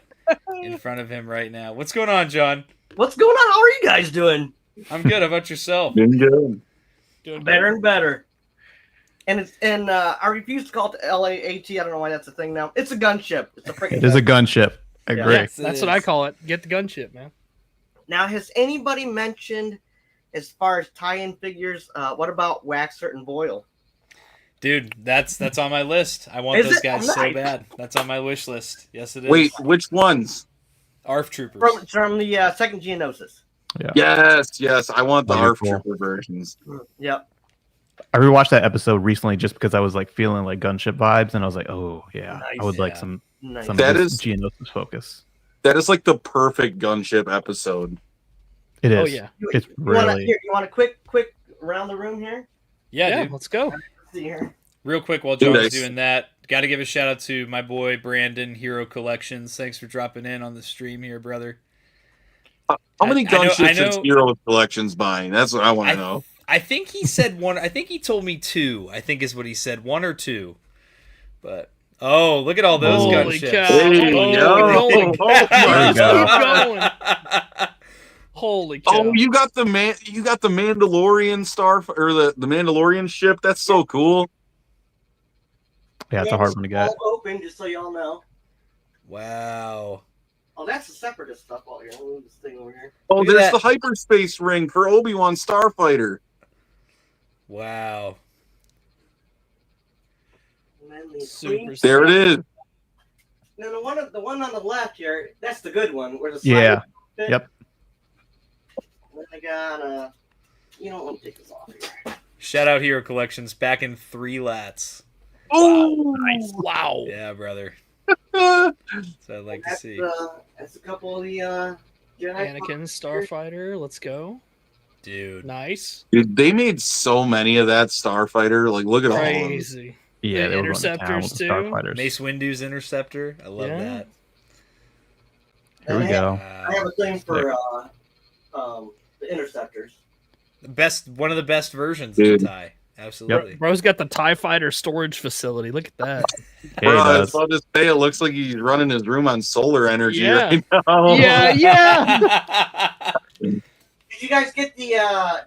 A: in front of him right now. What's going on, John?
K: What's going on? How are you guys doing?
A: I'm good. How about yourself?
D: Doing good.
B: Doing
K: Better and better. And I refuse to call it the LAAT. I don't know why that's a thing now. It's a gunship. It's a freaking.
J: It is a gunship. I agree.
B: Yeah, that's what I call it. Get the gunship, man.
K: Now, has anybody mentioned, as far as tie-in figures, what about Waxer and Boyle?
A: Dude, that's on my list. I want those guys so
K: nice.
A: bad. That's on my wish list. Yes, it is.
D: Wait, which ones?
A: ARF Troopers.
K: From the second Geonosis.
J: Yeah.
D: Yes. I want the
J: Those are
D: ARF
J: cool.
D: Trooper versions.
K: Yep.
J: I rewatched that episode recently just because I was like feeling like gunship vibes, and I was like, oh yeah,
K: Nice.
J: I would like
A: Yeah.
J: some
K: Nice.
J: some
D: That
J: of this
D: is-
J: Geonosis focus.
D: That is like the perfect gunship episode.
J: It is.
B: Oh yeah.
J: It's
K: You want
J: really.
K: a quick around the room here?
A: Yeah, dude.
B: Let's go.
K: Let's see here.
A: Real quick while
D: Dude,
A: John's doing that, got to give a shout out to my boy Brandon, Hero Collections. Thanks for dropping in on the stream here, brother.
D: How many
A: I know-
D: gunships is
A: I know-
D: Hero Collections buying? That's what I want to know.
A: I think he said one. I think he told me two. I think is what he said, one or two. But oh, look at all those
B: Holy
A: gunships.
B: cow.
D: Hey,
B: Holy
D: yo.
B: cow. Keep going. Holy cow.
D: Oh, you got the Mandalorian star or the Mandalorian ship. That's so cool.
J: Yeah, it's a hard one to get.
K: All open, just so y'all know.
A: Wow.
K: Oh, that's the separatist stuff out here. Let me move this thing over here.
D: Oh,
A: Look at
D: there's
A: that.
D: the hyperspace ring for Obi-Wan Starfighter.
A: Wow.
K: And then the
B: Super
K: Queen-
D: There it is.
K: Now the one on the left here, that's the good one. Where the
J: Yeah.
K: fit.
J: Yep.
K: Then I got let me take this off here.
A: Shout out Hero Collections back in 3 lats.
D: Oh,
B: Nice. Wow.
A: Yeah, brother. That's what I'd like to see.
K: That's a couple of the Jedi.
B: Anakin, Starfighter. Let's go.
A: Dude.
B: Nice.
D: Dude, they made so many of that Starfighter. Like, look at all of them.
B: Crazy.
J: Yeah,
B: The
J: they were running town
B: interceptors,
J: with the
B: too.
J: starfighters.
A: Mace Windu's Interceptor. I love
B: Yeah.
A: that.
J: Here we
K: And
J: go.
K: I have a thing for the interceptors.
A: One of the best versions
D: Dude.
A: of the tie. Absolutely.
B: Bro's got the TIE Fighter storage facility. Look at that.
D: Bro, I was about to say, it looks like he's running his room on solar energy right now.
B: Yeah.
K: Did you guys get the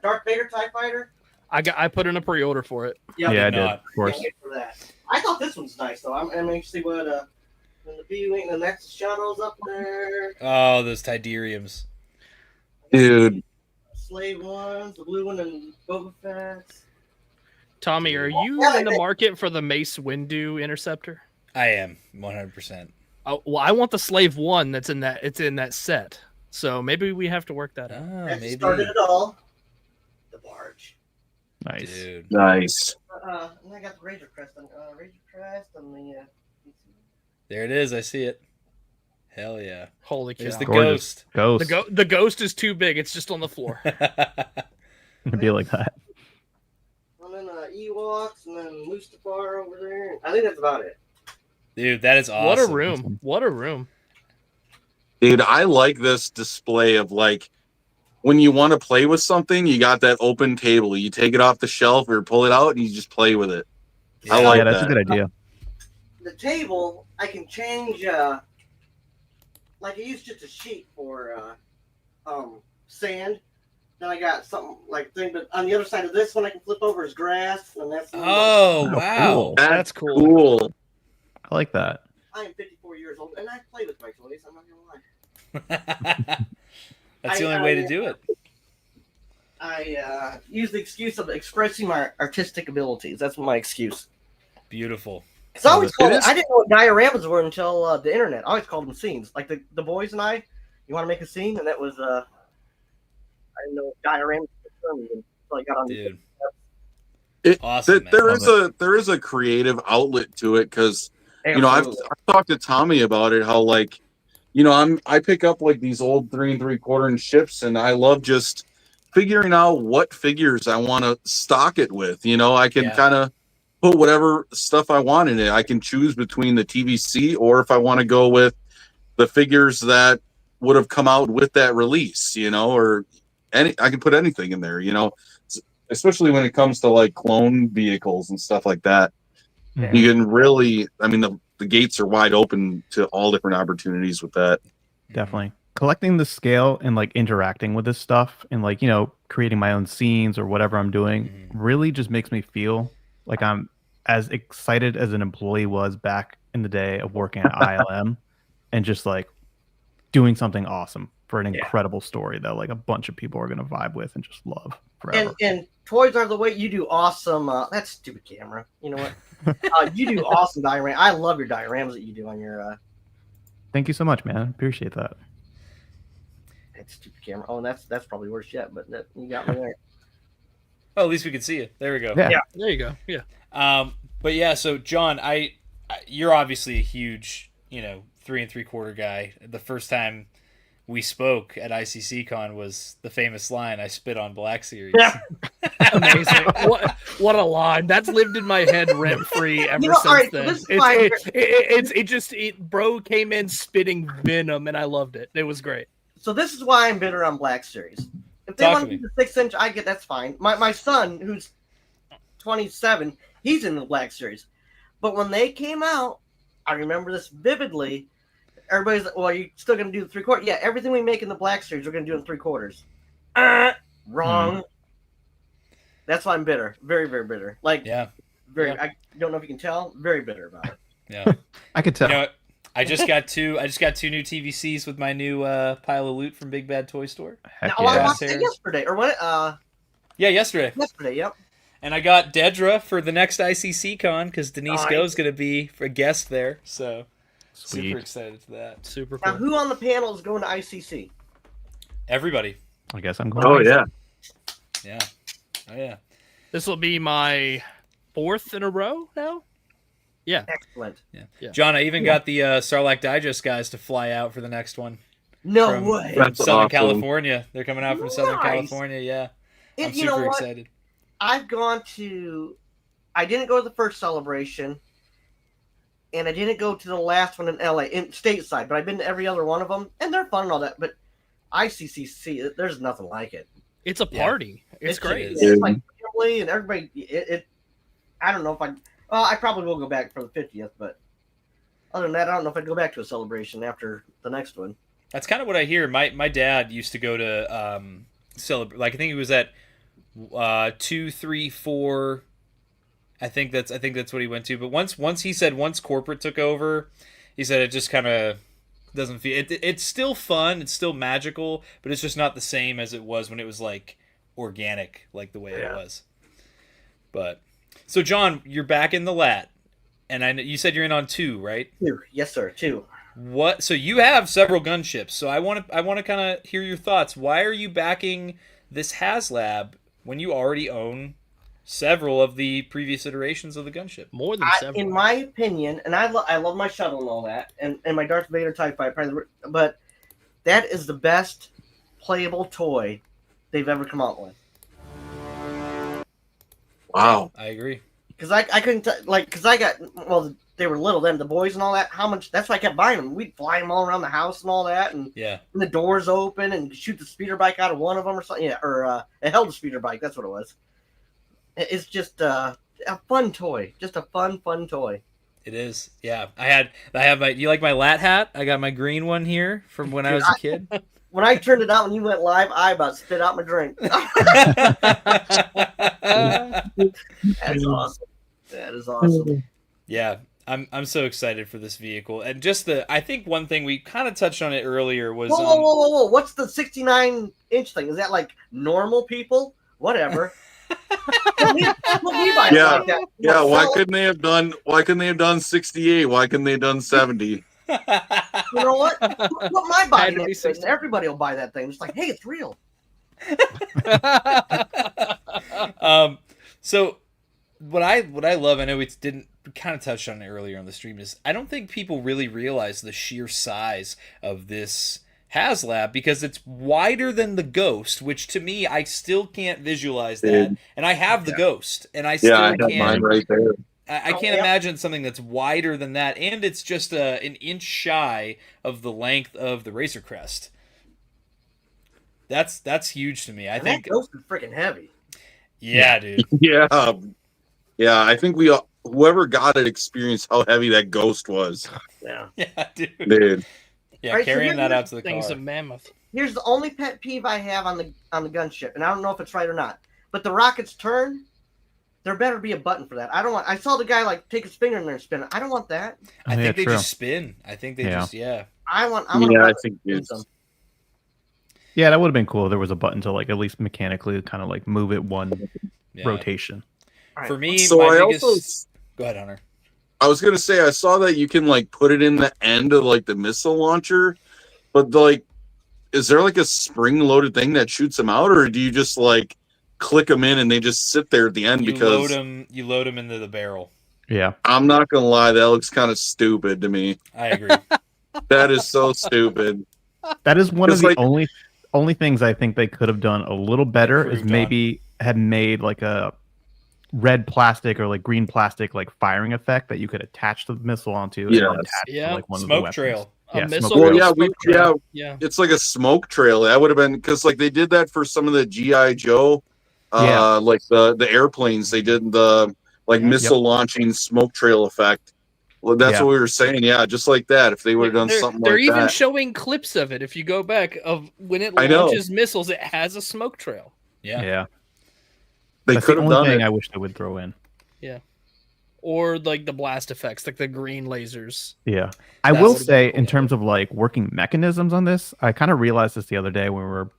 K: Darth Vader TIE Fighter?
B: I put in a pre-order for it.
J: Yeah, I did. Of course.
K: Yeah, for that. I thought this one's nice though. I'm anxious to see what when the B-wing and the next Shadows up there.
A: Oh, those Tideriums.
D: Dude.
K: Slave ones, the blue one, and Boba Fett's.
B: Tommy, are you in the market for the Mace Windu interceptor?
A: I am 100%.
B: Oh, well, I want the Slave one that's in that. It's in that set. So maybe we have to work that out.
K: Maybe started it all. The barge.
J: Nice.
A: Dude.
D: Nice.
K: And I got the Razor Crest and the.
A: There it is. I see it. Hell yeah.
B: Holy cow.
A: There's the
J: Gorgeous.
A: ghost.
B: The ghost is too big. It's just on the floor.
J: It'd be like that.
K: And then Ewoks, and then Mustafar over there. I think that's about it.
A: Dude, that is awesome.
B: What a room. What a room.
D: Dude, I like this display of like when you want to play with something, you got that open table. You take it off the shelf or pull it out and you just play with it.
A: Yeah.
D: I like that.
J: That's a good idea.
K: The table, I can change, like I used just a sheet for sand. Then I got something like thing, but on the other side of this one, I can flip over is grass, and that's.
A: Oh wow,
J: cool.
B: That's cool.
J: I like that.
K: I am 54 years old, and I play with my toys. I'm not gonna lie.
A: That's the only way to do it.
K: I use the excuse of expressing my artistic abilities. That's my excuse.
A: Beautiful.
K: Because I always called it. I didn't know what dioramas were until the internet. I always called them scenes. Like the boys and I, you want to make a scene, and that was I didn't know what dioramas were until I got on.
A: Dude. Awesome.
D: There is a creative outlet to it because you know I've talked to Tommy about it. How like you know I pick up like these old 3 3/4 inch ships, and I love just figuring out what figures I want to stock it with. You know, I can kind of put whatever stuff I want in it. I can choose between the TVC or if I want to go with the figures that would have come out with that release, you know, or I can put anything in there, you know, especially when it comes to like clone vehicles and stuff like that. Yeah. You can really, I mean, the gates are wide open to all different opportunities with that.
J: Definitely. Collecting the scale and like interacting with this stuff and like, you know, creating my own scenes or whatever I'm doing really just makes me feel like I'm as excited as an employee was back in the day of working at ILM and just like doing something awesome for an incredible story that like a bunch of people are going to vibe with and just love forever.
K: And toys are the way you do awesome. That's stupid camera. You know what? You do awesome dioramas. I love your dioramas that you do on your.
J: Thank you so much, man. Appreciate that.
K: That stupid camera. Oh, and that's probably worse yet. But you got me there.
A: Oh, at least we can see you. There we go.
B: Yeah, there you go. Yeah.
A: But yeah, so John, you're obviously a huge, 3 3/4 guy. The first time we spoke at ICC-Con was the famous line, "I spit on Black Series."
B: Yeah. Amazing. What a line. That's lived in my head rent free ever since then. Bro came in spitting venom and I loved it. It was great.
K: So this is why I'm bitter on Black Series. If they want to do the 6-inch, I get that's fine. My son, who's 27, he's in the Black Series. But when they came out, I remember this vividly. Everybody's like, well, are you still going to do the 3/4? Yeah, everything we make in the Black Series, we're going to do in 3/4. Wrong. That's why I'm bitter. Very, very bitter. Like, I don't know if you can tell. Very bitter about it.
A: Yeah.
J: I could tell.
A: I just got two new TVCs with my new pile of loot from Big Bad Toy Store.
K: I watched it yesterday. Or what?
A: Yeah, yesterday.
K: Yesterday, yep.
A: And I got Dedra for the next ICC-Con because Denise Go is going to be a guest there. So super excited for that.
B: Super cool.
K: Now, who on the panel is going to ICC?
A: Everybody.
J: I guess I'm going.
D: Oh, yeah.
A: Yeah. Oh, yeah.
B: This will be my 4th in a row now. Yeah.
K: Excellent.
A: Yeah. John, I even got the Sarlacc Digest guys to fly out for the next one.
K: No way.
A: From Southern California. They're coming out from Southern California, yeah. I'm super excited.
K: I didn't go to the first celebration, and I didn't go to the last one in LA, in stateside, but I've been to every other one of them, and they're fun and all that, but ICCC, there's nothing like it.
B: It's a party. It's great.
K: It's like and everybody. I don't know if I. Well, I probably will go back for the 50th, but other than that, I don't know if I'd go back to a celebration after the next one.
A: That's kind of what I hear. My dad used to go to celebrate. Like I think he was at 2, 3, 4. I think that's what he went to. But once he said once corporate took over, he said it just kind of doesn't feel. It's still fun. It's still magical, but it's just not the same as it was when it was like organic, like the way it was. But so John, you're back in the LAAT, and you said you're in on 2, right?
K: 2, yes sir, 2.
A: What? So you have several gunships. So I want to kind of hear your thoughts. Why are you backing this HasLab when you already own several of the previous iterations of the gunship?
B: More than several.
K: In my opinion, and I love my shuttle and all that, and my Darth Vader TIE Fighter, but that is the best playable toy they've ever come out with.
D: Wow,
A: I agree.
K: Because I couldn't because I got they were little then, the boys and all that. How much? That's why I kept buying them. We'd fly them all around the house and all that, and the doors open and shoot the speeder bike out of one of them or something. Yeah, or it held a speeder bike. That's what it was. It's just a fun toy, just a fun toy.
A: It is. Yeah, I have my. You like my LAAT hat? I got my green one here from when I was a kid.
K: When I turned it out when you went live, I about spit out my drink. That's awesome. That is awesome.
A: Yeah, I'm so excited for this vehicle, and just I think one thing we kind of touched on it earlier was
K: whoa! What's the 69-inch thing? Is that like normal people? Whatever.
D: Yeah. Why couldn't they have done 68? Why couldn't they have done 70?
K: You know what? Put my body next to it, and everybody will buy that thing. It's like, hey, it's real.
A: So what I love, I know we kind of touched on it earlier on the stream, is I don't think people really realize the sheer size of this HasLab, because it's wider than the Ghost, which to me, I still can't visualize that. And I have the Ghost, and I still
D: I have mine right there.
A: I can't imagine something that's wider than that, and it's just an inch shy of the length of the Razor Crest. That's huge to me. I think
K: that Ghost is freaking heavy.
A: Yeah, dude.
D: Yeah. I think whoever got it experienced how heavy that Ghost was.
K: Yeah.
A: Yeah, dude. Yeah,
K: right,
A: carrying that out to the
B: thing's
A: car.
B: A mammoth.
K: Here's the only pet peeve I have on the gunship, and I don't know if it's right or not. But the rockets turn. There better be a button for that. I saw the guy take his finger in there and spin it. I don't want that.
A: I think they just spin. I think they just
K: I want
D: I think it's
J: Yeah, that would have been cool if there was a button to at least mechanically kind of move it one rotation.
K: Right.
A: For me,
D: so
A: my
D: I
A: biggest...
D: also
A: Go ahead, Hunter.
D: I was gonna say I saw that you can put it in the end of the missile launcher, but is there a spring-loaded thing that shoots them out, or do you just click them in and they just sit there at the end? Because
A: you load them into the barrel.
J: Yeah,
D: I'm not gonna lie, that looks kind of stupid to me.
A: I agree.
D: That is so stupid.
J: That is one of the only things I think they could have done a little better is maybe had made a red plastic or green plastic firing effect that you could attach the missile onto.
D: Yeah.
J: And attach to, one
A: smoke
J: of the
A: trail.
J: Yeah,
B: missile.
J: smoke trail.
K: Yeah.
D: It's like a smoke trail. That would have been because they did that for some of the GI Joe, the airplanes. They did the missile launching smoke trail effect. Well, that's what we were saying. Yeah, just like that. If they would have done something like that,
B: they're even showing clips of it. If you go back of when it launches missiles, it has a smoke trail.
J: Yeah.
D: They could have done it.
J: I wish they would throw in.
B: Yeah. Or the blast effects, the green lasers.
J: Yeah. I will say, in terms of working mechanisms on this, I kind of realized this the other day when we were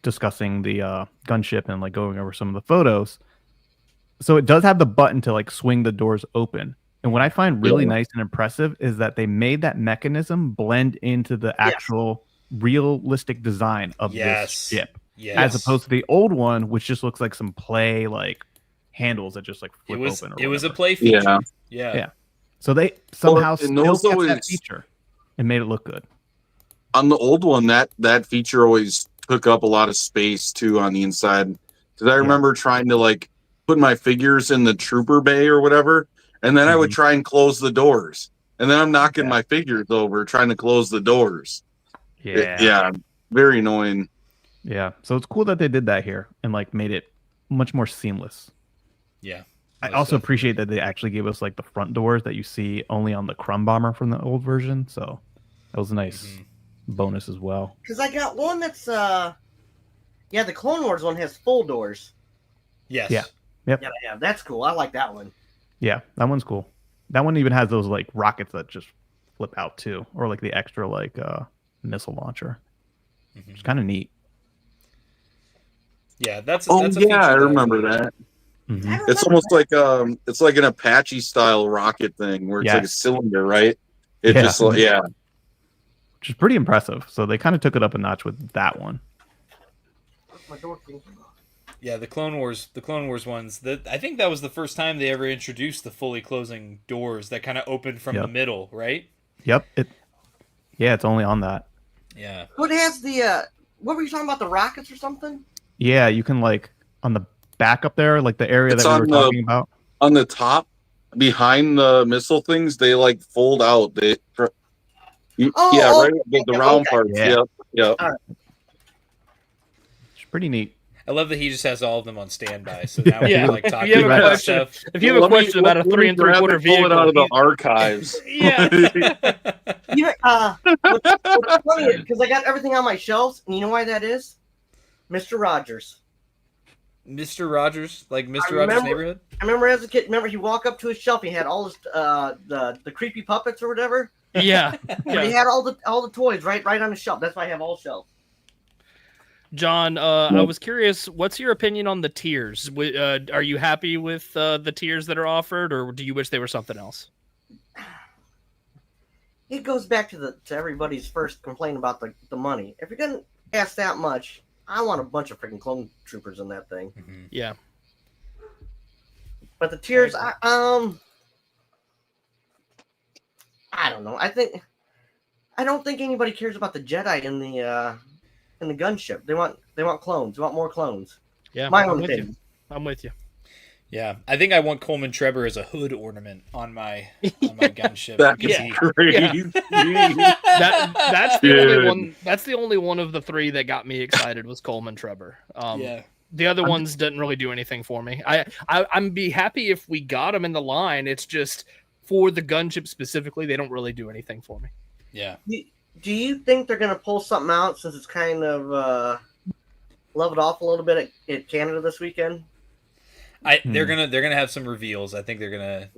J: discussing the gunship and going over some of the photos. So it does have the button to swing the doors open. And what I find really nice and impressive is that they made that mechanism blend into the actual realistic design of this ship.
A: Yes.
J: As opposed to the old one, which just looks like some play handles that just flip open.
A: It was a play feature. Yeah.
J: So they somehow still kept that feature and made it look good.
D: On the old one, that feature always took up a lot of space too on the inside. Because I remember trying to put my figures in the trooper bay or whatever, and then I would try and close the doors, and then I'm knocking my figures over trying to close the doors. Yeah, very annoying.
J: Yeah, so it's cool that they did that here and made it much more seamless.
A: Yeah.
J: I also appreciate that they actually gave us like the front doors that you see only on the Crumb Bomber from the old version. So that was a nice bonus as well.
K: Because I got one that's the Clone Wars one has full doors.
A: Yes.
J: Yeah. Yep.
K: Yeah, that's cool. I like that one.
J: Yeah, that one's cool. That one even has those like rockets that just flip out too, or like the extra like missile launcher. It's kind of neat.
A: Yeah, that's
D: Oh
A: that's a
D: yeah, I
A: feature
D: remember that. It's almost like it's like an Apache style rocket thing where it's like a cylinder, right? It just
J: which is pretty impressive. So they kind of took it up a notch with that one.
A: Yeah, the Clone Wars ones. I think that was the first time they ever introduced the fully closing doors that kind of open from the middle, right?
J: Yep. It's only on that.
A: Yeah.
K: What has the what were you talking about, the rockets or something?
J: Yeah, you can like on the back up there, like the area that we were talking about.
D: On the top, behind the missile things, they like fold out. Right? The round parts. Yeah.
K: All right.
J: It's pretty neat.
A: I love that he just has all of them on standby. So now we can like talk
B: if you have
A: about
B: a
A: stuff.
B: If you have a question about a 3 3/4 vehicle,
D: pull it out of the archives.
K: Yeah. What's funny because I got everything on my shelves, and you know why that is? Mr. Rogers.
A: Mr. Rogers, like Mr. Rogers' Neighborhood.
K: I remember as a kid. Remember, he walk up to his shelf. He had all his the creepy puppets or whatever.
B: Yeah.
K: But he had all the toys right on the shelf. That's why I have all shelves.
B: John, I was curious, what's your opinion on the tiers? Are you happy with the tiers that are offered, or do you wish they were something else?
K: It goes back to everybody's first complaint about the money. If you're gonna ask that much, I want a bunch of freaking clone troopers in that thing.
B: Yeah.
K: But the tiers, I don't know. I don't think anybody cares about the Jedi in the gunship. They want clones. They want more clones.
B: Yeah,
K: my own opinion.
B: I'm with you.
A: Yeah, I think I want Coleman Trevor as a hood ornament on my gunship.
D: That's
A: crazy.
B: That's the only one. That's the only one of the three that got me excited was Coleman Trevor. The other ones didn't really do anything for me. I'm be happy if we got them in the line. It's just for the gunship specifically, they don't really do anything for me.
A: Yeah.
K: Do you think they're gonna pull something out since it's kind of leveled off a little bit at Canada this weekend?
A: They're gonna have some reveals. I think they're gonna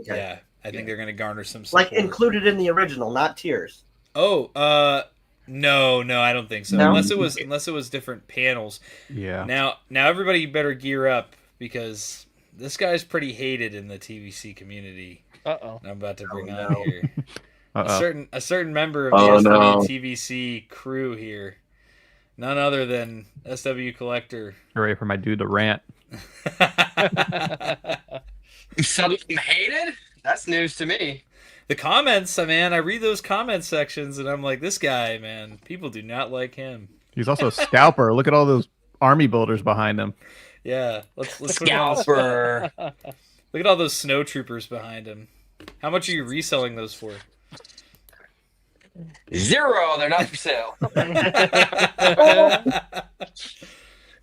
A: I think they're gonna garner some support.
K: Like included in the original, not tiers.
A: No, I don't think so.
K: No?
A: Unless it was different panels.
J: Yeah.
A: Now everybody better gear up because this guy's pretty hated in the TVC community.
B: Uh-oh.
A: I'm about to bring on here. A certain member of the SWTVC crew here. None other than SW Collector.
J: Ready for my dude to rant.
L: Something hated? That's news to me.
A: The comments, man, I read those comment sections and I'm like, this guy, man, people do not like him.
J: He's also a scalper. Look at all those army builders behind him.
A: Yeah, let's
L: Scalper.
A: Look at all those snow troopers behind him. How much are you reselling those for?
L: 0. They're not for sale.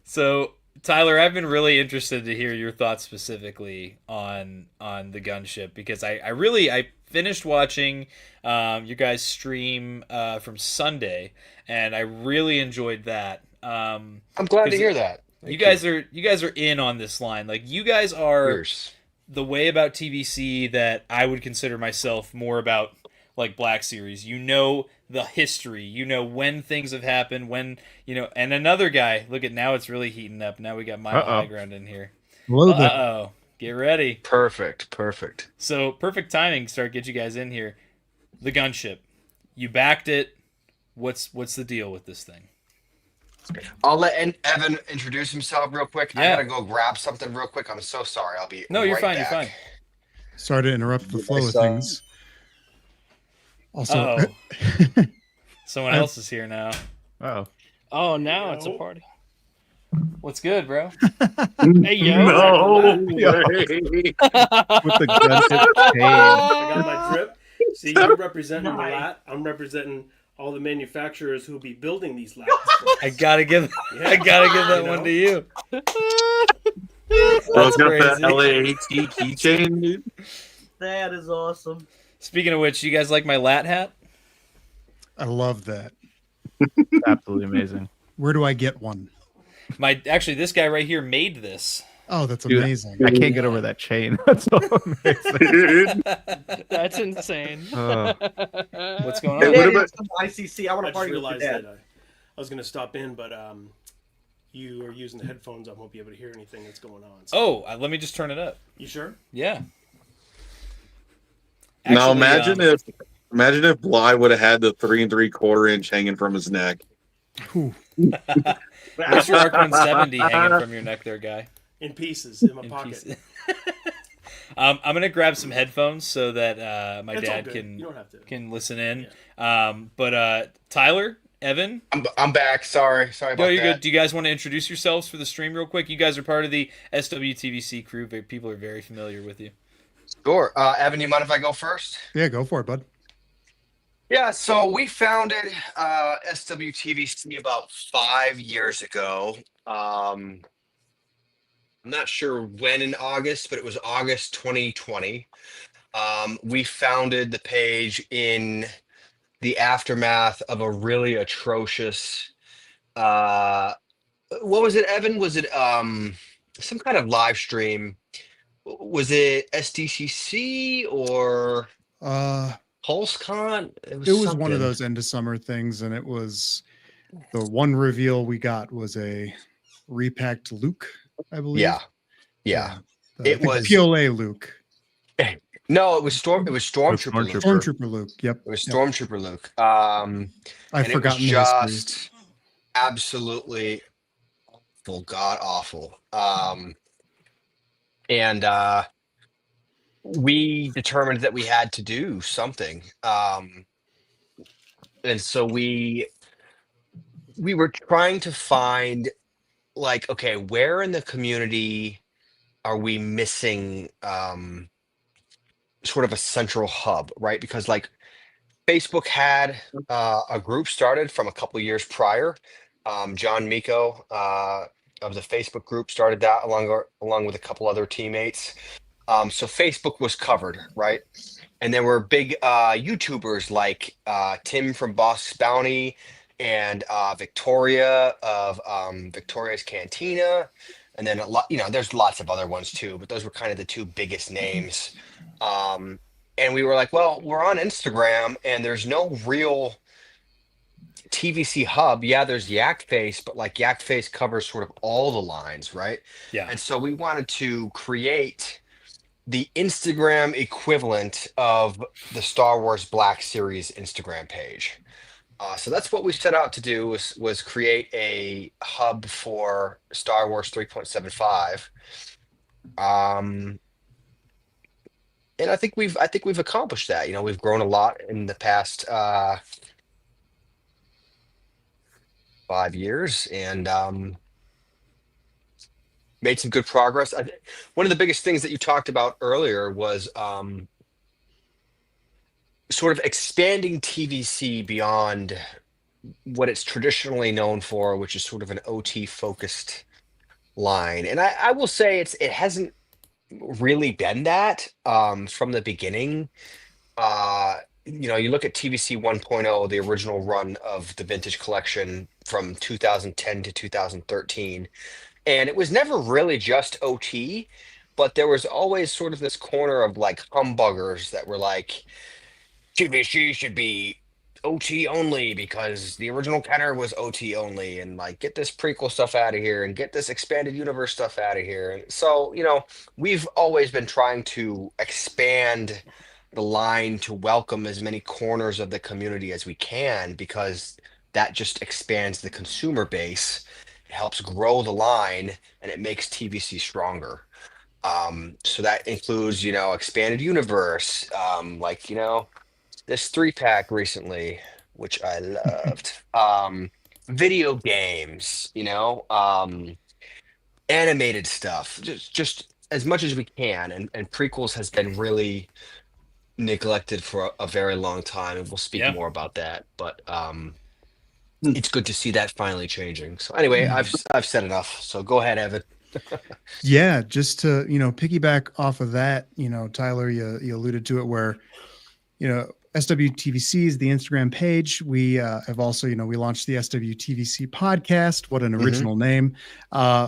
A: So, Tyler, I've been really interested to hear your thoughts specifically on the gunship because I finished watching you guys stream from Sunday and I really enjoyed that.
L: I'm glad to hear that.
A: You guys are in on this line. Like you guys are the way about TVC that I would consider myself more about like Black Series. You know the history. You know when things have happened, when, and another guy, look at now it's really heating up. Now we got Mile High Ground in here. Uh-oh. Get ready.
L: Perfect.
A: So perfect timing to get you guys in here. The gunship. You backed it. What's the deal with this thing?
L: I'll let Evan introduce himself real quick.
A: Yeah.
L: I gotta go grab something real quick. I'm so sorry. I'll be
A: you're fine.
L: back.
A: You're fine.
M: Sorry to interrupt the flow of things. Also,
A: someone else is here now.
B: Oh, now it's a party.
A: What's good, bro?
B: Hey, yo.
M: No way. With the gunship chain.
N: I got my drip. See, you're representing the LAAT. I'm representing all the manufacturers who will be building these LAATs.
A: I gotta give that one to you.
D: Bro's got the LAAT keychain, dude.
K: That is awesome.
A: Speaking of which, you guys like my LAAT hat?
M: I love that.
J: Absolutely amazing.
M: Where do I get one?
A: Actually, this guy right here made this.
M: Oh, that's
J: Dude,
M: amazing.
J: I can't get over that chain. That's so amazing.
B: That's insane.
A: What's going
K: Hey,
A: on?
K: Daddy, I'm from ICC. I want
N: I
K: to
N: just
K: party with your
N: realized
K: dad.
N: that I was going to stop in, but you are using the headphones. I won't be able to hear anything that's going on. So.
A: Oh, let me just turn it up.
N: You sure?
A: Yeah.
D: Now
A: Actually,
D: imagine if Bly would have had the 3 3/4 inch hanging from his neck.
A: What's your Arc 170 hanging from your neck there, guy?
N: In pieces in my pocket.
A: Pieces. I'm gonna grab some headphones so that my
N: It's all
A: dad
N: good.
A: can
N: You don't have to.
A: can listen in. But Tyler, Evan,
L: I'm back. Sorry about
A: you're
L: that.
A: good. Do you guys want to introduce yourselves for the stream real quick? You guys are part of the SWTVC crew. People are very familiar with you.
L: Sure. Evan, you mind if I go first?
M: Yeah, go for it, bud.
L: Yeah, so we founded SWTVC about 5 years ago. I'm not sure when in August, but it was August 2020. We founded the page in the aftermath of a really atrocious what was it, Evan? Was it some kind of live stream? Was it STCC or PulseCon?
M: It was one of those end of summer things, and it was the one reveal we got was a repacked Luke, I believe.
L: Yeah.
M: It was PLA Luke.
L: No, it was Stormtrooper Luke.
M: Stormtrooper Luke. Yep.
L: It was Stormtrooper Luke.
M: I've forgotten the history.
L: Just absolutely awful, god awful. And we determined that we had to do something. And so we were trying to find, like, okay, where in the community are we missing sort of a central hub, right? Because like Facebook had a group started from a couple years prior. John Miko of the Facebook group started that along with a couple other teammates. So Facebook was covered, right? And there were big YouTubers like Tim from Boss Bounty and Victoria of Victoria's Cantina. And then there's lots of other ones too, but those were kind of the two biggest names. And we were like, well, we're on Instagram and there's no real TVC hub. Yeah, there's Yakface, but like Yakface covers sort of all the lines, right?
A: Yeah.
L: And so we wanted to create the Instagram equivalent of the Star Wars Black Series Instagram page. So that's what we set out to do was create a hub for Star Wars 3.75. And I think we've accomplished that. We've grown a lot in the past 5 years and made some good progress. One of the biggest things that you talked about earlier was sort of expanding TVC beyond what it's traditionally known for, which is sort of an OT focused line. And I will say it hasn't really been that from the beginning. You look at TVC 1.0, the original run of the vintage collection from 2010 to 2013, and it was never really just OT, but there was always sort of this corner of like humbuggers that were like, TVC should be OT only because the original Kenner was OT only, and like get this prequel stuff out of here and get this expanded universe stuff out of here. And so, we've always been trying to expand the line to welcome as many corners of the community as we can, because that just expands the consumer base, it helps grow the line, and it makes TVC stronger. So that includes, expanded universe, this 3-pack recently, which I loved. Video games, animated stuff, just as much as we can. And prequels has been really neglected for a very long time, and we'll speak more about that. But it's good to see that finally changing. So anyway, I've said enough. So go ahead, Evan.
M: Yeah, just to, piggyback off of that, Tyler, you alluded to it where, SWTVC is the Instagram page. We have also, we launched the SWTVC podcast. What an original name.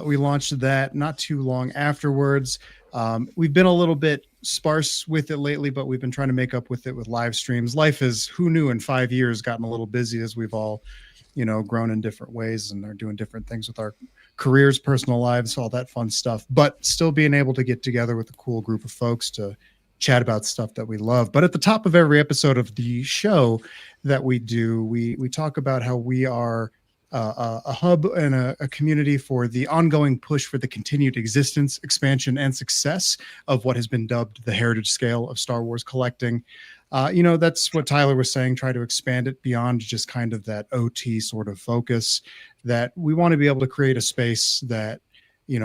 M: We launched that not too long afterwards. We've been a little bit sparse with it lately, but we've been trying to make up with it with live streams. Life is, who knew, in 5 years gotten a little busy as we've all, grown in different ways and are doing different things with our careers, personal lives, all that fun stuff, but still being able to get together with a cool group of folks to chat about stuff that we love. But at the top of every episode of the show that we do, we talk about how we are a hub and a community for the ongoing push for the continued existence, expansion, and success of what has been dubbed the heritage scale of Star Wars collecting. That's what Tyler was saying, try to expand it beyond just kind of that OT sort of focus, that we want to be able to create a space that,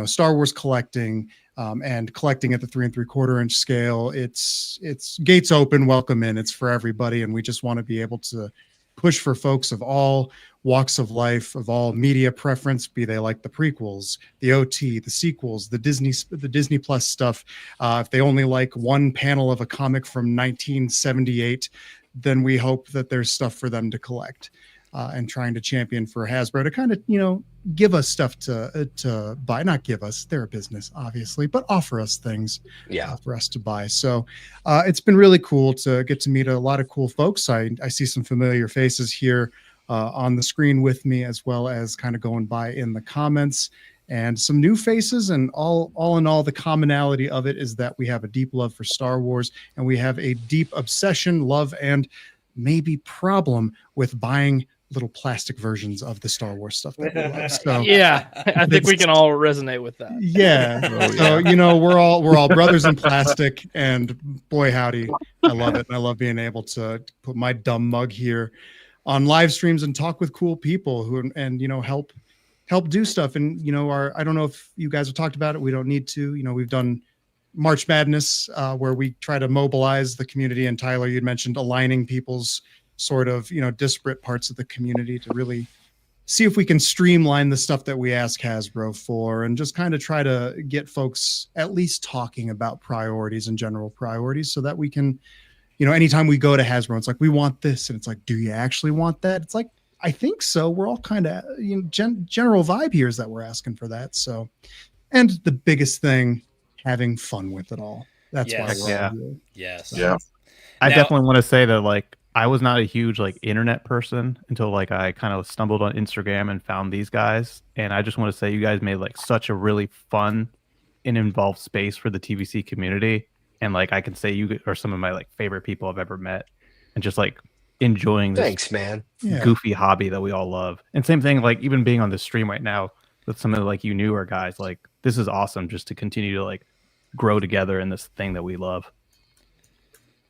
M: Star Wars collecting and collecting at the 3 3/4 inch scale, it's gates open, welcome in, it's for everybody. And we just want to be able to push for folks of all walks of life, of all media preference, be they like the prequels, the OT, the sequels, the Disney Plus stuff. If they only like one panel of a comic from 1978, then we hope that there's stuff for them to collect. And trying to champion for Hasbro to kind of, give us stuff to buy, not give us, they're a business, obviously, but offer us things for us to buy. So it's been really cool to get to meet a lot of cool folks. I see some familiar faces here on the screen with me, as well as kind of going by in the comments, and some new faces. And all in all, the commonality of it is that we have a deep love for Star Wars, and we have a deep obsession, love, and maybe problem with buying little plastic versions of the Star Wars stuff that we love. So
B: yeah, I think we can all resonate with that.
M: Yeah. So, we're all brothers in plastic, and boy, howdy, I love it. And I love being able to put my dumb mug here on live streams and talk with cool people who, and, help do stuff. And, I don't know if you guys have talked about it. We don't need to, we've done March Madness, where we try to mobilize the community. And Tyler, you'd mentioned aligning people's sort of, disparate parts of the community to really see if we can streamline the stuff that we ask Hasbro for, and just kind of try to get folks at least talking about priorities and general priorities, so that we can, anytime we go to Hasbro, it's like, we want this. And it's like, do you actually want that? It's like, I think so. We're all kind of, general vibe here is that we're asking for that. So, and the biggest thing, having fun with it all. That's why we're all here.
A: Yes.
J: Yeah. I definitely want to say that, I was not a huge internet person until I kind of stumbled on Instagram and found these guys. And I just want to say you guys made such a really fun and involved space for the TVC community. And I can say you are some of my favorite people I've ever met, and just enjoying this
L: Thanks, man.
J: goofy hobby that we all love. And same thing, even being on this stream right now with some of the you newer guys, this is awesome just to continue to grow together in this thing that we love.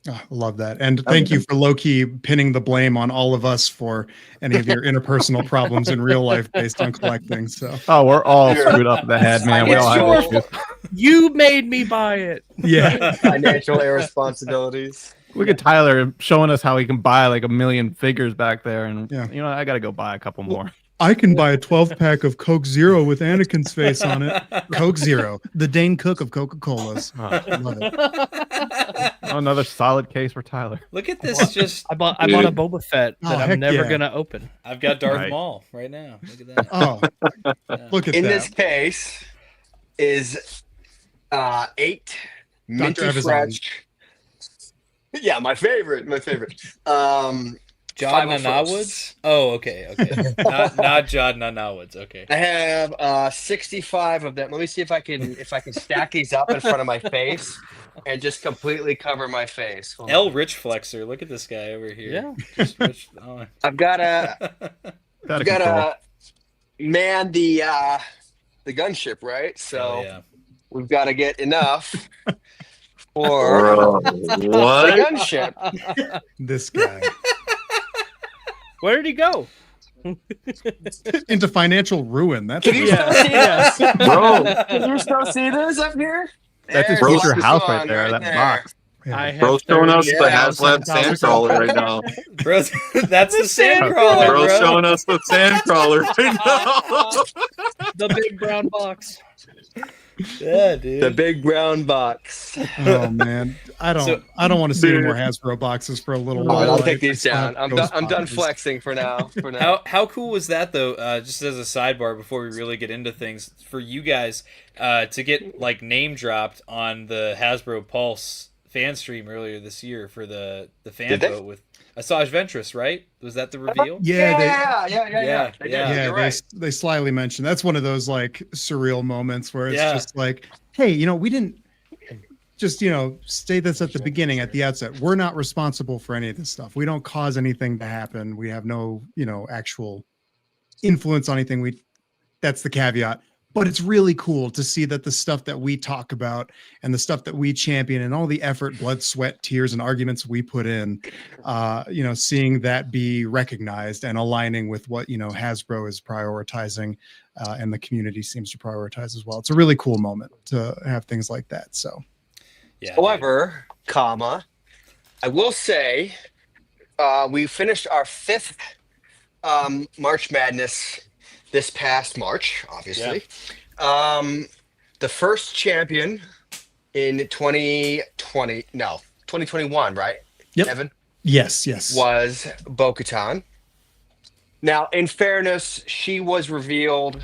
M: Oh, love that. And thank you for low-key pinning the blame on all of us for any of your interpersonal problems in real life based on collecting. So
J: we're all screwed up in the head, man. We all have issues.
B: You made me buy it.
M: Yeah.
L: Financial irresponsibilities.
J: Look at Tyler showing us how he can buy 1 million figures back there. And I got to go buy a couple more.
M: I can buy a 12-pack of Coke Zero with Anakin's face on it. Coke Zero, the Dane Cook of Coca-Colas. I love it.
J: Another solid case for Tyler.
A: Look at this!
B: I bought a Boba Fett that I'm never gonna open.
A: I've got Darth Maul right now. Look at that.
M: Oh, look at that.
L: In this case is 8 minty fresh. Yeah, my favorite.
A: Jod Nanawoods? Oh, okay. Not Jod Nanawoods. Okay.
L: I have 65 of them. Let me see if I can stack these up in front of my face and just completely cover my face.
A: L Rich Flexer. Look at this guy over here. Yeah.
L: I've got to man the gunship, right? So we've got to get enough for the gunship.
M: This guy.
B: Where did he go?
M: Into financial ruin. That's
L: can you still see this? Bro, can you still see this up here?
J: That's his future house right there, that box.
D: Yeah. Bro's showing us the HasLab Sandcrawler right now.
A: Bro, that's the Sandcrawler.
D: Bro's showing us the Sandcrawler right now.
B: The big brown box.
A: Yeah, dude.
L: The big brown box.
M: Oh man, I don't want to see any more Hasbro boxes for a little while.
L: I'll take these
M: I
L: down.
M: have
L: I'm
M: ghost
L: done
M: boxes.
L: flexing for now. For now.
A: How cool was that though? Just as a sidebar, before we really get into things, for you guys to get like name dropped on the Hasbro Pulse fan stream earlier this year for the fan vote with Asajj Ventress, right? Was that the reveal?
M: Yeah,
A: yeah.
M: They slyly mentioned that's one of those like surreal moments where it's
A: Yeah.
M: just like, hey, we didn't just say this at the beginning, at the outset. We're not responsible for any of this stuff. We don't cause anything to happen. We have no actual influence on anything. That's the caveat. But it's really cool to see that the stuff that we talk about and the stuff that we champion and all the effort, blood, sweat, tears, and arguments we put in, seeing that be recognized and aligning with what, Hasbro is prioritizing and the community seems to prioritize as well. It's a really cool moment to have things like that. So,
A: yeah.
L: However, I will say we finished our 5th March Madness this past March, obviously. Yeah. The first champion in 2021, right?
M: Yep.
L: Evan?
M: Yes.
L: Was Bo-Katan. Now, in fairness, she was revealed,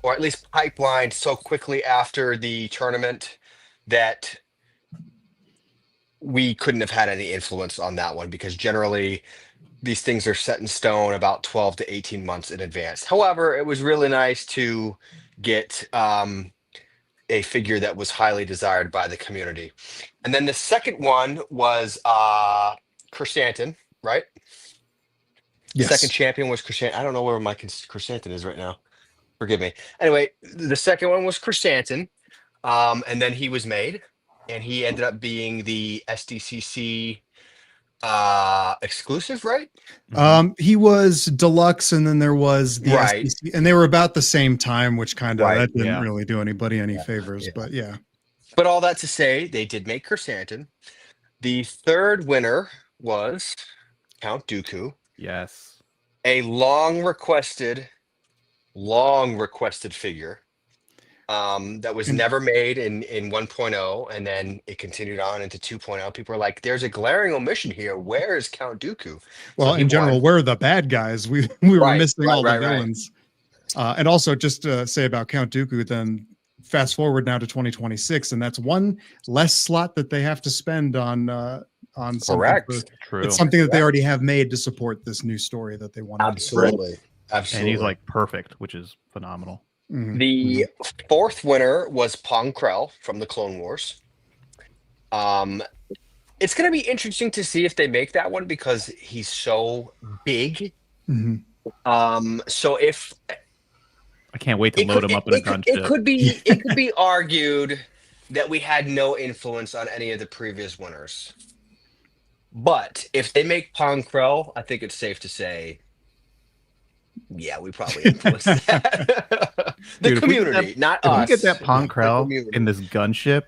L: or at least pipelined so quickly after the tournament that we couldn't have had any influence on that one, because generally these things are set in stone about 12 to 18 months in advance. However, it was really nice to get a figure that was highly desired by the community. And then the second one was Chrysanthemum, right?
M: Yes.
L: Second champion was Chrysanthemum. I don't know where my Chrysanthemum is right now. Forgive me. Anyway, the second one was Chrysanthemum. And then he was made, and he ended up being the STCC exclusive, right?
M: He was deluxe, and then there was the
L: Right.
M: STC, and they were about the same time, which kind of
L: Right,
M: that didn't
J: yeah.
M: really do anybody any favors. But yeah,
L: But all that to say, they did make Chrysanthemum. The third winner was Count Dooku,
J: Yes.
L: a long requested figure that was never made in 1.0, and then it continued on into 2.0. People are like, there's a glaring omission here. Where is Count Dooku?
M: well,
L: So he
M: in general,
L: won.
M: we're the bad guys. We were
L: Right,
M: missing
L: right,
M: all the
L: right, right.
M: villains. And also, just to say about Count Dooku, then fast forward now to 2026, and that's one less slot that they have to spend on something.
L: Correct.
J: True.
M: It's something that they already have made to support this new story that they want.
L: Absolutely.
J: And he's like perfect, which is phenomenal.
M: Mhm.
L: The fourth winner was Pong Krell from the Clone Wars. It's going to be interesting to see if they make that one, because he's so big.
M: Mhm.
L: So if
J: I can't wait to load him up in a gunship.
L: it could be argued that we had no influence on any of the previous winners. But if they make Pong Krell, I think it's safe to say, yeah, we probably influenced that. The
J: Dude, if we get
L: community, not
J: If
L: us.
J: we get that Pong
L: The
J: Krell
L: community.
J: in this gunship,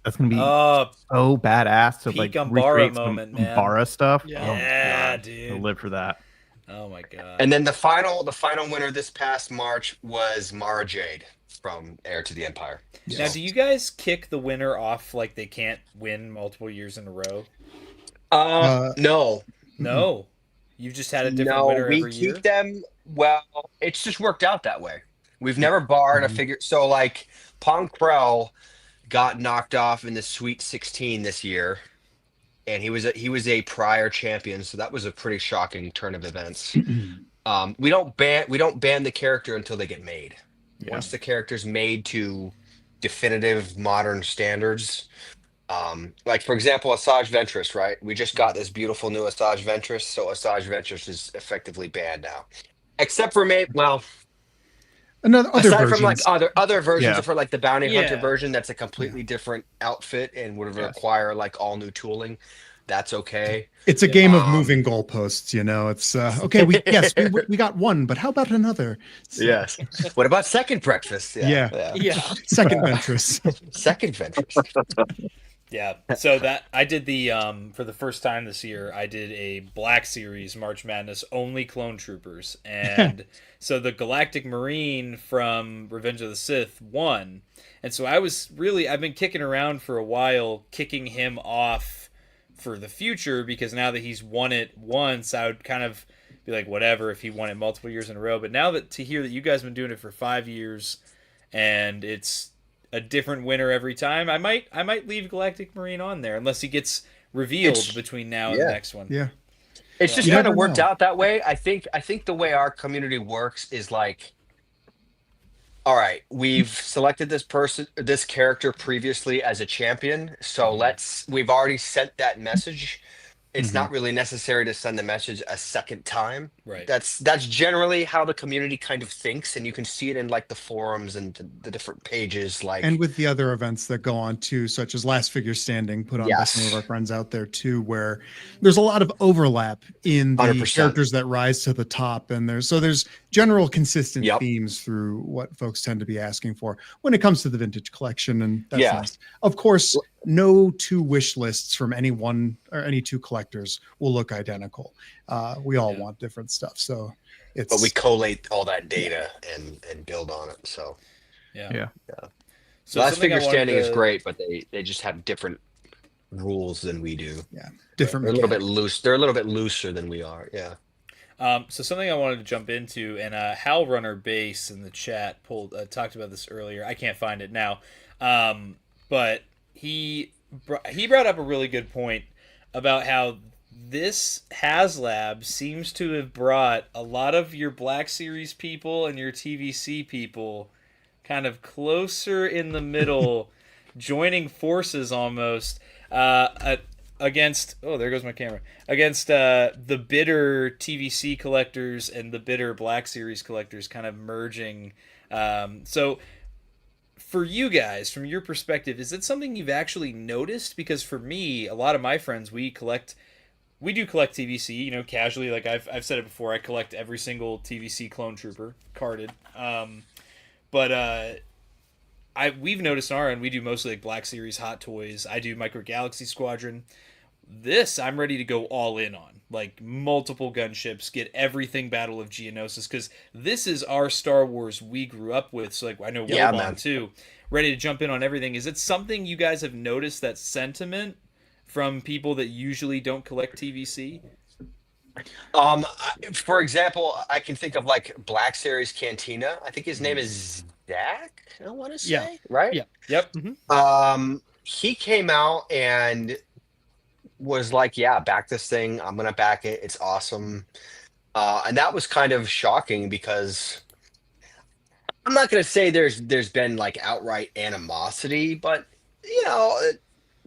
J: that's gonna be
A: Oh,
J: so badass to
A: peak
J: like
A: Umbara
J: recreate
A: moment,
J: some
A: man.
J: Umbara stuff.
B: Yeah.
J: Oh my
A: Yeah,
J: God.
A: dude.
J: I'll live for that.
A: Oh my god.
L: And then the final winner this past March was Mara Jade from Heir to the Empire.
A: Now, do you guys kick the winner off like they can't win multiple years in a row?
L: No.
A: No. You've just had a different winner
L: we
A: every year?
L: keep them. Well, it's just worked out that way. We've never barred a figure. So, like, Pong Krell got knocked off in the Sweet 16 this year, and he was a prior champion. So that was a pretty shocking turn of events. We don't ban the character until they get made.
J: Yeah.
L: Once the character's made to definitive modern standards, like for example, Asajj Ventress, right? We just got this beautiful new Asajj Ventress, so Asajj Ventress is effectively banned now, except for other aside from like
M: versions.
L: other versions
J: Yeah.
L: for like the bounty hunter
B: Yeah.
L: version, that's a completely different outfit and would require like all new tooling. That's okay.
M: It's a game of moving goalposts, It's okay. We got one, but how about another? So,
L: Yes. What about second breakfast?
M: Yeah.
B: Yeah.
M: Second Ventress.
L: Second Ventress.
A: Yeah. So that I did the for the first time this year, I did a Black Series March Madness only clone troopers. And so the Galactic Marine from Revenge of the Sith won. And so I've been kicking around for a while, kicking him off for the future, because now that he's won it once, I would kind of be like, whatever, if he won it multiple years in a row. But now to hear that you guys have been doing it for 5 years and it's a different winner every time, I might leave Galactic Marine on there unless he gets revealed between now and the next one.
M: Yeah.
L: It's just kind of worked out that way. I think the way our community works is like, all right, we've selected this character previously as a champion, so we've already sent that message. It's not really necessary to send the message a second time.
A: Right.
L: That's generally how the community kind of thinks, and you can see it in like the forums and the different pages. Like,
M: and with the other events that go on too, such as Last Figure Standing, put on by some of our friends out there too, where there's a lot of overlap in the
L: 100%.
M: characters that rise to the top, and there's general consistent themes through what folks tend to be asking for when it comes to the vintage collection, and that's nice. Of course, no two wish lists from any one or any two collectors will look identical. We all want different stuff, so
L: but we collate all that data and build on it. So
A: yeah.
L: So Last Figure Standing is great, but they just have different rules than we do.
M: Yeah, different.
L: They're a little bit loose. They're a little bit looser than we are. Yeah.
A: So something I wanted to jump into, and Hal Runner Base in the chat talked about this earlier. I can't find it now, but he brought up a really good point about how this HasLab seems to have brought a lot of your Black Series people and your TVC people kind of closer in the middle, joining forces almost against, oh, there goes my camera, against the bitter TVC collectors and the bitter Black Series collectors kind of merging. So for you guys, from your perspective, is it something you've actually noticed? Because for me, a lot of my friends, we do collect TVC, you know, casually. Like I've said it before, I collect every single TVC clone trooper carded. But we've noticed on our end, we do mostly like Black Series Hot Toys. I do Micro Galaxy Squadron. This I'm ready to go all in on, like multiple gunships, get everything Battle of Geonosis, because this is our Star Wars we grew up with. So like I know Wilbon too, ready to jump in on everything. Is it something you guys have noticed, that sentiment from people that usually don't collect TVC?
L: For example, I can think of like Black Series Cantina. I think his name is Zach, I want to say, right?
B: Yeah.
A: Yep.
L: He came out and was like, yeah, back this thing. I'm going to back it. It's awesome. And that was kind of shocking, because I'm not going to say there's been like outright animosity, but you know,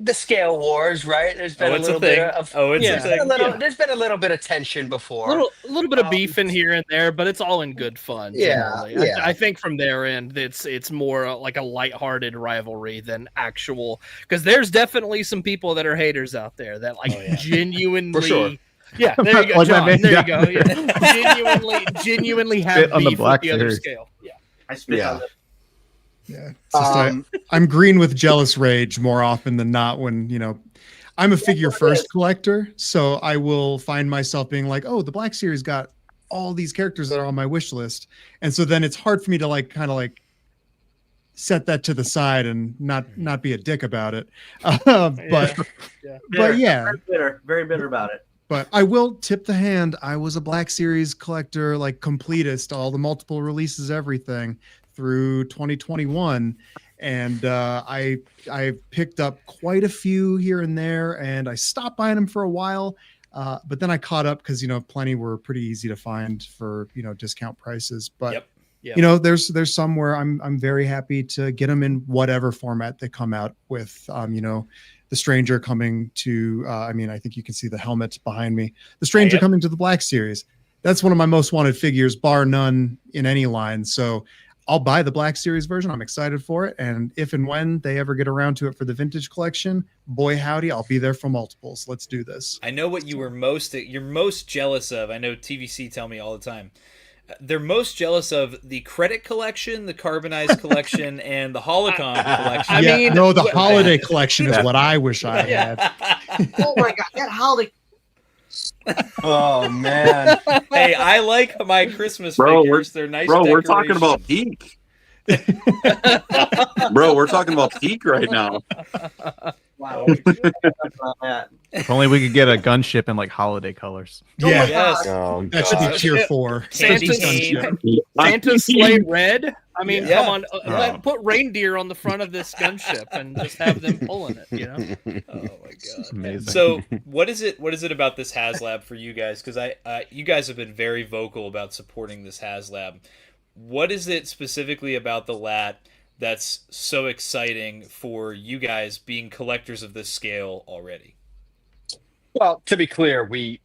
L: the scale wars, right? There's been a little bit of there's been a little bit of tension before.
B: A little bit of beef in here and there, but it's all in good fun. Generally. I think from their end, it's more like a lighthearted rivalry than actual. Because there's definitely some people that are haters out there that like genuinely.
L: For sure.
B: Yeah, there you go, John. There you go. Yeah. genuinely have
J: on the
B: beef
J: Black
B: with the other
J: Series.
B: scale. Yeah,
K: I spit on it.
M: Yeah, it's just I'm green with jealous rage more often than not when, you know, I'm a figure first collector, so I will find myself being like, oh, the Black Series got all these characters that are on my wish list, and so then it's hard for me to like kind of like set that to the side and not be a dick about it. But yeah,
K: very bitter about it.
M: But I will tip the hand. I was a Black Series collector, like completist, all the multiple releases, everything through 2021, and I picked up quite a few here and there, and I stopped buying them for a while, but then I caught up because, you know, plenty were pretty easy to find for, you know, discount prices. But you know, there's some where I'm very happy to get them in whatever format they come out with. You know, the Stranger coming to I mean, I think you can see the helmet behind me. The Stranger coming to the Black Series. That's one of my most wanted figures, bar none, in any line. So I'll buy the Black Series version. I'm excited for it. And if and when they ever get around to it for the vintage collection, boy howdy, I'll be there for multiples. Let's do this.
A: I know what you're most jealous of. I know TVC tell me all the time. they're most jealous of the credit collection, the carbonized collection, and the holocron collection.
B: I mean,
M: no, the holiday collection is what I wish I had.
K: Oh my god, that holiday.
L: Oh man.
A: Hey, I like my Christmas
D: Bro,
A: figures. They're nice.
D: Bro, we're talking about
A: decorations.
D: peak. Bro, we're talking about peak right now.
K: Wow.
J: If only we could get a gunship in like holiday colors.
M: Yeah,
A: Yes.
M: that should be tier 4.
B: Santa's sleigh red. I mean,
A: Yeah.
B: come on, put reindeer on the front of this gunship and just have them pulling it. You know.
A: Oh my god.
J: Amazing.
A: So, what is it about this HasLab for you guys? Because you guys have been very vocal about supporting this HasLab. What is it specifically about the LAAT that's so exciting for you guys being collectors of this scale already?
L: Well, to be clear, we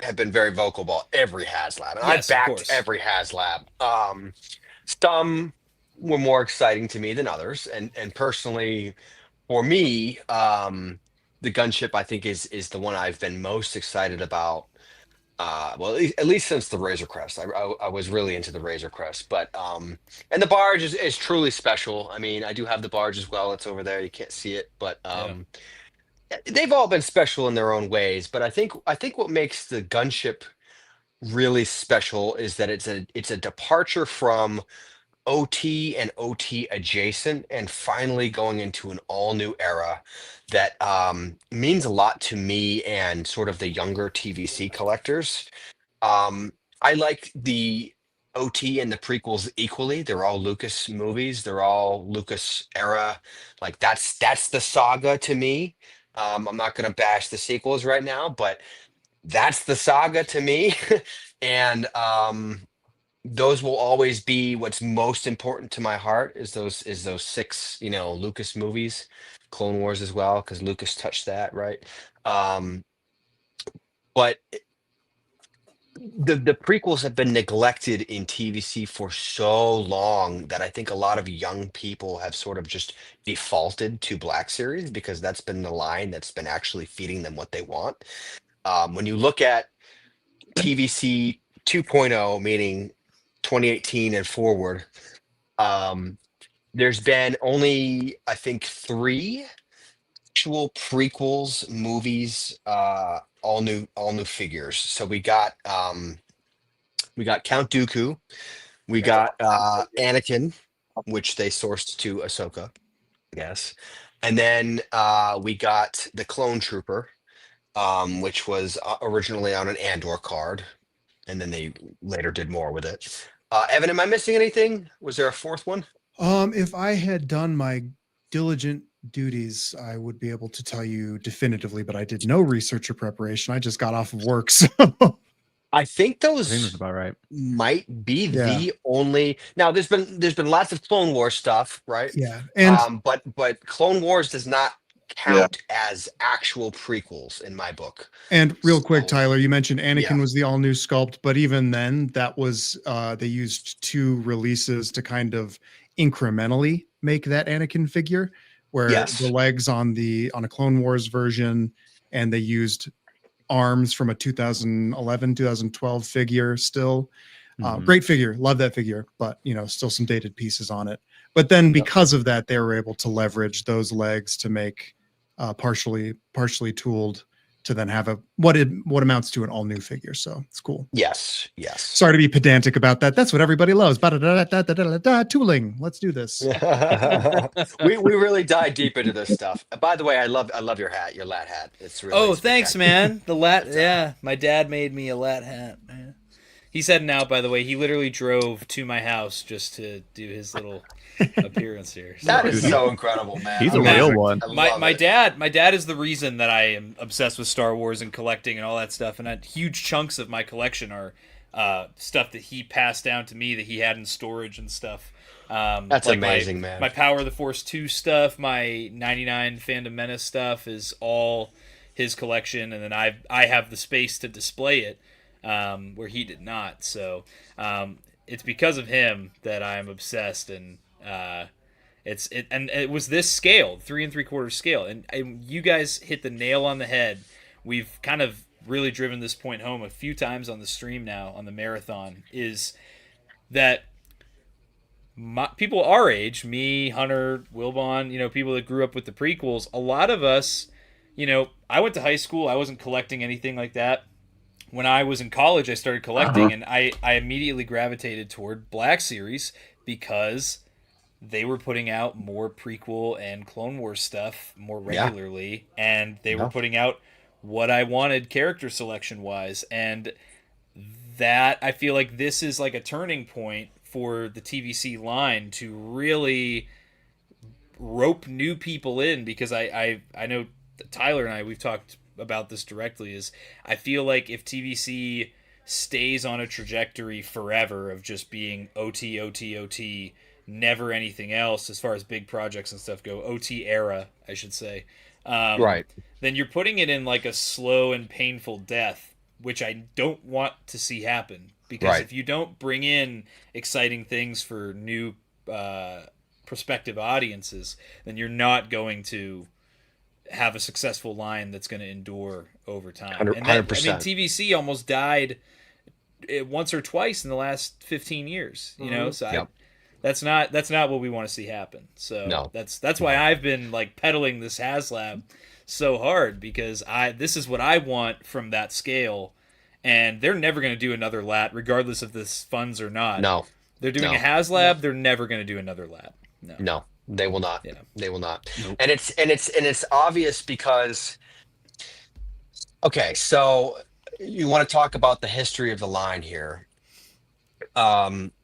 L: have been very vocal about every HasLab, and
A: Yes, of
L: I
A: course.
L: backed every HasLab. Some were more exciting to me than others, and personally, for me, the gunship I think is the one I've been most excited about. Well, at least since the Razor Crest, I was really into the Razor Crest, but and the barge is truly special. I mean, I do have the barge as well. It's over there. You can't see it, but they've all been special in their own ways. But I think what makes the gunship really special is that it's a departure from OT and OT adjacent, and finally going into an all new era that means a lot to me and sort of the younger TVC collectors. I like the OT and the prequels equally. They're all Lucas movies. They're all Lucas era. Like that's the saga to me. I'm not going to bash the sequels right now, but that's the saga to me. And those will always be what's most important to my heart is those 6, Lucas movies, Clone Wars as well, because Lucas touched that, right? But the prequels have been neglected in TVC for so long that I think a lot of young people have sort of just defaulted to Black Series because that's been the line that's been actually feeding them what they want. When you look at TVC 2.0, meaning 2018 and forward, there's been only, I think, 3 actual prequels movies, all new figures. So we got Count Dooku, we got Anakin, which they sourced to Ahsoka, I guess, and then we got the Clone Trooper, which was originally on an Andor card, and then they later did more with it. Evan, am I missing anything? Was there a 4th one?
M: If I had done my diligent duties, I would be able to tell you definitively, but I did no research or preparation. I just got off of work. So
L: I think those
J: that's about right.
L: might be the only. Now there's been lots of Clone Wars stuff, right?
M: Yeah. And
L: but Clone Wars does not count as actual prequels in my book.
M: And real quick, Tyler, you mentioned Anakin was the all new sculpt, but even then that was they used 2 releases to kind of incrementally make that Anakin figure, where the legs on a Clone Wars version, and they used arms from a 2012 figure still. Great figure, love that figure, but still some dated pieces on it. But then because of that, they were able to leverage those legs to make partially tooled to then have what amounts to an all new figure. So it's cool.
L: Yes.
M: Sorry to be pedantic about that. That's what everybody loves. Tooling. Let's do this.
L: we really dive deep into this stuff. By the way, I love your hat, your LAAT hat. It's really
A: thanks, man. The LAAT, yeah. My dad made me a LAAT hat, man. He's heading out, by the way. He literally drove to my house just to do his little appearance here.
L: That is so incredible, man.
J: He's a real one.
A: My dad is the reason that I am obsessed with Star Wars and collecting and all that stuff. And huge chunks of my collection are stuff that he passed down to me that he had in storage and stuff.
L: That's like amazing, man.
A: My Power of the Force 2 stuff, my 99 Phantom Menace stuff is all his collection, and then I have the space to display it where he did not. So it's because of him that I'm obsessed, and it was this scale, 3 3/4 scale, and you guys hit the nail on the head. We've kind of really driven this point home a few times on the stream now on the marathon is that people our age, me, Hunter, Wilbon, people that grew up with the prequels, a lot of us, I went to high school, I wasn't collecting anything like that. When I was in college, I started collecting, and I immediately gravitated toward Black Series because they were putting out more prequel and Clone Wars stuff more regularly, and they were putting out what I wanted character selection wise, and that I feel like this is like a turning point for the TVC line to really rope new people in, because I know Tyler and I, we've talked about this directly, is I feel like if TVC stays on a trajectory forever of just being OT, OT, OT, never anything else as far as big projects and stuff go, OT era, I should say,
L: right,
A: then you're putting it in like a slow and painful death, which I don't want to see happen. Because if you don't bring in exciting things for new prospective audiences, then you're not going to have a successful line that's going to endure over time.
L: 100%.
A: And that, TVC almost died once or twice in the last 15 years. So that's not what we want to see happen. So that's why I've been like peddling this HasLab so hard, because this is what I want from that scale. And they're never going to do another LAAT, regardless of this funds or not.
L: No.
A: They're doing a HasLab. They're never going to do another LAAT.
L: No, they will not.
A: Yeah.
L: They will not.
A: Nope.
L: And it's obvious because, okay, so you want to talk about the history of the line here. TVC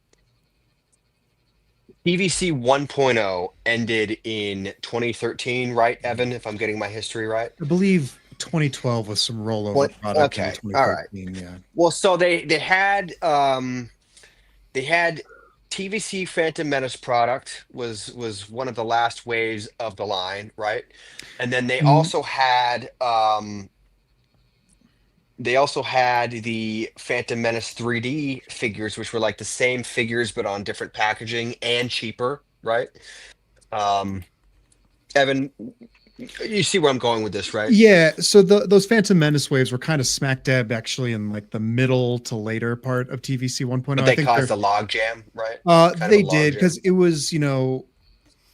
L: 1.0 ended in 2013, right, Evan? If I'm getting my history right.
M: I believe 2012 with some rollover product.
L: Okay,
M: In
L: all right.
M: Yeah.
L: Well, so they had TVC Phantom Menace product was one of the last waves of the line, right? And then they also had the Phantom Menace 3D figures, which were like the same figures but on different packaging and cheaper, right? Evan, you see where I'm going with this, right?
M: Yeah. So those Phantom Menace waves were kind of smack dab actually in like the middle to later part of TVC 1.0.
L: But they caused a log jam, right?
M: They did, because it was,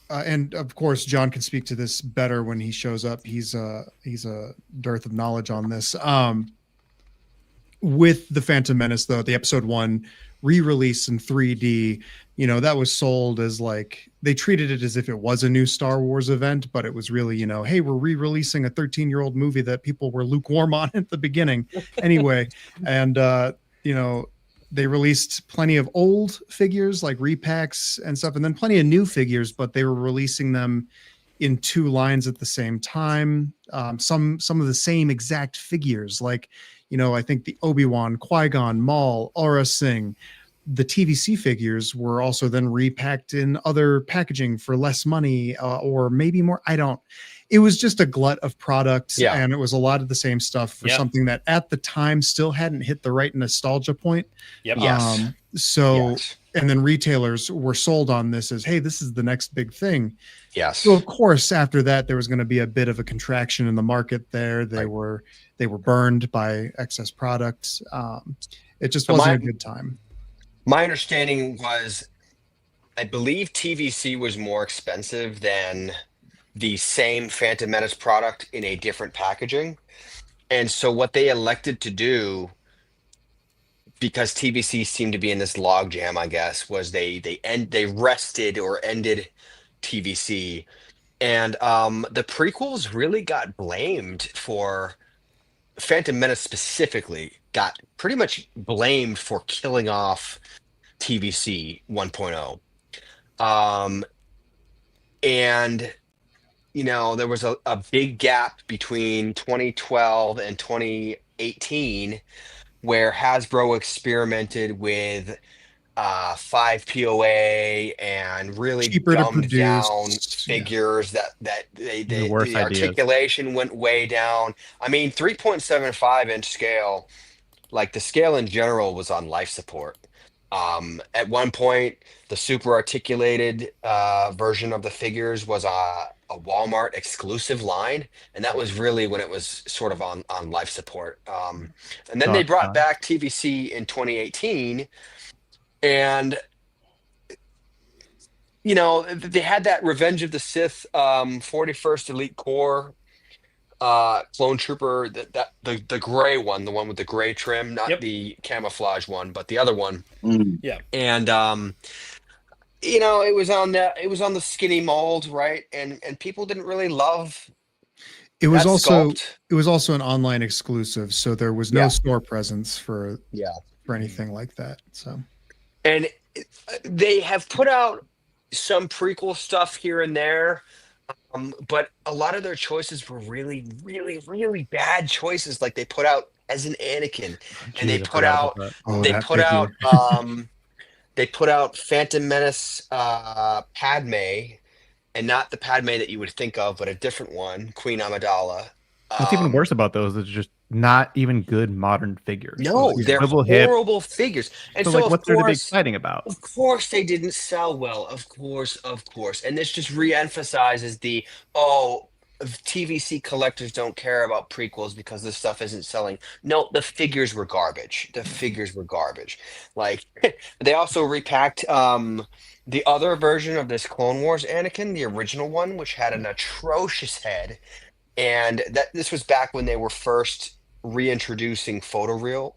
M: and of course John can speak to this better when he shows up. He's a dearth of knowledge on this. With the Phantom Menace, though, the episode 1 re-release in 3D, that was sold as like, they treated it as if it was a new Star Wars event, but it was really, hey, we're re-releasing a 13-year-old movie that people were lukewarm on at the beginning anyway. And, they released plenty of old figures like repacks and stuff, and then plenty of new figures, but they were releasing them in 2 lines at the same time. Some of the same exact figures, like, I think the Obi-Wan, Qui-Gon, Maul, Aura Singh. The TVC figures were also then repacked in other packaging for less money, or maybe more. It was just a glut of products, and it was a lot of the same stuff for something that at the time still hadn't hit the right nostalgia point.
A: Yep.
M: And then retailers were sold on this as, hey, this is the next big thing.
L: Yes.
M: So of course, after that, there was going to be a bit of a contraction in the market there. They were burned by excess products. It just wasn't a good time.
L: My understanding was, I believe TVC was more expensive than the same Phantom Menace product in a different packaging. And so what they elected to do, because TVC seemed to be in this log jam, I guess, was they rested or ended TVC. And the prequels really got blamed for, Phantom Menace specifically got pretty much blamed for killing off TVC 1.0. And there was a big gap between 2012 and 2018 where Hasbro experimented with 5 POA and really dumbed down figures that the articulation went way down. I mean, 3.75 inch scale, like the scale in general was on life support. At one point, the super articulated version of the figures was a Walmart exclusive line, and that was really when it was sort of on life support. And then they brought back TVC in 2018, and you know, they had that Revenge of the Sith 41st Elite Corps clone trooper, the gray one, the one with the gray trim, not the camouflage one, but the other one.
A: Yeah.
L: And you know, it was on the skinny mold, right? And people didn't really love
M: it was
L: that
M: also
L: sculpt.
M: it was also an online exclusive, so there was no store presence for anything like that. So,
L: and they have put out some prequel stuff here and there, but a lot of their choices were really, really, really bad choices. Like they put out as an Anakin, and they put out they put out Phantom Menace Padme, and not the Padme that you would think of, but a different one, Queen Amidala.
J: What's even worse about those is just not even good modern figures.
L: No, they're horrible figures. And so,
J: like, what's there to be
L: course,
J: exciting about?
L: Of course, they didn't sell well. Of course. And this just re-emphasizes the TVC collectors don't care about prequels because this stuff isn't selling. No, the figures were garbage. Like they also repacked the other version of this Clone Wars Anakin, the original one, which had an atrocious head. And this was back when they were first introducing photoreal,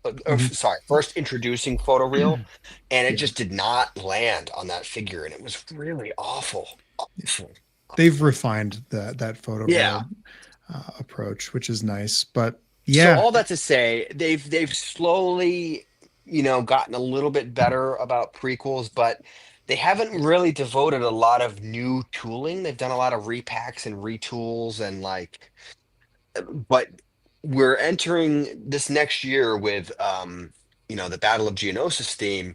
L: and it just did not land on that figure, and it was really awful.
M: They've refined that photo approach, which is nice. But
L: so all that to say, they've slowly, you know, gotten a little bit better about prequels, but they haven't really devoted a lot of new tooling. They've done a lot of repacks and retools and but we're entering this next year with, you know, the Battle of Geonosis theme.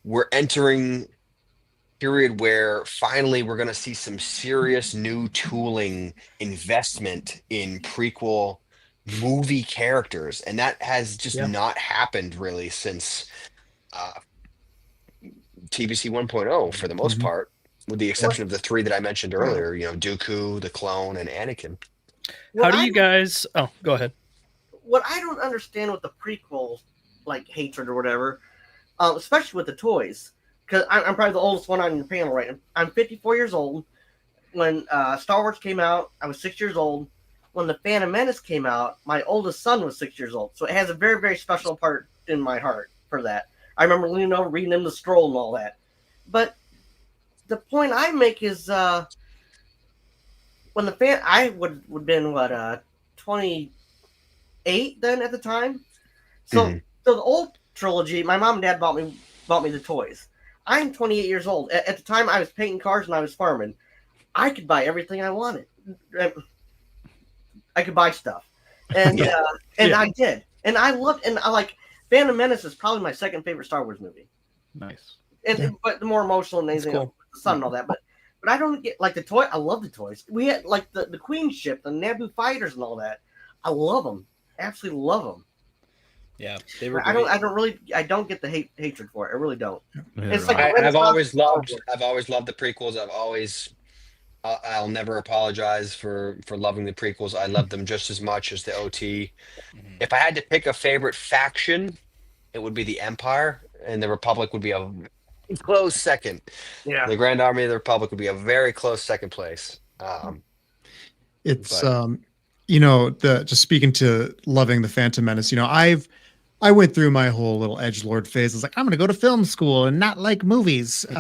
L: We're entering a period where finally we're going to see some serious new tooling investment in prequel movie characters. And that has just not happened really since TVC 1.0 for the most part, with the exception of the three that I mentioned earlier, you know, Dooku, the clone, and Anakin.
B: How do you guys... Oh, go ahead.
K: What I don't understand with the prequel, like, hatred or whatever, especially with the toys, because I'm probably the oldest one on your panel, right? I'm 54 years old. When Star Wars came out, I was 6 years old. When the Phantom Menace came out, my oldest son was 6 years old. So it has a very, very special part in my heart for that. I remember leaning over, reading him the scroll and all that. But the point I make is when I would have been 28 then at the time. So so the old trilogy, my mom and dad bought me the toys. I'm 28 years old. At the time, I was painting cars and I was farming. I could buy everything I wanted. I could buy stuff, and I did, and I loved, and I like. Phantom Menace is probably my second favorite Star Wars movie.
J: Nice.
K: But the more emotional and anything else, the sun and all that. But I don't get like the toy. I love the toys. We had like the Queen ship, the Naboo fighters, and all that. I love them. Absolutely love them.
A: Yeah, they were.
K: I don't get the hatred for it. I really don't.
L: It's like I've always loved the prequels. I'll never apologize for loving the prequels. I love them just as much as the OT. If I had to pick a favorite faction, it would be the Empire, and the Republic would be a close second.
B: Yeah,
L: the Grand Army of the Republic would be a very close second place.
M: It's you know, just speaking to loving the Phantom Menace, you know, I went through my whole little edgelord phase. I was like, I'm going to go to film school and not like movies. You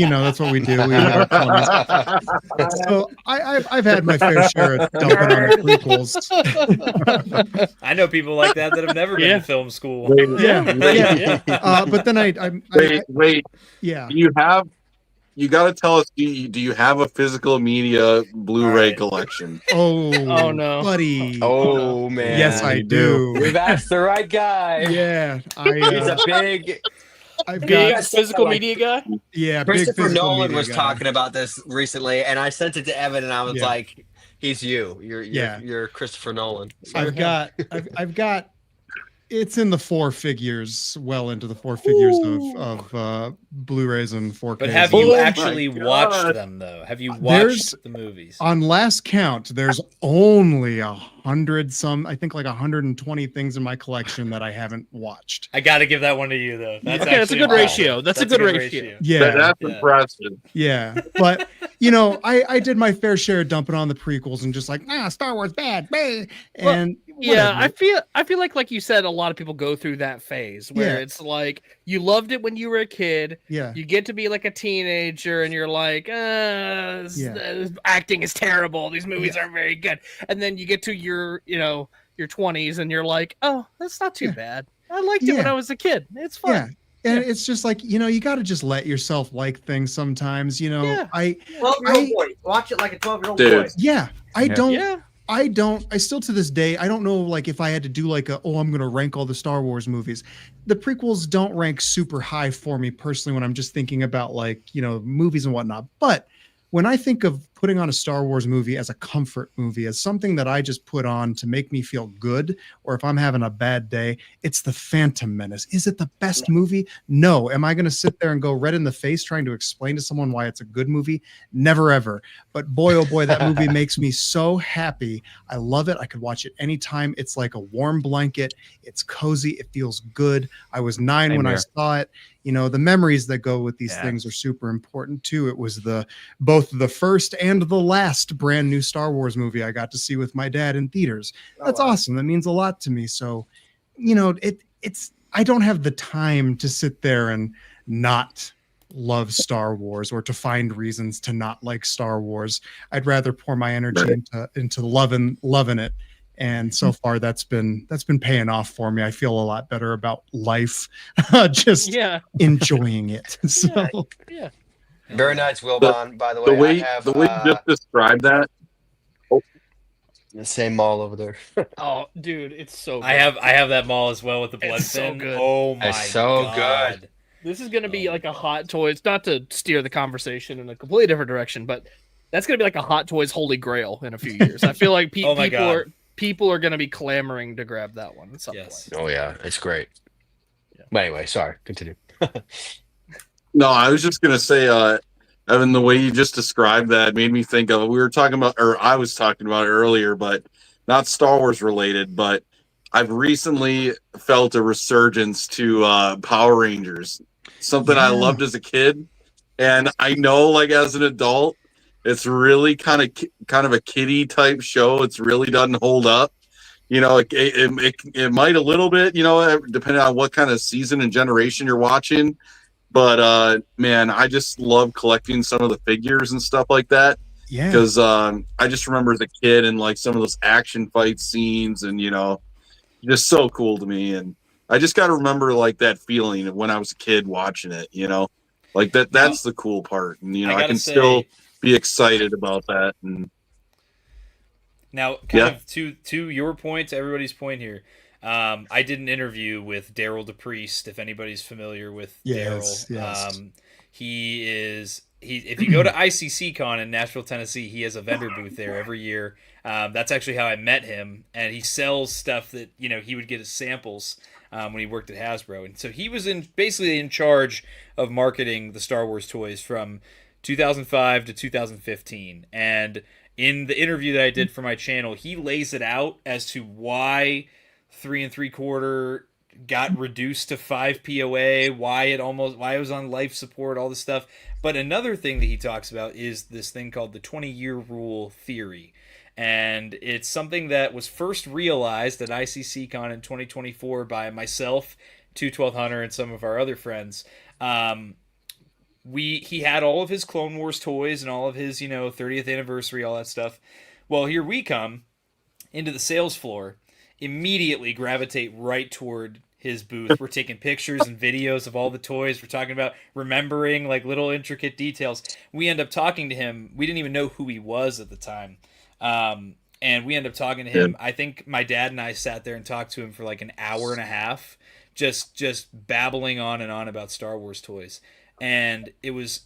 M: know, that's what we do. We are 20s. So I've had my fair share of dumping on the prequels.
A: I know people like that have never been to film school.
M: But then
D: wait.
M: Yeah.
D: You got to tell us, do you have a physical media Blu-ray collection?
M: Oh
B: no,
M: buddy.
L: Oh man.
M: Yes, I do.
L: We've asked the right guy.
M: Yeah.
L: He's a big.
B: I've got physical media guy.
M: Yeah.
L: Christopher Nolan was talking about this recently, and I sent it to Evan, and I was like, "He's you. You're Christopher Nolan."
M: I've got it's in the four figures, well into the four figures of Blu-rays and 4K.
A: But have you actually watched them though? Have you watched the movies?
M: On last count, there's only 100 some, I think like 120 things in my collection that I haven't watched.
A: I got to give that one to you though. That's
B: that's a good ratio. That's a good ratio.
M: Yeah,
D: that's impressive.
M: Yeah, but you know, I did my fair share of dumping on the prequels and just like, Star Wars bad, and
B: yeah,
M: whatever.
B: I feel like you said, a lot of people go through that phase where it's like you loved it when you were a kid.
M: Yeah.
B: You get to be like a teenager and you're like, acting is terrible. These movies aren't very good. And then you get to your 20s and you're like, oh, that's not too bad. I liked it when I was a kid. It's fun.
M: Yeah. And it's just like, you got to just let yourself like things sometimes, I
K: 12-year-old boy. Watch it like a 12-year-old boy.
M: Yeah. I still to this day, I don't know, like if I had to do like I'm going to rank all the Star Wars movies. The prequels don't rank super high for me personally when I'm just thinking about like, movies and whatnot. But when I think of putting on a Star Wars movie as a comfort movie, as something that I just put on to make me feel good, or if I'm having a bad day, it's The Phantom Menace. Is it the best movie? No. Am I going to sit there and go red in the face trying to explain to someone why it's a good movie? Never, ever. But boy, oh boy, that movie makes me so happy. I love it. I could watch it anytime. It's like a warm blanket. It's cozy. It feels good. I was 9 when I saw it. The memories that go with these things are super important too. It was both the first and the last brand new Star Wars movie I got to see with my dad in theaters. That's awesome. That means a lot to me. So, I don't have the time to sit there and not love Star Wars or to find reasons to not like Star Wars. I'd rather pour my energy into loving it. And so far that's been paying off for me. I feel a lot better about life, just enjoying it. So
B: yeah.
L: Very nice, Wilbon, by the way.
D: The way you just described that.
L: The same mall over there.
B: Oh, dude, it's so good.
A: I have that mall as well with the blood fin.
B: So good.
A: Oh my
L: it's so
A: God.
L: good.
B: This is going to be like a Hot Toys, not to steer the conversation in a completely different direction, but that's going to be like a Hot Toys holy grail in a few years. I feel like people are going to be clamoring to grab that one at some point.
L: Oh yeah, it's great. Yeah. But anyway, sorry, continue.
D: No, I was just gonna say, Evan, the way you just described that made me think of, I was talking about it earlier, but not Star Wars related, but I've recently felt a resurgence to Power Rangers, something I loved as a kid, and I know, like as an adult, it's really kind of a kiddie type show. It's really doesn't hold up. It might a little bit, depending on what kind of season and generation you're watching. But man, I just love collecting some of the figures and stuff like that.
M: Yeah.
D: Because I just remember as a kid and like some of those action fight scenes and just so cool to me. And I just got to remember like that feeling of when I was a kid watching it. Like that's the cool part. And I can still be excited about that. And
A: now, kind of to your point, to everybody's point here. I did an interview with Daryl DePriest, if anybody's familiar with Daryl.
M: Yes.
A: If you go to ICC-Con in Nashville, Tennessee, he has a vendor booth there every year. That's actually how I met him, and he sells stuff that he would get as samples when he worked at Hasbro, and so he was basically in charge of marketing the Star Wars toys from 2005 to 2015. And in the interview that I did for my channel, he lays it out as to why 3 3/4 got reduced to 5 POA, why it was on life support, all this stuff. But another thing that he talks about is this thing called the 20-year rule theory. And it's something that was first realized at ICC-Con in 2024 by myself, 212 Hunter, and some of our other friends. He had all of his Clone Wars toys and all of his, 30th anniversary, all that stuff. Well, here we come into the sales floor, immediately gravitate right toward his booth. We're taking pictures and videos of all the toys. We're talking about remembering like little intricate details. We end up talking to him. We didn't even know who he was at the time. And we end up talking to him. I think my dad and I sat there and talked to him for like an hour and a half, just babbling on and on about Star Wars toys. And it was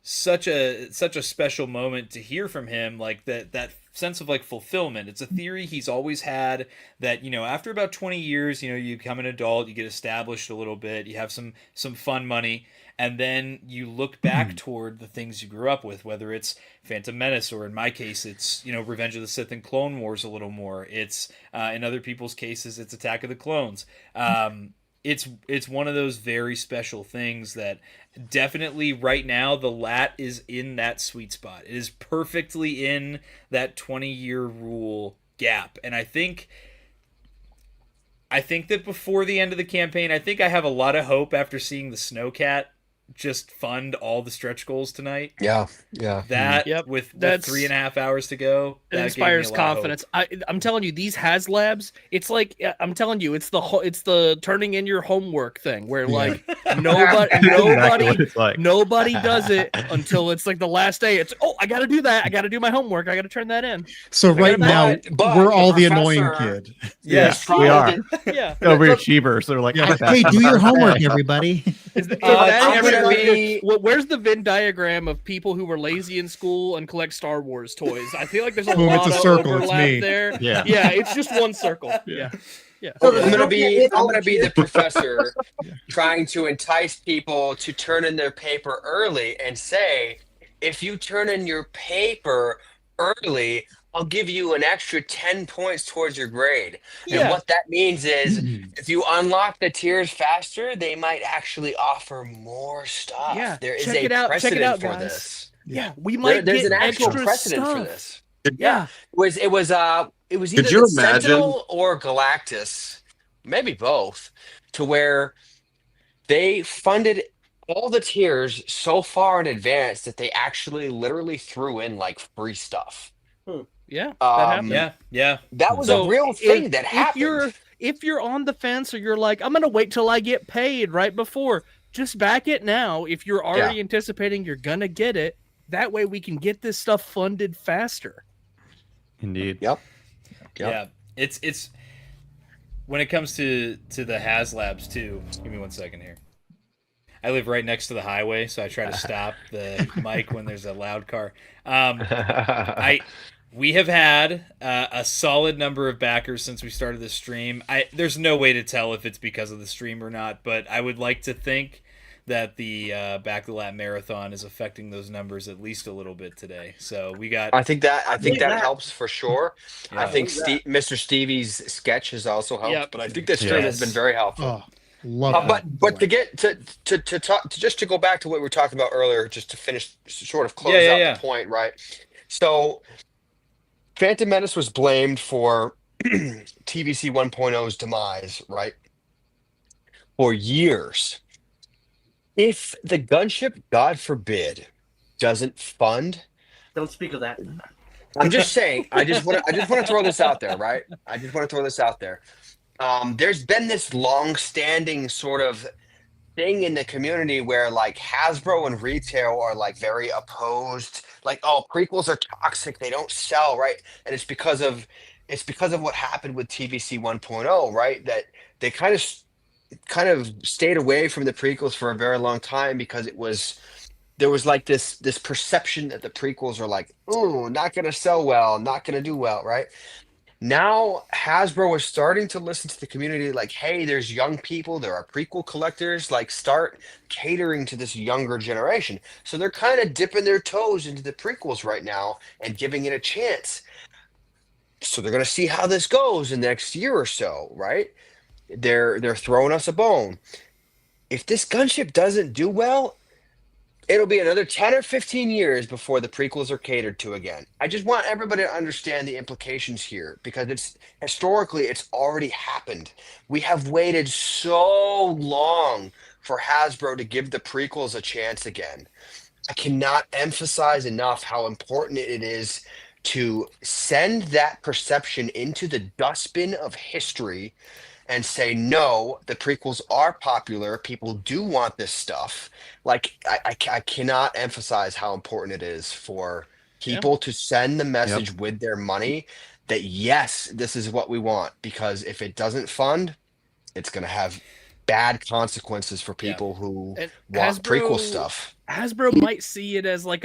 A: such a special moment to hear from him, like that sense of like fulfillment. It's a theory he's always had that, you know, after about 20 years, you know, you become an adult, you get established a little bit, you have some fun money, and then you look back toward the things you grew up with, whether it's Phantom Menace, or in my case, it's, you know, Revenge of the Sith and Clone Wars a little more. It's in other people's cases, it's Attack of the Clones. It's one of those very special things that definitely right now the LAAT is in that sweet spot. It is perfectly in that 20-year rule gap. And I think that before the end of the campaign, I think I have a lot of hope after seeing the Snowcat just fund all the stretch goals tonight.
L: Yeah.
A: That with 3.5 hours to go,
B: it inspires confidence. I'm telling you, these HasLabs, it's like, I'm telling you, it's the turning in your homework thing where like nobody does it until it's like the last day. It's, oh, I got to do that. I got to do my homework. I got to turn that in.
M: So right now we're all the annoying kid.
J: Yes, we are.
B: Yeah.
J: Overachievers. They're like,
M: hey, do your homework, everybody.
B: Where's the Venn diagram of people who were lazy in school and collect Star Wars toys? I feel like there's a lot of overlap there. Yeah, it's just one circle. Yeah.
L: I'm gonna be the professor trying to entice people to turn in their paper early and say, if you turn in your paper early, I'll give you an extra 10 points towards your grade. And what that means is if you unlock the tiers faster, they might actually offer more stuff.
B: Yeah.
L: There is a precedent for this.
B: Yeah, we might
L: there's
B: get
L: an actual
B: extra
L: precedent
B: stuff.
L: for this.
B: Yeah.
L: It was either the Sentinel or Galactus, maybe both, to where they funded all the tiers so far in advance that they actually literally threw in like free stuff.
B: Yeah, that happened.
A: Yeah.
L: That was a real thing that happened.
B: If you're on the fence or you're like, I'm gonna wait till I get paid right before, just back it now. If you're already anticipating you're gonna get it, that way we can get this stuff funded faster.
J: Indeed.
L: Yep.
A: Yeah. It's when it comes to the HasLabs too. Give me 1 second here. I live right next to the highway, so I try to stop the mic when there's a loud car. We have had a solid number of backers since we started the stream. There's no way to tell if it's because of the stream or not, but I would like to think that the Back the LAAT Marathon is affecting those numbers at least a little bit today. So we got.
L: I think that helps for sure. Yeah. I think Mr. Stevie's sketch has also helped, but I think this stream has been very helpful. But to get to talk to go back to what we were talking about earlier, just to finish sort of close out the point, right? So Phantom Menace was blamed for TVC 1.0's demise, right? For years. If the gunship, God forbid, doesn't fund,
K: don't speak of that.
L: I'm just saying. I just want to throw this out there, right? I just want to throw this out there. There's been this long-standing sort of thing in the community where like Hasbro and retail are like very opposed. Like, oh, prequels are toxic; they don't sell, right? And it's because of what happened with TVC 1.0, right? That they kind of stayed away from the prequels for a very long time because there was like this perception that the prequels are like, oh, not going to sell well, not going to do well, right? Now Hasbro is starting to listen to the community like, hey, there's young people, there are prequel collectors, like start catering to this younger generation. So they're kind of dipping their toes into the prequels right now and giving it a chance. So they're going to see how this goes in the next year or so, right? They're throwing us a bone. If this gunship doesn't do well, it'll be another 10 or 15 years before the prequels are catered to again. I just want everybody to understand the implications here because historically it's already happened. We have waited so long for Hasbro to give the prequels a chance again. I cannot emphasize enough how important it is to send that perception into the dustbin of history and say, no, the prequels are popular. People do want this stuff. Like, I cannot emphasize how important it is for people to send the message with their money that, yes, this is what we want. Because if it doesn't fund, it's going to have bad consequences for people who
B: And
L: want prequel stuff.
B: Hasbro might see it as like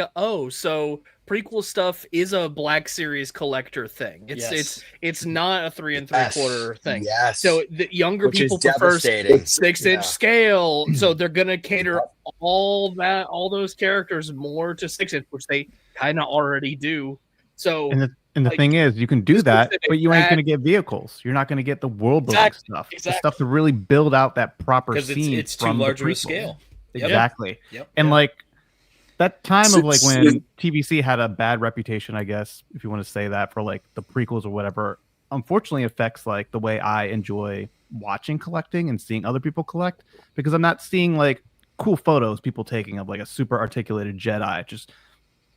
B: so prequel stuff is a Black Series collector thing. It's not a 3 3/4 thing.
L: Yes.
B: So the younger
L: Which
B: people
L: is
B: prefer
L: devastating.
B: 6-inch scale. So they're gonna cater all those characters more to 6-inch, which they kind of already do. So
J: and the thing is, you can do that, but you ain't going to get vehicles. You're not going to get the world building stuff. The stuff to really build out that proper scene.
A: It's too
J: from
A: large
J: the
A: of a
J: prequels.
A: scale.
J: Exactly.
A: Yep.
J: And like that time of like when TVC had a bad reputation, I guess, if you want to say that, for like the prequels or whatever, unfortunately affects like the way I enjoy watching collecting and seeing other people collect, because I'm not seeing like cool photos people taking of like a super articulated Jedi just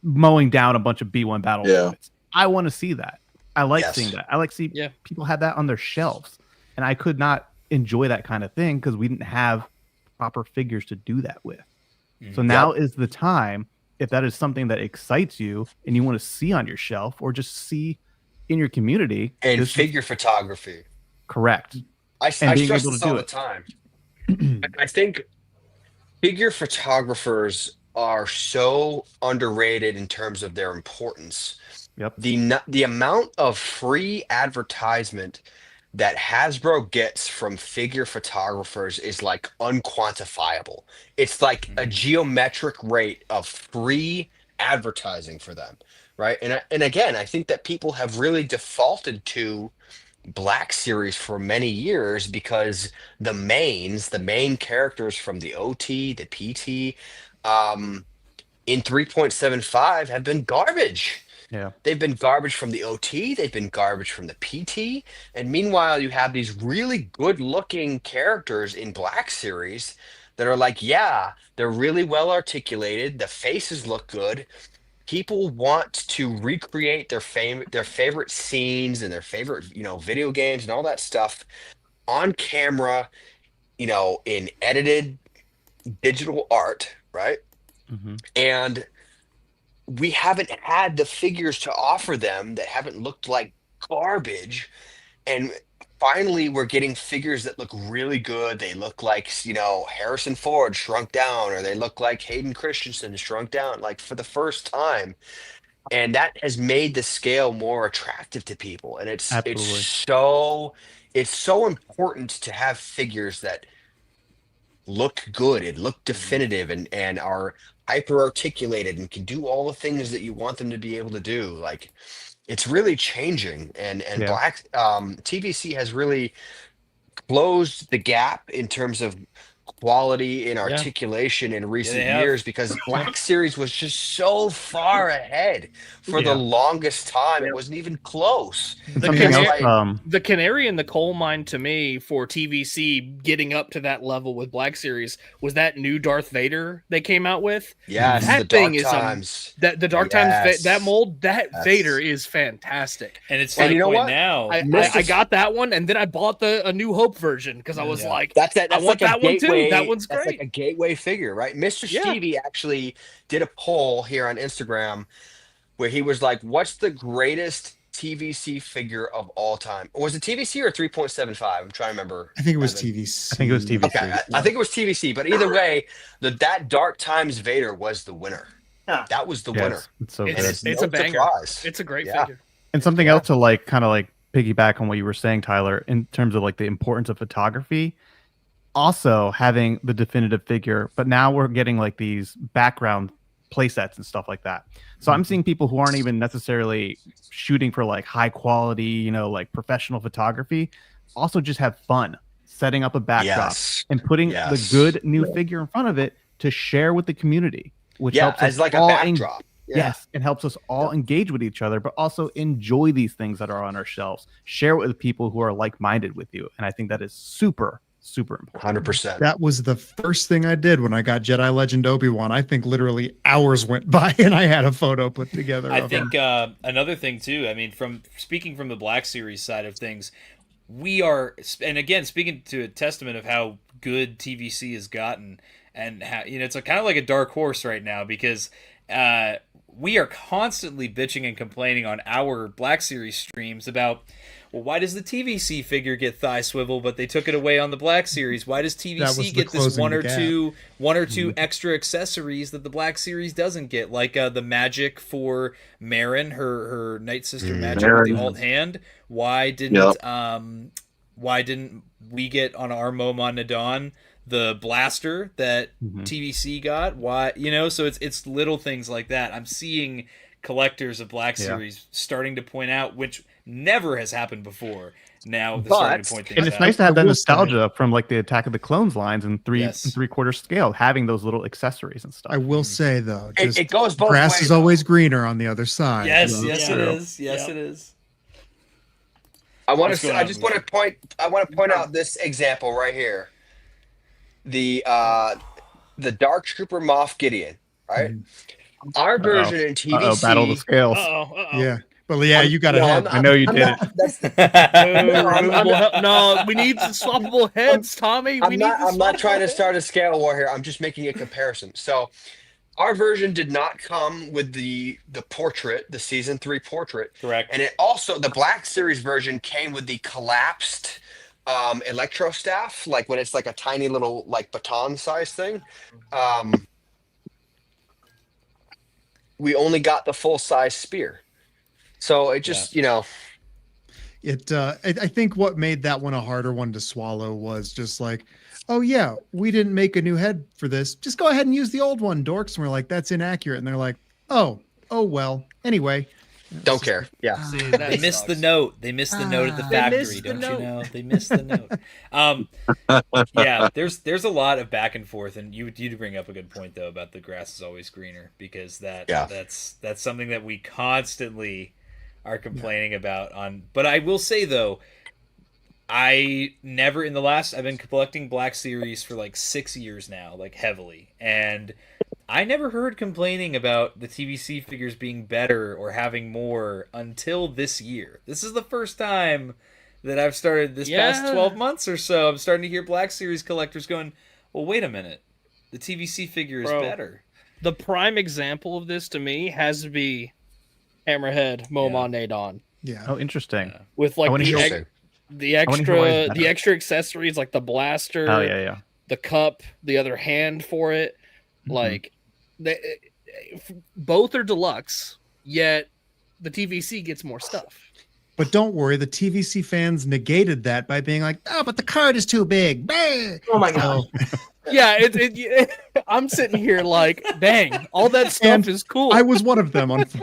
J: mowing down a bunch of B1 battle droids. I want to see that. I like seeing that. I like see people have that on their shelves, and I could not enjoy that kind of thing because we didn't have proper figures to do that with. So now is the time, if that is something that excites you and you want to see on your shelf or just see in your community.
L: And figure photography.
J: Correct.
L: I stress this all the time. I think figure photographers are so underrated in terms of their importance.
J: Yep.
L: The amount of free advertisement that Hasbro gets from figure photographers is like unquantifiable. It's like a geometric rate of free advertising for them, right? And again, I think that people have really defaulted to Black Series for many years because the main characters from the OT, the PT, in 3.75 have been garbage.
J: Yeah.
L: They've been garbage from the OT, they've been garbage from the PT, and meanwhile you have these really good looking characters in Black Series that are like, they're really well articulated, the faces look good. People want to recreate their favorite scenes and their favorite, video games and all that stuff on camera, in edited digital art, right? And we haven't had the figures to offer them that haven't looked like garbage. And finally, we're getting figures that look really good. They look like, Harrison Ford shrunk down, or they look like Hayden Christensen shrunk down, like for the first time. And that has made the scale more attractive to people. And it's so important to have figures that look good and look definitive and are hyper articulated and can do all the things that you want them to be able to do. Like, it's really changing, and Black TVC has really closed the gap in terms of quality and articulation in recent years, because Black Series was just so far ahead for the longest time. It wasn't even close.
B: The canary in the coal mine to me for TVC getting up to that level with Black Series was that new Darth Vader they came out with.
L: Yes,
B: that
L: the
B: thing
L: Dark
B: is
L: Times.
B: The Dark Times, that mold, Vader is fantastic.
A: And it's funny, now
B: I got that one, and then I bought a New Hope version because I was like,
L: that's
B: I want
L: like
B: that one too. That one's
L: that's
B: great.
L: like a gateway figure, right? Mr. Stevie actually did a poll here on Instagram where he was like, what's the greatest TVC figure of all time? Or was it TVC or 3.75? I'm trying to remember.
M: I think it was TVC.
L: Okay, I think it was TVC, but either way, that Dark Times Vader was the winner. That was the winner.
J: It's so good.
B: It's a banger.
L: Surprise.
B: It's a great figure.
J: And something else to kind of piggyback on what you were saying, Tyler, in terms of the importance of photography. Also having the definitive figure, but now we're getting these background play sets and stuff like that. So I'm seeing people who aren't even necessarily shooting for high quality, professional photography, also just have fun setting up a backdrop and putting the good new figure in front of it to share with the community, which helps
L: as
J: us
L: a
J: all
L: backdrop.
J: Yes, it helps us all engage with each other, but also enjoy these things that are on our shelves. Share it with people who are like-minded with you, and I think that is super important.
L: 100%.
M: That was the first thing I did when I got Jedi Legend Obi-Wan. I think literally hours went by and I had a photo put together.
A: I think another thing too, I mean, from speaking from the Black Series side of things, we are, and again, speaking to a testament of how good TVC has gotten, and how, it's kind of like a dark horse right now, because we are constantly bitching and complaining on our Black Series streams about, well, why does the TVC figure get thigh swivel, but they took it away on the Black Series? Why does TVC get this one or two extra accessories that the Black Series doesn't get, like the magic for Marin, her Night Sister magic with the alt hand? Why didn't we get on our Momon Nadon the blaster that TVC got? Why, so it's little things like that. I'm seeing collectors of Black Series starting to point out, which never has happened before. Now they're starting to point things out.
J: And it's nice to have that nostalgia from like the Attack of the Clones lines and 3 3/4 scale, having those little accessories and stuff.
M: I will say though,
L: it goes both
M: grass
L: ways,
M: is always greener on the other side.
A: Yes, it is. Yes, it is.
L: I just want to point out this example right here. The Dark Trooper Moff Gideon, right? Our version in TVC.
J: Battle of the Scales.
M: Yeah. But yeah, you got ahead.
J: I know you did it.
B: No, we need swappable heads, Tommy.
L: I'm not trying to start a scale war here. I'm just making a comparison. So our version did not come with the portrait, the season 3 portrait.
A: Correct.
L: And it also, the Black Series version came with the collapsed electro staff, like when it's like a tiny little like baton size thing. We only got the full size spear. So it just, I
M: think what made that one a harder one to swallow was just like, oh yeah, we didn't make a new head for this. Just go ahead and use the old one, dorks. And we're like, that's inaccurate. And they're like, oh well. Anyway.
L: Don't care. Yeah.
A: They missed the note. They missed the note at the factory, don't you know? They missed the note. Yeah, there's a lot of back and forth, and you bring up a good point though about the grass is always greener, because that's something that we constantly are complaining about on. But I will say though, I've been collecting Black Series for like 6 years now, like heavily, and I never heard complaining about the TVC figures being better or having more until this year. This is the first time that I've started past 12 months or so. I'm starting to hear Black Series collectors going, well, wait a minute. The TVC figure is better.
B: The prime example of this to me has to be Hammerhead Momon Nadon.
M: Yeah.
J: Oh, interesting.
B: With like the extra accessories like the blaster, the cup, the other hand for it. Like both are deluxe, yet the TVC gets more stuff.
M: But don't worry, the TVC fans negated that by being like, oh, but the card is too big. Bah!
K: Oh my god.
B: Yeah, I'm sitting here like, dang, all that stuff is cool.
M: I was one of them.
L: Listen.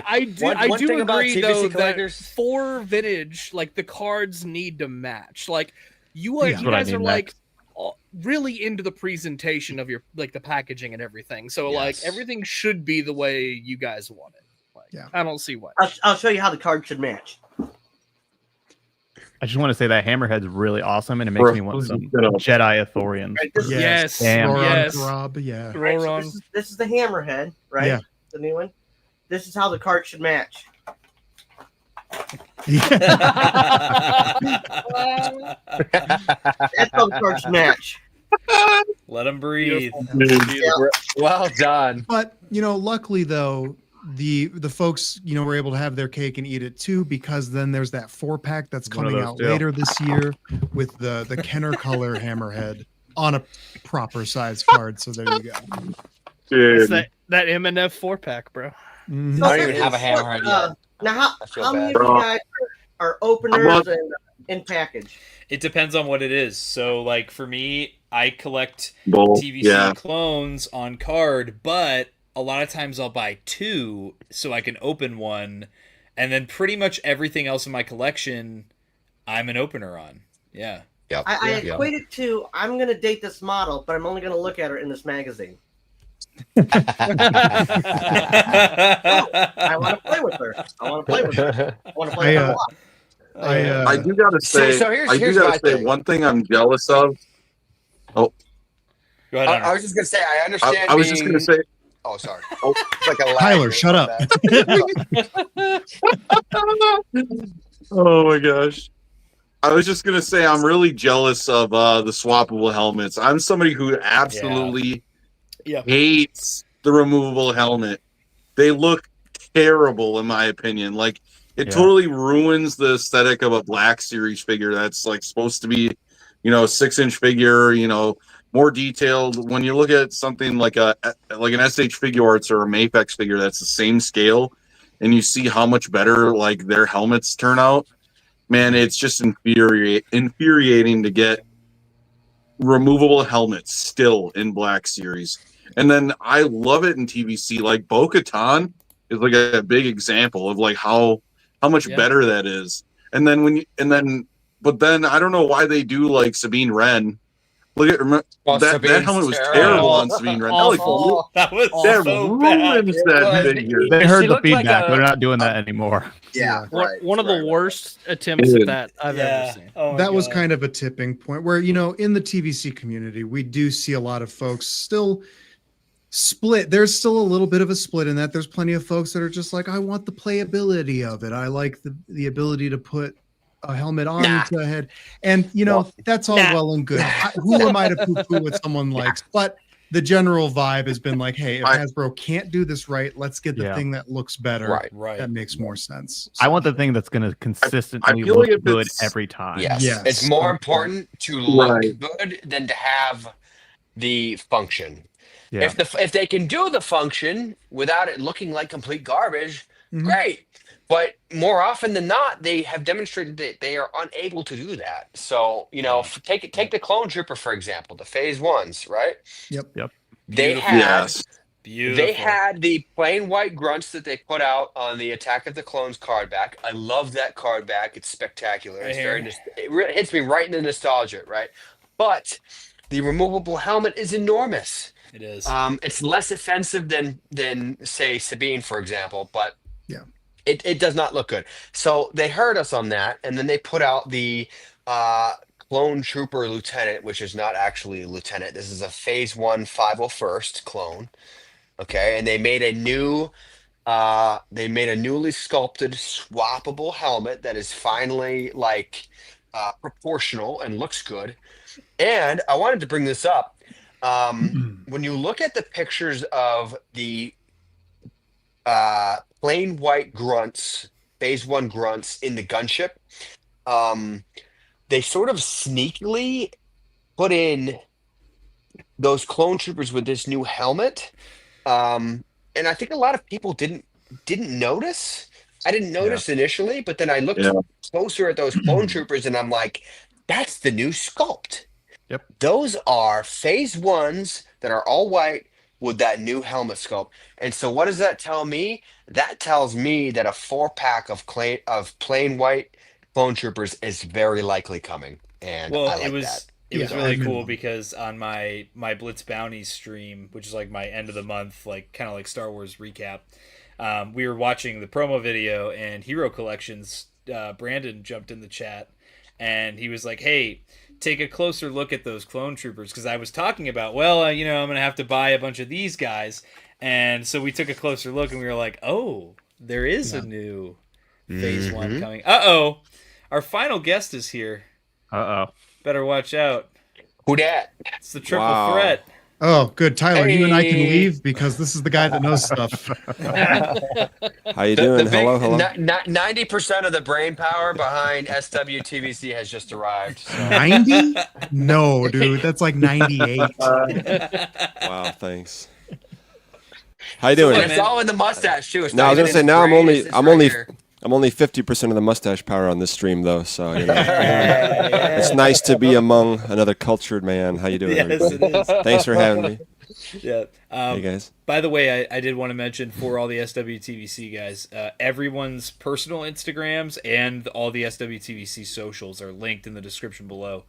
B: I do
L: thing about
B: agree
L: TVC
B: though
L: collectors,
B: that for vintage, like the cards need to match. Like you
J: That's what
B: guys
J: I
B: are
J: mean
B: like really into the presentation of your like the packaging and everything. So like everything should be the way you guys want it. Like, I don't see why.
K: I'll show you how the card should match.
J: I just want to say that Hammerhead's really awesome, and it makes me want some Jedi Athorians.
K: Right,
B: yes.
M: Rob, yeah.
K: Right, so this is the Hammerhead, right? Yeah. The new one. This is how the card should match. That's how the cards match.
A: Let them breathe.
L: Well done.
M: But luckily though, the folks were able to have their cake and eat it too, because then there's that 4-pack that's coming out later this year with the Kenner color Hammerhead on a proper size card. So there you go.
B: It's that MNF 4-pack, bro.
K: So
L: I don't even have a Hammerhead yet.
K: Now, how many of you guys are openers and in package?
A: It depends on what it is. So, like for me, I collect TVC clones on card, but a lot of times I'll buy 2 so I can open one, and then pretty much everything else in my collection, I'm an opener on. Yeah.
L: Yep.
K: I equate it to, I'm going to date this model, but I'm only going to look at her in this magazine. I want to play with her. I want to play with her a lot.
D: I do gotta say,
L: here's
D: one thing I'm jealous of. Oh,
A: go ahead.
L: I was just gonna say I understand.
D: I was just gonna say.
L: Oh, sorry. Oh, it's like a
M: Tyler, shut up.
D: Oh my gosh. I was just gonna say I'm really jealous of the swappable helmets. I'm somebody who absolutely hates the removable helmet. They look terrible in my opinion. Like it totally ruins the aesthetic of a Black Series figure that's like supposed to be, you know, a 6-inch figure, you know, more detailed. When you look at something like an SH Figure Arts or a Maplex figure that's the same scale, and you see how much better like their helmets turn out, man, it's just infuriating to get removable helmets still in Black Series. And then I love it in TVC. Like Bo-Katan is like a big example of like how much better that is. And then but then I don't know why they do like Sabine Wren. Look at that helmet was terrible on Sabine Wren.
A: That was
D: that
A: so
D: ruins
A: bad.
D: that figure.
J: They heard the feedback.
B: like
J: They're not doing that anymore.
K: Yeah,
B: one of the worst attempts at that I've ever seen.
M: That was kind of a tipping point where, you know, in the TVC community, we do see a lot of folks still split. There's still a little bit of a split in that. There's plenty of folks that are just like, I want the playability of it. I like the ability to put a helmet on to a head. And, you know, that's all well and good. Who am I to poo-poo what someone likes? But the general vibe has been like, hey, if Hasbro can't do this right, let's get the thing that looks better.
L: Right.
M: That makes more sense.
J: I want the thing that's going to consistently look good every time.
L: Yes. It's more important to look good than to have the function.
J: Yeah.
L: If they can do the function without it looking like complete garbage, great. But more often than not, they have demonstrated that they are unable to do that. So, you know, take the Clone Trooper, for example, the Phase 1s, right?
M: Yep.
L: They had the plain white grunts that they put out on the Attack of the Clones card back. I love that card back. It's spectacular. It's it hits me right in the nostalgia, right? But the removable helmet is enormous.
A: It is.
L: It's less offensive than say Sabine, for example, but it does not look good. So they heard us on that, and then they put out the Clone Trooper Lieutenant, which is not actually a lieutenant. This is a Phase 1 501st clone. Okay, and they made a newly sculpted swappable helmet that is finally like proportional and looks good. And I wanted to bring this up. When you look at the pictures of the plain white grunts, Phase 1 grunts in the gunship, they sort of sneakily put in those clone troopers with this new helmet. And I think a lot of people didn't notice. I didn't notice initially, but then I looked closer at those clone troopers and I'm like, that's the new sculpt.
J: Yep. Those
L: are Phase 1s that are all white with that new helmet sculpt. And so what does that tell me? That tells me that a 4-pack of plain white clone troopers is very likely coming. And I like that.
A: It was really cool because on my Blitz Bounties stream, which is like my end of the month, like kind of like Star Wars recap, we were watching the promo video, and Hero Collections, Brandon jumped in the chat, and he was like, hey, take a closer look at those clone troopers, because I was talking about, well, you know, I'm going to have to buy a bunch of these guys. And so we took a closer look, and we were like, oh, there is a new Phase 1 coming. Uh-oh. Our final guest is here.
J: Uh-oh.
A: Better watch out.
L: Who dat?
A: It's the triple threat.
M: Oh, good. Tyler, you and I can leave because this is the guy that knows stuff.
O: How you doing? Hello.
L: 90% of the brain power behind SWTVC has just arrived. So.
M: 90? No, dude. That's like 98.
O: Wow, thanks. How you doing?
L: It's all in the mustache too.
O: No, I was gonna say now I'm only 50% of the mustache power on this stream though, so you know. It's nice to be among another cultured man. How you doing, everybody?
A: It is.
O: Thanks for having me.
A: Yeah.
O: Hey guys.
A: By the way, I did want to mention for all the SWTVC guys, everyone's personal Instagrams and all the SWTVC socials are linked in the description below.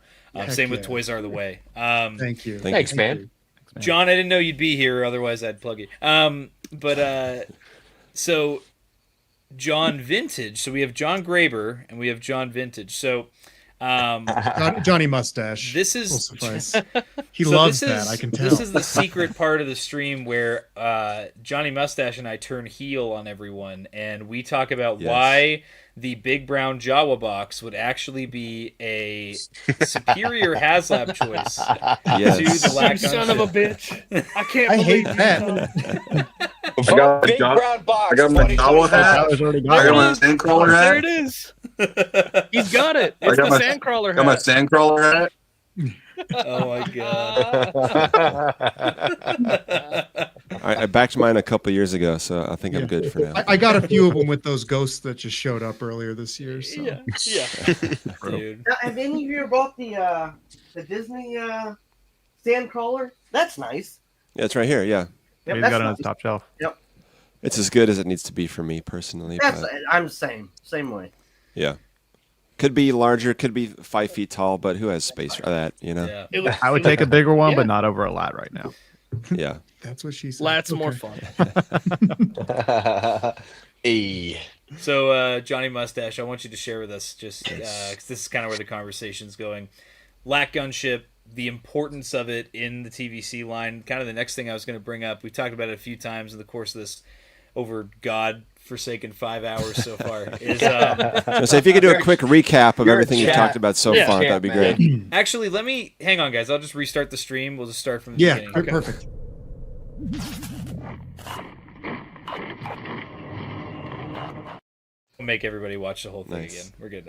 A: Same with Toys Are the Way.
M: Thank you.
L: Thanks, man.
A: John, I didn't know you'd be here, otherwise I'd plug you. So John Vintage. So we have John Graber and we have John Vintage. So
M: Johnny Mustache.
A: This is
M: he loves that. I can tell.
A: This is the secret part of the stream where Johnny Mustache and I turn heel on everyone, and we talk about why the big brown Jawa box would actually be a superior HasLab choice to the LAAT
B: son of a bitch. I can't
M: I
B: believe
M: hate that.
D: I got my
L: Big brown box.
D: I got my Jawa hat. I got my sandcrawler hat.
B: There it is. He's got it. It's the sandcrawler hat.
D: Got my sandcrawler hat.
A: Oh my god!
O: I backed mine a couple years ago, so I think I'm good for now.
M: I got a few of them with those ghosts that just showed up earlier this year. So.
B: Yeah.
A: Dude.
K: Have any of you bought the Disney sandcrawler? That's nice.
O: Yeah, it's right here. Yeah,
K: Yep,
J: He's
K: that's
J: got it on
K: nice.
J: his top shelf.
K: Yep.
O: it's as good as it needs to be for me personally.
K: That's
O: But
K: I'm the same way.
O: yeah, could be larger, could be 5 feet tall, but who has space for that? You know?
A: Yeah.
J: I would take a bigger one, but not over a LAAT right now.
O: Yeah.
M: That's what she said.
B: LAAT's
M: Okay.
B: more fun.
L: Hey.
A: So, Johnny Mustache, I want you to share with us just because this is kind of where the conversation's going. LAAT Gunship, the importance of it in the TVC line. Kind of the next thing I was going to bring up. We've talked about it a few times in the course of this over God-forsaken 5 hours so far. Is
O: So if you could do a quick recap of everything you've talked about so far, that'd be great.
A: Actually, let me hang on, guys. I'll just restart the stream. We'll just start from the beginning.
M: Yeah, perfect.
A: We'll make everybody watch the whole thing
O: Nice.
A: again. We're good.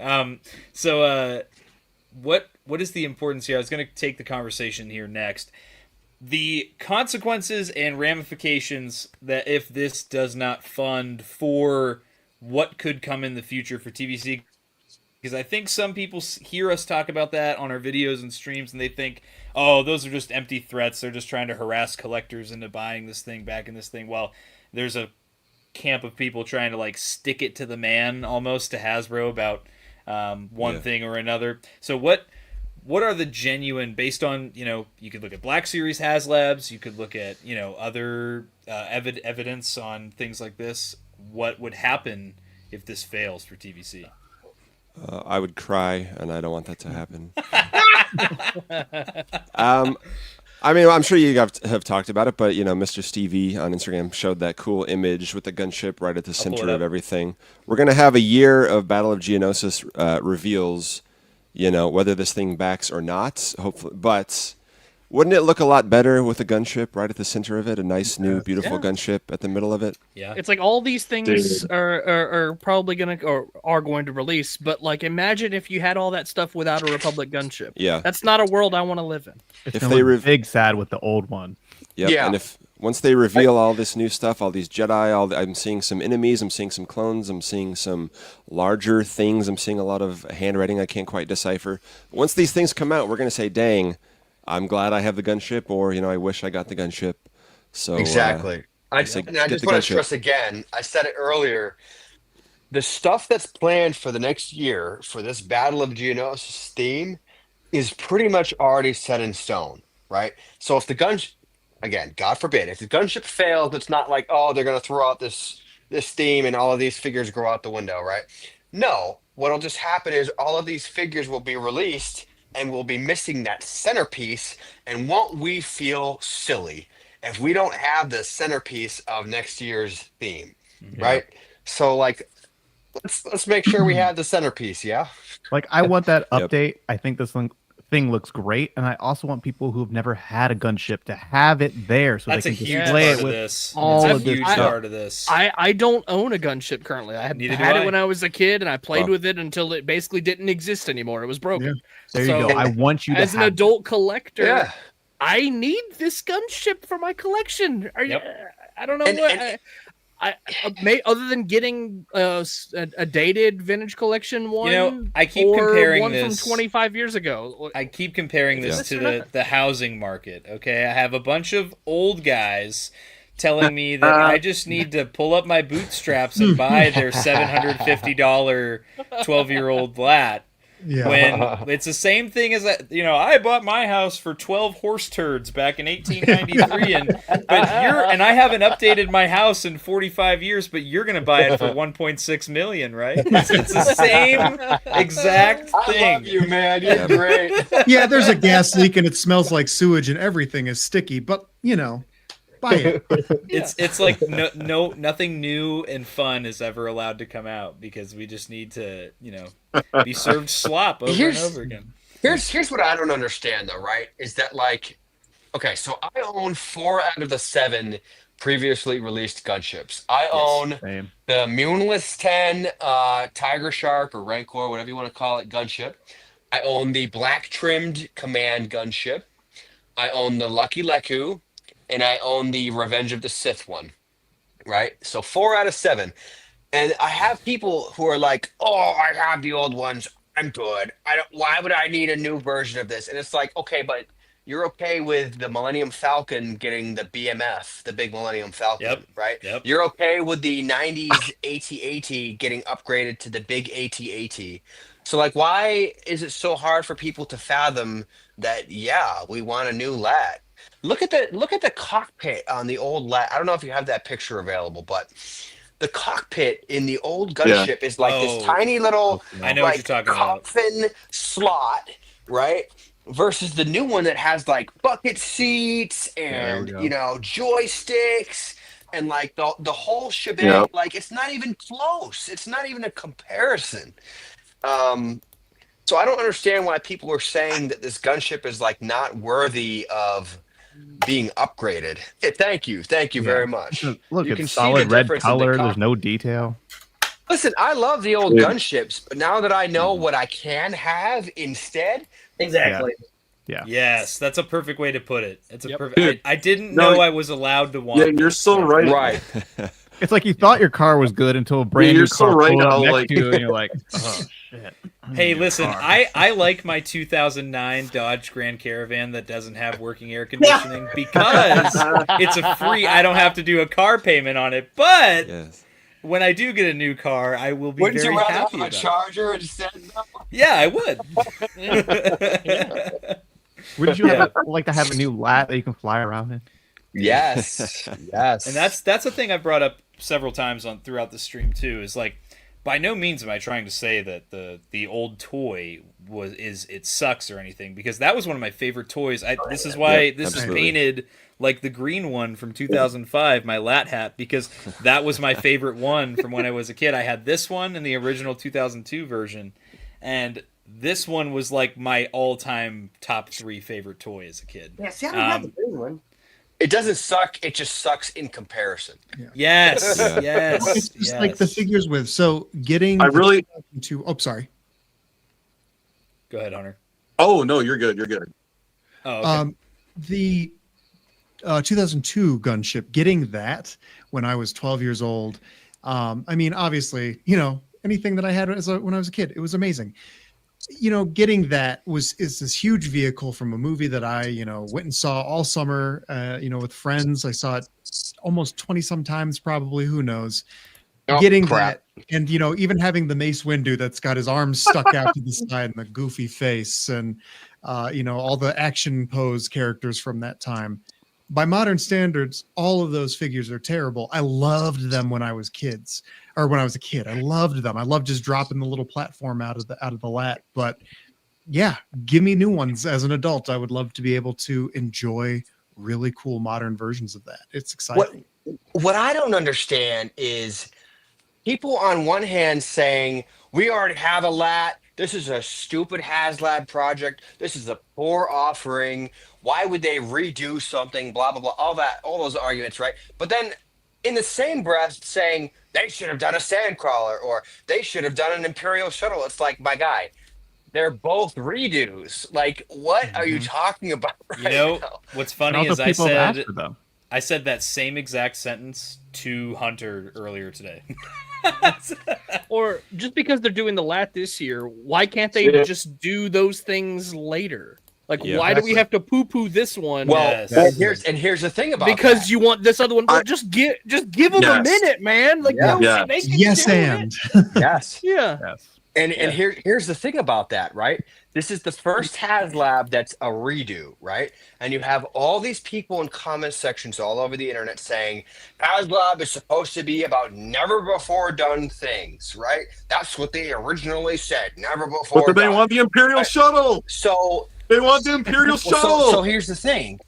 A: So what is the importance here? I was going to take the conversation here next. The consequences and ramifications that if this does not fund for what could come in the future for TVC, because I think some people hear us talk about that on our videos and streams and they think, oh, those are just empty threats. They're just trying to harass collectors into buying this thing, backing this thing. Well, there's a camp of people trying to like stick it to the man almost to Hasbro about one thing or another. So what are the genuine, based on, you could look at Black Series HasLabs, you could look at, other evidence on things like this. What would happen if this fails for TVC?
O: I would cry, and I don't want that to happen. I mean, I'm sure you have talked about it, but, Mr. Stevie on Instagram showed that cool image with the gunship right at the center of everything. We're going to have a year of Battle of Geonosis reveals, whether this thing backs or not, hopefully. But wouldn't it look a lot better with a gunship right at the center of it? A nice, new, beautiful gunship at the middle of it?
A: Yeah.
B: It's like all these things are probably going to, or are going to release, but like imagine if you had all that stuff without a Republic gunship.
O: Yeah.
B: That's not a world I want to live in.
J: If they were big sad with the old one.
O: Yep.
B: Yeah.
O: And once they reveal all this new stuff, all these Jedi, I'm seeing some enemies, I'm seeing some clones, I'm seeing some larger things, I'm seeing a lot of handwriting I can't quite decipher. Once these things come out, we're going to say, dang, I'm glad I have the gunship, or, I wish I got the gunship. So
L: Exactly. I just want to stress again, I said it earlier, the stuff that's planned for the next year for this Battle of Geonosis theme is pretty much already set in stone, right? So if the gunship, again, God forbid, if the gunship fails, it's not like, oh, they're going to throw out this theme and all of these figures go out the window, right? No, what'll just happen is all of these figures will be released and we'll be missing that centerpiece. And won't we feel silly if we don't have the centerpiece of next year's theme, right? So like, let's make sure we have the centerpiece, yeah?
J: Like, I want that update. I think this thing looks great, and I also want people who've never had a gunship to have it there so
A: That's
J: they
A: a
J: can
A: huge
J: display
A: part
J: it
A: of
J: with
A: this.
J: all
A: It's a
J: of this
A: huge
J: stuff.
A: part of this.
B: I don't own a gunship currently. I
A: Neither do
B: had
A: I.
B: it when I was a kid, and I played
O: Well.
B: with it until it basically didn't exist anymore. It was broken.
J: There you go. I want you to
B: as an
J: have
B: adult collector,
L: Yeah.
B: I need this gunship for my collection. I don't know what. I may, other than getting a dated vintage collection one,
A: I keep
B: or
A: comparing
B: one
A: this
B: from 25 years ago.
A: I keep comparing this
B: Yeah.
A: to the housing market. Okay, I have a bunch of old guys telling me that I just need to pull up my bootstraps and buy their $750 12-year-old LAAT.
M: Yeah.
A: When it's the same thing as that, I bought my house for 12 horse turds back in 1893, and I haven't updated my house in 45 years, but you're gonna buy it for 1.6 million, right? It's the same exact thing.
L: I love you, man. You're great.
M: Yeah, there's a gas leak and it smells like sewage and everything is sticky, but buy it.
A: It's like nothing new and fun is ever allowed to come out because we just need to be served slop over and over again.
L: Here's what I don't understand though, right? Is that like, okay, so I own 4 out of the 7 previously released gunships. I own the Moonless 10 Tiger Shark or Rancor, whatever you want to call it, gunship. I own the black trimmed Command gunship. I own the Lucky Leku, and I own the Revenge of the Sith one. Right? So 4 out of 7. And I have people who are like, "Oh, I have the old ones. I'm good. Why would I need a new version of this?" And it's like, okay, but you're okay with the Millennium Falcon getting the BMF, the big Millennium Falcon, right? You're okay with the 90s AT-AT getting upgraded to the big AT-AT. So like, why is it so hard for people to fathom that, yeah, we want a new LAAT? Look at the cockpit on the old LAAT. I don't know if you have that picture available, but the cockpit in the old gunship is like this tiny little
A: I know what you're talking
L: coffin slot, right? Versus the new one that has like bucket seats and joysticks and like the whole shebang.
D: Yep.
L: Like it's not even close. It's not even a comparison. So I don't understand why people are saying that this gunship is like not worthy of being upgraded. Thank you very much.
J: Look,
L: You
J: it's
L: can see
J: solid
L: the
J: red
L: difference in the
J: color.
L: cock-
J: There's no detail.
L: Listen, I love the old
J: Yeah.
L: gunships, but now that I know what I can have instead,
K: exactly.
J: Yeah.
A: Yes, that's a perfect way to put it. It's a perfect.
D: Dude,
A: I didn't
D: no,
A: know I was allowed to want.
D: Yeah, you're so right.
L: Right.
J: It's like you thought your car was good until a brand
D: you're
J: new
D: so
J: car
D: right
J: pulled up
D: how,
J: next
D: like-
J: to you, and you're like, oh shit.
A: Hey, listen, I like my 2009 Dodge Grand Caravan that doesn't have working air conditioning because it's a free. I don't have to do a car payment on it. But when I do get a new car, I will be
L: wouldn't
A: very
L: you rather
A: happy
L: have a
A: about it.
L: Charger instead?
A: Yeah, I would.
J: Wouldn't you like to have a new LAAT that you can fly around in?
L: Yes, yes.
A: And that's a thing I've brought up several times throughout the stream too. Is like, by no means am I trying to say that the old toy it sucks or anything, because that was one of my favorite toys. This is why this is painted like the green one from 2005, my LAAT hat, because that was my favorite one from when I was a kid. I had this one in the original 2002 version, and this one was like my all-time top 3 favorite toy as a kid.
K: Yeah, see, I don't have the green one.
L: It doesn't suck. It just sucks in comparison.
A: Yes,
M: Well,
A: yes,
M: it's just like the figures with. So getting
D: I really-
M: oh, sorry.
A: Go ahead, Hunter.
D: Oh no, you're good. You're good.
A: Oh, okay.
M: The 2002 gunship, getting that when I was 12 years old. I mean, obviously, anything that I had when I was a kid, it was amazing. Getting that is this huge vehicle from a movie that I, went and saw all summer, with friends. I saw it almost 20 some times, probably, who knows.
L: Oh,
M: Getting
L: crap.
M: that, and even having the Mace Windu that's got his arms stuck out to the side and the goofy face, and all the action pose characters from that time. By modern standards, all of those figures are terrible. I loved them when I was a kid. I loved them. I loved just dropping the little platform out of the LAAT. But yeah, give me new ones as an adult. I would love to be able to enjoy really cool modern versions of that. It's exciting.
L: What I don't understand is people on one hand saying, we already have a LAAT. This is a stupid HasLab project. This is a poor offering. Why would they redo something? Blah, blah, blah. All those arguments, right? But then in the same breath saying they should have done a Sandcrawler or they should have done an Imperial Shuttle. It's like, my guy, they're both redos. Like, what are you talking about right now?
A: What's funny is I said that same exact sentence to Hunter earlier today.
B: Or just because they're doing the LAAT this year, why can't they just do those things later? Like, why do we have to poo-poo this one?
L: Well, here's the thing about
B: because you want this other one. Well, just give them a minute, man. Like, they can do it.
L: Yes.
B: Yeah.
J: Yes.
L: And here's the thing about that, right? This is the first HasLab that's a redo, right? And you have all these people in comment sections all over the internet saying HasLab is supposed to be about never before done things, right? That's what they originally said, never before.
D: But they want the Imperial Shuttle.
L: So
D: they want the Imperial Shuttle.
L: So here's the thing: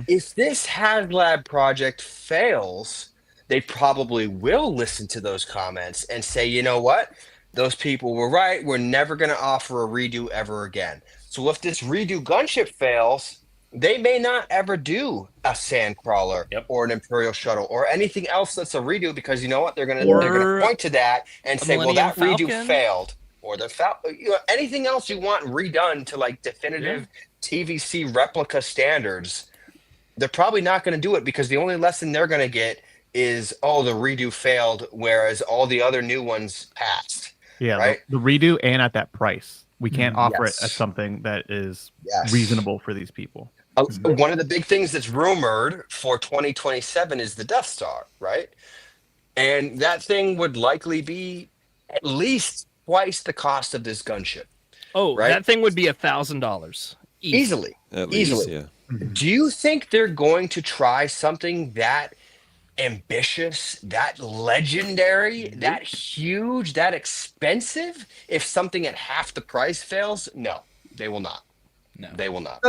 L: if this HasLab project fails, they probably will listen to those comments and say, you know what? Those people were right. We're never going to offer a redo ever again. So if this redo gunship fails, they may not ever do a Sandcrawler or an Imperial Shuttle or anything else that's a redo, because you know what? They're gonna point to that and say, well, that redo failed. Or anything else you want redone to like definitive TVC replica standards, they're probably not going to do it, because the only lesson they're going to get is, oh, the redo failed, whereas all the other new ones passed.
J: Yeah,
L: right?
J: the redo and at that price. We can't offer it as something that is reasonable for these people.
L: One of the big things that's rumored for 2027 is the Death Star, right? And that thing would likely be at least twice the cost of this gunship.
B: Oh,
L: right?
B: that thing would be $1,000
L: easily.
O: At least,
L: Easily.
O: yeah.
L: Do you think they're going to try something that ambitious, that legendary, that huge, that expensive? If something at half the price fails, no, they will not. No, they will not.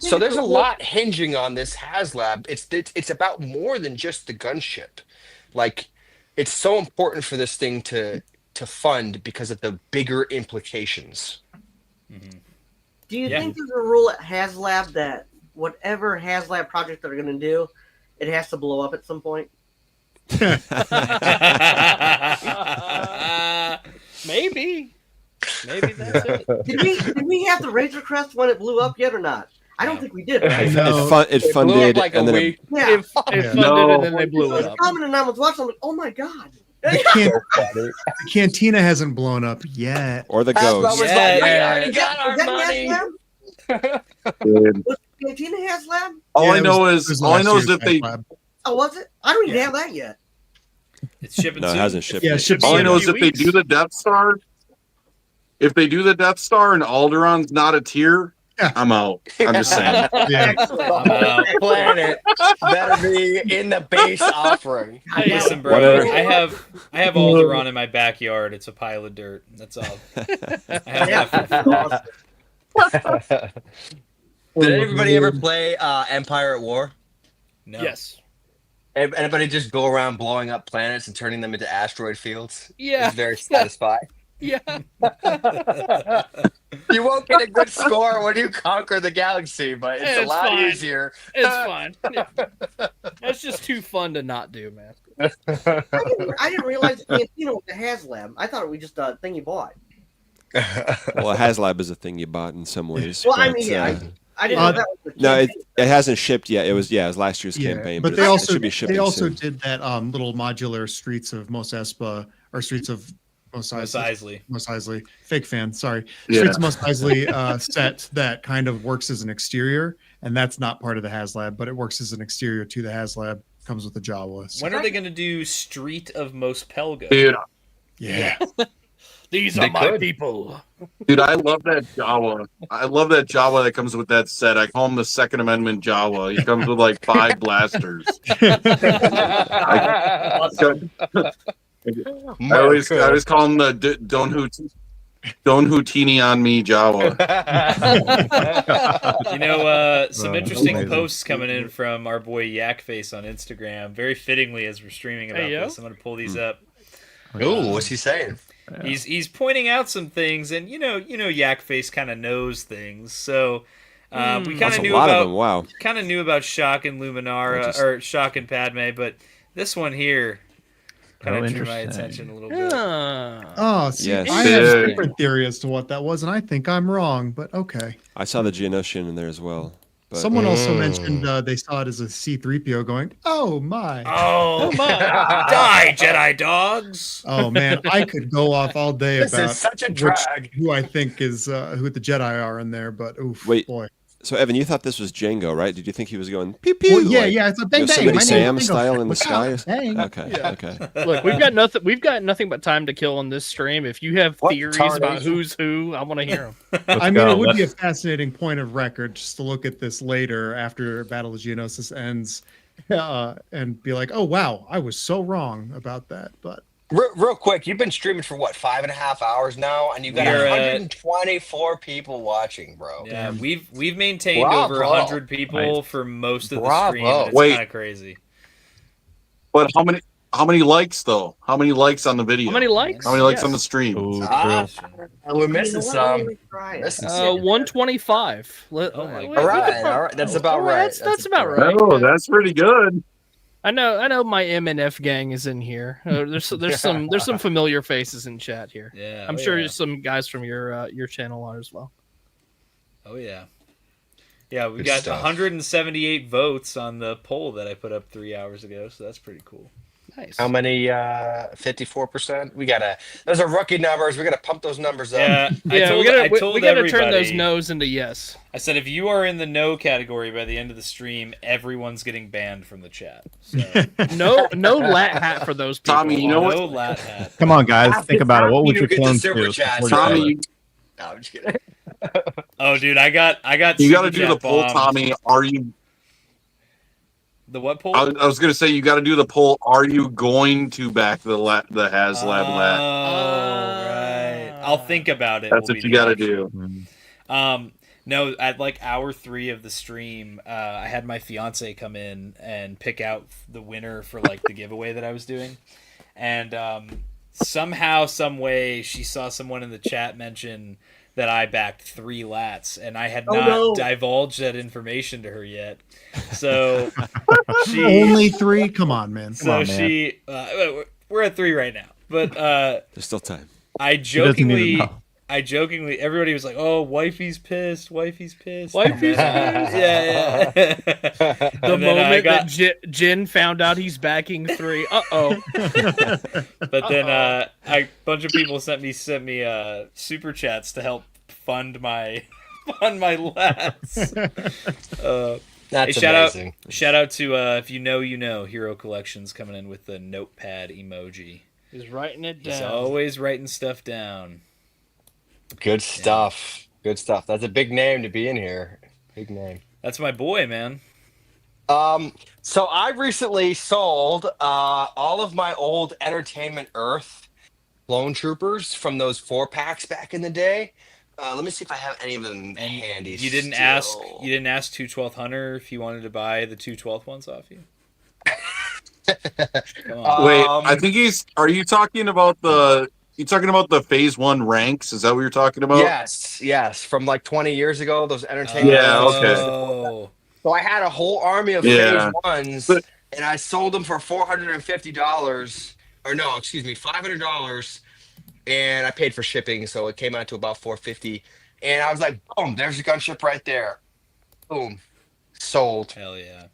L: So there's a lot hinging on this HasLab. It's about more than just the gunship. Like, it's so important for this thing to fund because of the bigger implications.
K: Do you think there's a rule at HasLab that whatever HasLab project they're going to do, it has to blow up at some point?
B: Maybe that's it.
K: Did we have the Razor Crest when it blew up yet or not? I don't think we did. Right?
O: It funded
B: like
O: and then
B: it funded and then they blew it up.
K: And I was watching. I'm like, oh my god.
M: The cantina hasn't blown up yet.
O: Or the ghost.
K: We already got our money. Was Cantina HasLab?
D: All I know is that they.
K: Oh, was it? I don't even have that yet.
A: It's shipping.
O: No, it hasn't shipped.
M: Yeah,
O: yet.
D: All I know is if they do the Death Star, if they do the Death Star and Alderaa's not a tier, I'm out. I'm just saying.
L: Planet better be in the base offering.
A: Listen, bro. I have Alderaan in my backyard. It's a pile of dirt. That's all. I have
L: Did anybody ever play Empire at War?
A: No.
B: Yes.
L: Anybody just go around blowing up planets and turning them into asteroid fields?
B: Yeah.
L: It's very satisfying.
B: Yeah.
L: You won't get a good score when you conquer the galaxy, but it's a lot
B: fine.
L: easier.
B: It's fine. Yeah. That's just too fun to not do, man.
K: I didn't realize the Cantina was a HasLab. I thought it was just a thing you bought.
O: Well, a HasLab is a thing you bought in some ways.
K: Well,
O: but,
K: I mean, I didn't know that was the
O: No,
K: campaign.
O: it hasn't shipped yet. It was last year's campaign,
M: but
O: it
M: they
O: should be shipping
M: they also
O: soon.
M: did that little modular Streets of Mos Espa or Streets of Mos Eisley. Fake fan, sorry. Streets of Mos Eisley set that kind of works as an exterior, and that's not part of the HasLab, but it works as an exterior to the HasLab. Comes with the Jawa. So.
A: When are they going to do Street of Mos Pelgo?
D: Dude.
M: Yeah.
B: These are my people.
D: Dude, I love that Jawa. I love that Jawa that comes with that set. I call him the Second Amendment Jawa. He comes with like 5 blasters. I always call him the Don't Houtini on me Jawa.
A: Some interesting posts coming in from our boy Yakface on Instagram. Very fittingly, as we're streaming about this, I'm going to pull these up.
L: Ooh, what's he saying?
A: He's pointing out some things, and Yakface kind of knows things, so we kind of knew about Shock and Luminara or Shock and Padme, but this one here kind of drew my attention a little bit.
M: Oh, see, I have a different theory as to what that was, and I think I'm wrong, but okay.
O: I saw the Geonosian in there as well. But...
M: Someone also mentioned they saw it as a C-3PO going, oh my.
A: Oh my. Die, Jedi dogs.
M: Oh man, I could go off all day
L: This
M: about
L: is such a drag.
M: who I think is who the Jedi are in there, but oof, boy.
O: So Evan, you thought this was Django, right? Did you think he was going pew pew?
M: Well, yeah, it's a bang bang.
O: Yosemite
M: My
O: Sam
M: name is
O: style
M: Django.
O: in the sky.
M: Bang.
O: Okay.
B: Look, we've got nothing but time to kill on this stream. If you have theories about who's who, I want to hear them.
M: I mean, it would be a fascinating point of record just to look at this later after Battle of Geonosis ends, and be like, oh wow, I was so wrong about that. But
L: Real quick, you've been streaming for what, 5.5 hours now, and you've got 124 people watching, bro.
A: Yeah, we've maintained over 100 people for most of the stream. And it's kind of crazy.
D: But how many? How many likes though? How many likes on the video?
B: How many likes?
D: How many likes
B: Yes.
D: on the stream?
L: We're missing some.
B: 125.
L: All right. That's about right.
B: That's about right.
D: Oh, that's pretty good.
B: I know my MNF gang is in here. There's some familiar faces in chat here.
A: Yeah,
B: I'm sure some guys from your channel are as well.
A: Oh yeah. Yeah, we
L: Good
A: got
L: stuff.
A: 178 votes on the poll that I put up 3 hours ago, so that's pretty cool.
B: Nice.
L: How many? 54%. Those are rookie numbers. We gotta pump those numbers up.
A: Yeah,
B: we gotta turn those
A: everybody-
B: no's into yes.
A: I said if you are in the no category by the end of the stream, everyone's getting banned from the chat. So.
B: No LAAT hat for those people.
D: Tommy, you know what?
A: No LAAT hat.
J: Come on, guys, think about it. What would your clones do?
D: Tommy,
L: No, I'm just kidding.
A: Oh, dude, I got.
D: you got to
A: super
D: do the
A: chat
D: poll,
A: bombed.
D: Tommy. Are you?
A: The what poll?
D: I was going to say you got to do the poll. Are you going to back the HasLab LAAT?
A: Oh, right. I'll think about it.
D: That's
A: will
D: what
A: be
D: you
A: the
D: got to
A: option.
D: do.
A: No, at like hour 3 of the stream, I had my fiance come in and pick out the winner for like the giveaway that I was doing, and somehow, some way, she saw someone in the chat mention that I backed 3 LAATs, and I had not divulged that information to her yet. So she
M: Only 3? Come on, man.
A: So we're at 3 right now, but
O: There's still time.
A: I jokingly, everybody was like, "Oh, wifey's pissed. Wifey's pissed."
B: Wifey's
A: pissed.
B: pissed.
A: Yeah.
B: The moment that Jin found out he's backing 3.
A: But then a bunch of people sent me super chats to help fund my LAATs.
L: That's
A: hey, shout out to if you know Hero Collections coming in with the notepad emoji.
B: He's writing it down.
A: He's always writing stuff down.
L: Good stuff. Good stuff. That's a big name to be in here. Big name.
A: That's my boy, man.
L: So I recently sold all of my old Entertainment Earth Clone Troopers from those 4-packs back in the day. Let me see if I have any of them handy.
A: You didn't ask 212 Hunter if he wanted to buy the 212 ones off you. Come on.
D: Wait, I think Are you talking about the? You talking about the Phase 1 ranks? Is that what you're talking about?
L: Yes. From like 20 years ago, those Entertainment.
D: Yeah. Okay.
L: So I had a whole army of Phase 1s, and I sold them for $450. Or no, excuse me, $500. And I paid for shipping, so it came out to about $450. And I was like, boom, there's a gunship right there. Boom. Sold.
A: Hell yeah.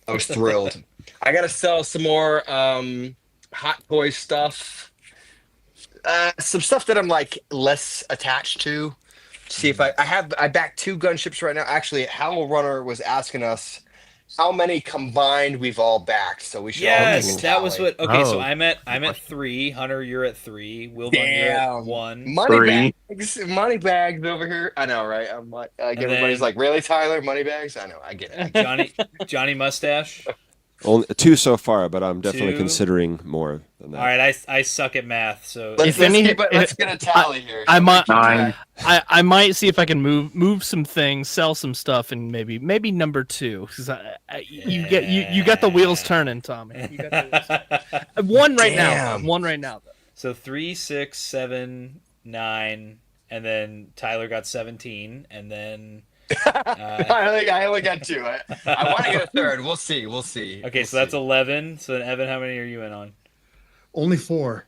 L: I was thrilled. I got to sell some more Hot Toy stuff. Some stuff that I'm like less attached to. See if I backed 2 gunships right now. Actually, Howl Runner was asking us how many combined we've all backed. So we should all take a
A: that was
L: tally.
A: what. Okay, so I'm at 3. Hunter, you're at 3. Wilbon, you're at 1.
L: Money bags over here. I know, right? I'm like, everybody's like, really, Tyler? Money bags? I know, I get it.
A: Johnny Mustache.
O: Only 2 so far, but I'm definitely
A: 2?
O: considering more than that.
A: All right, I suck at math, so
L: let's get a tally here.
B: I might see if I can move some things, sell some stuff, and maybe number 2 because you got the wheels turning, Tommy. You got the wheels. One right now. Though.
A: So 3, 6, 7, 9, and then Tyler got 17, and then
L: I only got 2. I want to get a third. We'll see.
A: Okay, so that's 11. So then, Evan, how many are you in on?
M: Only 4.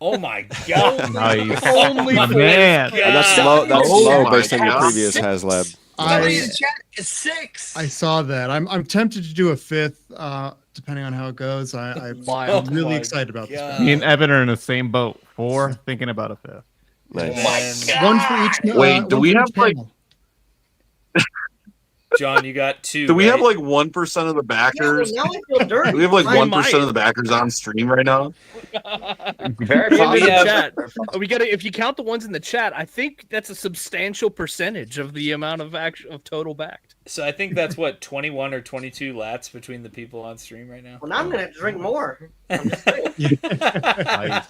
A: Oh my god!
J: Nice.
B: Only
J: My
B: 4.
J: man.
O: And that's low. That's low based on your previous HasLab.
L: It's 6.
M: I saw that. I'm tempted to do a 5th, depending on how it goes. I'm really excited about this.
J: Me and Evan are in the same boat. 4, thinking about a 5th.
O: Nice.
M: One for each.
D: Wait, do we have like?
A: John, you got 2.
D: Do we have
A: right?
D: like 1% of the backers?
K: Now I feel dirty.
D: Do we have like 1% of the backers on stream right now?
L: Very
B: chat. We got if you count the ones in the chat, I think that's a substantial percentage of the amount of total backed.
A: So I think that's what 21 or 22 LAATs between the people on stream right now.
K: Well, now I'm gonna drink more. I'm just
L: I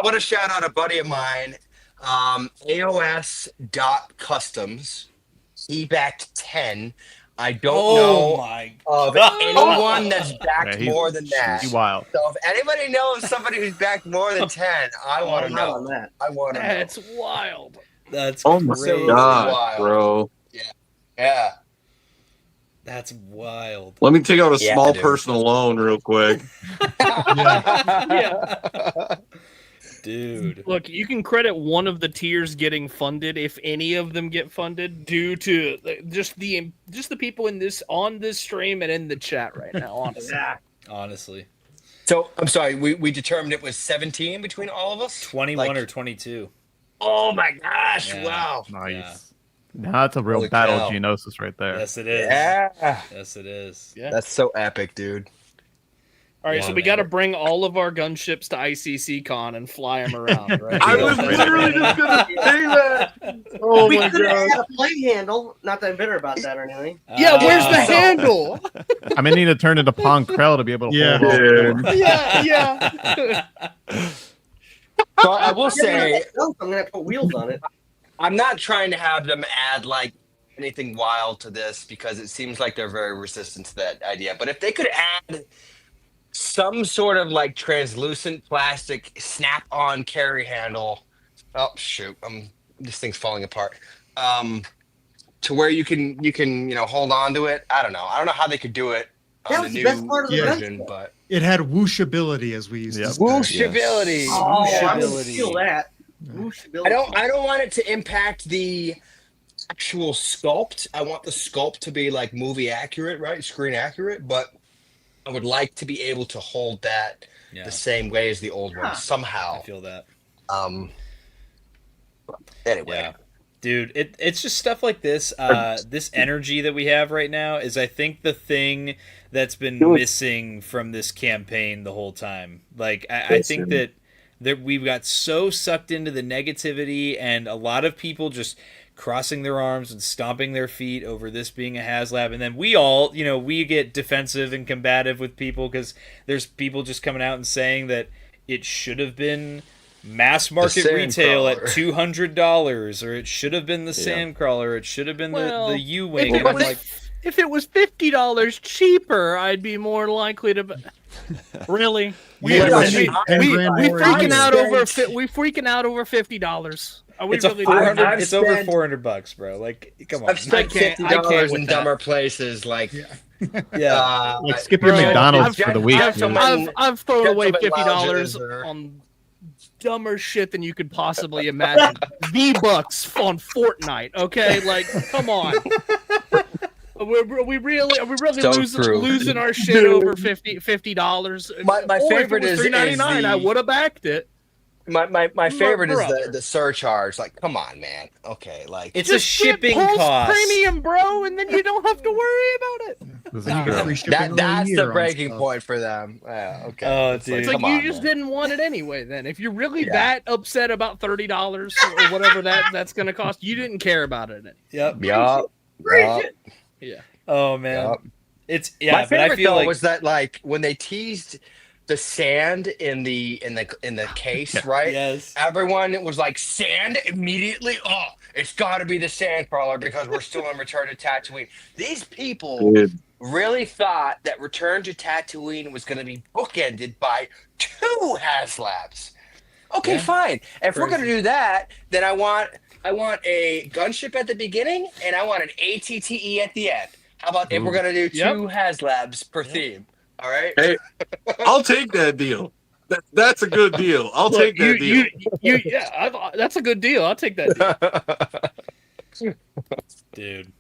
L: want to shout out a buddy of mine, AOS.customs. He backed 10. I don't
A: Oh
L: know
A: my
L: of
A: God.
L: anyone that's backed
J: Yeah,
L: more than that.
J: He's wild.
L: So if anybody knows somebody who's backed more than 10, I want to
K: I'm not
L: know.
K: on that.
L: I want to know.
B: That's wild.
A: That's
D: Oh my
A: crazy.
D: god,
L: Wild.
D: bro!
L: Yeah.
A: That's wild.
D: Let me take out a
L: Yeah,
D: small
L: dude.
D: personal loan real quick.
B: Yeah.
A: Dude.
B: Look, you can credit one of the tiers getting funded if any of them get funded due to just the people in this on this stream and in the chat right now. Honestly,
A: Honestly.
L: So I'm sorry, we determined it was 17 between all of us?
A: 21
L: Like-
A: or 22.
L: Oh my gosh,
A: Yeah.
L: wow.
J: Nice.
A: Yeah.
J: Now that's a real
L: Holy
J: battle
L: cow.
J: of Geonosis right there.
A: Yes, it is.
L: Yeah.
A: Yes, it is.
B: yeah.
L: That's so epic, dude.
B: All right,
A: Yeah,
B: so we
A: man.
B: got to bring all of our gunships to ICC Con and fly them around, right?
D: I was literally just gonna say that.
B: Oh
K: we
B: my
K: could have
B: god.
K: had a plate handle. Not that I'm bitter about that or anything.
B: Yeah, where's the
A: Oh.
B: handle?
J: I'm gonna need to turn into Pong Krell to be able to
M: Yeah.
J: hold all
D: Dude.
J: four.
B: Yeah.
L: So I will say,
K: I'm gonna have to put wheels on it.
L: I'm not trying to have them add like anything wild to this because it seems like they're very resistant to that idea. But if they could add some sort of like translucent plastic snap-on carry handle, oh shoot, this thing's falling apart. To where you can hold on to it. I don't know how they could do it
K: That
L: on
K: was
L: the
K: the
L: new
K: best part of the
L: version,
K: gun.
L: but
M: It had whooshability, as we used to say.
L: whooshability.
K: Oh, I'm gonna
L: Whooshability.
K: steal that.
L: I don't want it to impact the actual sculpt. I want the sculpt to be like movie accurate, right? Screen accurate, but I would like to be able to hold that
A: Yeah.
L: the same way as the old one somehow.
A: I feel that.
L: Anyway.
A: Yeah. Dude, it's just stuff like this. This energy that we have right now is, I think, the thing that's been missing from this campaign the whole time. Like, I think that we've got so sucked into the negativity, and a lot of people just crossing their arms and stomping their feet over this being a HasLab, and then we all, we get defensive and combative with people because there's people just coming out and saying that it should have been mass market retail at $200, or it should have been the Sandcrawler, it should have been the U-Wing. And I'm like,
B: if it was $50 cheaper, I'd be more likely to. Really? We freaking out over $50. Are we
A: it's
B: really?
A: It's over $400, bro. Like, come on.
L: I've spent $50 in dumber places, like
J: like skip your McDonald's for the week.
B: I've thrown away
L: gentlemen
B: $50 on dumber shit than you could possibly imagine. V-Bucks on Fortnite, okay? Like, come on. Are we really losing our shit over $50?
L: My favorite is
B: $3.99. I would have backed it.
L: My favorite is the surcharge. Like, come on, man. Okay, like
A: it's a shipping cost.
B: Premium, bro, and then you don't have to worry about it.
L: That's the breaking point for them. Yeah, okay.
A: Oh,
B: It's
A: dude.
B: like you just didn't want it anyway. Then, if you're really that upset about $30 or whatever that's going to cost, you didn't care about it.
A: Yep.
B: Yeah.
A: Oh man. It's
L: My
A: but
L: favorite
A: I feel
L: though
A: like
L: was that, like, when they teased the sand in the case, right?
A: Yes.
L: Everyone was like, sand immediately. Oh, it's got to be the Sandcrawler because we're still on Return to Tatooine. These people really thought that Return to Tatooine was going to be bookended by 2 HasLabs. Okay, fine. If we're going to do that, then I want a gunship at the beginning and I want an ATTE at the end. How about if we're going to do 2 HasLabs per theme? All right.
D: Hey, I'll take that deal. That's a good deal. I'll take that deal.
B: That's a good deal. I'll take that
A: deal. Dude.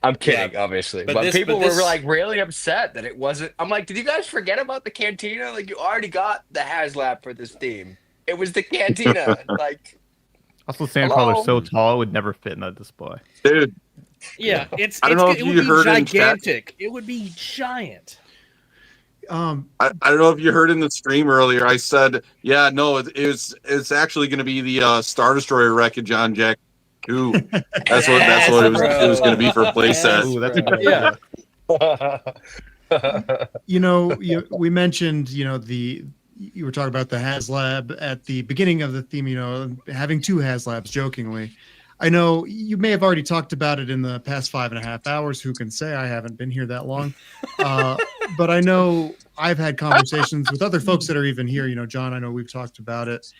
L: I'm kidding, obviously. But people
A: were
L: like really upset that it wasn't. I'm like, did you guys forget about the cantina? Like, you already got the HasLab for this theme. It was the cantina. Like,
J: also, Sandcrawler's so tall it would never fit in that display.
D: Dude.
B: Yeah,
D: I don't know if you heard
B: gigantic. It would be giant.
D: I don't know if you heard in the stream earlier. I said, yeah, no, it's actually going to be the Star Destroyer wreckage on Jack 2. That's what it was going to be for playset.
J: Ooh, that's
M: we mentioned, you were talking about the HasLab at the beginning of the theme, having 2 HasLabs jokingly. I know you may have already talked about it in the past 5.5 hours. Who can say? I haven't been here that long. But I know I've had conversations with other folks that are even here. You know, John, I know we've talked about it.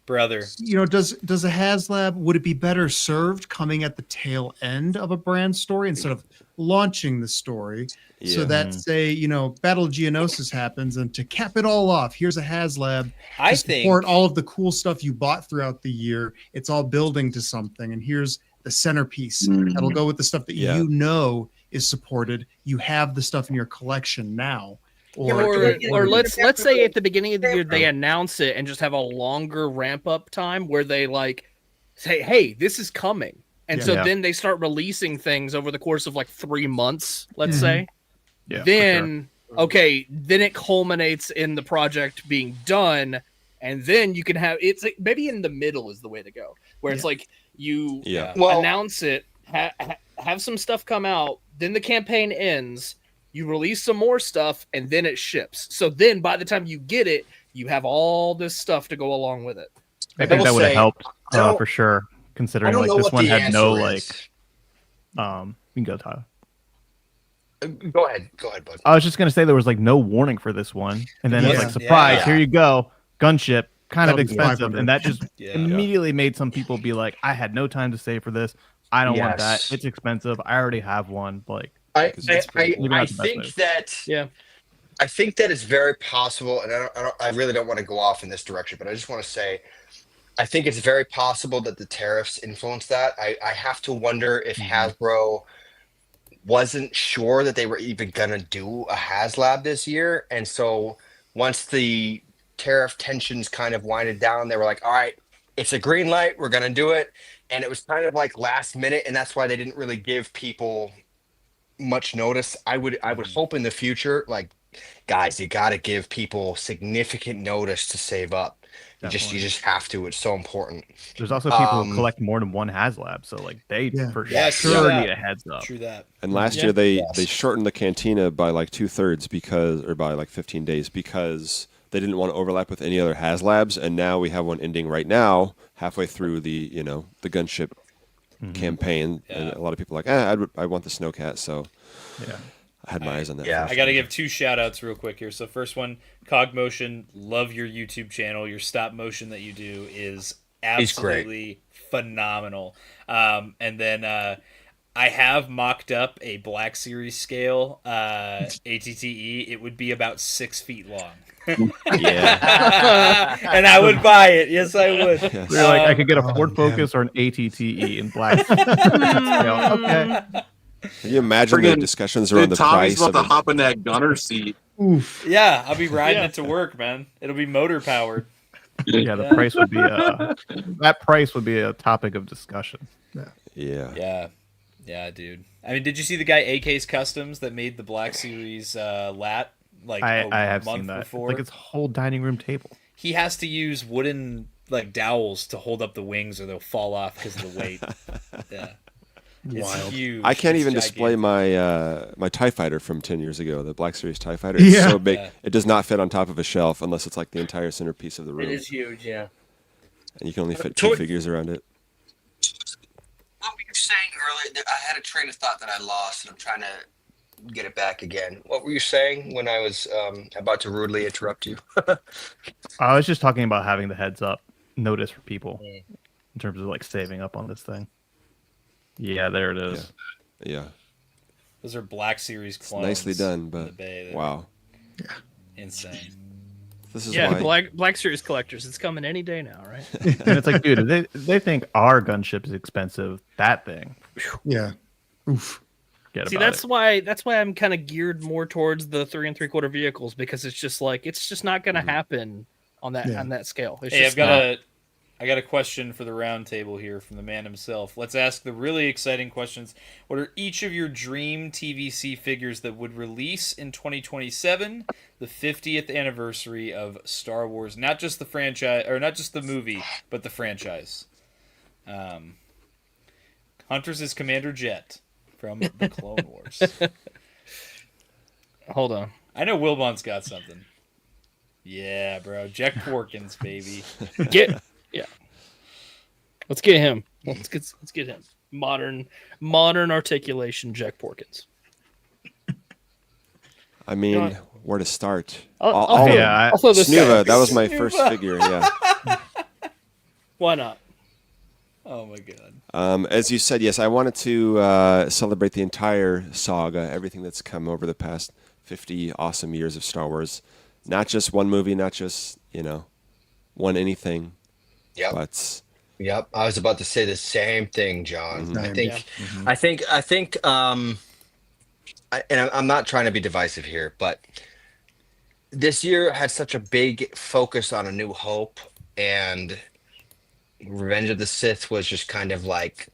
A: Brother,
M: you know, does a HasLab, would it be better served coming at the tail end of a brand story instead of launching the story? So that, say, you know, Battle of Geonosis happens, and to cap it all off, here's a HasLab to support all of the cool stuff you bought throughout the year. It's all building to something, and here's the centerpiece that'll go with the stuff that you know is supported. You have the stuff in your collection now.
B: Or let's say at the beginning of the year they announce it and just have a longer ramp up time where they like say, hey, this is coming. And so then they start releasing things over the course of like 3 months, let's say.
J: Yeah,
B: then then it culminates in the project being done, and then you can have it's like, maybe in the middle is the way to go, where it's like you announce it, have some stuff come out, then the campaign ends, you release some more stuff, and then it ships. So then by the time you get it, you have all this stuff to go along with it.
J: I think that would have helped for sure, considering like this one had no like. You can go, Tyler.
L: Go ahead, bud.
J: I was just gonna say there was like no warning for this one, and then it's like surprise, here you go, gunship, kind of expensive, and that just immediately made some people be like, I had no time to save for this. I don't want that. It's expensive. I already have one. Like,
L: I think that it's very possible, and I really don't want to go off in this direction, but I just want to say, I think it's very possible that the tariffs influence that. I have to wonder if Hasbro wasn't sure that they were even gonna do a HasLab this year, and so once the tariff tensions kind of winded down, they were like, all right, it's a green light, we're gonna do it. And it was kind of like last minute, and that's why they didn't really give people much notice. I would hope in the future, like, guys, you got to give people significant notice to save up. You just have to. It's so important.
J: There's also people who collect more than one HasLab, so like they for sure need a heads up.
A: True that.
O: And last year they shortened the cantina by like 2/3 or by like 15 days because they didn't want to overlap with any other HasLabs, and now we have one ending right now, halfway through the the Gunship campaign, and a lot of people are like, I want the Snowcat, so I had my eyes on that.
A: I got to give 2 shout outs real quick here. So first one, Cog Motion, love your YouTube channel. Your stop motion that you do is absolutely phenomenal. And then I have mocked up a Black Series scale ATTE. It would be about 6 feet long. And I would buy it. Yes, I would.
J: Yes. You're like, I could get a Ford Focus or an ATTE in black. Okay.
O: Can you imagine the discussions around the price?
D: Tommy's about to hop in that gunner seat.
M: Oof.
A: Yeah, I'll be riding it to work, man. It'll be motor powered.
J: Yeah, the price would be that price would be a topic of discussion.
A: Yeah, dude. I mean, did you see the guy AK's Customs that made the Black Series LAAT? Like
J: I have seen that.
A: Before?
J: Like it's a whole dining room table.
A: He has to use wooden like dowels to hold up the wings, or they'll fall off because of the weight. It's huge.
O: I can't even display my my TIE Fighter from 10 years ago, the Black Series TIE Fighter. It's so big, it does not fit on top of a shelf unless it's like the entire centerpiece of the room.
K: It is huge, yeah.
O: And you can only fit 2 figures around it.
L: What were you saying earlier? I had a train of thought that I lost, and I'm trying to get it back again. What were you saying when I was about to rudely interrupt you?
J: I was just talking about having the heads up notice for people in terms of like saving up on this thing. Yeah, there it is.
O: Yeah.
A: Those are Black Series clones.
O: Nicely done, but wow.
A: Yeah. Insane.
O: This is why...
B: Black Series collectors. It's coming any day now, right?
J: And it's like, dude, they think our gunship is expensive. That thing.
M: Yeah. Oof.
B: See, that's why I'm kind of geared more towards the 3 3/4 vehicles, because it's just not going to happen on that scale. It's
A: hey, I got a question for the round table here from the man himself. Let's ask the really exciting questions. What are each of your dream TVC figures that would release in 2027, the 50th anniversary of Star Wars? Not just the franchise, or not just the movie, but the franchise. Hunter's is Commander Jet from the Clone Wars.
B: Hold on.
A: I know Wilbon's got something. Yeah, bro. Jack Porkins, baby.
B: Yeah. Let's get him. Let's get him. Modern articulation, Jack Porkins.
O: I mean, where to start?
B: I'll throw this guy.
O: Snuva, that was my first figure. Yeah.
B: Why not?
A: Oh my god.
O: As you said, yes, I wanted to celebrate the entire saga, everything that's come over the past 50 awesome years of Star Wars. Not just one movie, not just, one anything.
L: Yep.
O: But
L: Yep. I was about to say the same thing, John.
O: Mm-hmm.
L: I think and I'm not trying to be divisive here, but this year had such a big focus on A New Hope, and Revenge of the Sith was just kind of like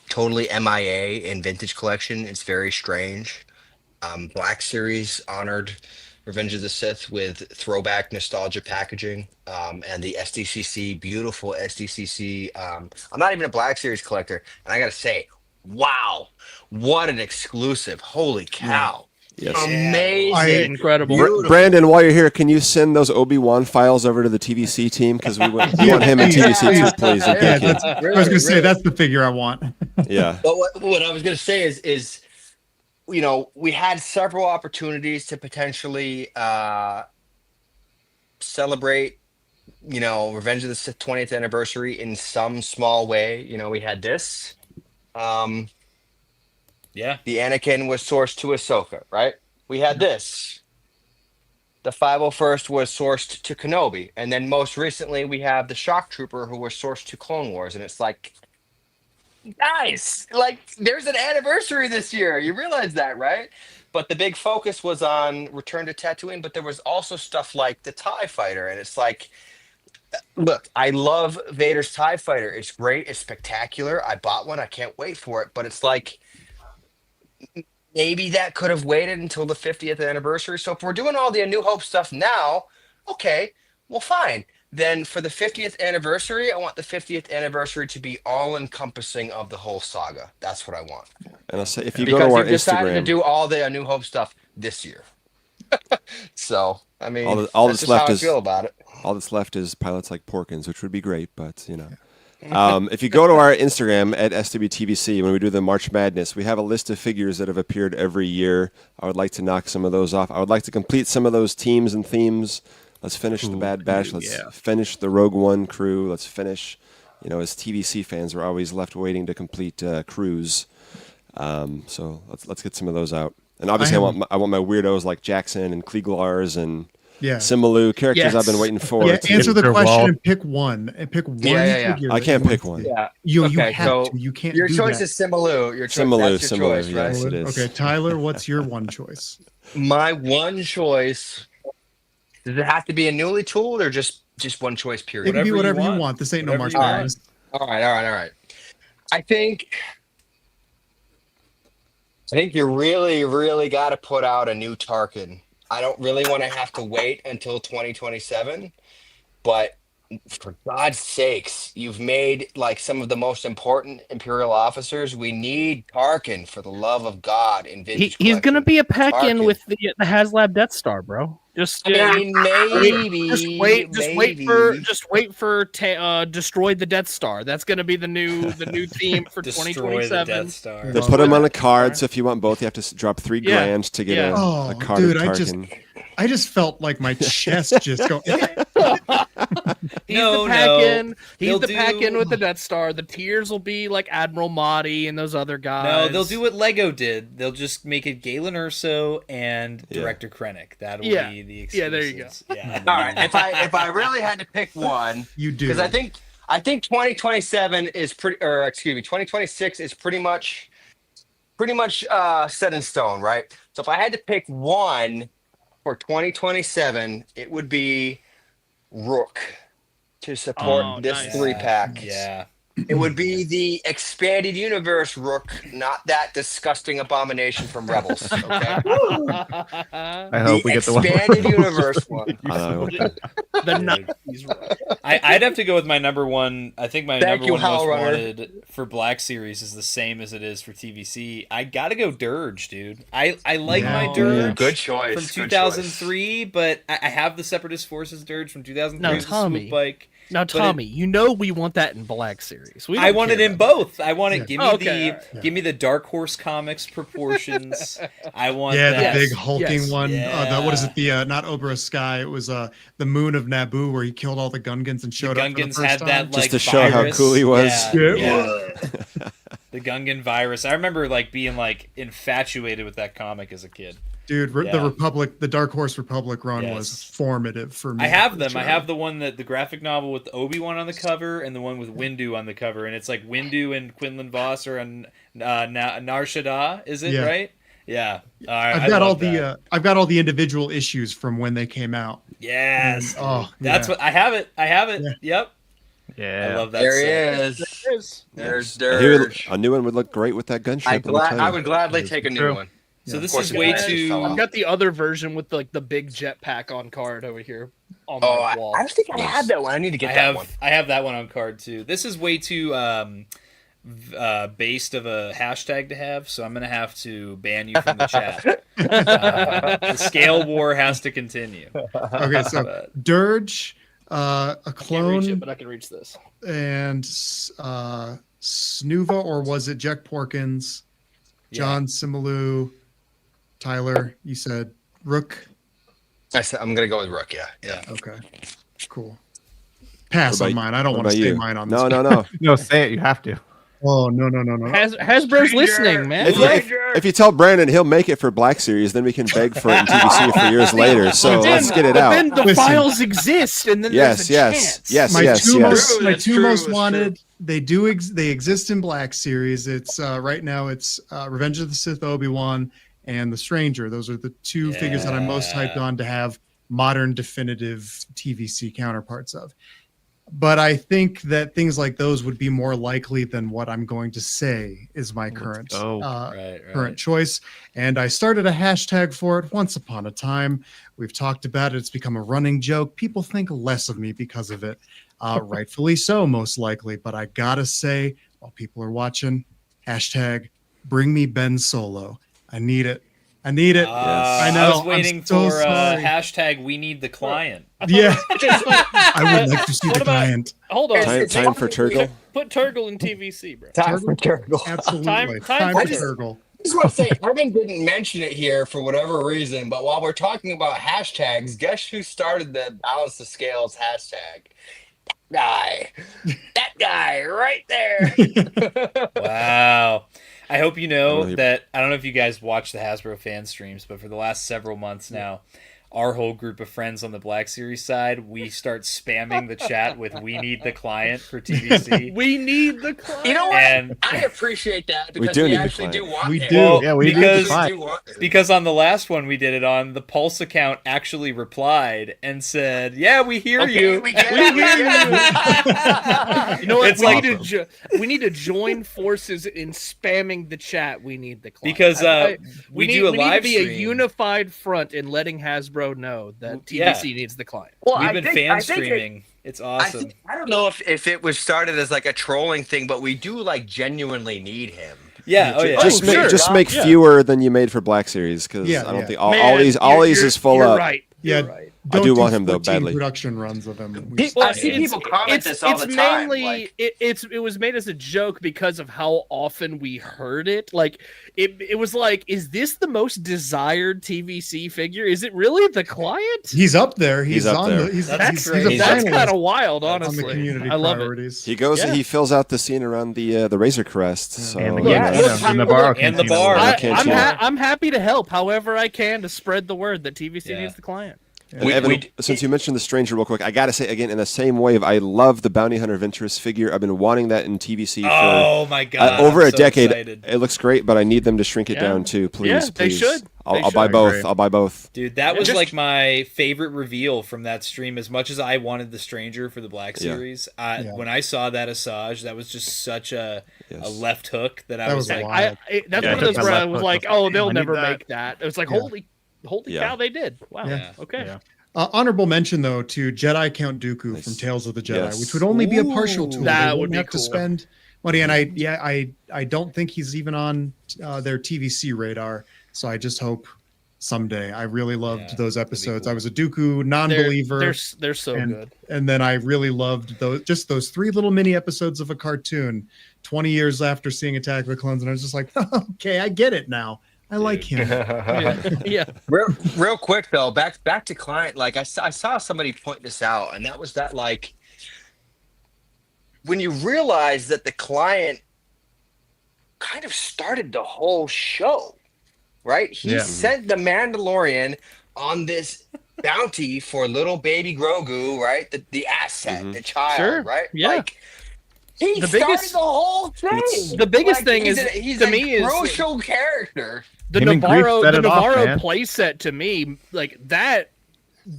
L: totally MIA in Vintage Collection. It's very strange. Black Series honored Revenge of the Sith with throwback nostalgia packaging, and the STCC, beautiful STCC. I'm not even a Black Series collector, and I gotta say, wow, what an exclusive! Holy cow!
O: Yes.
L: Amazing,
B: incredible.
O: Brandon, while you're here, can you send those Obi-Wan files over to the TVC team? Because we want him in TVC too, please.
M: I was going to say, that's the figure I want.
O: Yeah.
L: But what I was going to say is, we had several opportunities to potentially celebrate, Revenge of the Sith 20th anniversary in some small way. We had this. The Anakin was sourced to Ahsoka, right? We had this. The 501st was sourced to Kenobi. And then most recently, we have the Shock Trooper who was sourced to Clone Wars. And it's like, guys, there's an anniversary this year. You realize that, right? But the big focus was on Return to Tatooine, but there was also stuff like the TIE Fighter. And it's like, look, I love Vader's TIE Fighter. It's great. It's spectacular. I bought one. I can't wait for it. But it's like, maybe that could have waited until the 50th anniversary. So if we're doing all the A New Hope stuff now, okay, well, fine. Then for the 50th anniversary, I want the 50th anniversary to be all encompassing of the whole saga. That's what I want.
O: And I'll say, if you go to our
L: decided to
O: Instagram,
L: do all the A New Hope stuff this year. So, I mean,
O: all
L: that's
O: that's
L: just
O: left
L: how
O: is
L: I feel about it.
O: All that's left is pilots like Porkins, which would be great, but if you go to our Instagram at SWTVC, when we do the March Madness, we have a list of figures that have appeared every year. I would like to knock some of those off. I would like to complete some of those teams and themes. Let's finish the Bad Batch. Let's finish the Rogue One crew. Let's finish, as TVC fans, we're always left waiting to complete crews. So let's get some of those out. And obviously, I want my weirdos like Jackson and Kleeglars and Simalu, characters I've been waiting for.
M: Yeah, answer the question and pick one. And pick one figure.
O: I can't pick one.
L: Yeah.
M: You have to. You can't.
L: Your
M: do
L: choice
M: that.
L: is Simalu. That's your choice, right?
O: Yes, it is.
M: Okay, Tyler, what's your one choice?
L: My one choice. Does it have to be a newly tooled or just one choice period?
M: It can be whatever you want. This ain't no March Madness.
L: All right. I think you really, really got to put out a new Tarkin. I don't really want to have to wait until 2027, but for God's sakes, you've made some of the most important Imperial officers. We need Tarkin, for the love of God, in Vintage
B: He's going to be a pack in
L: Tarkin.
B: with the HasLab Death Star, bro.
L: Maybe.
B: Just wait for destroy the Death Star. That's going to be the new theme for 2027.
A: The Death Star.
O: They put them on a card, so if you want both, you have to drop $3,000 to get a card of Tarkin.
M: I just felt like my chest just go.
B: He's the pack in with the Death Star. The tiers will be like Admiral Mahdi and those other guys.
A: No, they'll do what Lego did. They'll just make it Galen Erso and Director Krennic. That'll be the exclusives.
B: Yeah, there you go.
A: Yeah.
L: All right. If I really had to pick one,
M: you do,
L: because I think 2027 is 2026 is pretty much set in stone, right? So if I had to pick one for 2027, it would be Rook to support this 3-pack.
A: Yeah.
L: It would be the expanded universe Rook, not that disgusting abomination from Rebels. Okay.
J: I hope we get the
L: expanded universe one.
A: I'd have to go with my number one. I think my number one most
L: Runner.
A: wanted for Black Series is the same as it is for TVC. I gotta go Dirge, dude. I like my Dirge.
L: Good choice.
A: From 2003, but I have the Separatist Forces Dirge from 2003.
B: No,
A: with the
B: Tommy.
A: swoop bike.
B: Now, Tommy, you know we want that in Black Series.
A: I want it in both. I want it. Give me
B: give
A: me the Dark Horse Comics proportions. I want
M: the big hulking one.
A: Yeah.
M: What is it? The not Oberus Sky. It was the moon of Naboo where he killed all the Gungans and showed up for the
A: Gungans
M: first
A: had
M: time.
A: that
O: Just to show how cool he was.
A: Yeah. The Gungan virus. I remember being infatuated with that comic as a kid.
M: Dude, the Republic, the Dark Horse Republic run was formative for me.
A: I have them. Sure. I have the one the graphic novel with Obi-Wan on the cover, and the one with Windu on the cover, and it's like Windu and Quinlan Voss are on Nar Shaddaa. Is it right? Yeah.
M: I've got all the individual issues from when they came out.
A: Yes. And, that's what I have it. Yeah. Yep.
J: Yeah.
A: I love that.
L: There he is. There's Dirge.
O: A new one would look great with that gunship.
L: I would gladly take a new one.
A: So this is way too.
B: I've got the other version with the big jetpack on card over here on my wall.
L: I think I had that one. I need to get that one.
A: I have that one on card too. This is way too based of a hashtag to have, so I'm gonna have to ban you from the chat. The scale war has to continue.
M: Okay, so Dirge, a clone,
B: I can't reach it, but I can reach this.
M: And Snuva, or was it Jack Porkins? John Simalu. Tyler, you said Rook.
L: I'm gonna go with Rook. Yeah.
M: Okay. Cool. Pass on mine. I don't want to say mine on this.
O: No.
J: No, say it. You have to.
M: Oh no.
B: Hasbro's listening, man.
O: If you tell Brandon, he'll make it for Black Series, then we can beg for it in TVC for years later. So let's get it out.
B: Then the files exist, and then there's a chance.
M: My two most wanted. They exist in Black Series. It's right now. It's Revenge of the Sith Obi-Wan and The Stranger. Those are the two figures that I'm most hyped on to have modern definitive TVC counterparts of. But I think that things like those would be more likely than what I'm going to say is my current choice. And I started a hashtag for it once upon a time. We've talked about it. It's become a running joke. People think less of me because of it. Rightfully so, most likely. But I gotta say, while people are watching, hashtag bring me Ben Solo. I need it. I know.
A: I was waiting for hashtag we need the client.
M: Yeah. I would like to see the client.
B: Hold on.
O: Time for Turgle.
B: Put Turgle in TVC, bro.
L: Time for Turgle.
M: Absolutely. Time for Turgle.
L: I just want to say, Evan didn't mention it here for whatever reason, but while we're talking about hashtags, guess who started the Balance the Scales hashtag? That guy right there.
A: Wow. I hope you know that, I don't know if you guys watch the Hasbro fan streams, but for the last several months now, our whole group of friends on the Black Series side, we start spamming the chat with "We need the client" for TVC.
B: We need the client.
L: You know what? And I appreciate that because we actually do want it.
A: We do. Because on the last one we did it on, the Pulse account actually replied and said, "Yeah, we hear you. We hear you."
B: You know what? We need to join forces in spamming the chat. We need the client
A: because we do a live
B: stream. We need to be a unified front in letting Hasbro know that TVC needs the client.
L: Well,
A: we've been fan streaming. It's awesome.
L: I don't know if it was started as like a trolling thing, but we do genuinely need him.
A: Yeah.
O: Just make fewer than you made for Black Series because I don't think all these is full up.
B: Right.
M: You're right.
O: I do want him though badly.
M: Production runs of him.
L: I see people comment this all the time.
B: Mainly, it was made as a joke because of how often we heard it. Like it was like, is this the most desired TVC figure? Is it really the client?
M: He's up there. He's
O: up there.
B: That's kind of wild, honestly.
M: On the community
B: I love
M: priorities.
O: He goes. He fills out the scene around the Razor Crest. So
J: and the bar.
B: I'm happy to help however I can to spread the word that TVC needs the client.
O: And Evan, since you mentioned the Stranger real quick, I gotta say again, in the same wave, I love the Bounty Hunter Venturous figure. I've been wanting that in TVC for
A: my god,
O: over a decade.
A: Excited.
O: It looks great, but I need them to shrink it down too. Please,
B: they should.
O: I'll buy both. I'll buy both.
A: Dude, that was like my favorite reveal from that stream. As much as I wanted the Stranger for the Black Series, when I saw that Asajj, that was just such a left hook that I was like,
B: that's one of those where I was like, oh, they'll never make that. It was like, holy cow, they did. Wow.
M: Yeah.
B: Okay.
M: Yeah. Honorable mention though to Jedi Count Dooku from Tales of the Jedi, which would only be a partial tool.
B: That would be
M: have
B: cool.
M: to spend money, and I don't think he's even on their TVC radar. So I just hope someday. I really loved those episodes. I was a Dooku non-believer.
B: They're so good.
M: And then I really loved those 3 little mini episodes of a cartoon 20 years after seeing Attack of the Clones, and I was just like, okay, I get it now. I like him.
B: Yeah.
L: Real quick though, back to client. Like I saw somebody point this out, and that was that, like, when you realize that the client kind of started the whole show, right? He sent the Mandalorian on this bounty for little baby Grogu, right? The asset, the child, right?
B: Yeah.
L: Like, he started the whole thing.
B: The biggest thing
L: he's
B: is,
L: he's
B: to
L: a
B: me, is
L: crucial character.
B: The Navarro playset, to me, like, that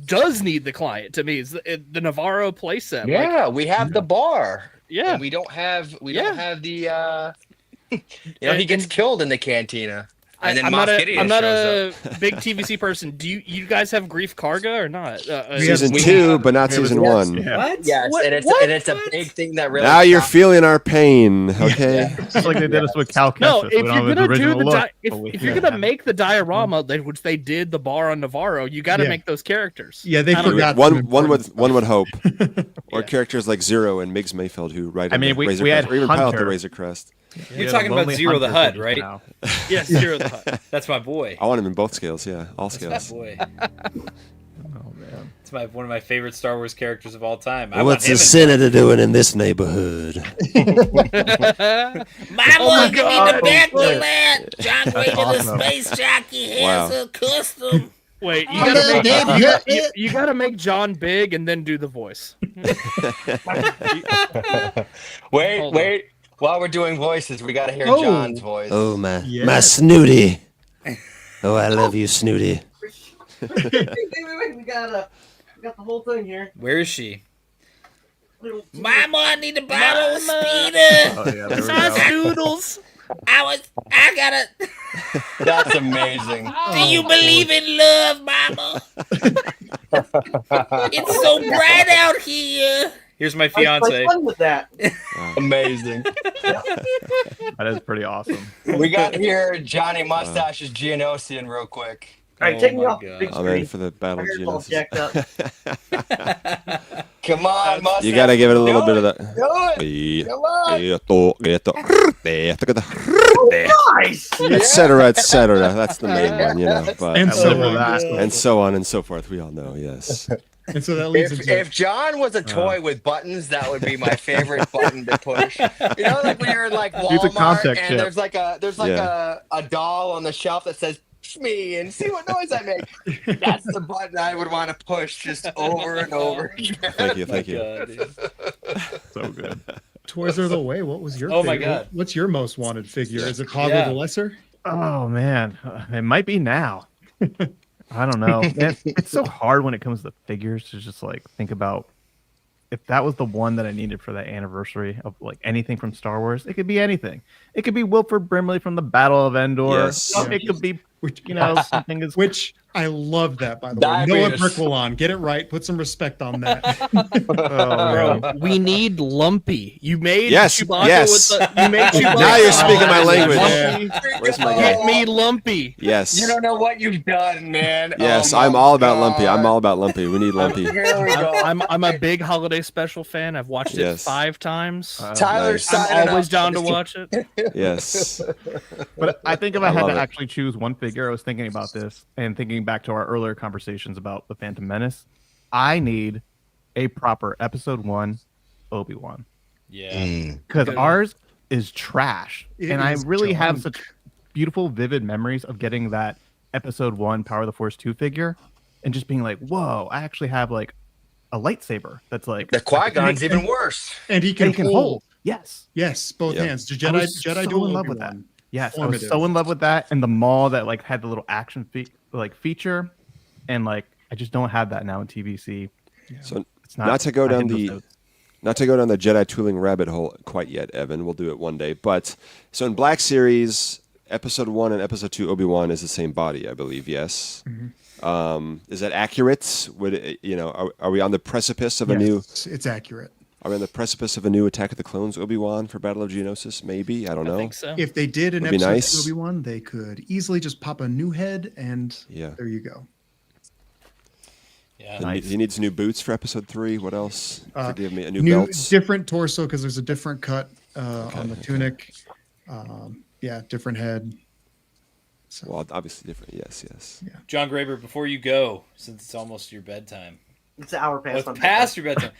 B: does need the client. To me, is the Navarro playset.
L: Yeah, we have the bar.
B: Yeah,
L: and we don't have the. He gets killed in the cantina. And then
B: I'm not
L: shows
B: a big TVC person. Do you guys have Grief Karga or not?
O: Season 2, but not season 1.
L: What? Yes, and it's a big thing that really.
O: Now you're feeling our pain, okay?
J: It's like they did us with Cal Kestis.
B: No, if
J: We
B: you're
J: don't have
B: gonna
J: his
B: do
J: original
B: the
J: look,
B: if you're gonna make the diorama, which they did the bar on Navarro, you got to make those characters.
M: Yeah, they forgot
O: one would hope, or characters like Zero and Miggs Mayfield who write.
J: I mean, we had
O: or even Pilot the
J: Hunter.
O: Razor Crest.
A: You're talking about Zero the Hut, right?
B: Yes, Zero the Hut.
A: That's my boy.
O: I want him in both scales. Yeah, all
A: That's
O: scales.
A: my boy.
J: Oh man,
A: it's one of my favorite Star Wars characters of all time.
O: What's the senator doing in this neighborhood?
G: Mama, give me the Back the LAAT. John Wayne the space jockey has a custom.
B: Wait, you gotta make John big and then do the voice.
L: Wait. While we're doing voices, we gotta hear John's voice.
O: Oh my snooty. Oh, I love you, snooty.
K: Wait, we got the whole thing here.
A: Where is she?
G: Mama, I need a bottle of speeder.
J: Oh, yeah, there we
G: Sauce
J: go.
G: noodles. I gotta.
L: That's amazing.
G: Do you believe in love, Mama? It's so bright out here.
A: Here's my fiance.
K: Fun with that.
L: Amazing.
J: that is pretty awesome.
L: We got here Johnny Mustache's Geonosian real quick.
K: All right, take me off the big
O: I'm
K: screen.
O: in for the Battle of
K: My hair's all
O: Geonosis.
K: jacked up.
L: Come on, Mustache.
O: You gotta give it a little bit of that.
K: Nice.
O: etc. That's the main one, you know. But
M: And so
O: and so on and so forth. We all know, yes.
M: And so that leads
L: If John was a toy with buttons, that would be my favorite button to push. You know, like when you're in like
J: Use a
L: Walmart
J: contact
L: and
J: chip.
L: there's like a doll on the shelf that says "Push me" and see what noise I make. That's the button I would want to push just over and over again.
O: Thank you.
J: So good.
M: Toys are the way. What was your
A: Oh my
M: favorite?
A: God.
M: What's your most wanted figure? Is it Pago the Lesser?
J: Oh man, it might be now. I don't know. It's so hard when it comes to figures to just like think about if that was the one that I needed for that anniversary of like anything from Star Wars. It could be anything. It could be Wilford Brimley from the Battle of Endor.
O: Yes.
J: It could be, something is.
M: Which I love that, by the way.
L: Diabetes.
M: Noah Brickell, get it right. Put some respect on that.
B: Bro, we need Lumpy. You made
O: Yes,
B: Chewbacca
O: yes.
B: with the. You made Chewbacca.
O: Now you're speaking my language.
B: Lumpy.
O: Where's my
B: Get
O: guy?
B: me Lumpy.
O: Yes.
L: You don't know what you've done, man.
O: Yes,
L: Oh my
O: I'm all about Lumpy.
L: God.
O: I'm all about Lumpy. We need Lumpy.
L: Here we go.
B: I'm a big holiday special fan. I've watched it
O: Yes.
B: 5 times.
L: Tyler's
O: Nice.
L: signing
B: I'm always
L: up.
B: down to watch it.
O: Yes.
J: But I think if I had
O: love
J: to
O: it.
J: actually choose one figure, I was thinking about this and thinking back to our earlier conversations about the Phantom Menace. I need a proper Episode 1 Obi-Wan
A: Yeah.
J: because
B: Good.
J: ours is trash,
M: It
J: and I
M: is
J: really have
M: junk.
J: such beautiful, vivid memories of getting that Episode 1 Power of the Force 2 figure and just being like, "Whoa! I actually have like a lightsaber that's like
L: The Qui-Gon's even worse.
M: And he can, hold.
J: Yes,
M: Yes, both
O: Yep.
M: hands. The
J: I
M: Jedi
J: was so
M: dual
J: in love with
M: Obi-Wan.
J: that. Yes, I
M: Formative.
J: was so in love with that, and the mall that like had the little action feature, and like I just don't have that now in TVC.
O: So
J: It's
O: not to go down
J: hitting
O: the
J: those notes.
O: not to go down the Jedi tooling rabbit hole quite yet, Evan. We'll do it one day. But so in Black Series, Episode 1 and Episode 2 Obi-Wan is the same body, I believe. Yes. Is that accurate? Would it, are we on the precipice of a new?
M: It's accurate.
O: Are we on the precipice of a new Attack of the Clones Obi-Wan for Battle of Geonosis? Maybe. I don't know.
B: I think so.
M: If they did an
O: Would be
M: episode
O: nice.
M: of Obi-Wan, they could easily just pop a new head, and there you go.
A: Yeah,
O: He needs new boots for episode 3. What else? Forgive me. A new
M: New
O: belts.
M: different torso because there's a different cut on the tunic. Yeah, different head. So.
O: Well, obviously different. Yes.
M: Yeah.
A: John Graber, before you go, since it's almost your bedtime.
K: It's an hour past.
A: Well, it's past your bedtime.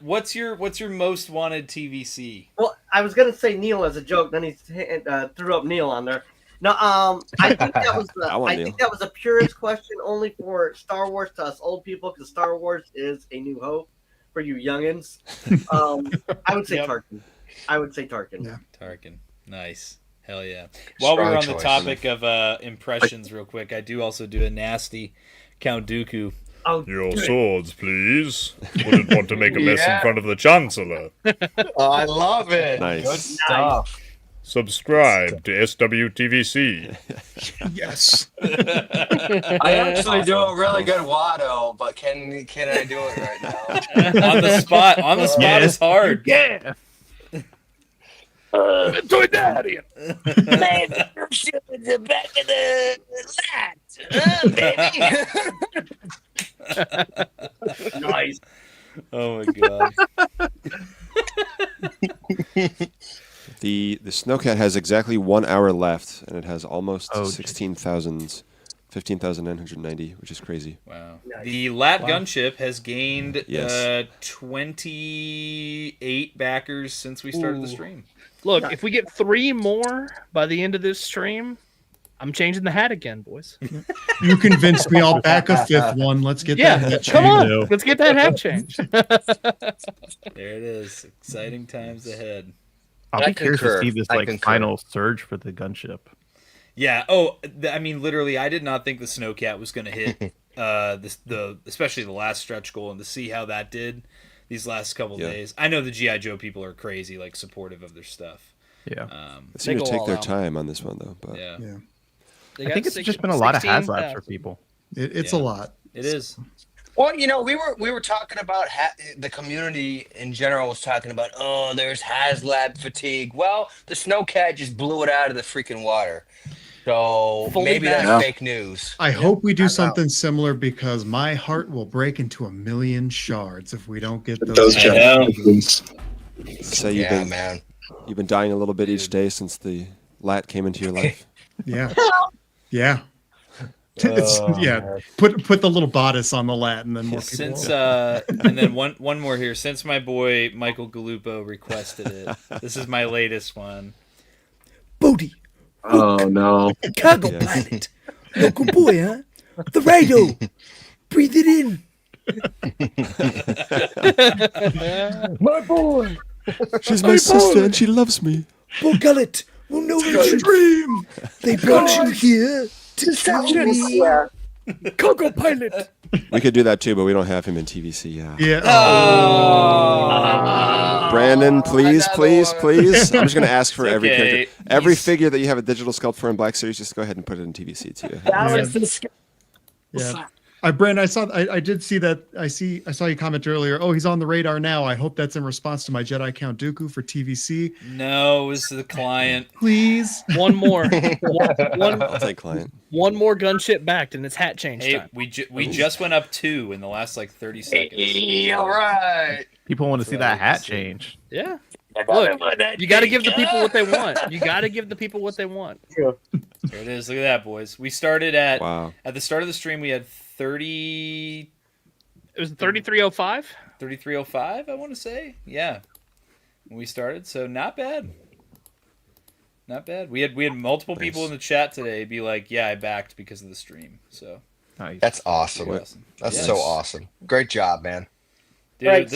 A: What's your most wanted TVC?
K: Well, I was gonna say Neil as a joke, then he threw up Neil on there. No, I think that was that was a purist question only for Star Wars to us old people, because Star Wars is A New Hope for you youngins. I would say Tarkin. I would say Tarkin.
M: Yeah.
A: Tarkin. Nice. Hell yeah. While we're on the
L: choice.
A: topic of impressions, real quick, I do also do a nasty Count Dooku.
K: Oh,
P: your swords, please. Wouldn't want to make a mess in front of the Chancellor.
L: Oh, I love it.
O: Nice.
L: Good stuff.
P: Subscribe to SWTVC.
M: Yes.
L: I actually do a really good Watto, but can I do it right now?
A: On the spot. On the spot is hard.
B: Yeah.
L: Enjoy that here.
G: Man, shit in the back of the baby.
B: Nice.
A: Oh my god.
O: The Snowcat has exactly 1 hour left, and it has almost 15,990, which is crazy.
A: Wow. The LAAT
B: Wow.
A: Gunship has gained
O: Yes.
A: 28 backers since we started the stream.
B: Look, if we get 3 more by the end of this stream, I'm changing the hat again, boys.
M: You convinced me. I'll back a 5th one. Let's get that hat
B: come on.
M: changed.
B: Let's get that hat changed.
A: There it is. Exciting times ahead.
J: I'll be curious to see this final surge for the gunship.
A: Yeah. Oh, I mean, literally, I did not think the Snowcat was going to hit especially the last stretch goal, and to see how that did these last couple days. I know the GI Joe people are crazy, like supportive of their stuff.
J: Yeah.
O: They seem to take their time on this one, though. But
A: yeah.
J: I think it's just been a lot of HasLabs for people.
M: It's a lot.
A: It is.
L: Well, you know, we were talking about the community in general was talking about, oh, there's HasLab fatigue. Well, the Snowcat just blew it out of the freaking water. So maybe that's fake news.
M: I hope we do something similar, because my heart will break into 1,000,000 shards if we don't get those.
O: So you've been dying a little bit each day since the LAAT came into your life.
M: Yeah. Yeah. Put the little bodice on the LAAT, and then more people.
A: Since and then one more here. Since my boy Michael Galupo requested it, this is my latest one.
B: Booty.
D: Oh no!
B: Cargo planet. Local boy, huh? The radio. Breathe it in.
L: My boy.
O: She's my sister, and she loves me.
B: Bull Gullet will know it's a dream. They brought you here to tell me. Cargo pilot.
O: We could do that too, but we don't have him in TVC.
M: Yeah.
O: Brandon, please. I'm just going to ask for every character. Every figure that you have a digital sculpt for in Black Series, just go ahead and put it in TVC too.
M: Yeah. Brandon, I did see that. I saw you comment earlier. Oh, he's on the radar now. I hope that's in response to my Jedi Count Dooku for TVC.
A: No, it was the client.
M: Please,
B: one more.
O: I'll take client.
B: One more gunship backed, and it's hat change
A: Hey,
B: time.
A: we just went up 2 in the last 30 seconds.
L: Hey, all right.
J: People want to see that hat change.
B: Yeah. Look, you got to give the people what they want. You got to give the people what they want.
A: There it is. Look at that, boys. We started at
O: at
A: the start of the stream. We had 30.
B: It was 3305.
A: 3305. I want to say, yeah. When we started, so not bad. Not bad. We had multiple people in the chat today be like, "Yeah, I backed because of the stream." So
L: that's awesome. That's so awesome. Great job, man.
A: Dude,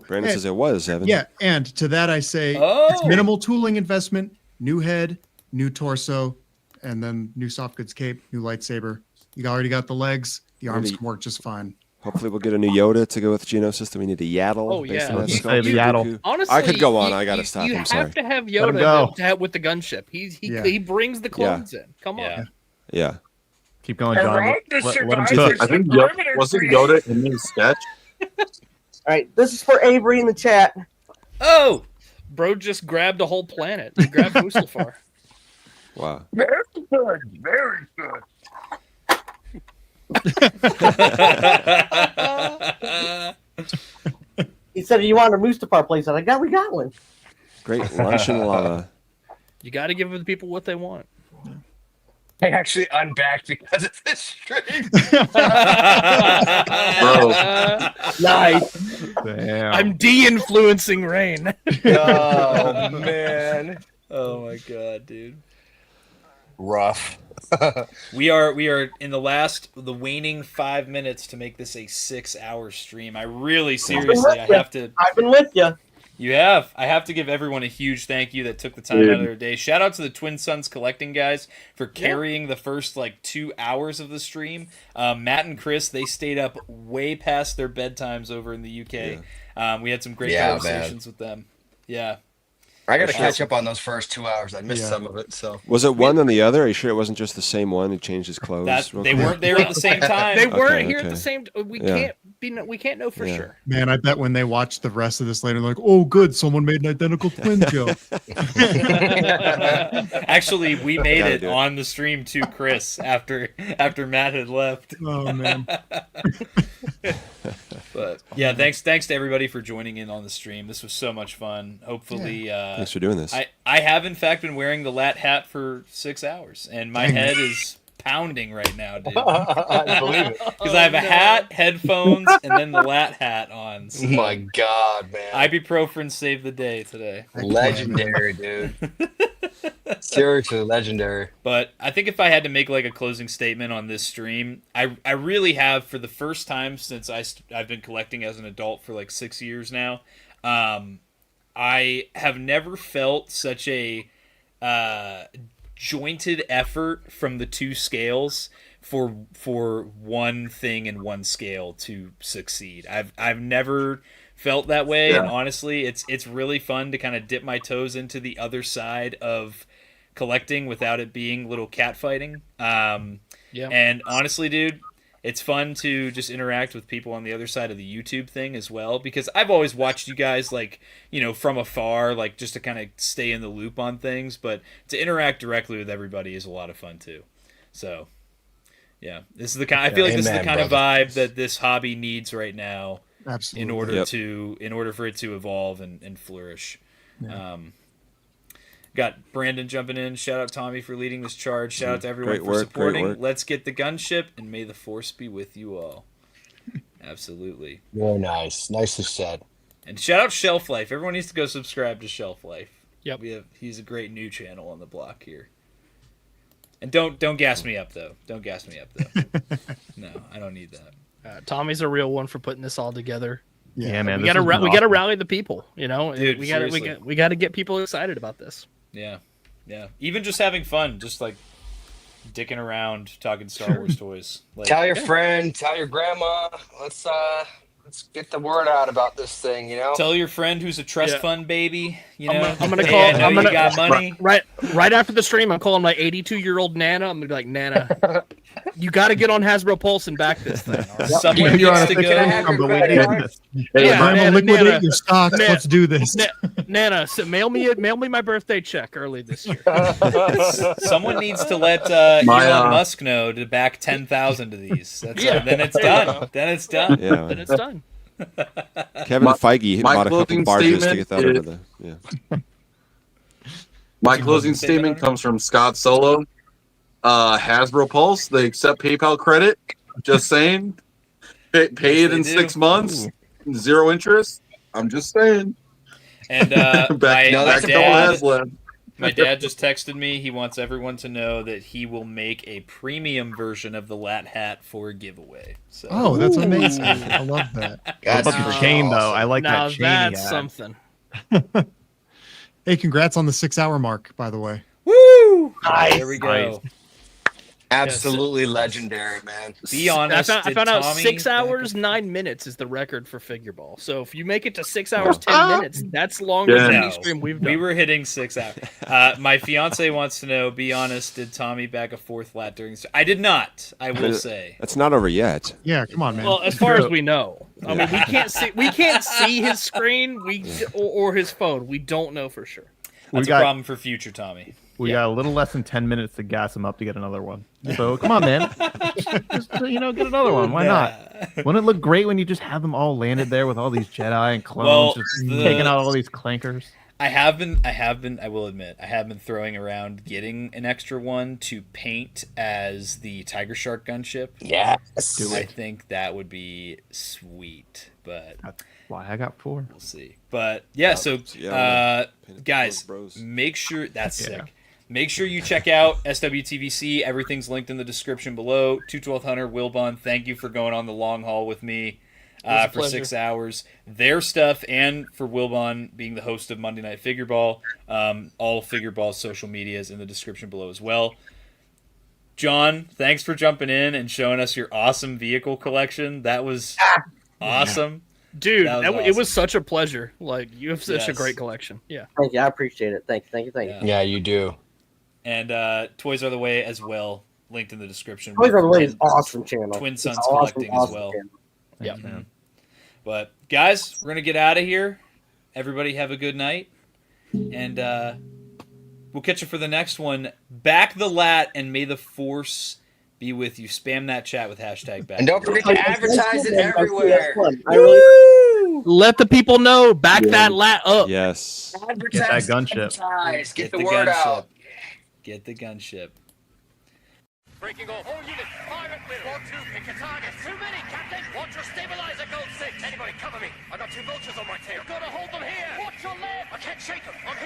O: Brandon says it was, Evan.
M: Yeah, and to that I say it's minimal tooling investment, new head, new torso, and then new soft goods cape, new lightsaber. You already got the legs. The arms can work just fine.
O: Hopefully we'll get a new Yoda to go with Geonosis. Do we need a Yaddle?
B: Oh,
O: based
B: yeah.
O: on that
B: You-
O: sculpt?
B: Yaddle. Honestly,
O: I could go on. I got to stop.
B: You
O: I'm sorry.
B: have to have
O: Let him
B: Yoda
O: go.
B: with the gunship.
O: Yeah.
B: He brings the clones in. Come on.
O: Yeah.
J: Keep going, John.
D: I think wasn't Yoda in his sketch.
K: right, this is for Avery in the chat.
B: Oh, bro just grabbed a whole planet. He grabbed Mustafar.
O: Wow.
L: Very good. Very good.
K: He said he wanted a Mustafar playset. We got one.
O: Great lunch and lava.
B: You got to give the people what they want.
L: I actually unbacked because of this stream.
B: Nice.
J: Damn.
B: I'm de-influencing Rain.
L: Oh man.
A: Oh my god, dude.
L: Rough.
A: We are in the waning 5 minutes to make this a 6-hour stream. I really seriously
K: I've been with you.
A: You have. I have to give everyone a huge thank you that took the time out of their day. Shout out to the Twin Sons Collecting guys for carrying the first 2 hours of the stream. Matt and Chris, they stayed up way past their bedtimes over in the UK. We had some great conversations with them. Yeah.
L: I got to catch up on those first 2 hours. I missed some of it. So
O: was it one on the other? Are you sure it wasn't just the same one who changed his clothes?
A: They weren't there at the same time.
B: They weren't here at the same time. We can't know for sure.
M: Man, I bet when they watch the rest of this later, they're like, oh, good, someone made an identical twin joke.
A: Actually, we made it on the stream to Chris after Matt had left.
M: Oh man.
A: But yeah, thanks to everybody for joining in on the stream. This was so much fun. Hopefully,
O: thanks for doing this.
A: I have in fact been wearing the LAAT hat for 6 hours, and my head is pounding right now, dude.
L: I believe it.
A: Because I have a hat, headphones, and then the LAAT hat on. So
L: my God, man!
A: Ibuprofen saved the day today.
L: Legendary, dude. Seriously, legendary.
A: But I think if I had to make a closing statement on this stream, I really have, for the first time since I've been collecting as an adult for 6 years now. I have never felt such a jointed effort from the two scales for one thing in one scale to succeed. I've never felt that way, and honestly, it's really fun to kind of dip my toes into the other side of collecting without it being little cat fighting. And honestly, dude, it's fun to just interact with people on the other side of the YouTube thing as well, because I've always watched you guys from afar, just to kind of stay in the loop on things, but to interact directly with everybody is a lot of fun too. So yeah, this is the kind, I feel like this is the kind of vibe that this hobby needs right now.
M: Absolutely.
A: In order for it to evolve and flourish. Got Brandon jumping in. Shout out Tommy for leading this charge. Shout out to everyone for supporting. Let's get the gunship, and may the force be with you all. Absolutely.
L: Very nice. Nicely said.
A: And shout out Shelf Life. Everyone needs to go subscribe to Shelf Life.
B: Yep.
A: He's a great new channel on the block here. And don't gas me up though. Don't gas me up though. No, I don't need that.
B: Tommy's a real one for putting this all together.
J: Yeah, man.
B: We gotta rally the people.
A: Dude,
B: we gotta get people excited about this.
A: Yeah. Even just having fun, just dicking around, talking Star Wars toys.
L: Tell your friend, tell your grandma. Let's get the word out about this thing.
A: Tell your friend who's a trust fund baby.
B: I'm gonna call.
A: You got money.
B: Right after the stream, I'm calling my 82-year-old Nana. I'm gonna be like, Nana, you got to get on Hasbro Pulse and back this thing.
A: Someone needs to go.
M: Nana, liquidate your stocks. Let's do this.
B: Nana, mail me my birthday check early this year.
A: Someone needs to let Elon Musk know to back 10,000 of these. Then it's done. Then it's done.
O: Yeah.
B: Then it's done.
O: Kevin Feige bought a couple barges to get that over there. Yeah.
D: My closing statement comes from Scott Solo. Hasbro Pulse, they accept PayPal credit. Just saying. Pay it in 6 months. 0 interest. I'm just saying.
A: And my dad just texted me. He wants everyone to know that he will make a premium version of the LAAT hat for a giveaway. So.
M: Oh, that's amazing. I love that.
J: What about the chain, though? I like
B: now
J: that chain.
B: That's something.
M: Hey, congrats on the 6-hour mark, by the way.
A: Woo!
B: Nice.
A: There we go.
L: Absolutely legendary, man.
A: Be honest.
B: I found out
A: Tommy
B: 6 hours 9 minutes is the record for figure ball. So if you make it to 6 hours 10 minutes, that's longer than any stream we've done.
A: We were hitting 6 hours. My fiance wants to know. Be honest. Did Tommy bag a 4th lat during? I did not. I will say.
O: That's not over yet.
M: Yeah, come on, man.
B: Well, as far as we know, I mean, we can't see his screen, or his phone. We don't know for sure.
A: That's a problem for future Tommy.
J: We got a little less than 10 minutes to gas him up to get another one. So come on, man. Just, get another one. Why not? Wouldn't it look great when you just have them all landed there with all these Jedi and clones taking out all these clankers? I will admit, I have been throwing around getting an extra one to paint as the Tiger Shark gunship.
L: Yes.
A: I think that would be sweet, but
J: that's why I got 4.
A: We'll see. But yeah, guys, make sure that's sick. Make sure you check out SWTVC. Everything's linked in the description below. 212 Hunter, Wilbon, thank you for going on the long haul with me for 6 hours. Their stuff, and for Wilbon being the host of Monday Night Figure Ball. All Figure Ball's social media is in the description below as well. John, thanks for jumping in and showing us your awesome vehicle collection. That was awesome.
B: Dude, it was such a pleasure. Like, you have such a great collection. Yeah.
K: Thank you. I appreciate it. Thank you.
L: Yeah, you do.
A: And Toys Are the Way as well, linked in the description.
K: Toys Are the Way is awesome channel.
A: Twin Sons Collecting as well.
B: Yeah.
A: But guys, we're gonna get out of here. Everybody have a good night, and we'll catch you for the next one. Back the LAAT, and may the Force be with you. Spam that chat with hashtag back.
L: And don't forget to advertise it everywhere.
B: Let the people know. Back that LAAT up.
O: Yes.
J: Get that gunship.
L: Get the word out.
A: Get the gunship.
Q: Breaking off. All units, fire at will. 4-2, pick a target. Too many, Captain. Watch your stabilizer, Gold 6. Anybody cover me. I got 2 vultures on my tail. You've got to hold them here. Watch your left. I can't shake them. I'm